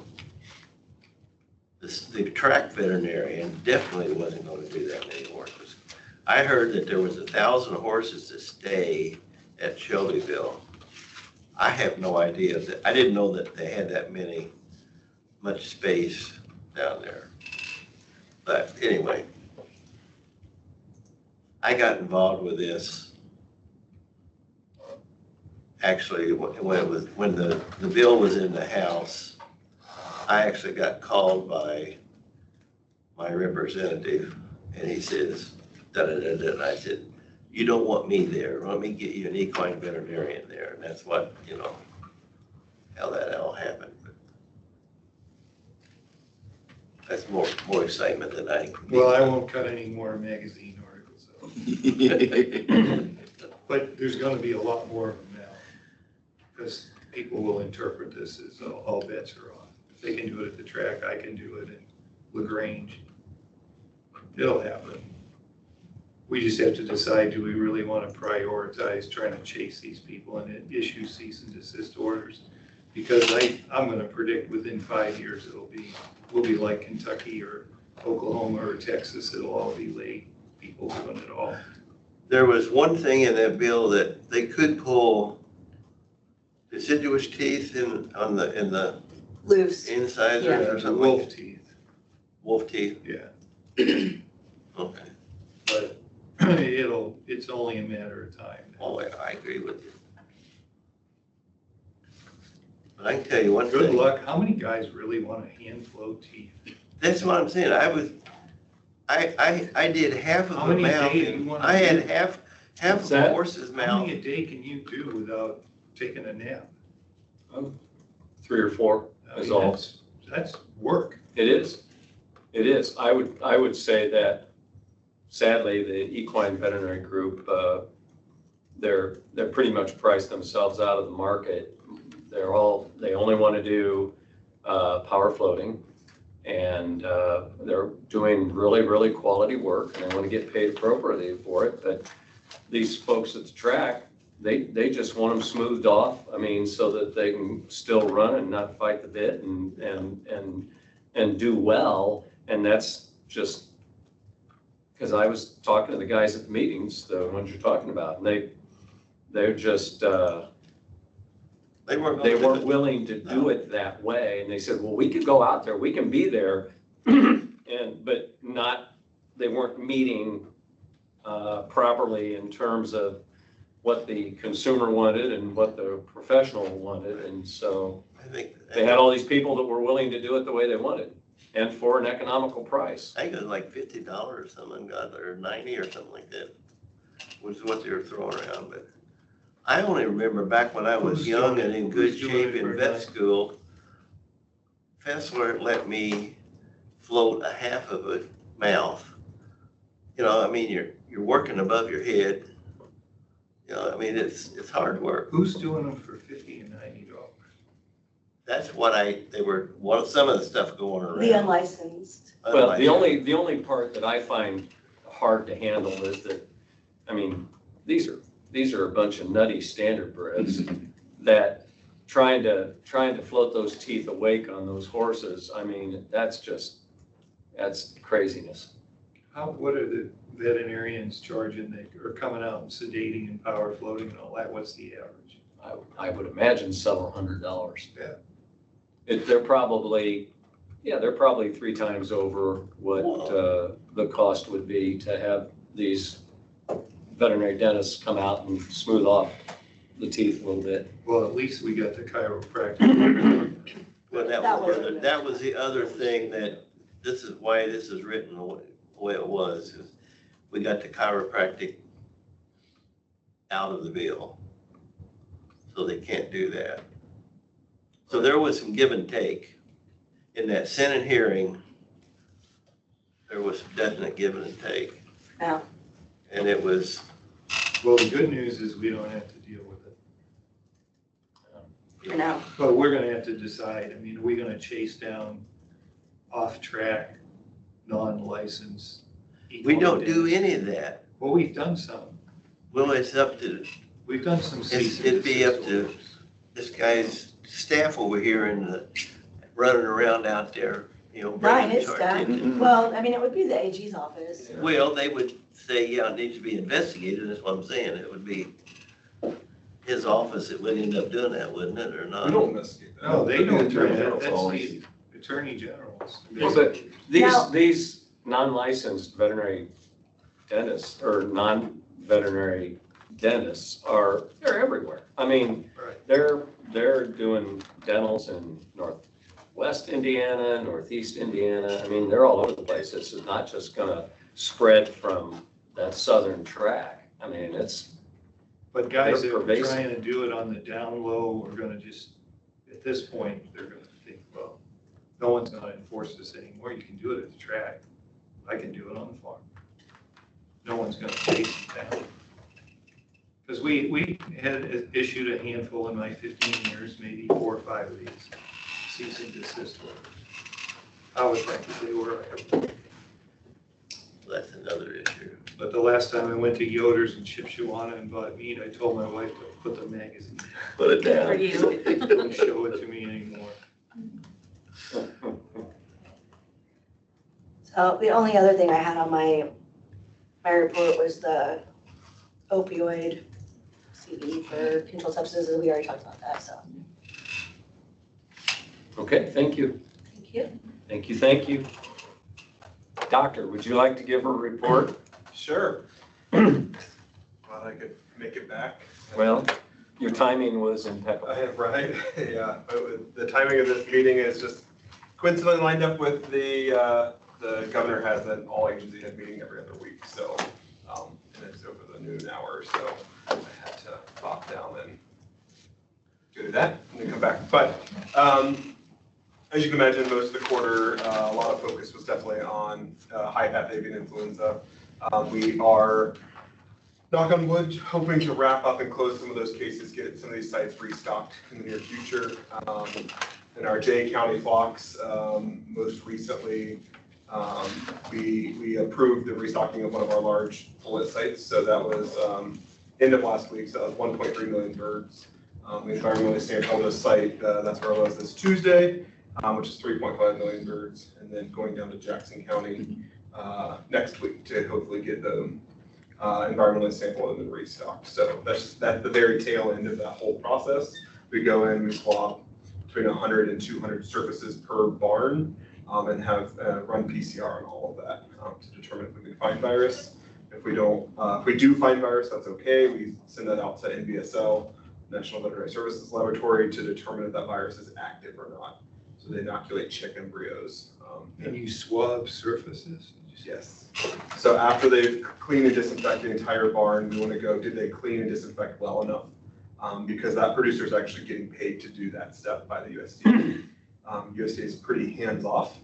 track veterinarian definitely wasn't going to do that many horses. I heard that there was 1,000 horses to stay at Shelbyville. I have no idea I didn't know that they had that much space down there. But anyway, I got involved with this. Actually, when the bill was in the House, I actually got called by my representative, and he says, da-da-da-da, and I said, you don't want me there, let me get you an equine veterinarian there, and that's what, how that all happened. But that's more excitement than I. Well, I won't cut any more magazine articles out. But there's gonna be a lot more of them now, because people will interpret this as all bets are off. If they can do it at the track, I can do it in LaGrange. It'll happen. We just have to decide, do we really want to prioritize trying to chase these people and issue cease and desist orders? Because I'm gonna predict within 5 years, we'll be like Kentucky or Oklahoma or Texas, it'll all be late people doing it all. There was one thing in that bill that they could pull deciduous teeth in the Loose. incisors Yeah, or something. wolf teeth, Wolf teeth? yeah. Okay. But it's only a matter of time. Oh, I agree with you. But I can tell you one thing. Good luck. How many guys really want to hand flow teeth? That's what I'm saying. I did half of How the many a mouth. day do you wanna I had do? half What's of the that? horse's How mouth. many a day can you do without taking a nap? 3 or 4 I is mean, all. That's work. It is. It is. I would say that sadly, the equine veterinary group, they're pretty much priced themselves out of the market. They only want to do power floating, and they're doing really, really quality work, and they want to get paid appropriately for it. But these folks at the track, they just want them smoothed off. I mean, so that they can still run and not fight the bit and do well. And that's just because I was talking to the guys at the meetings, the ones you're talking about, and they're just They weren't willing to do it that way. And they said, well, we could go out there, we can be there, but they weren't meeting properly in terms of what the consumer wanted and what the professional wanted. And so they had all these people that were willing to do it the way they wanted and for an economical price. I think it was like $50 or something, or 90 or something like that, was what they were throwing around. But I only remember back when I was young and in good shape in vet school, Fessler let me float a half of a mouth. I mean, you're working above your head. I mean, it's hard work. Who's doing them for $50 and $90? That's what some of the stuff going around. The unlicensed. Well, the only part that I find hard to handle is that, I mean, these are a bunch of nutty standardbreds that trying to float those teeth awake on those horses. I mean, that's craziness. What are the veterinarians charging that are coming out and sedating and power floating and all that? What's the average? I would imagine several $100s. Yeah. They're probably, Yeah, they're probably 3 times over what the cost would be to have these veterinary dentists come out and smooth off the teeth a little bit. Well, at least we got the chiropractic. Well, that was the other thing that, this is why this is written the way it was, is we got the chiropractic out of the bill. So they can't do that. So there was some give and take. In that Senate hearing, there was some definite give and take. Yeah. And it was, Well, the good news is we don't have to deal with it. For now. But we're gonna have to decide, I mean, are we gonna chase down off-track, non-licensed? we don't do any of that. Well, we've done some. Well, it's up to, We've done some cease and it'd be desist up to orders. this guy's staff over here and running around out there, you know. Ryan, bringing it's charge Scott. in. Well, I mean, it would be the AG's office. Well, they would say, yeah, it needs to be investigated, that's what I'm saying, it would be his office that would end up doing that, wouldn't it, or not? We don't investigate that. No, they don't, Attorney that's General's always- the Attorney General's. Well, but Now- these non-licensed veterinary dentists or non-veterinary dentists they're everywhere. I mean, Right. they're doing dentals in Northwest Indiana, Northeast Indiana. I mean, they're all over the place. This is not just gonna spread from that southern track. I mean, But guys They're that are pervasive. trying to do it on the down low are gonna just, at this point, they're gonna think, well, no one's gonna enforce this anymore. You can do it at the track. I can do it on the farm. No one's gonna chase it down. Because we had issued a handful in my 15 years, maybe 4 or 5 of these cease and desist orders. How effective they were, That's another issue. but the last time I went to Yoder's in Shipshewana and bought meat, I told my wife to put the magazine, Put it down. For you. don't show it to me anymore. So the only other thing I had on my report was the opioid CD for controlled substances. We already talked about that, so. okay, thank you. Thank you. Thank you, thank you. Doctor, would you like to give a report? Sure. Glad I could make it back. Well, your timing was impeccable. Right, yeah. The timing of this meeting is just coincidentally lined up with the governor has an all-agency head meeting every other week, so, and it's over the noon hour, so I had to pop down and do that and then come back. But, as you can imagine, most of the quarter, a lot of focus was definitely on high path avian influenza. We are, knock on wood, hoping to wrap up and close some of those cases, get some of these sites restocked in the near future. In our Jay County flocks, most recently, we approved the restocking of one of our large pullet sites. So that was end of last week, so that was 1.3 million birds. We environmentally sampled this site, that's where I was this Tuesday, which is 3.5 million birds, and then going down to Jackson County next week to hopefully get them environmentally sampled and then restocked. So that's the very tail end of that whole process. We go in, we swab between 100 and 200 surfaces per barn, and have run PCR on all of that to determine if we can find virus. If we don't, if we do find virus, that's okay. We send that out to NVSL, National Veterinary Services Laboratory, to determine if that virus is active or not. So they inoculate chick embryos. And you swab surfaces? Yes. So after they've cleaned and disinfected the entire barn, we want to go, did they clean and disinfect well enough? Because that producer is actually getting paid to do that step by the USDA. USDA is pretty hands-off.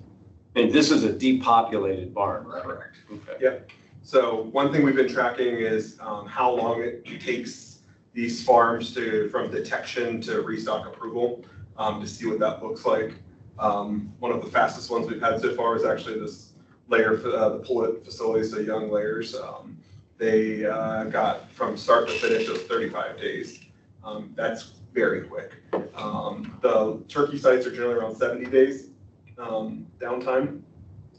And this is a depopulated barn, right? Correct. Okay. Yep. So one thing we've been tracking is how long it takes these farms from detection to restock approval, to see what that looks like. One of the fastest ones we've had so far is actually this layer, the pullet facility, so young layers. They got from start to finish, it was 35 days. That's very quick. The turkey sites are generally around 70 days downtime.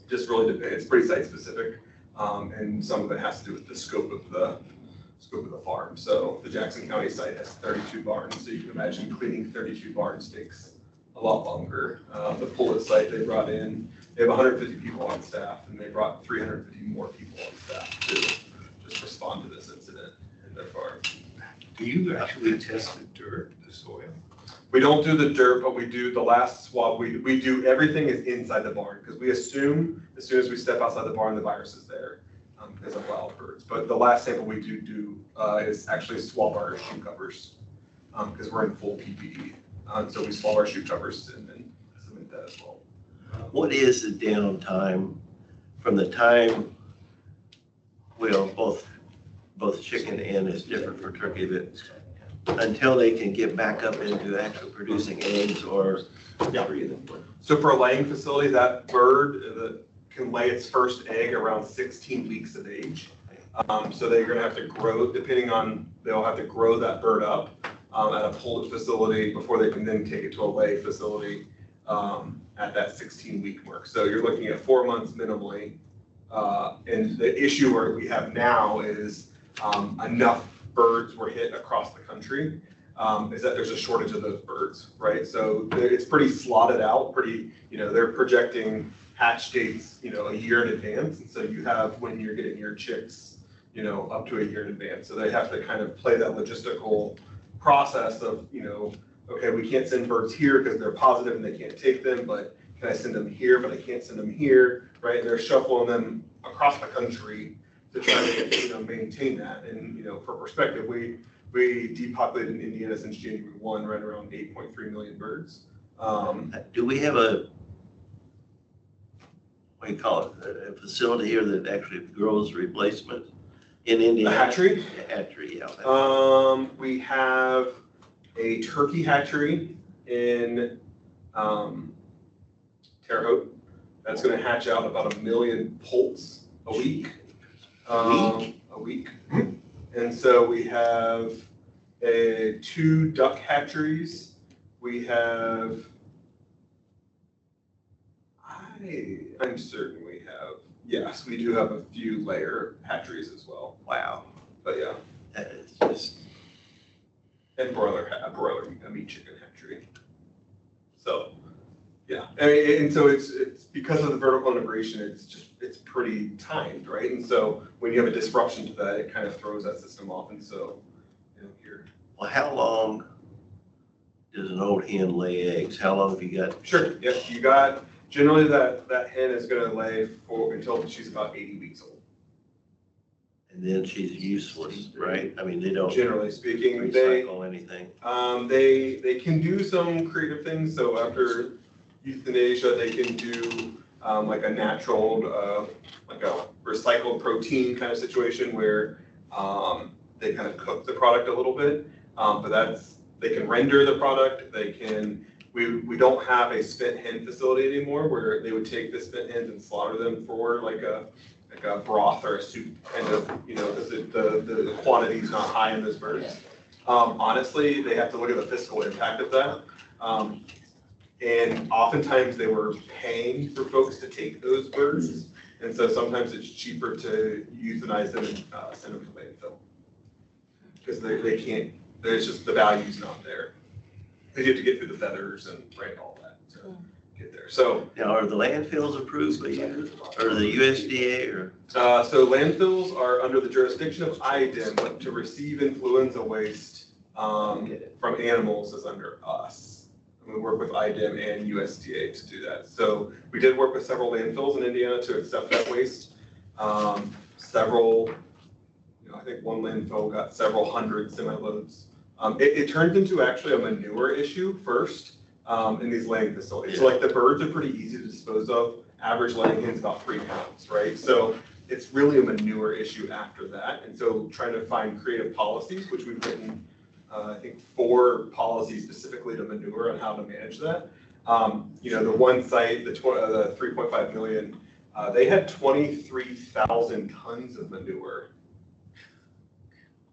Just really depends. It's pretty site specific, and some of it has to do with the scope of the farm. So the Jackson County site has 32 barns, so you can imagine cleaning 32 barns takes a lot longer. The Pullet site they brought in, they have 150 people on staff, and they brought 350 more people on staff to just respond to this incident in their farm. Do you actually test the dirt, the soil? We don't do the dirt, but we do the last swab. We do everything is inside the barn because we assume as soon as we step outside the barn, the virus is there because of wild birds. But the last sample we do is actually swab our shoe covers because we're in full PPE. So we swab our shoe covers and then submit that as well. What is the downtime from the time, well, both chicken and it's different for turkey, but until they can get back up into actually producing eggs or breathing? So for a laying facility, that bird can lay its first egg around 16 weeks of age. So they're gonna have to grow, they'll have to grow that bird up at a pullet facility before they can then take it to a lay facility at that 16-week mark. So you're looking at 4 months minimally. And the issue where we have now is enough birds were hit across the country, is that there's a shortage of those birds, right? So it's pretty slotted out, they're projecting hatch dates, a year in advance. And so you have when you're getting your chicks, up to a year in advance. So they have to kind of play that logistical process of, okay, we can't send birds here because they're positive and they can't take them, but can I send them here, but I can't send them here, right? And they're shuffling them across the country to try to, maintain that. And, for perspective, we depopulated in Indiana since January 1, right around 8.3 million birds. Do we have what do you call it, a facility here that actually grows replacement in Indiana? A hatchery? A hatchery, yeah. We have a turkey hatchery in Terre Haute. That's going to hatch out about 1 million poults a week. A week. And so we have 2 duck hatcheries. We have, I'm certain we have, yes, we do have a few layer hatcheries as well. Wow. But yeah. That is just. And a meat chicken hatchery. So, yeah, and so it's because of the vertical integration, it's pretty timed, right? And so when you have a disruption to that, it kind of throws that system off. And so, here. Well, how long does an old hen lay eggs? How long have you got? Sure. Yes, you got generally that hen is going to lay until she's about 80 weeks old. And then she's useless, right? I mean, they don't. Generally speaking, recycle anything. They can do some creative things. So after euthanasia, they can do like a natural, like a recycled protein kind of situation where they kind of cook the product a little bit. But they can render the product. We don't have a spent hen facility anymore where they would take the spent hens and slaughter them for like a broth or a soup kind of, because the quantity is not high in those birds. Honestly, they have to look at the fiscal impact of that. And oftentimes they were paying for folks to take those birds. And so sometimes it's cheaper to euthanize them and send them to landfill. Because they can't, there's just, the value's not there. They have to get through the feathers and all that to get there. So now, are the landfills approved by you or the USDA or? So landfills are under the jurisdiction of IDIM, but to receive influenza waste from animals is under us. And we work with IDIM and USDA to do that. So we did work with several landfills in Indiana to accept that waste. Several, I think one landfill got several hundred semi-loads. It turned into actually a manure issue first in these laying facilities. So like the birds are pretty easy to dispose of. Average laying hen's about 3 pounds, right? So it's really a manure issue after that. And so trying to find creative policies, which we've written, I think 4 policies specifically to manure on how to manage that. The one site, the 3.5 million, they had 23,000 tons of manure.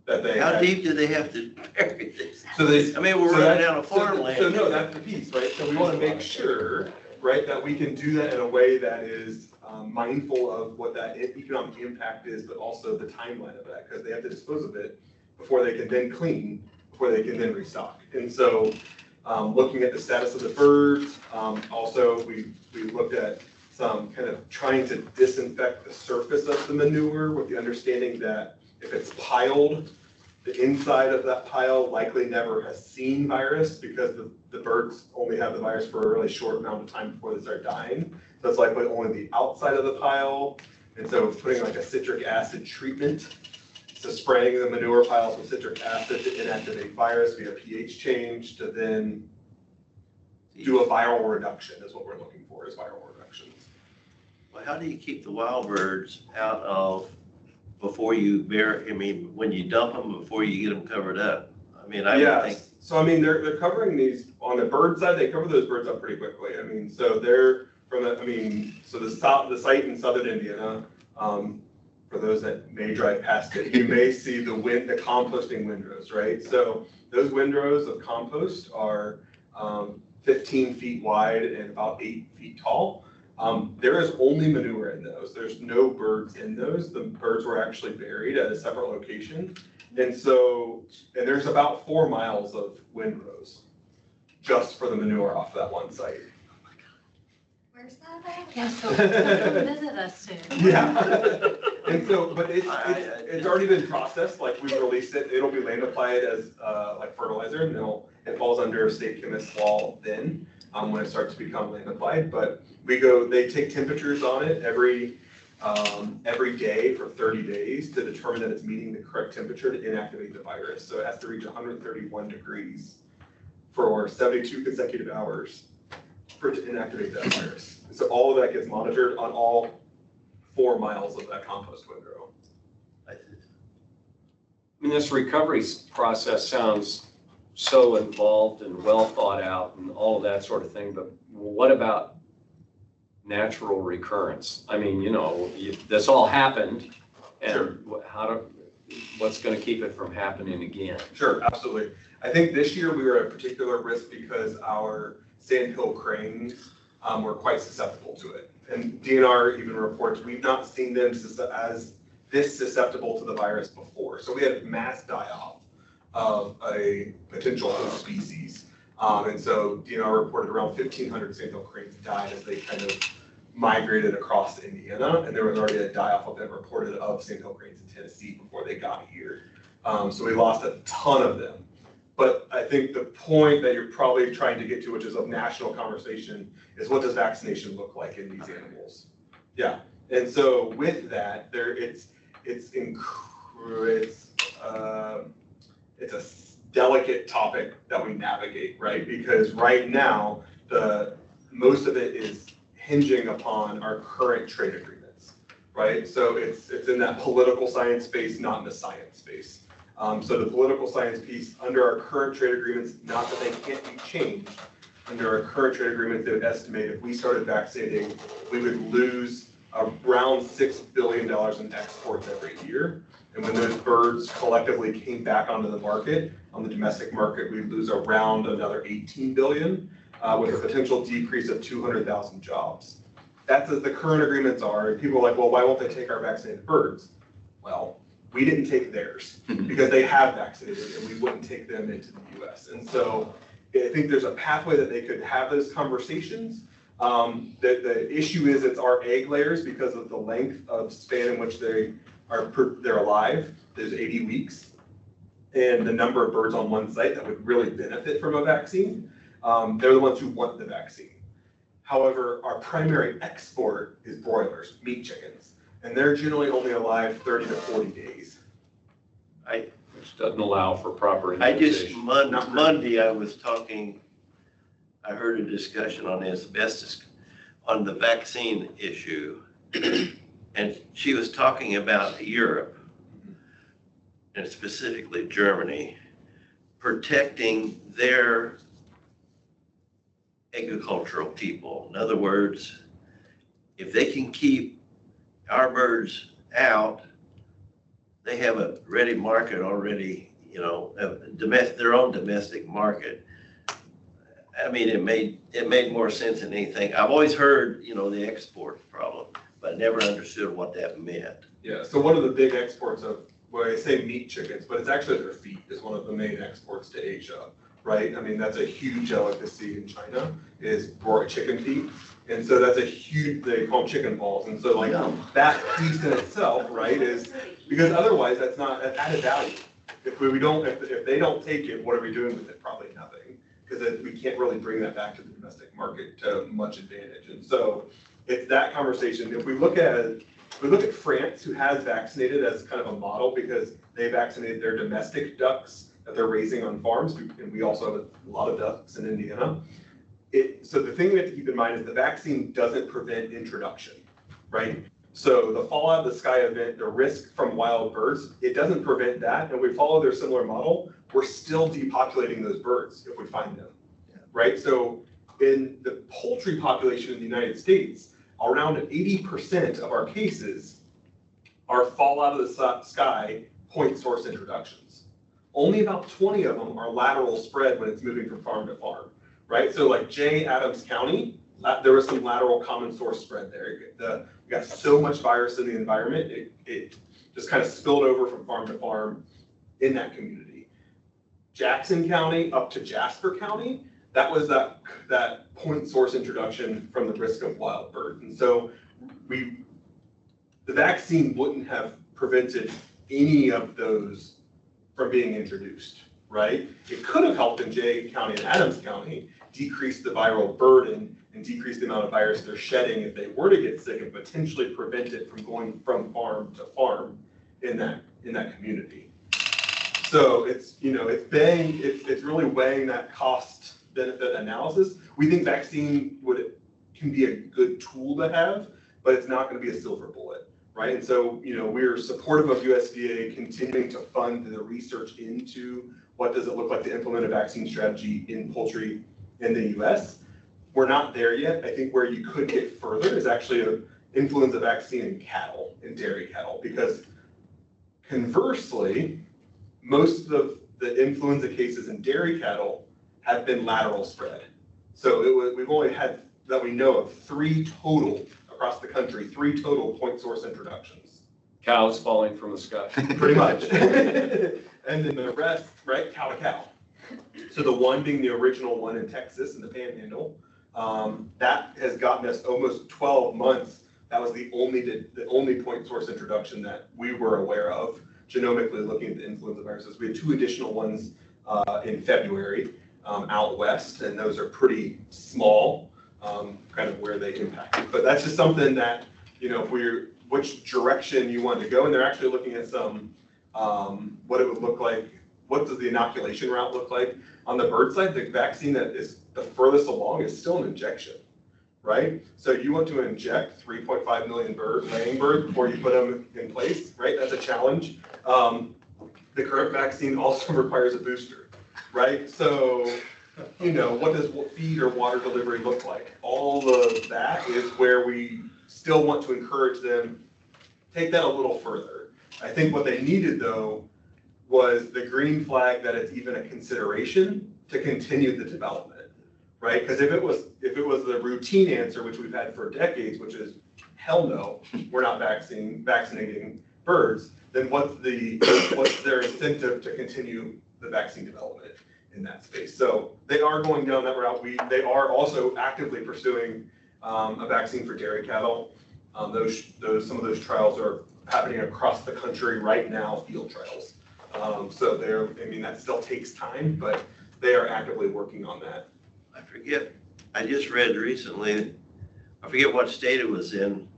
How deep do they have to bury this? So we're running down a farmland. So no, that's the piece, right? So we want to make sure, right, that we can do that in a way that is mindful of what that economic impact is, but also the timeline of that, because they have to dispose of it before they can then clean, before they can then restock. And so, looking at the status of the birds. Also, we looked at some kind of trying to disinfect the surface of the manure with the understanding that if it's piled, the inside of that pile likely never has seen virus because the birds only have the virus for a really short amount of time before they start dying. So it's likely only the outside of the pile. And so putting like a citric acid treatment, so spraying the manure piles with citric acid to inactivate virus via pH change to then do a viral reduction is what we're looking for, is viral reduction. Well, how do you keep the wild birds out of, before you when you dump them, before you get them covered up? I mean, I would think. So I mean, they're covering these, on the bird side, they cover those birds up pretty quickly. I mean, so they're from the site in southern Indiana, for those that may drive past it, you may see the composting windrows, right? So those windrows of compost are 15 feet wide and about 8 feet tall. There is only manure in those. There's no birds in those. The birds were actually buried at a separate location. And there's about 4 miles of windrows just for the manure off that one site. Where's that at? Yeah, so come visit us soon. Yeah. And so, but it's already been processed, like we released it, it'll be land applied as like fertilizer, and it falls under state chemist law then, when it starts to become land applied. But they take temperatures on it every day for 30 days to determine that it's meeting the correct temperature to inactivate the virus. So it has to reach 131 degrees for 72 consecutive hours for it to inactivate that virus. So all of that gets monitored on all 4 miles of that compost windrow. I mean, this recovery process sounds so involved and well thought out and all of that sort of thing, but what about natural recurrence? I mean, this all happened, and what's going to keep it from happening again? Sure, absolutely. I think this year we were at particular risk because our sandhill cranes were quite susceptible to it. And DNR even reports we've not seen them as this susceptible to the virus before. So we had mass die-off of a potential host species. And so DNR reported around 1,500 sandhill cranes died as they kind of migrated across Indiana. And there was already a die-off event reported of sandhill cranes in Tennessee before they got here. So we lost a ton of them. But I think the point that you're probably trying to get to, which is a national conversation, is what does vaccination look like in these animals? Yeah, and so with that, it's a delicate topic that we navigate, right? Because right now, most of it is hinging upon our current trade agreements, right? So it's in that political science space, not in the science space. So the political science piece, under our current trade agreements, not that they can't be changed, under our current trade agreements, they would estimate if we started vaccinating, we would lose around $6 billion in exports every year. And when those birds collectively came back onto the market, on the domestic market, we'd lose around another 18 billion, with a potential decrease of 200,000 jobs. That's as the current agreements are. And people are like, well, why won't they take our vaccinated birds? Well, we didn't take theirs because they have vaccinated and we wouldn't take them into the US. And so I think there's a pathway that they could have those conversations. The issue is it's our egg layers because of the length of span in which they're alive. There's 80 weeks. And the number of birds on one site that would really benefit from a vaccine, they're the ones who want the vaccine. However, our primary export is broilers, meat chickens. And they're generally only alive 30 to 40 days. Which doesn't allow for proper immunization. Monday I was talking, I heard a discussion on asbestos, on the vaccine issue. And she was talking about Europe, and specifically Germany, protecting their agricultural people. In other words, if they can keep our birds out, they have a ready market already, their own domestic market. I mean, it made more sense than anything. I've always heard, the export problem, but never understood what that meant. Yeah, so one of the big exports of, well, I say meat chickens, but it's actually their feet is one of the main exports to Asia right? I mean, that's a huge delicacy in China, is broiled chicken feet. And so that's a huge, they call them chicken balls. And so like that piece in itself, right, is, because otherwise that's not an added value. If they don't take it, what are we doing with it? Probably nothing, because we can't really bring that back to the domestic market to much advantage. And so it's that conversation. If we look at France, who has vaccinated as kind of a model because they vaccinated their domestic ducks that they're raising on farms, and we also have a lot of ducks in Indiana. So the thing we have to keep in mind is the vaccine doesn't prevent introduction, right? So the fall out of the sky event, the risk from wild birds, it doesn't prevent that. And we follow their similar model, we're still depopulating those birds if we find them, right? So in the poultry population in the United States, around 80% of our cases are fall out of the sky point source introductions. Only about 20 of them are lateral spread when it's moving from farm to farm, right? So like Adams County, there was some lateral common source spread there. We got so much virus in the environment, it just kind of spilled over from farm to farm in that community. Jackson County up to Jasper County, that was that point source introduction from the risk of wild bird. And so the vaccine wouldn't have prevented any of those from being introduced, right? It could have helped in Jay County and Adams County decrease the viral burden and decrease the amount of virus they're shedding if they were to get sick, and potentially prevent it from going from farm to farm in that community. So it's really weighing that cost benefit analysis. We think vaccine can be a good tool to have, but it's not going to be a silver bullet, right? And so, we're supportive of USDA continuing to fund the research into what does it look like to implement a vaccine strategy in poultry in the US. We're not there yet. I think where you could get further is actually an influenza vaccine in cattle, in dairy cattle, because conversely, most of the influenza cases in dairy cattle have been lateral spread. So we've only had, that we know of, 3 total across the country, 3 total point source introductions. Cows falling from the sky. Pretty much. And then the rest, right, cow to cow. So the one being the original one in Texas in the Panhandle, that has gotten us almost 12 months. That was the only point source introduction that we were aware of, genomically looking at the influenza viruses. We had 2 additional ones in February out west, and those are pretty small, kind of where they impacted. But that's just something that, which direction you want to go, and they're actually looking at some, what it would look like, what does the inoculation route look like? On the bird side, the vaccine that is the furthest along is still an injection, right? So you want to inject 3.5 million laying birds before you put them in place, right? That's a challenge. The current vaccine also requires a booster, right? So, what does feed or water delivery look like? All of that is where we still want to encourage them, take that a little further. I think what they needed, though, was the green flag that it's even a consideration to continue the development, right? Because if it was the routine answer, which we've had for decades, which is hell no, we're not vaccinating birds, then what's their incentive to continue the vaccine development in that space? So they are going down that route. They are also actively pursuing a vaccine for dairy cattle. Some of those trials are happening across the country right now, field trials. So that still takes time, but they are actively working on that. I just read recently, I forget what state it was in,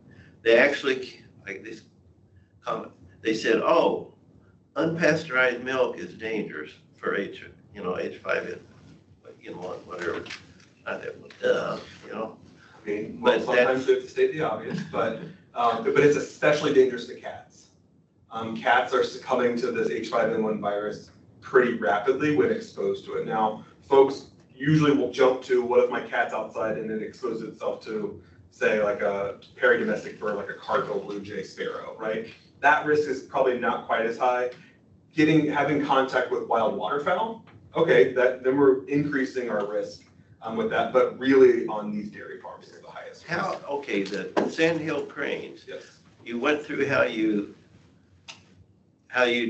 they actually, they said, unpasteurized milk is dangerous for H5N1, whatever. Sometimes we have to state the obvious, but it's especially dangerous to cats. Cats are succumbing to this H5N1 virus pretty rapidly when exposed to it. Now, folks usually will jump to, what if my cat's outside and it exposes itself to, say, like a paradomestic bird, like a cardinal blue jay sparrow, right? That risk is probably not quite as high. Having contact with wild waterfowl, okay, then we're increasing our risk with that, but really on these dairy farms is the highest risk. The sandhill cranes. Yes. You went through how you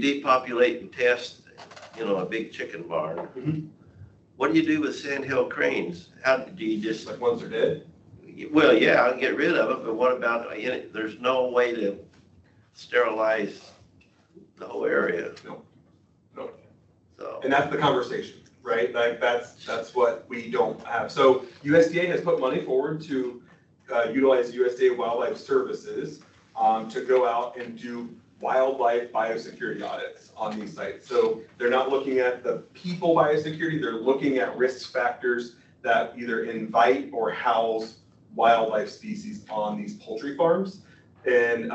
depopulate and test, a big chicken barn. Mm-hmm. what do you do with sandhill cranes? How do you just, Like ones are dead? well, yeah, I'll get rid of it, but what about, there's no way to sterilize the whole area. No. So, And that's the conversation, right? Like, that's what we don't have. So USDA has put money forward to utilize USDA Wildlife Services to go out and do wildlife biosecurity audits on these sites. So they're not looking at the people biosecurity, they're looking at risk factors that either invite or house wildlife species on these poultry farms. And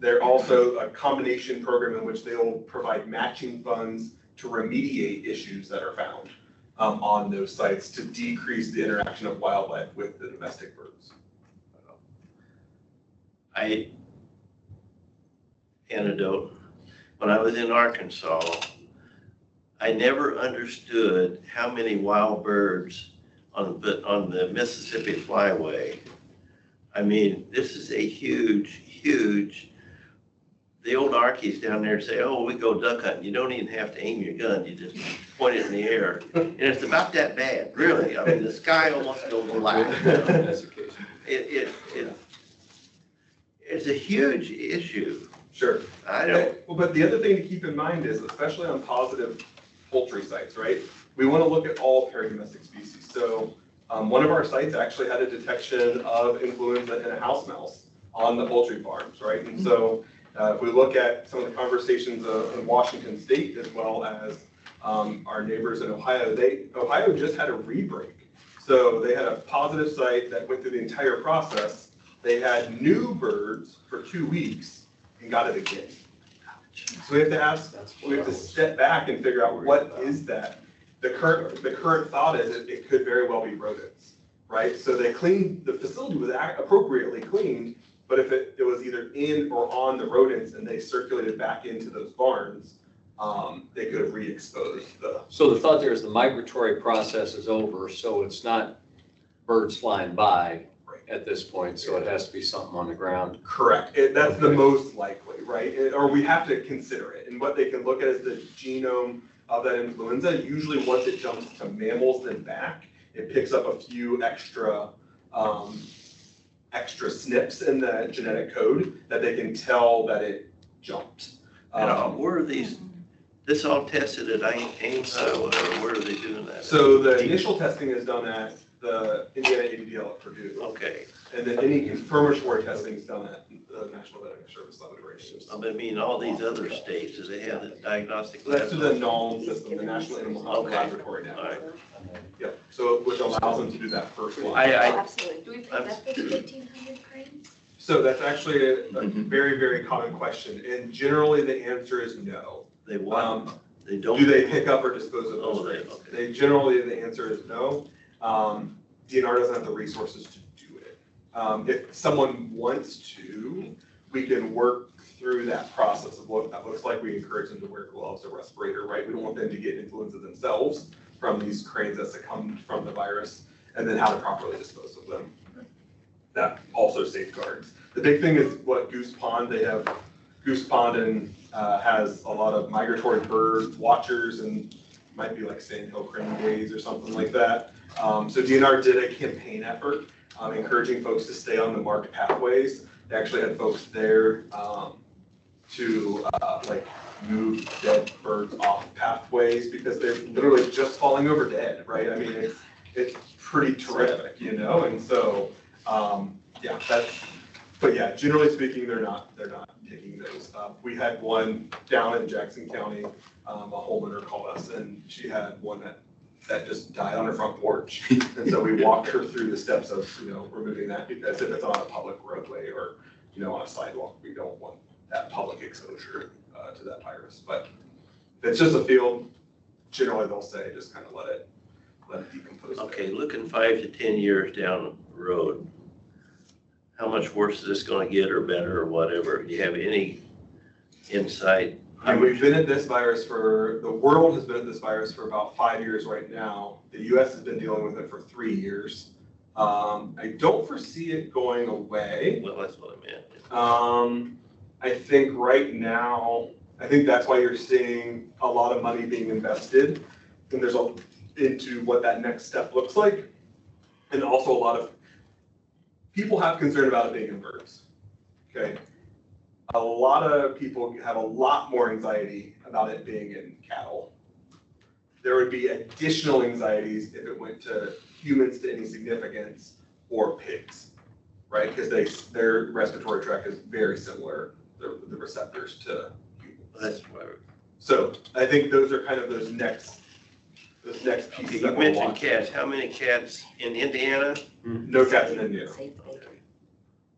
they're also a combination program in which they'll provide matching funds to remediate issues that are found on those sites to decrease the interaction of wildlife with the domestic birds. Anecdote, when I was in Arkansas, I never understood how many wild birds on the Mississippi Flyway. I mean, this is a huge, the old Arkies down there say, oh, we go duck hunting. You don't even have to aim your gun. You just point it in the air. And it's about that bad, really. I mean, the sky almost goes black. It's a huge issue. Sure. I don't. Well, but the other thing to keep in mind is, especially on positive poultry sites, right? We want to look at all paradomestic species. So one of our sites actually had a detection of influenza in a house mouse on the poultry farms, right? And so if we look at some of the conversations in Washington State, as well as our neighbors in Ohio, Ohio just had a re-break. So they had a positive site that went through the entire process. They had new birds for 2 weeks and got it again. So we have to step back and figure out what is that. The current thought is it could very well be rodents, right? So they cleaned, the facility was appropriately cleaned, but if it was either in or on the rodents and they circulated back into those barns, they could have re-exposed the. So the thought there is the migratory process is over, so it's not birds flying by at this point, so it has to be something on the ground. Correct. That's the most likely, right? Or we have to consider it. And what they can look at is the genome of that influenza. Usually once it jumps to mammals then back, it picks up a few extra SNPs in the genetic code that they can tell that it jumped. Where are these, this all tested at Ames, Iowa, or where are they doing that? So the initial testing is done at the Indiana ADDL at Purdue. Okay. And then any confirmatory testing is done at the National Veterinary Service Laboratory. I mean, all these other states, do they have the diagnostic? So that's through the NALM system, the National Animal Health Laboratory now. Yep, so which allows them to do that first one. Absolutely. Do we pick up those 1,500 cranes? So that's actually a very, very common question, and generally the answer is no. They want, they don't. Do they pick up or dispose of those Oh, cranes? okay. They generally, the answer is no. DNR doesn't have the resources to do it. If someone wants to, we can work through that process of what that looks like. We encourage them to wear gloves or respirator, right? We don't want them to get influenza themselves from these cranes that succumbed from the virus, and then how to properly dispose of them. That also safeguards. The big thing is what Goose Pond, they have Goose Pond and has a lot of migratory bird watchers and might be like Sandhill Crane Days or something like that. So DNR did a campaign effort encouraging folks to stay on the marked pathways. They actually had folks there to like move dead birds off pathways because they're literally just falling over dead, right? I mean, it's pretty terrific, you know? And so, yeah, but yeah, generally speaking, they're not picking those up. We had one down in Jackson County, a homeowner called us, and she had one that just died on her front porch. And so we walked her through the steps of, removing that, because if it's on a public roadway or, on a sidewalk, we don't want that public exposure to that virus. But if it's just a field, generally they'll say, just kind of let it decompose. Okay, looking 5 to 10 years down the road, how much worse is this gonna get, or better, or whatever? Do you have any insight? And we've been at this virus the world has been at this virus for about 5 years right now. The US has been dealing with it for 3 years. I don't foresee it going away. Well, that's what I meant. I think right now, that's why you're seeing a lot of money being invested. And there's into what that next step looks like. And also a lot of people have concern about it being in birds, okay? A lot of people have a lot more anxiety about it being in cattle. There would be additional anxieties if it went to humans to any significance or pigs, right? Because their respiratory tract is very similar, the receptors to humans. That's why. So I think those are kind of those next pieces. You that we'll mentioned watch. cats. How many cats in Indiana? No cats in India.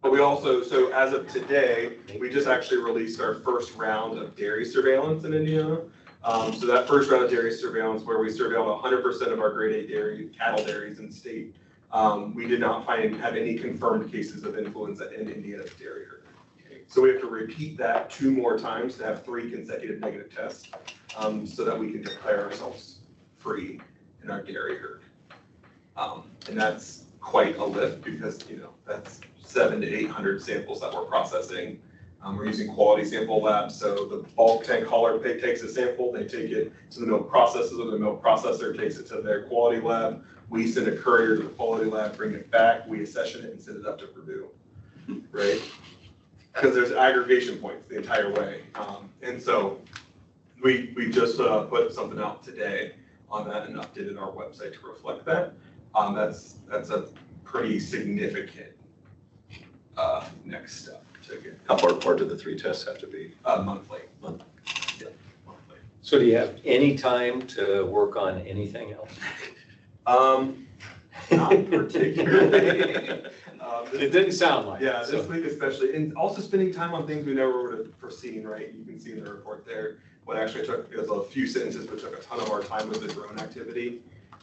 But we also, so as of today, we just actually released our first round of dairy surveillance in Indiana. So that first round of dairy surveillance where we surveilled 100% of our grade A dairy, cattle dairies in the state, we did not have any confirmed cases of influenza in Indiana's dairy herd. So we have to repeat that 2 more times to have 3 consecutive negative tests, so that we can declare ourselves free in our dairy herd. And that's quite a lift because, that's 700 to 800 samples that we're processing. We're using quality sample labs, so the bulk tank hauler takes a sample, they take it to the milk processor, the milk processor takes it to their quality lab. We send a courier to the quality lab, bring it back, we accession it and send it up to Purdue, right? Because there's aggregation points the entire way. And so we just put something out today on that and updated our website to reflect that. That's a pretty significant next step to get. How far apart do the 3 tests have to be? Monthly. Yeah. Monthly. So do you have any time to work on anything else? Not particularly. It didn't sound like it. Yeah, this week especially, and also spending time on things we never would have foreseen, right? You can see in the report there, what actually took, it was a few sentences, but took a ton of our time was the drone activity.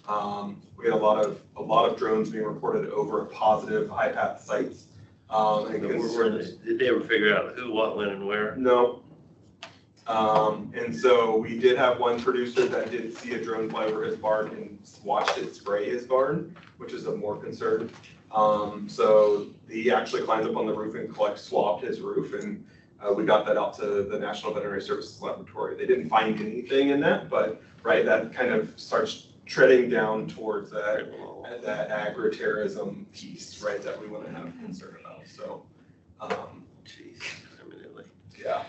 We had a lot of drones being reported over positive IPATH sites. And concerns. Did they ever figure out who, what, when, and where? No. And so we did have one producer that did see a drone fly over his barn and watched it spray his barn, which is of more concern. So he actually climbed up on the roof and swabbed his roof, and we got that out to the National Veterinary Services Laboratory. They didn't find anything in that, but right, that kind of starts treading down towards that agri-terrorism piece, right, that we want to have concern about. So, Jeez, eminently. yeah.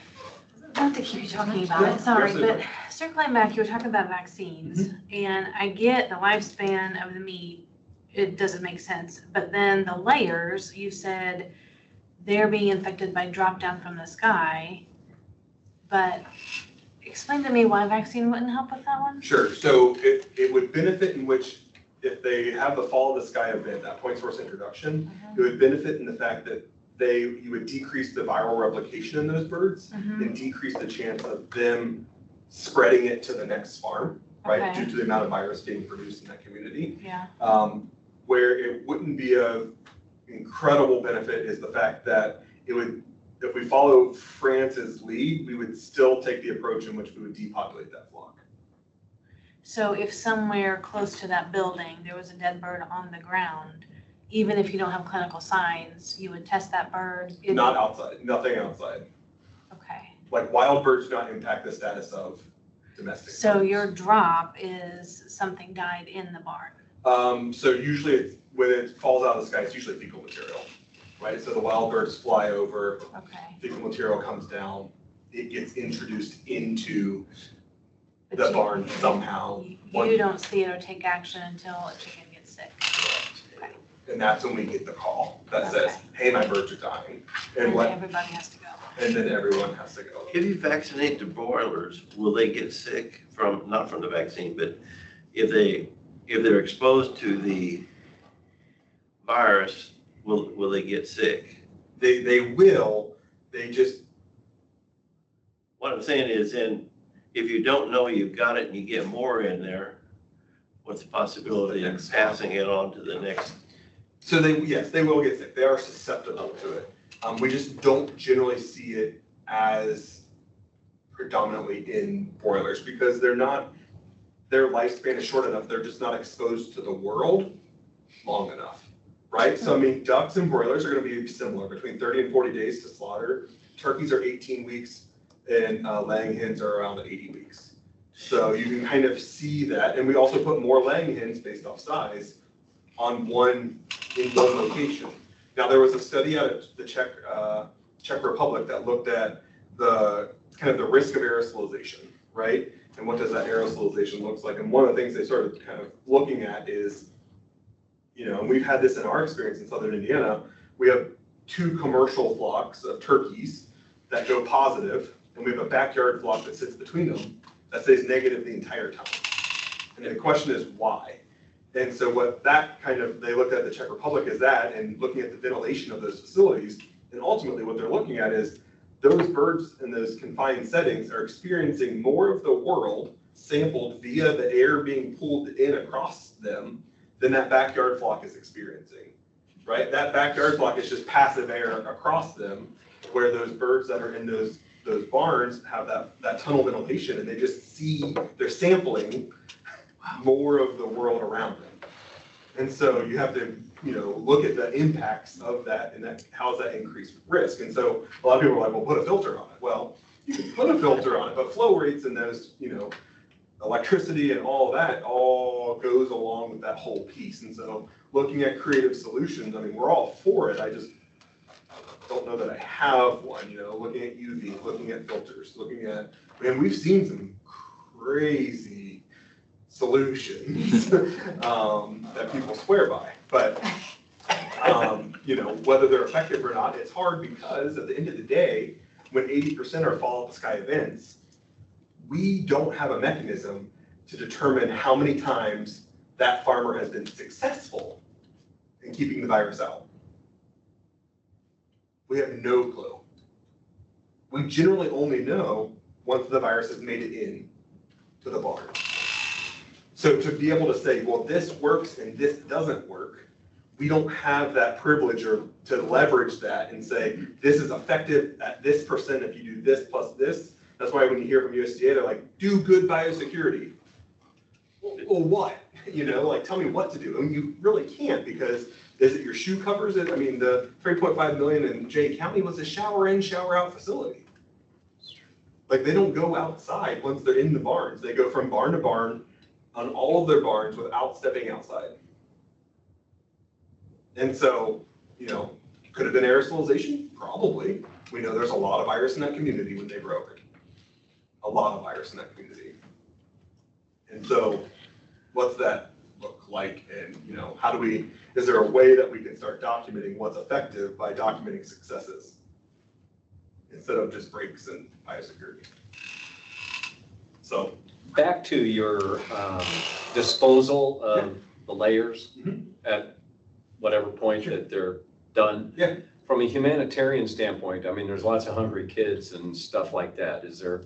Not to keep you talking about it, sorry, but circling back, you were talking about vaccines, and I get the lifespan of the meat, it doesn't make sense, but then the layers, you said they're being infected by drop down from the sky, but explain to me why vaccine wouldn't help with that one? Sure, so it would benefit in which, if they have the fall of the sky event, that point source introduction, it would benefit in the fact that you would decrease the viral replication in those birds and decrease the chance of them spreading it to the next farm, right? Okay. Due to the amount of virus being produced in that community. Yeah. Where it wouldn't be of incredible benefit is the fact that it would, if we follow France's lead, we would still take the approach in which we would depopulate that flock. So if somewhere close to that building, there was a dead bird on the ground, even if you don't have clinical signs, you would test that bird? Not outside, nothing outside. Okay. Like wild birds do not impact the status of domestic. So birds. your drop is something died in the barn? So usually when it falls out of the sky, it's usually fecal material, right? So the wild birds fly over, Okay. fecal material comes down, it gets introduced into the But barn somehow. You don't see it or take action until a chicken gets sick? Okay. And that's when we get the call that says, Okay. hey, my birds are dying. And And what, everybody has to go. and then everyone has to go. If you vaccinate the broilers, will they get sick from, not from the vaccine, but if they're exposed to the virus, will they get sick? They will, they just, What I'm saying is, then, if you don't know you've got it and you get more in there, what's the possibility of passing it on to the next? so yes, they will get sick. They are susceptible to it. We just don't generally see it as predominantly in broilers because their lifespan is short enough. They're just not exposed to the world long enough, right? So I mean, ducks and broilers are going to be similar, between 30 and 40 days to slaughter. Turkeys are 18 weeks, and laying hens are around 80 weeks. So you can kind of see that, and we also put more laying hens based off size in one location. Now, there was a study out of the Czech Republic that looked at the kind of the risk of aerosolization, right? And what does that aerosolization looks like? And one of the things they started kind of looking at is, and we've had this in our experience in Southern Indiana, we have 2 commercial flocks of turkeys that go positive, and we have a backyard flock that sits between them that stays negative the entire time. And the question is why? And so what that they looked at the Czech Republic is that, and looking at the ventilation of those facilities, and ultimately what they're looking at is those birds in those confined settings are experiencing more of the world sampled via the air being pulled in across them than that backyard flock is experiencing, right? That backyard flock is just passive air across them, where those birds that are in those barns have that tunnel ventilation, and they just see, they're sampling more of the world around them. And so you have to, look at the impacts of that, and how does that increase risk? And so a lot of people are like, well, put a filter on it. Well, you can put a filter on it, but flow rates and those, electricity and all that all goes along with that whole piece. And so looking at creative solutions, we're all for it. I just don't know that I have one, looking at UV, looking at filters, we've seen some crazy solutions that people swear by, but whether they're effective or not, it's hard because at the end of the day, when 80% are fall off the sky events, we don't have a mechanism to determine how many times that farmer has been successful in keeping the virus out. We have no clue. We generally only know once the virus has made it in to the barn. So to be able to say, well, this works and this doesn't work, we don't have that privilege or to leverage that and say, this is effective at this percent if you do this plus this. That's why when you hear from USDA, they're like, do good biosecurity. Well, what? Tell me what to do. You really can't, because is it your shoe covers? The 3.5 million in Jay County was a shower in, shower out facility. They don't go outside once they're in the barns. They go from barn to barn on all of their barns without stepping outside. And so, could have been aerosolization? Probably. We know there's a lot of virus in that community when they broke. A lot of virus in that community. And so, what's that look like? And, is there a way that we can start documenting what's effective by documenting successes instead of just breaks and biosecurity? So, back to your disposal of the layers at whatever point that they're done. Yeah. From a humanitarian standpoint, there's lots of hungry kids and stuff like that. Is there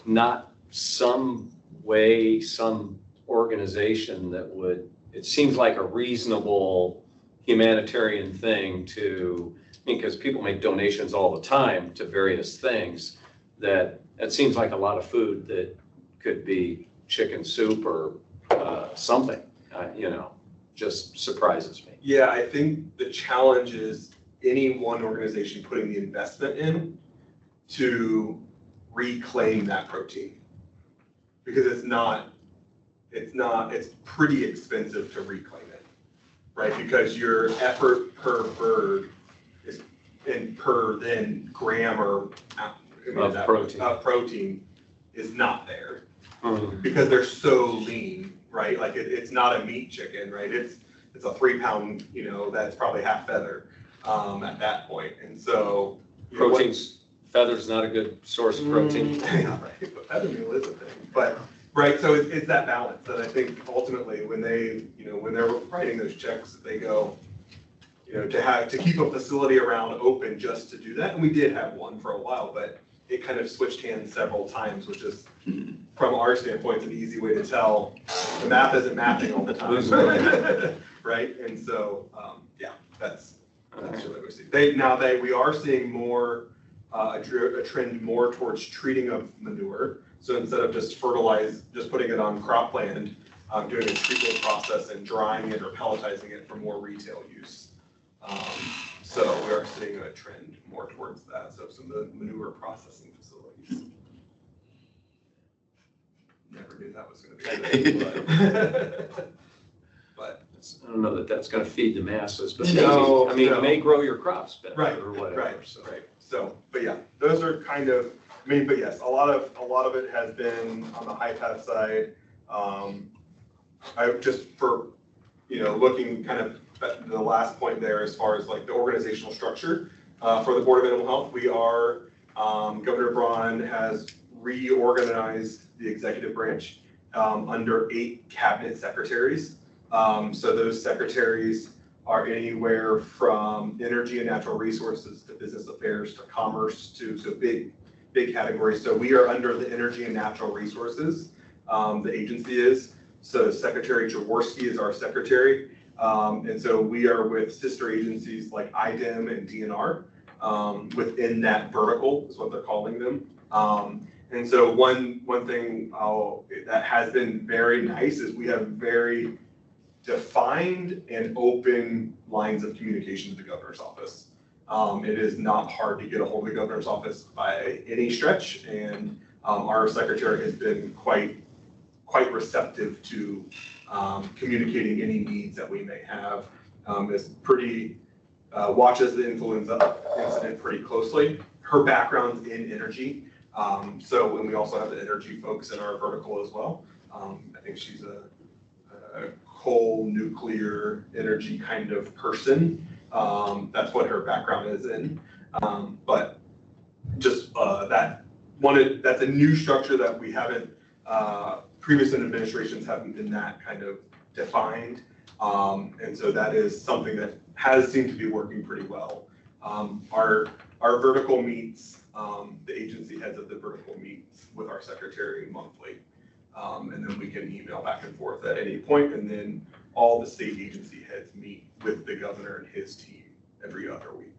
not some way, some organization that would, it seems like a reasonable humanitarian thing to, because people make donations all the time to various things, that it seems like a lot of food that could be chicken soup or something, just surprises me. Yeah, I think the challenge is any one organization putting the investment in to reclaim that protein. Because it's pretty expensive to reclaim it, right? Because your effort per bird is, and per then gram or protein is not there. Because they're so lean, right? It's not a meat chicken, right? It's a 3 pound, that's probably half feather at that point. And so feather's not a good source of protein. Yeah, right. But feather meal is a thing. But right, so it's that balance that I think ultimately when they, when they're writing those checks, they go, to keep a facility around open just to do that. And we did have one for a while, but it kind of switched hands several times, which is, from our standpoint, an easy way to tell the math isn't mapping all the time. Right? And so, that's really what we see. We are seeing more, a trend more towards treating of manure. So instead of just putting it on cropland, doing a treatment process and drying it or pelletizing it for more retail use. So we are seeing a trend more towards that. So some of the manure processing facilities. never knew that was gonna be a thing. But I don't know that that's gonna feed the masses, but No, maybe, I mean, no. you may grow your crops better Right, or whatever, right, so. right. So, but yeah, those are kind of, I mean, but yes, a lot of it has been on the high path side. I just for, looking kind of at the last point there as far as like the organizational structure, for the Board of Animal Health, we are, Governor Braun has reorganized the executive branch, under 8 cabinet secretaries. So those secretaries are anywhere from energy and natural resources to business affairs to commerce to big categories. So we are under the energy and natural resources, the agency is. So Secretary Jaworski is our secretary. And so we are with sister agencies like IDEM and DNR, within that vertical is what they're calling them. And so one thing that has been very nice is we have very defined and open lines of communication to the governor's office. It is not hard to get a hold of the governor's office by any stretch, and our secretary has been quite receptive to communicating any needs that we may have. Is pretty watches the influenza incident pretty closely. Her background's in energy, and we also have the energy folks in our vertical as well. I think she's a coal, nuclear, energy kind of person. That's what her background is in. But just that's a new structure that we haven't, previous administrations haven't been that kind of defined. And so that is something that has seemed to be working pretty well. Our vertical meets, the agency heads of the vertical meets with our secretary monthly. And then we can email back and forth at any point, and then all the state agency heads meet with the governor and his team every other week.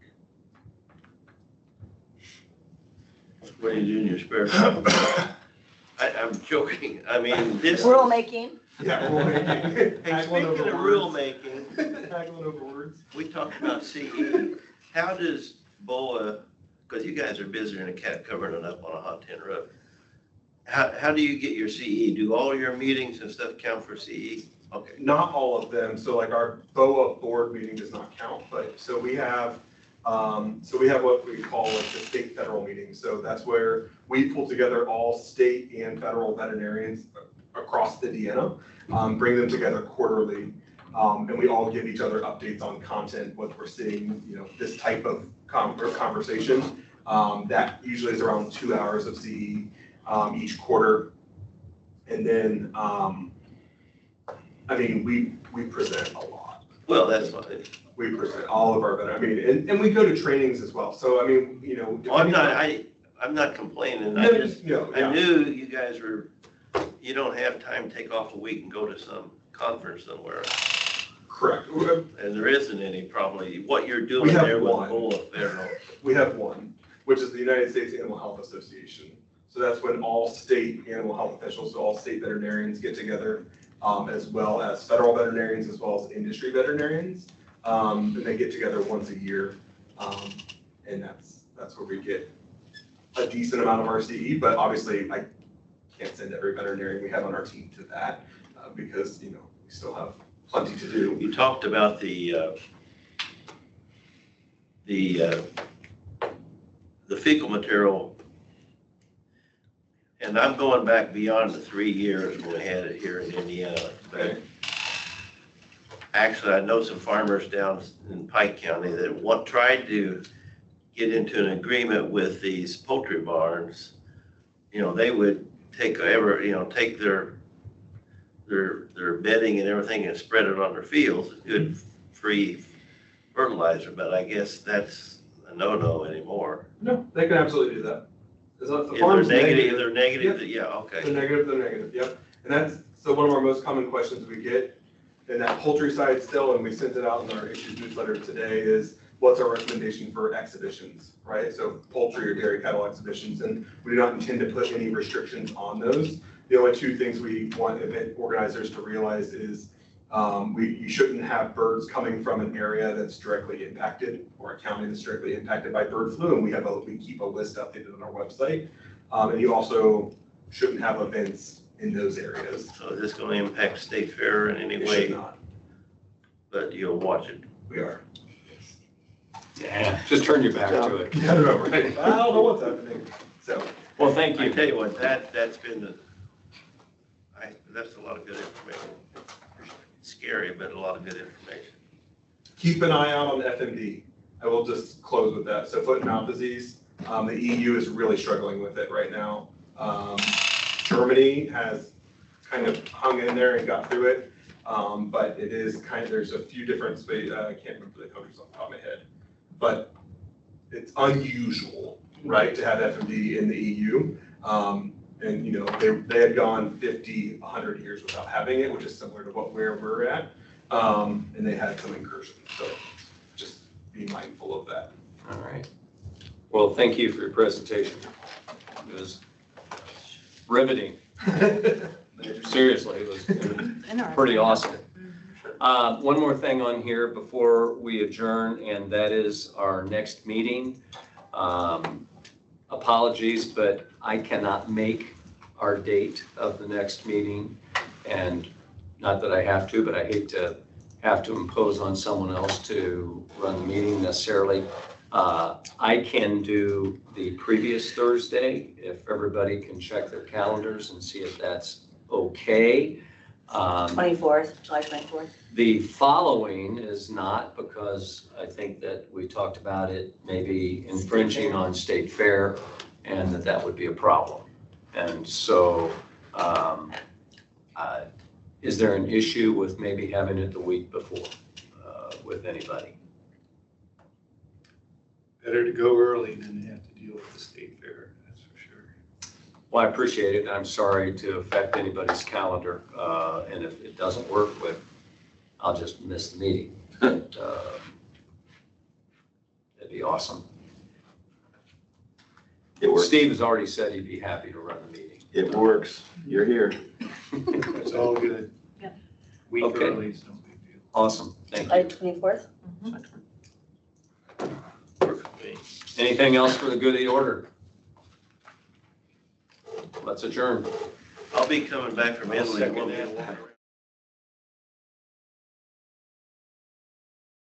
What do you do in your spare time? I'm joking. I mean, this. Rulemaking. Yeah, rulemaking. Hey, speaking of rulemaking, Haggling over words. we talked about CE. How does BOA, because you guys are busier than a cat covering it up on a hot tin roof. How do you get your CE? Do all your meetings and stuff count for CE? Okay. Not all of them. So like our BOA board meeting does not count, but so we have what we call like the state federal meeting. So that's where we pull together all state and federal veterinarians across Indiana, bring them together quarterly, and we all give each other updates on content, what we're seeing, this type of conversation. That usually is around 2 hours of CE each quarter. And then, we present a lot. Well, that's fine. We present all of our and we go to trainings as well. So, Well, I'm not complaining. I knew you guys you don't have time to take off a week and go to some conference somewhere. Correct. And there isn't any probably. What you're doing there with BOA federal. We have one, which is the United States Animal Health Association. So that's when all state animal health officials, so all state veterinarians get together, as well as federal veterinarians, as well as industry veterinarians. And they get together once a year. And that's where we get a decent amount of our CE, but obviously I can't send every veterinarian we have on our team to that, because, we still have plenty to do. You talked about the fecal material, and I'm going back beyond the 3 years when we had it here in Indiana. But actually, I know some farmers down in Pike County that tried to get into an agreement with these poultry barns. They would take their bedding and everything and spread it on their fields. It's good free fertilizer, but I guess that's a no-no anymore. No, they can absolutely do that. If they're negative, yeah, okay. They're negative, yep. And that's, so one of our most common questions we get in that poultry side still, and we sent it out in our issues newsletter today, is what's our recommendation for exhibitions, right? So poultry or dairy cattle exhibitions, and we do not intend to put any restrictions on those. The only 2 things we want event organizers to realize is you shouldn't have birds coming from an area that's directly impacted, or a county that's directly impacted by bird flu, and we keep a list updated on our website. And you also shouldn't have events in those areas. So is this gonna impact State Fair in any It way? should not. But you'll watch it. We are. Yeah, just turn your back to it. Yeah, I don't know, right? I don't know what's happening. So, Well, thank I you. tell you what, that's been that's a lot of good information. Scary, but a lot of good information. keep an eye out on the FMD. I will just close with that. So foot and mouth disease, the EU is really struggling with it right now. Germany has kind of hung in there and got through it. But it is there's a few different spaces, I can't remember the countries off the top of my head. But it's unusual, right, to have FMD in the EU. And you know, they had gone 50, 100 years without having it, which is similar to where we're at. And they had some incursions, so just be mindful of that. All right. Well, thank you for your presentation. It was riveting. Seriously, it was pretty awesome. One more thing on here before we adjourn, and that is our next meeting. Apologies, but I cannot make our date of the next meeting. And not that I have to, but I hate to have to impose on someone else to run the meeting necessarily. I can do the previous Thursday if everybody can check their calendars and see if that's okay. 24th, July 24th. The following is not, because I think that we talked about it maybe infringing on State Fair and that would be a problem. And so is there an issue with maybe having it the week before with anybody? Better to go early than have to deal with the State Fair, that's for sure. Well, I appreciate it. I'm sorry to affect anybody's calendar. And if it doesn't work I'll just miss the meeting. But, it'd be awesome. It works. Steve has already said he'd be happy to run the meeting. It works. You're here. It's all good. Yep. Week Okay. early is no big deal. Awesome. Thank July you. 24th? Anything else for the good of the order? Let's adjourn. I'll be coming back from I'll Italy. second We'll that. be-